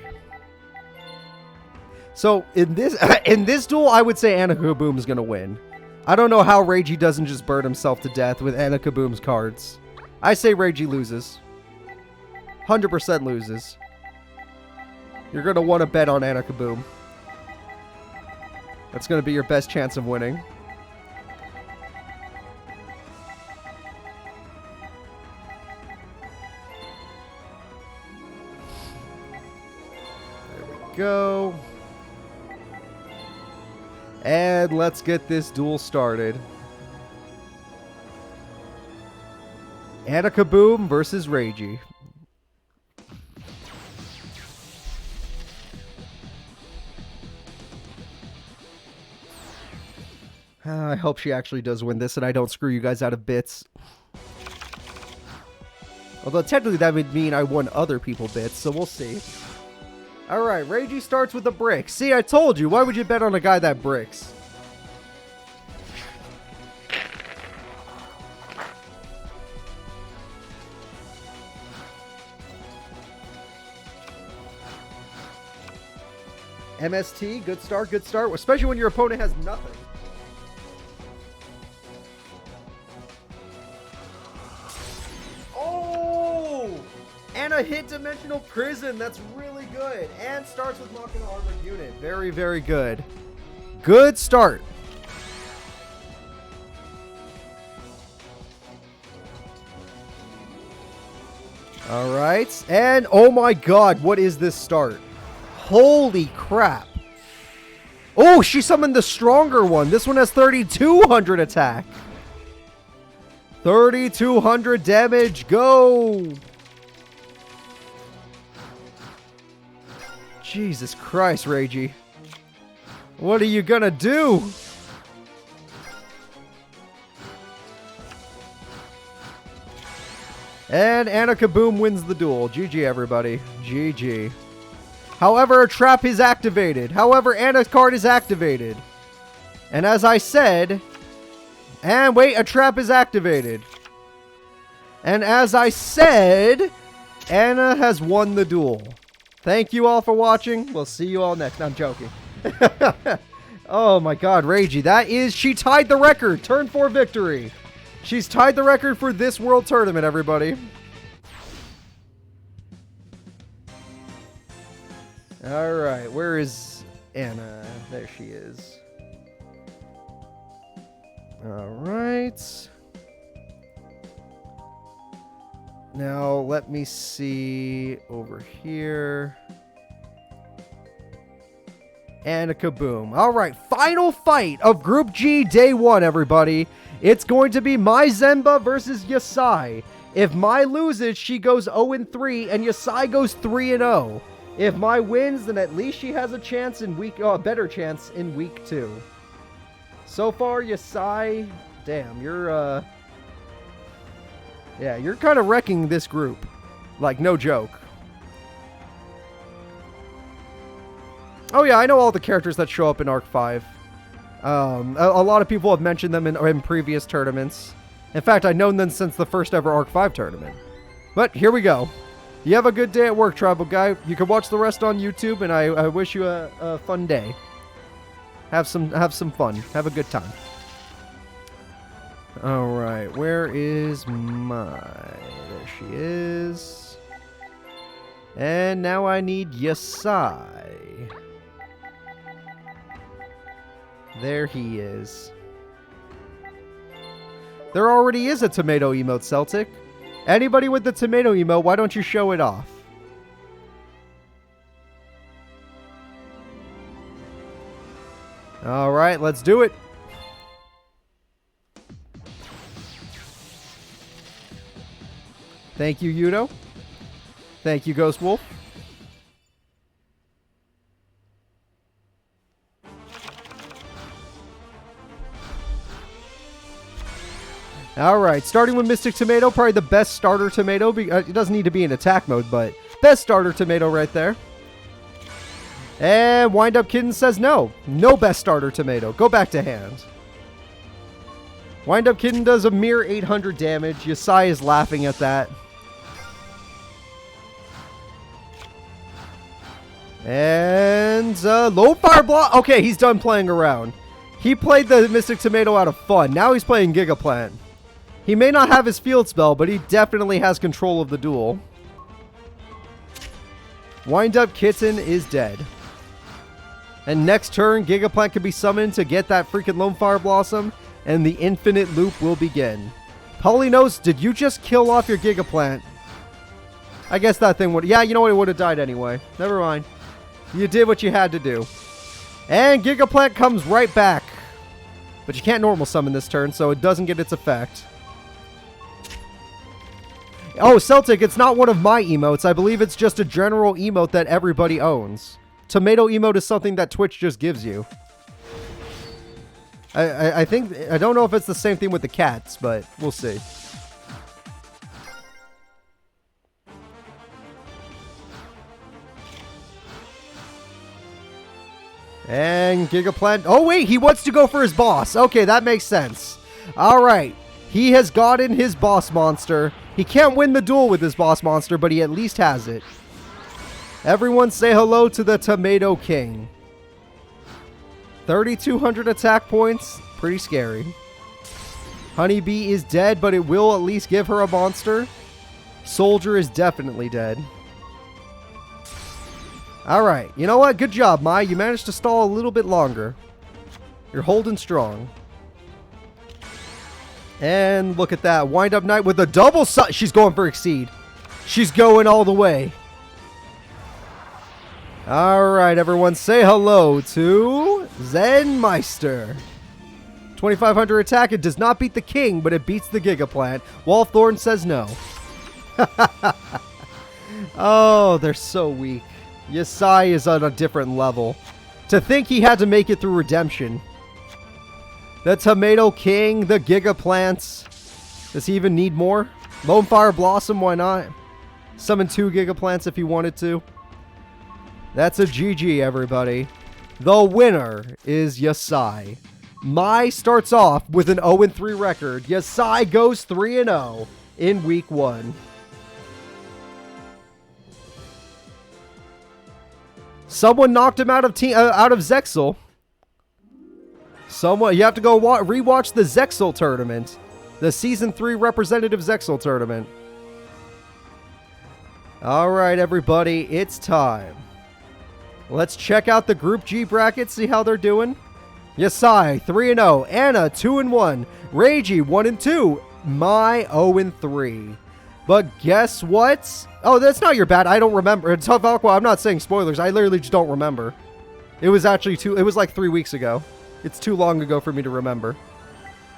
So in this in this duel, I would say Anna Kaboom is gonna win. I don't know how Reiji doesn't just burn himself to death with Anna Kaboom's cards. I say Reiji loses. 100% loses. You're gonna want to bet on Anna Kaboom. That's gonna be your best chance of winning. Go. And let's get this duel started. Anna Kaboom versus Reiji. I hope she actually does win this and I don't screw you guys out of bits. Although technically that would mean I won other people bits, so we'll see. Alright, Reiji starts with a brick. See, I told you. Why would you bet on a guy that bricks? MST, good start, especially when your opponent has nothing. Anna hit Dimensional Prison. That's really good. And starts with Machina Armored Unit. Very, very good. Good start. All right. And oh my god, what is this start? Holy crap. Oh, she summoned the stronger one. This one has 3,200 attack. 3,200 damage. Go. Jesus Christ, Reiji. What are you gonna do? And Anna Kaboom wins the duel. GG, everybody. GG. However, a trap is activated. However, Anna's card is activated. And as I said... And wait, a trap is activated. And as I said... Anna has won the duel. Thank you all for watching. We'll see you all next. I'm joking. Oh my god, Reiji. That is... She tied the record. Turn 4 victory. She's tied the record for this world tournament, everybody. Alright, where is Anna? There she is. Alright. Now, let me see over here. And a Kaboom. Alright, final fight of Group G Day 1, everybody. It's going to be Mai Zenba versus Yasai. If Mai loses, she goes 0-3, and Yasai goes 3-0. If Mai wins, then at least she has a chance in a better chance in week 2. So far, Yasai, damn, you're, yeah, you're kind of wrecking this group. Like, no joke. Oh yeah, I know all the characters that show up in Arc 5. A lot of people have mentioned them in previous tournaments. In fact, I've known them since the first ever Arc 5 tournament. But here we go. You have a good day at work, Tribal Guy. You can watch the rest on YouTube, and I wish you a fun day. Have some fun. Have a good time. Alright, where is Mai? There she is. And now I need Yasai. There he is. There already is a tomato emote, Celtic. Anybody with the tomato emote, why don't you show it off? Alright, let's do it. Thank you, Yudo. Thank you, Ghost Wolf. Alright, starting with Mystic Tomato, probably the best starter tomato. It doesn't need to be in attack mode, but best starter tomato right there. And Wind Up Kitten says no. No best starter tomato. Go back to hand. Wind Up Kitten does a mere 800 damage. Yasai is laughing at that. And low fire block. Okay, he's done playing around. He played the Mystic Tomato out of fun. Now he's playing Gigaplant. He may not have his field spell, but he definitely has control of the duel. Wind Up Kitten is dead. And next turn, Gigaplant can be summoned to get that freaking Lone Fire Blossom, and the infinite loop will begin. Polynose, did you just kill off your Gigaplant? I guess that thing would... Yeah, you know what? It would have died anyway. Never mind. You did what you had to do. And Gigaplant comes right back. But you can't normal summon this turn, so it doesn't get its effect. Oh, Celtic, it's not one of my emotes. I believe it's just a general emote that everybody owns. Tomato emote is something that Twitch just gives you. I think... I don't know if it's the same thing with the cats, but we'll see. And Gigaplant... Oh, wait! He wants to go for his boss. Okay, that makes sense. Alright. He has gotten his boss monster. He can't win the duel with his boss monster, but he at least has it. Everyone say hello to the Tomato King. 3,200 attack points. Pretty scary. Honeybee is dead, but it will at least give her a monster. Soldier is definitely dead. Alright, you know what? Good job, Mai. You managed to stall a little bit longer. You're holding strong. And look at that. Wind Up Knight with a double... She's going for Exceed. She's going all the way. Alright, everyone. Say hello to Zen Meister. 2,500 attack. It does not beat the king, but it beats the Gigaplant. Wallthorn says no. Oh, they're so weak. Yasai is on a different level. To think he had to make it through Redemption. The Tomato King, the Gigaplants. Does he even need more? Lone Fire Blossom, why not? Summon 2 Gigaplants if he wanted to. That's a GG, everybody. The winner is Yasai. Mai starts off with an 0-3 record. Yasai goes 3-0 in week 1. Someone knocked him out of Zexal. Someone, you have to go rewatch the Zexal tournament. The Season 3 Representative Zexal tournament. Alright, everybody, it's time. Let's check out the Group G bracket, see how they're doing. Yasai, 3-0. Anna, 2-1. Reiji, 1-2. Mai, 0-3. But guess what? Oh, that's not your bad. I don't remember. It's Tough Aqua. I'm not saying spoilers. I literally just don't remember. It was actually it was like 3 weeks ago. It's too long ago for me to remember.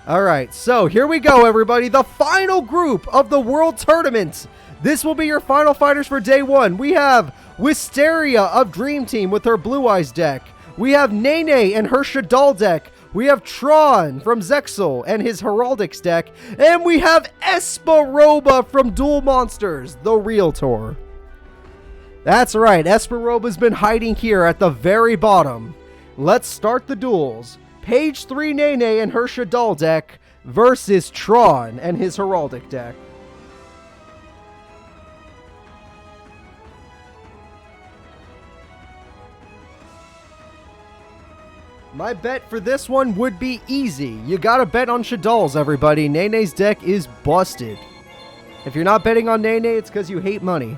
Alright, so here we go, everybody. The final group of the World Tournament. This will be your final fighters for day 1. We have Wisteria of Dream Team with her Blue Eyes deck. We have Nene and her Shadal deck. We have Tron from Zexal and his Heraldics deck. And we have Esparoba from Duel Monsters, the Realtor. That's right, Esparoba's been hiding here at the very bottom. Let's start the duels. Page 3 Nene and her Shadal deck versus Tron and his Heraldic deck. My bet for this one would be easy. You gotta bet on Shadal's, everybody. Nene's deck is busted. If you're not betting on Nene, it's because you hate money.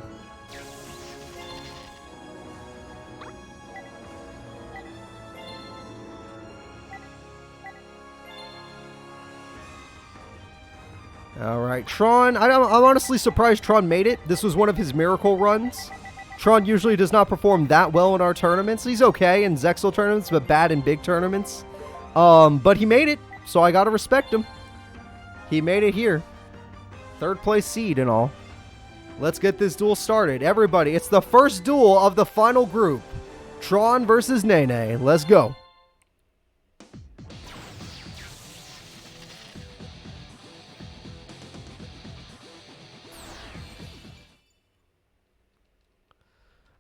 Alright, Tron. I'm honestly surprised Tron made it. This was one of his miracle runs. Tron usually does not perform that well in our tournaments. He's okay in Zexal tournaments, but bad in big tournaments. But he made it, so I gotta respect him. He made it here. 3rd place seed and all. Let's get this duel started. Everybody, it's the first duel of the final group. Tron versus Nene. Let's go.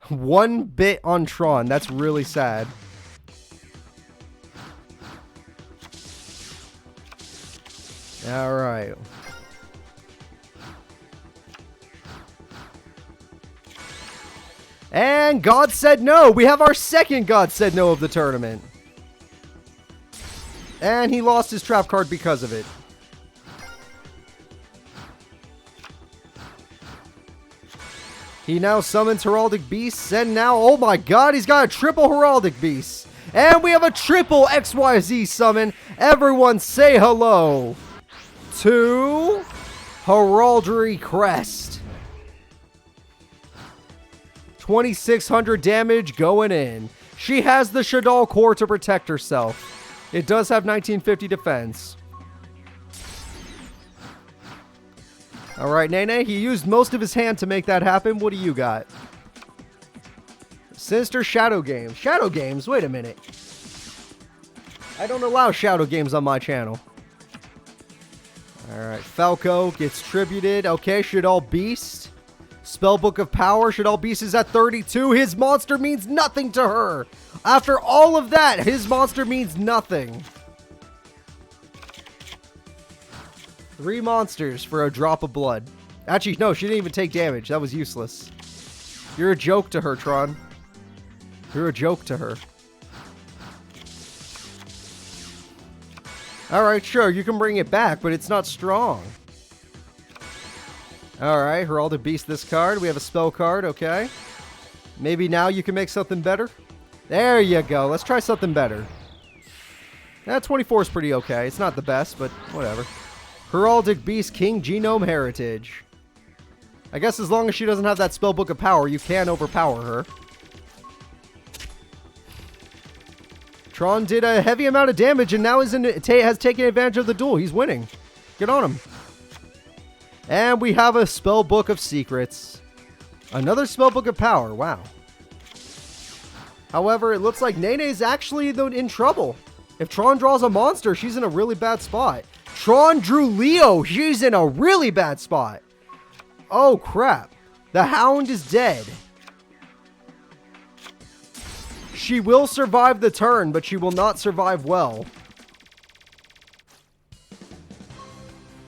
One bit on Tron. That's really sad. All right. And God said no. We have our second God said no of the tournament. And he lost his trap card because of it. He now summons Heraldic Beasts, and now, oh my god, he's got a triple Heraldic Beast. And we have a triple XYZ summon. Everyone say hello to Heraldry Crest. 2,600 damage going in. She has the Shadal core to protect herself. It does have 1950 defense. Alright, Nene, he used most of his hand to make that happen. What do you got? Sinister Shadow Games. Shadow Games? Wait a minute. I don't allow Shadow Games on my channel. Alright, Falco gets tributed. Okay, Shadal Beast. Spellbook of Power. Shadal Beast is at 32. His monster means nothing to her. After all of that, his monster means nothing. 3 monsters for a drop of blood. Actually, no, she didn't even take damage. That was useless. You're a joke to her, Tron. You're a joke to her. Alright, sure, you can bring it back, but it's not strong. Alright, Heralded Beast this card. We have a spell card, okay. Maybe now you can make something better? There you go. Let's try something better. That 24 is pretty okay. It's not the best, but whatever. Heraldic Beast King Genome Heritage. I guess as long as she doesn't have that Spellbook of Power, you can overpower her. Tron did a heavy amount of damage and now has taken advantage of the duel. He's winning. Get on him. And we have a Spellbook of Secrets. Another Spellbook of Power. Wow. However, it looks like Nene's actually in trouble. If Tron draws a monster, she's in a really bad spot. Tron drew Leo. She's in a really bad spot. Oh, crap. The Hound is dead. She will survive the turn, but she will not survive well.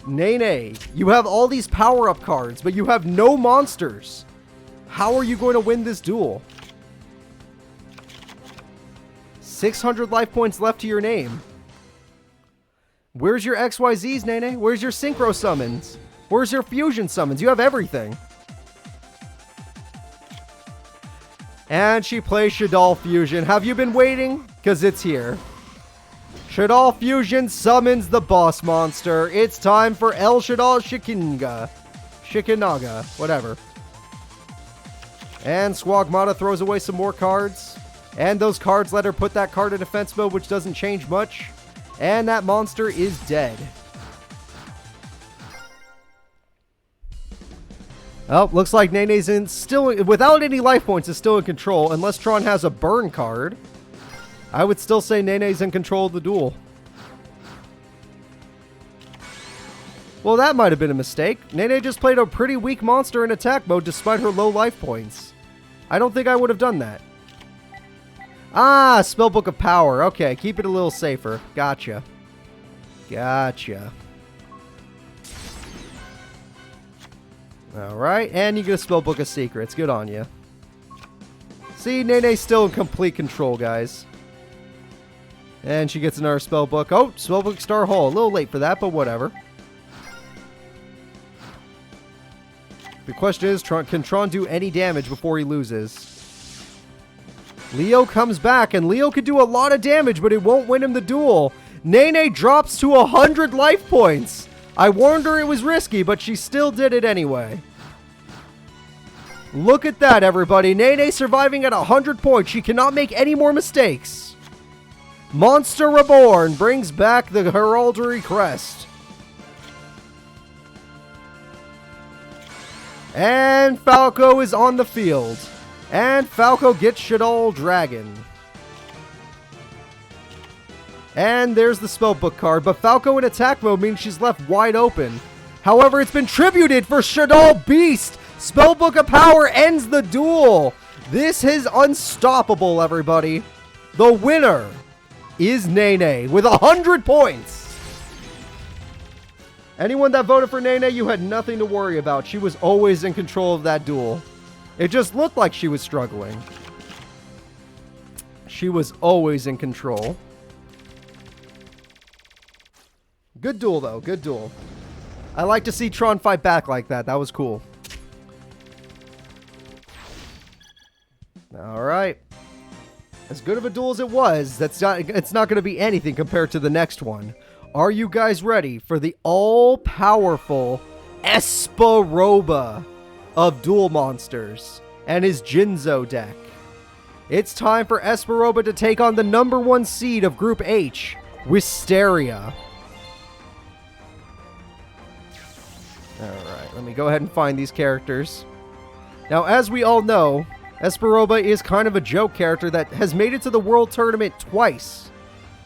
Nene, you have all these power-up cards, but you have no monsters. How are you going to win this duel? 600 life points left to your name. Where's your XYZs, Nene? Where's your Synchro summons? Where's your Fusion summons? You have everything. And she plays Shadal Fusion. Have you been waiting? Because it's here. Shadal Fusion summons the boss monster. It's time for El Shadal Shikinaga. Whatever. And Squagmata throws away some more cards. And those cards let her put that card in defense mode, which doesn't change much. And that monster is dead. Oh, looks like Nene's without any life points, is still in control. Unless Tron has a burn card. I would still say Nene's in control of the duel. Well, that might have been a mistake. Nene just played a pretty weak monster in attack mode despite her low life points. I don't think I would have done that. Ah, Spellbook of Power. Okay, keep it a little safer. Gotcha. Gotcha. Alright, and you get a Spellbook of Secrets. Good on you. See, Nene's still in complete control, guys. And she gets another Spellbook. Oh, Spellbook Star Hall. A little late for that, but whatever. The question is, can Tron do any damage before he loses? Leo comes back, and Leo could do a lot of damage, but it won't win him the duel. Nene drops to 100 life points. I warned her it was risky, but she still did it anyway. Look at that, everybody. Nene surviving at 100 points. She cannot make any more mistakes. Monster Reborn brings back the Heraldry Crest. And Falco is on the field. And Falco gets Shadal Dragon. And there's the Spellbook card, but Falco in attack mode means she's left wide open. However, it's been tributed for Shadal Beast. Spellbook of Power ends the duel. This is unstoppable, everybody. The winner is Nene with 100 points. Anyone that voted for Nene, you had nothing to worry about. She was always in control of that duel. It just looked like she was struggling. She was always in control. Good duel, though. Good duel. I like to see Tron fight back like that. That was cool. All right. As good of a duel as it was, it's not going to be anything compared to the next one. Are you guys ready for the all-powerful Esperoba of Duel Monsters and his Jinzo deck? It's time for Esperoba to take on the #1 seed of Group H, Wisteria. Alright, let me go ahead and find these characters. Now, as we all know, Esperoba is kind of a joke character that has made it to the World Tournament twice.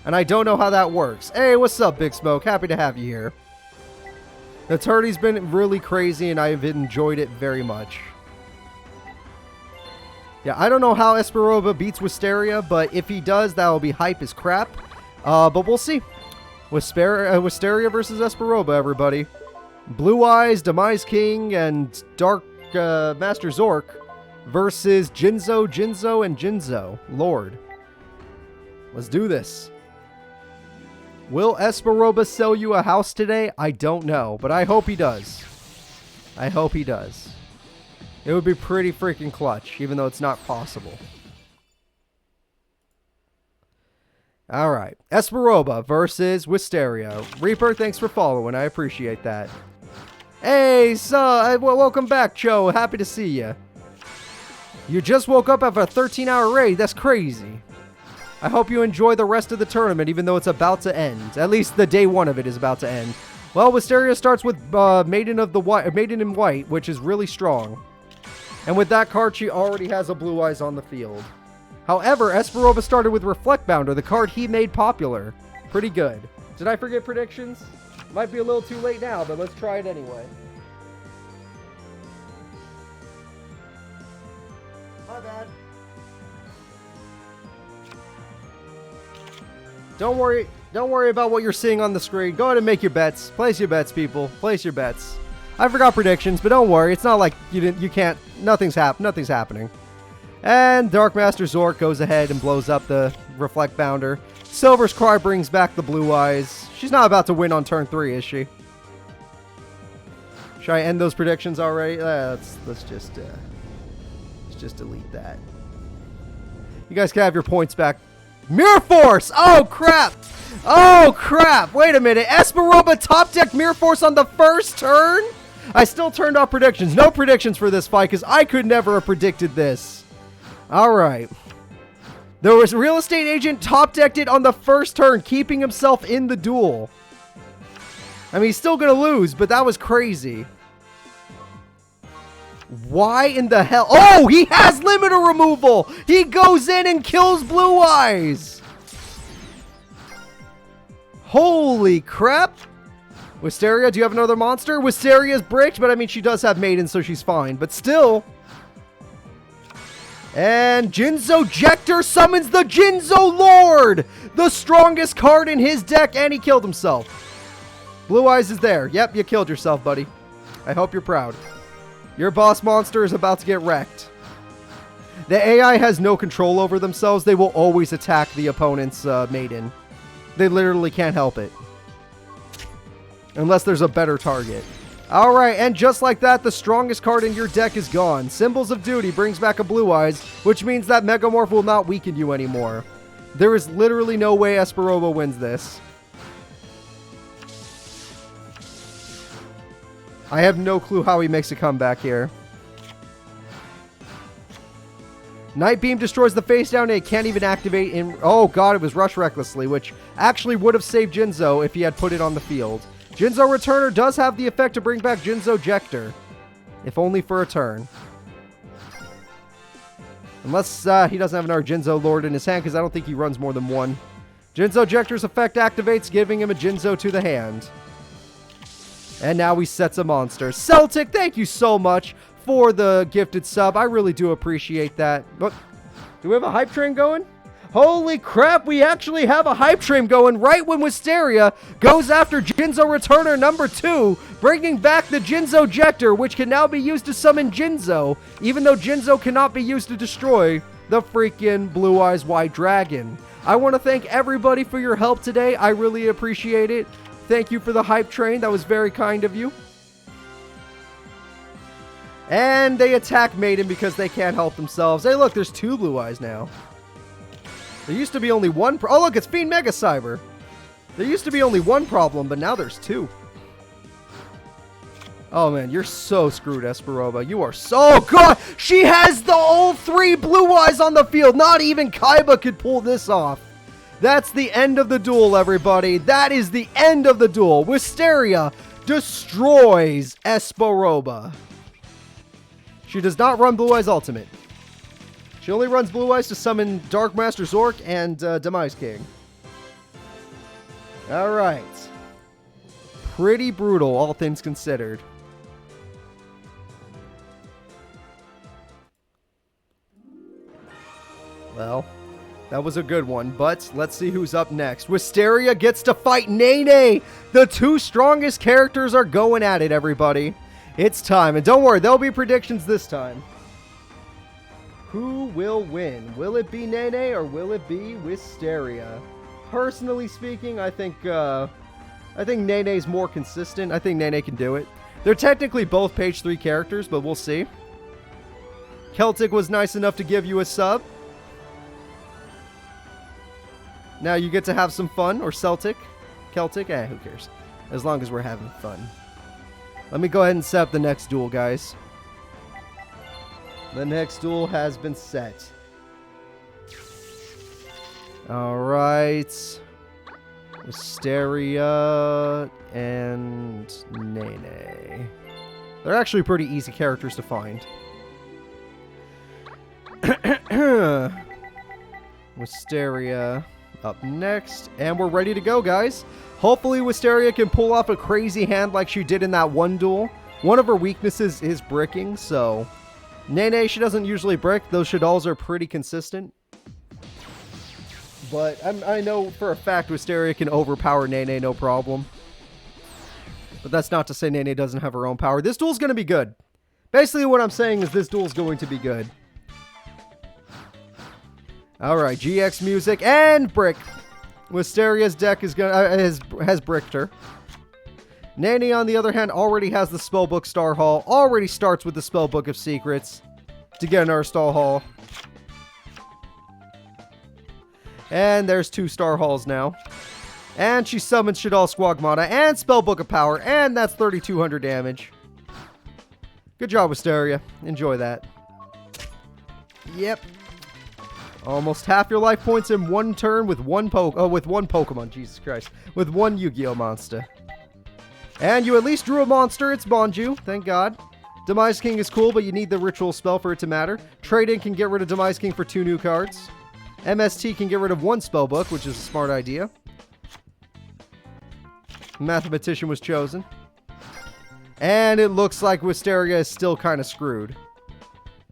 And I don't know how that works. Hey, what's up, Big Smoke? Happy to have you here. The tourney's been really crazy, and I've enjoyed it very much. Yeah, I don't know how Esperoba beats Wisteria, but if he does, that will be hype as crap. But we'll see. Wisteria versus Esperoba, everybody. Blue Eyes, Demise King, and Dark Master Zork versus Jinzo, and Jinzo Lord. Let's do this. Will Esperoba sell you a house today? I don't know, but I hope he does. I hope he does. It would be pretty freaking clutch, even though it's not possible. Alright, Esperoba versus Wisteria. Reaper, thanks for following. I appreciate that. Hey, welcome back, Cho. Happy to see you. You just woke up after a 13-hour raid. That's crazy. I hope you enjoy the rest of the tournament, even though it's about to end. At least the day one of it is about to end. Well, Wisteria starts with Maiden in White, which is really strong. And with that card, she already has a Blue Eyes on the field. However, Esperoba started with Reflect Bounder, the card he made popular. Pretty good. Did I forget predictions? Might be a little too late now, but let's try it anyway. My bad. Don't worry about what you're seeing on the screen. Go ahead and make your bets. Place your bets, people. Place your bets. I forgot predictions, but don't worry. It's not like you can't. Nothing's happening. And Dark Master Zork goes ahead and blows up the Reflect Bounder. Silver's Cry brings back the Blue Eyes. She's not about to win on turn 3, is she? Should I end those predictions already? Let's just delete that. You guys can have your points back. Mirror Force! Oh, crap! Oh, crap! Wait a minute. Esperoba top deck Mirror Force on the first turn? I still turned off predictions. No predictions for this fight because I could never have predicted this. Alright. There was a real estate agent top decked it on the first turn, keeping himself in the duel. I mean, he's still going to lose, but that was crazy. Why in the hell? Oh, he has limiter removal. He goes in and kills Blue Eyes. Holy crap. Wisteria, do you have another monster? Wisteria's bricked, but I mean, she does have Maiden, so she's fine. But still. And Jinzo Jector summons the Jinzo Lord. The strongest card in his deck, and he killed himself. Blue Eyes is there. Yep, you killed yourself, buddy. I hope you're proud. Your boss monster is about to get wrecked. The AI has no control over themselves. They will always attack the opponent's Maiden. They literally can't help it. Unless there's a better target. Alright, and just like that, the strongest card in your deck is gone. Symbols of Duty brings back a Blue Eyes, which means that Megamorph will not weaken you anymore. There is literally no way Esperoba wins this. I have no clue how he makes a comeback here. Night Beam destroys the face down and it can't even activate in... Oh god, it was Rush Recklessly, which actually would have saved Jinzo if he had put it on the field. Jinzo Returner does have the effect to bring back Jinzo Jector. If only for a turn. Unless he doesn't have another Jinzo Lord in his hand, because I don't think he runs more than one. Jinzo Jector's effect activates, giving him a Jinzo to the hand. And now he sets a monster. Celtic, thank you so much for the gifted sub. I really do appreciate that. But do we have a hype train going? Holy crap, we actually have a hype train going right when Wisteria goes after Jinzo Returner number 2, bringing back the Jinzo Jector, which can now be used to summon Jinzo, even though Jinzo cannot be used to destroy the freaking Blue Eyes White Dragon. I want to thank everybody for your help today. I really appreciate it. Thank you for the hype train. That was very kind of you. And they attack Maiden because they can't help themselves. Hey, look, there's 2 Blue Eyes now. There used to be only one. Oh, look, it's Fiend Mega Cyber. There used to be only one problem, but now there's 2. Oh, man, you're so screwed, Esperoba. You are so good. She has the all 3 Blue Eyes on the field. Not even Kaiba could pull this off. That's the end of the duel, everybody. That is the end of the duel. Wisteria destroys Esperoba. She does not run Blue Eyes Ultimate. She only runs Blue Eyes to summon Dark Master Zork and Demise King. Alright. Pretty brutal, all things considered. Well, that was a good one, but let's see who's up next. Wisteria gets to fight Nene! The 2 strongest characters are going at it, everybody. It's time, and don't worry, there'll be predictions this time. Who will win? Will it be Nene or will it be Wisteria? Personally speaking, I think Nene's more consistent. I think Nene can do it. They're technically both page 3 characters, but we'll see. Celtic was nice enough to give you a sub. Now you get to have some fun, or Celtic. Celtic, who cares? As long as we're having fun. Let me go ahead and set up the next duel, guys. The next duel has been set. Alright. Wisteria and Nene. They're actually pretty easy characters to find. Wisteria up next. And we're ready to go, guys. Hopefully Wisteria can pull off a crazy hand like she did in that one duel. One of her weaknesses is bricking, so... Nene, she doesn't usually brick. Those Shaddolls are pretty consistent. But I know for a fact Wisteria can overpower Nene, no problem. But that's not to say Nene doesn't have her own power. This duel's going to be good. Basically what I'm saying is this duel's going to be good. Alright, GX music and brick. Wisteria's deck is has bricked her. Nene, on the other hand, already has the Spellbook Star Hall. Already starts with the Spellbook of Secrets to get another Star Hall. And there's 2 Star Halls now. And she summons Shaddol Squagmata and Spellbook of Power. And that's 3,200 damage. Good job, Wisteria. Enjoy that. Yep. Almost half your life points in one turn with one Pokemon. Jesus Christ. With one Yu-Gi-Oh monster. And you at least drew a monster. It's Bonju. Thank God. Demise King is cool, but you need the ritual spell for it to matter. Trade-in can get rid of Demise King for 2 new cards. MST can get rid of 1 spellbook, which is a smart idea. Mathematician was chosen. And it looks like Wisteria is still kind of screwed.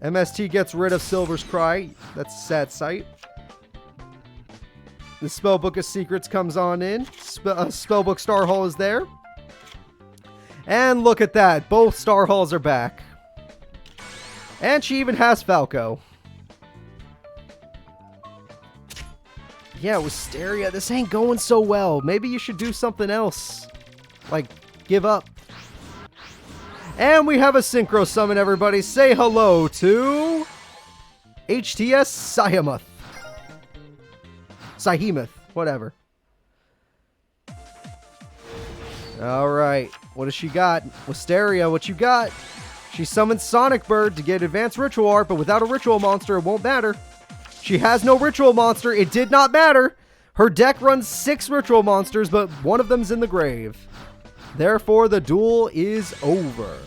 MST gets rid of Silver's Cry. That's a sad sight. The Spellbook of Secrets comes on in. Spellbook Star Hall is there. And look at that. Both Star Halls are back. And she even has Falco. Yeah, Wisteria, this ain't going so well. Maybe you should do something else. Like, give up. And we have a Synchro Summon, everybody. Say hello to... HTS Syamuth. Syamuth, whatever. Alright, what does she got? Wisteria, what you got? She summons Sonic Bird to get Advanced Ritual Art, but without a Ritual Monster, it won't matter. She has no Ritual Monster. It did not matter. Her deck runs 6 Ritual Monsters, but one of them's in the grave. Therefore, the duel is over.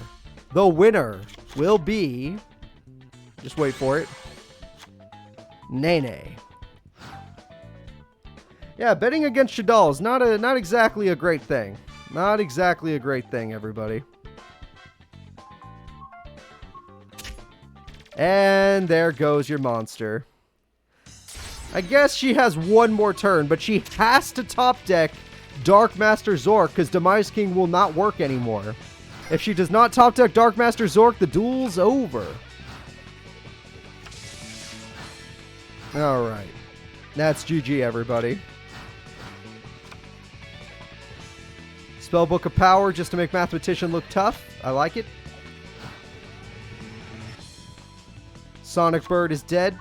The winner will be... Just wait for it. Nene. Yeah, betting against Shaddol is not exactly a great thing. Not exactly a great thing, everybody. And there goes your monster. I guess she has one more turn, but she has to top deck Dark Master Zork because Demise King will not work anymore. If she does not top deck Dark Master Zork, the duel's over. Alright. That's GG, everybody. Spellbook of Power just to make Mathematician look tough. I like it. Sonic Bird is dead.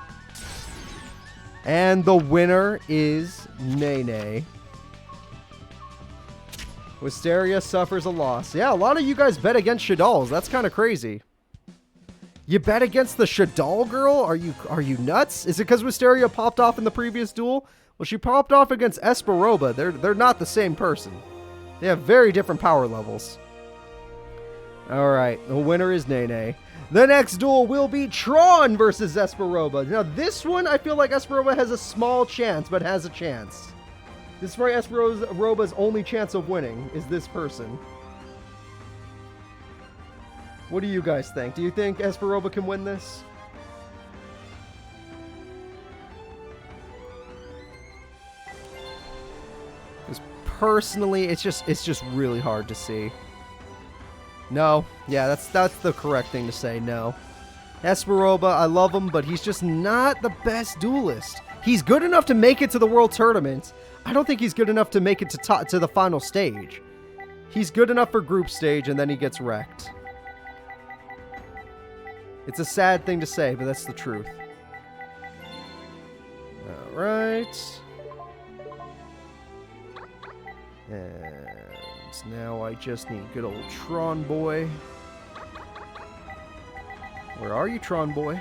And the winner is Nene. Wisteria suffers a loss. Yeah, a lot of you guys bet against Shadalls. That's kind of crazy. You bet against the Shadal girl? Are you nuts? Is it because Wisteria popped off in the previous duel? Well, she popped off against Esperoba. They're not the same person. They have very different power levels. Alright, the winner is Nene. The next duel will be Tron versus Esperoba. Now, this one, I feel like Esperoba has a small chance, but has a chance. This is probably Esperoba's only chance of winning, is this person. What do you guys think? Do you think Esperoba can win this? Because personally, it's just really hard to see. No. Yeah, that's the correct thing to say, no. Esperoba, I love him, but he's just not the best duelist. He's good enough to make it to the World Tournament. I don't think he's good enough to make it to the final stage. He's good enough for group stage, and then he gets wrecked. It's a sad thing to say, but that's the truth. Alright. And now I just need good old Tron Boy. Where are you, Tron Boy?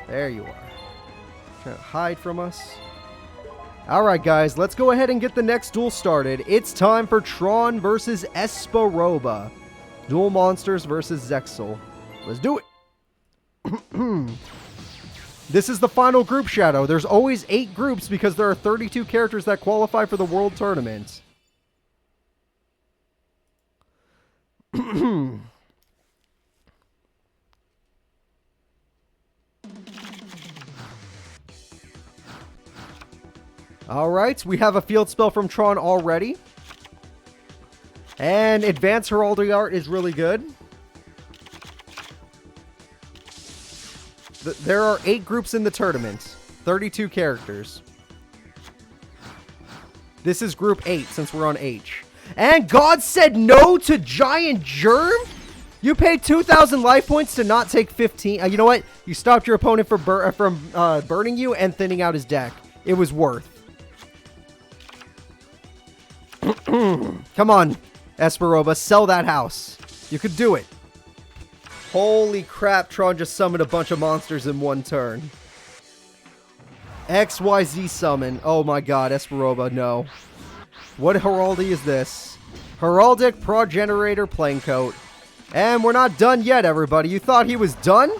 There you are. Trying to hide from us. Alright guys, let's go ahead and get the next duel started. It's time for Tron versus Esperoba. Duel Monsters versus Zexal. Let's do it. This is the final group, Shadow. There's always 8 groups because there are 32 characters that qualify for the World Tournament. Alright, we have a field spell from Tron already. And Advanced Heraldry Art is really good. There are 8 groups in the tournament. 32 characters. This is group 8 since we're on H. And God said no to Giant Germ? You paid 2,000 life points to not take 15. You know what? You stopped your opponent from burning you and thinning out his deck. It was worth. Come on, Esperoba. Sell that house. You could do it. Holy crap, Tron just summoned a bunch of monsters in one turn. XYZ summon. Oh my god, Esperoba, no. What heraldry is this? Heraldic Progenitor Plaincoat. And we're not done yet, everybody. You thought he was done?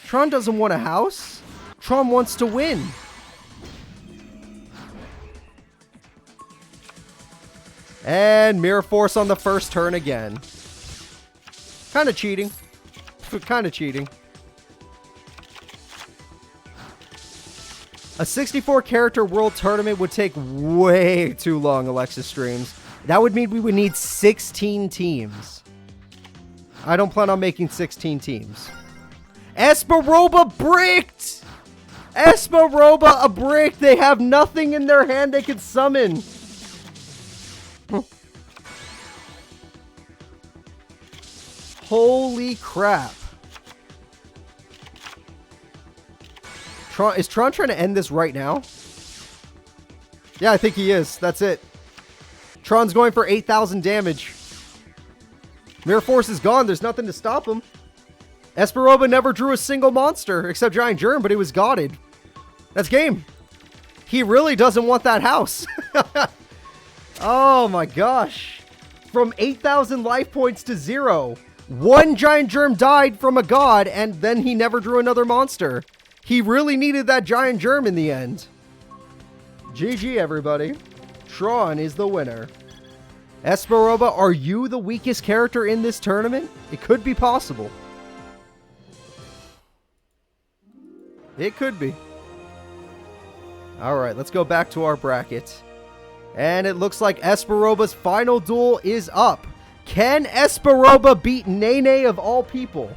Tron doesn't want a house. Tron wants to win. And Mirror Force on the first turn again. Kind of cheating. Kind of cheating. A 64 character world tournament would take way too long, Alexis streams. That would mean we would need 16 teams. I don't plan on making 16 teams. Esperoba bricked! Esperoba a brick! They have nothing in their hand they can summon. Holy crap. Is Tron trying to end this right now? Yeah, I think he is. That's it. Tron's going for 8,000 damage. Mirror Force is gone. There's nothing to stop him. Esperoba never drew a single monster except Giant Germ, but he was godded. That's game. He really doesn't want that house. Oh my gosh. From 8,000 life points to 0. One Giant Germ died from a god, and then he never drew another monster. He really needed that Giant Germ in the end. GG, everybody. Tron is the winner. Esperoba, are you the weakest character in this tournament? It could be possible. It could be. Alright, let's go back to our bracket. And it looks like Esperoba's final duel is up. Can Esperoba beat Nene of all people?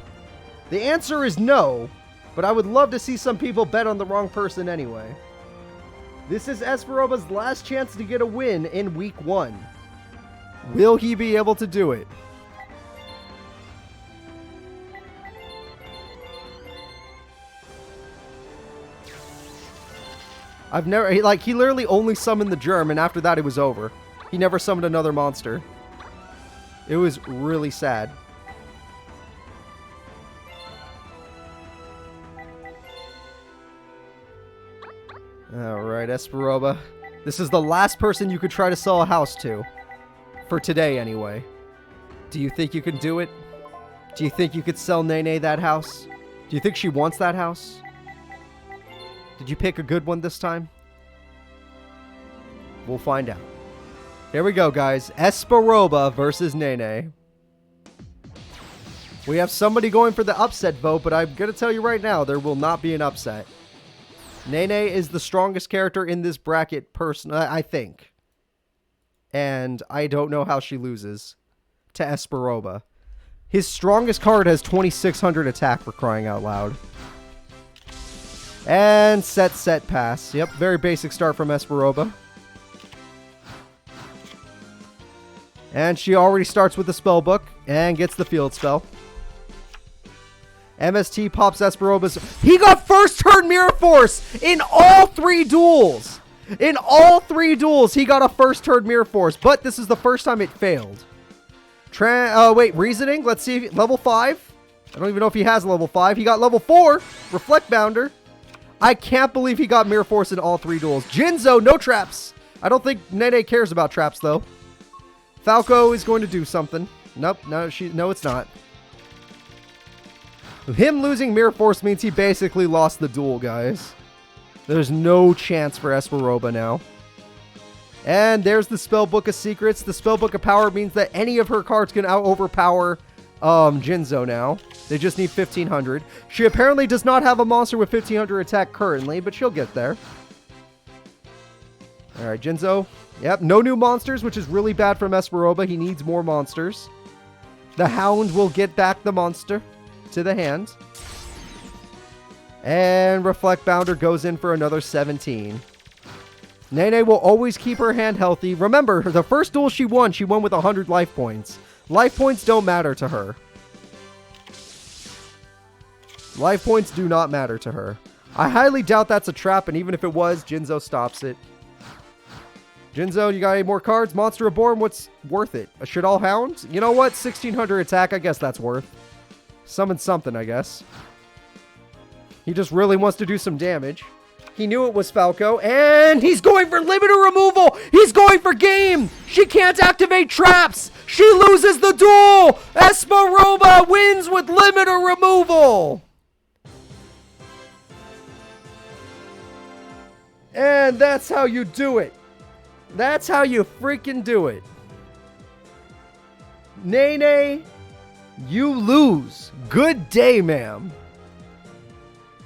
The answer is no, but I would love to see some people bet on the wrong person anyway. This is Esperoba's last chance to get a win in week 1. Will he be able to do it? I've never, he literally only summoned the germ, and after that it was over. He never summoned another monster. It was really sad. Alright, Esperoba. This is the last person you could try to sell a house to. For today, anyway. Do you think you can do it? Do you think you could sell Nene that house? Do you think she wants that house? Did you pick a good one this time? We'll find out. Here we go, guys. Esperoba versus Nene. We have somebody going for the upset vote, but I'm going to tell you right now, there will not be an upset. Nene is the strongest character in this bracket, I think. And I don't know how she loses to Esperoba. His strongest card has 2600 attack, for crying out loud. And set, pass. Yep, very basic start from Esperoba. And she already starts with the spell book and gets the field spell. MST pops Esperoba's. He got first turn Mirror Force in all 3 duels. In all 3 duels, he got a first turn Mirror Force, but this is the first time it failed. Wait, reasoning. Let's see. Level 5. I don't even know if he has level 5. He got level 4. Reflect Bounder. I can't believe he got Mirror Force in all 3 duels. Jinzo, no traps. I don't think Nene cares about traps, though. Falco is going to do something. Nope, no, it's not. Him losing Mirror Force means he basically lost the duel, guys. There's no chance for Esperoba now. And there's the Spellbook of Secrets. The Spellbook of Power means that any of her cards can overpower Jinzo now. They just need 1500. She apparently does not have a monster with 1500 attack currently, but she'll get there. Alright, Jinzo. Yep, no new monsters, which is really bad from Esperoba. He needs more monsters. The Hound will get back the monster to the hand. And Reflect Bounder goes in for another 17. Nene will always keep her hand healthy. Remember, the first duel she won with 100 life points. Life points don't matter to her. Life points do not matter to her. I highly doubt that's a trap, and even if it was, Jinzo stops it. Jinzo, you got any more cards? Monster Reborn, what's worth it? A Shadal Hound? You know what? 1600 attack, I guess that's worth. Summon something, I guess. He just really wants to do some damage. He knew it was Falco, and he's going for limiter removal! He's going for game! She can't activate traps! She loses the duel! Esperoba wins with limiter removal! And that's how you do it. That's how you freaking do it. Nene, you lose. Good day, ma'am.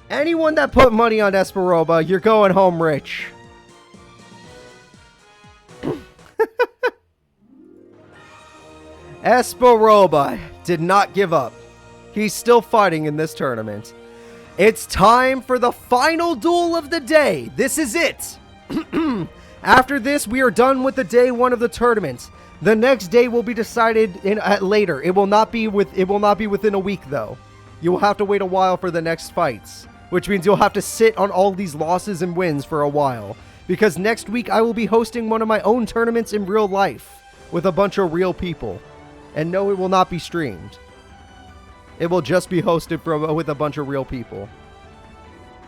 Anyone that put money on Esperoba, you're going home rich. Esperoba did not give up. He's still fighting in this tournament. It's time for the final duel of the day. This is it. After this, we are done with the day 1 of the tournament. The next day will be decided later. It will not be within a week, though. You will have to wait a while for the next fights, which means you'll have to sit on all these losses and wins for a while. Because next week, I will be hosting one of my own tournaments in real life with a bunch of real people. And no, it will not be streamed. It will just be hosted with a bunch of real people.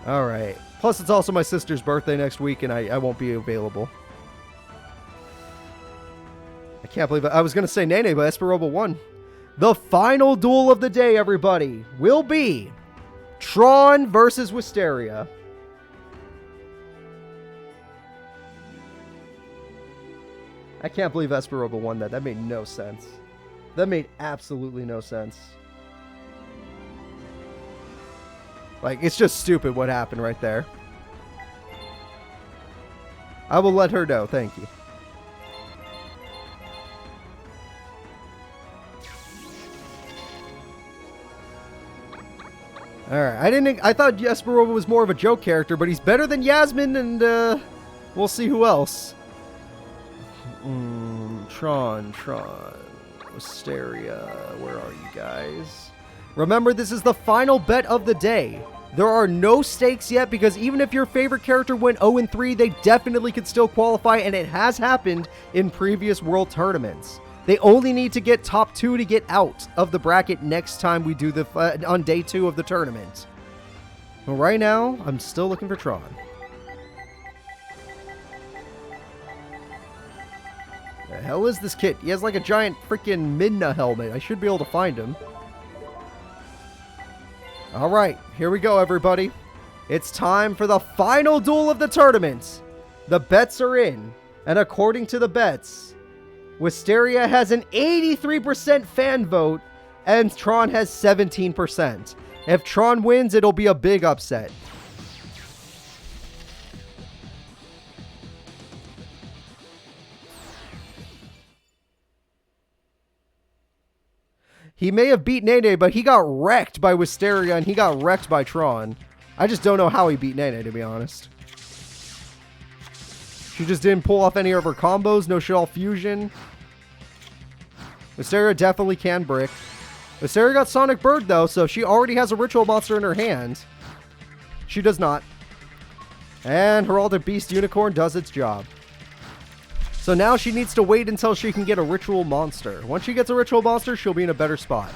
Alright. Plus, it's also my sister's birthday next week, and I won't be available. I can't believe it. I was going to say Nene, but Esperoba won. The final duel of the day, everybody, will be Tron versus Wisteria. I can't believe Esperoba won that. That made no sense. That made absolutely no sense. Like, it's just stupid what happened right there. I will let her know. Thank you. Alright, I thought Esperova was more of a joke character, but he's better than Yasmin, and we'll see who else. Tron, Wisteria, where are you guys? Remember, this is the final bet of the day. There are no stakes yet, because even if your favorite character went 0-3, they definitely could still qualify, and it has happened in previous World Tournaments. They only need to get top 2 to get out of the bracket next time we do the on day 2 of the tournament. But right now, I'm still looking for Tron. The hell is this kid? He has like a giant freaking Midna helmet. I should be able to find him. Alright, here we go, everybody. It's time for the final duel of the tournament. The bets are in. And according to the bets, Wisteria has an 83% fan vote, and Tron has 17%. If Tron wins, it'll be a big upset. He may have beat Nene, but he got wrecked by Wisteria, and he got wrecked by Tron. I just don't know how he beat Nene, to be honest. She just didn't pull off any of her combos. No shell fusion. Wisteria definitely can brick. Wisteria got Sonic Bird, though, so she already has a ritual monster in her hand. She does not. And Heraldic Beast Unicorn does its job. So now she needs to wait until she can get a ritual monster. Once she gets a ritual monster, she'll be in a better spot.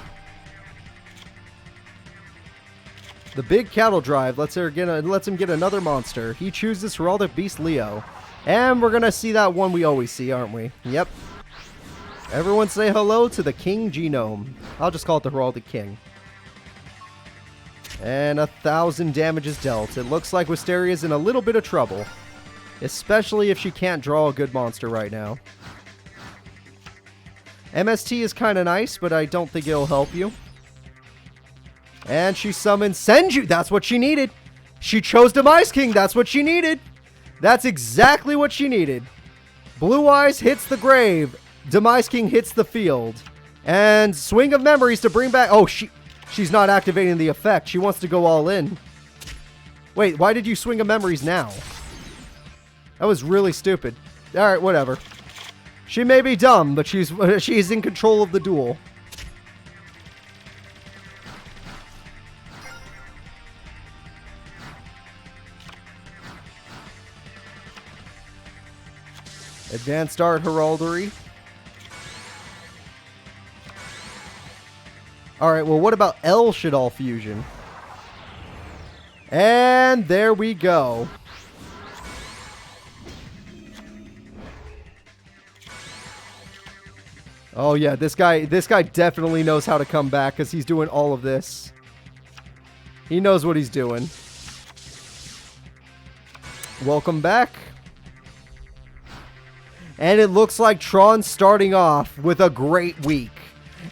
The big cattle drive lets him get another monster. He chooses Heraldic Beast Leo. And we're going to see that one we always see, aren't we? Yep. Everyone say hello to the King Genome. I'll just call it the Heraldic King. And 1,000 damage is dealt. It looks like Wisteria's in a little bit of trouble. Especially if she can't draw a good monster right now. MST is kind of nice, but I don't think it'll help you. And she summons Senju. That's what she needed. She chose Demise King. That's what she needed. That's exactly what she needed. Blue Eyes hits the grave. Demise King hits the field. And Swing of Memories to bring back... Oh, she's not activating the effect. She wants to go all in. Wait, why did you Swing of Memories now? That was really stupid. Alright, whatever. She may be dumb, but she's in control of the duel. Advanced Art Heraldry. Alright, well, what about El Shadal Fusion? And there we go. Oh yeah, this guy definitely knows how to come back because he's doing all of this. He knows what he's doing. Welcome back. And it looks like Tron's starting off with a great week.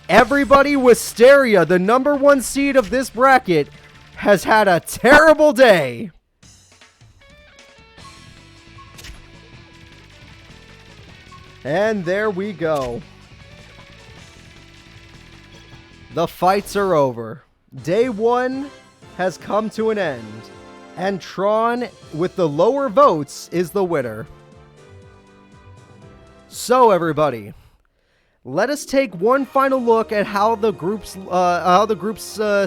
Everybody, Wisteria, the #1 seed of this bracket, has had a terrible day. And there we go. The fights are over. Day 1 has come to an end. And Tron, with the lower votes, is the winner. So, everybody, let us take one final look at how the groups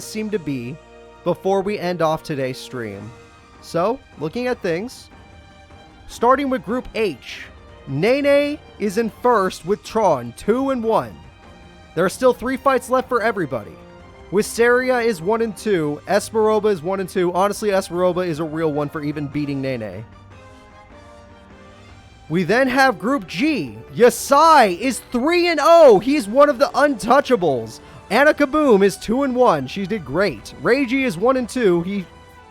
seem to be before we end off today's stream. So, looking at things, starting with Group H, Nene is in first with Tron, 2-1. There are still 3 fights left for everybody. Wisteria is 1-2. Esperoba is 1-2. Honestly, Esperoba is a real one for even beating Nene. We then have Group G. Yasai is 3-0. He's one of the untouchables. Anna Kaboom is 2-1. She did great. Reiji is 1-2. He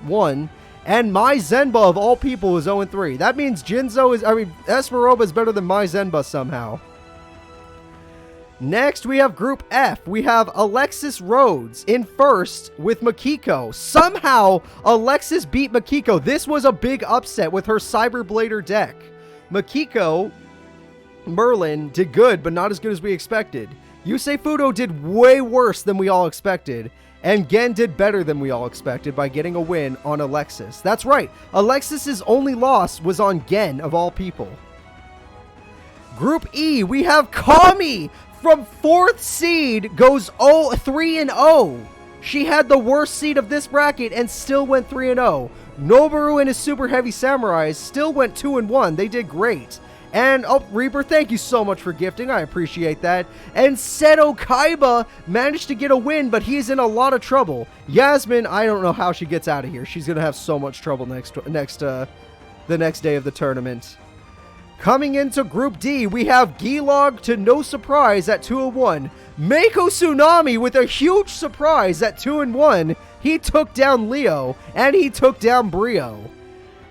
won. And Mai Zenba, of all people, is 0-3. That means Esperoba is better than Mai Zenba somehow. Next, we have Group F. We have Alexis Rhodes in first with Makiko. Somehow, Alexis beat Makiko. This was a big upset with her Cyberblader deck. Makiko, Merlin did good, but not as good as we expected. Yusei Fudo did way worse than we all expected. And Gen did better than we all expected by getting a win on Alexis. That's right. Alexis's only loss was on Gen, of all people. Group E, we have Kami from 4th seed goes 3-0. She had the worst seed of this bracket and still went 3-0. Noboru and his Super Heavy Samurais still went 2-1. They did great. And, oh, Reaper, thank you so much for gifting. I appreciate that. And Seto Kaiba managed to get a win, but he's in a lot of trouble. Yasmin, I don't know how she gets out of here. She's going to have so much trouble the next day of the tournament. Coming into Group D, we have Gilog to no surprise at 2-1. Mako Tsunami with a huge surprise at 2-1. He took down Leo, and he took down Brio.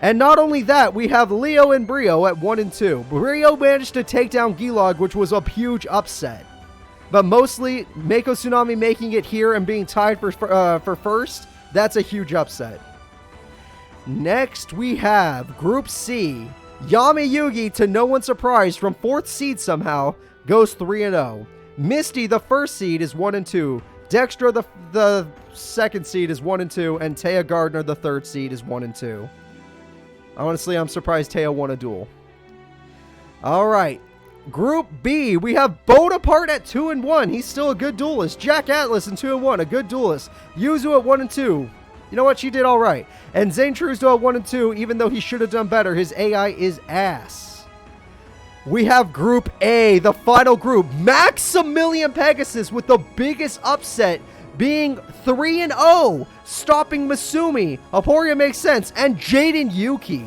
And not only that, we have Leo and Brio at 1-2. Brio managed to take down Gilog, which was a huge upset. But mostly, Mako Tsunami making it here and being tied for first, that's a huge upset. Next, we have Group C. Yami Yugi, to no one's surprise, from 4th seed somehow, goes 3-0. Misty, the 1st seed, is 1-2. Dextra, the 2nd seed, is 1-2. And Taya Gardner, the 3rd seed, is 1-2. Honestly, I'm surprised Teo won a duel. Alright. Group B, we have Bonaparte at 2-1. He's still a good duelist. Jack Atlas in 2-1, a good duelist. Yuzu at 1-2. You know what? She did alright. And Zayn Truesdale at 1-2, even though he should have done better. His AI is ass. We have Group A, the final group. Maximilian Pegasus with the biggest upset, being 3-0, stopping Misumi. Aporia makes sense. And Jaden Yuki.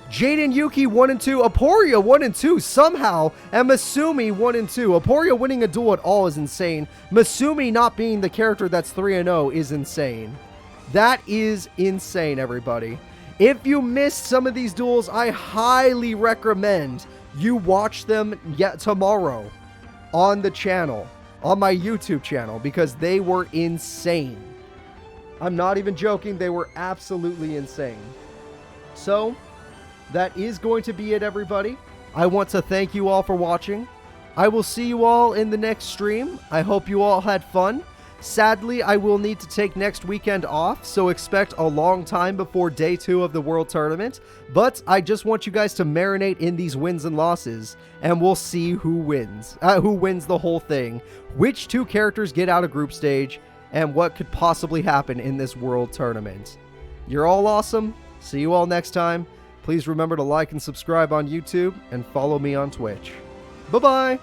Jaden Yuki 1-2. Aporia 1-2 somehow. And Misumi 1-2. Aporia winning a duel at all is insane. Misumi not being the character that's 3-0 is insane. That is insane, everybody. If you missed some of these duels, I highly recommend you watch them tomorrow on the channel. On my YouTube channel, because they were insane. I'm not even joking, they were absolutely insane. So, that is going to be it, everybody. I want to thank you all for watching. I will see you all in the next stream. I hope you all had fun. Sadly, I will need to take next weekend off, so expect a long time before day 2 of the World Tournament. But I just want you guys to marinate in these wins and losses, and we'll see who wins the whole thing, which 2 characters get out of group stage, and what could possibly happen in this World Tournament. You're all awesome. See you all next time. Please remember to like and subscribe on YouTube, and follow me on Twitch. Bye-bye!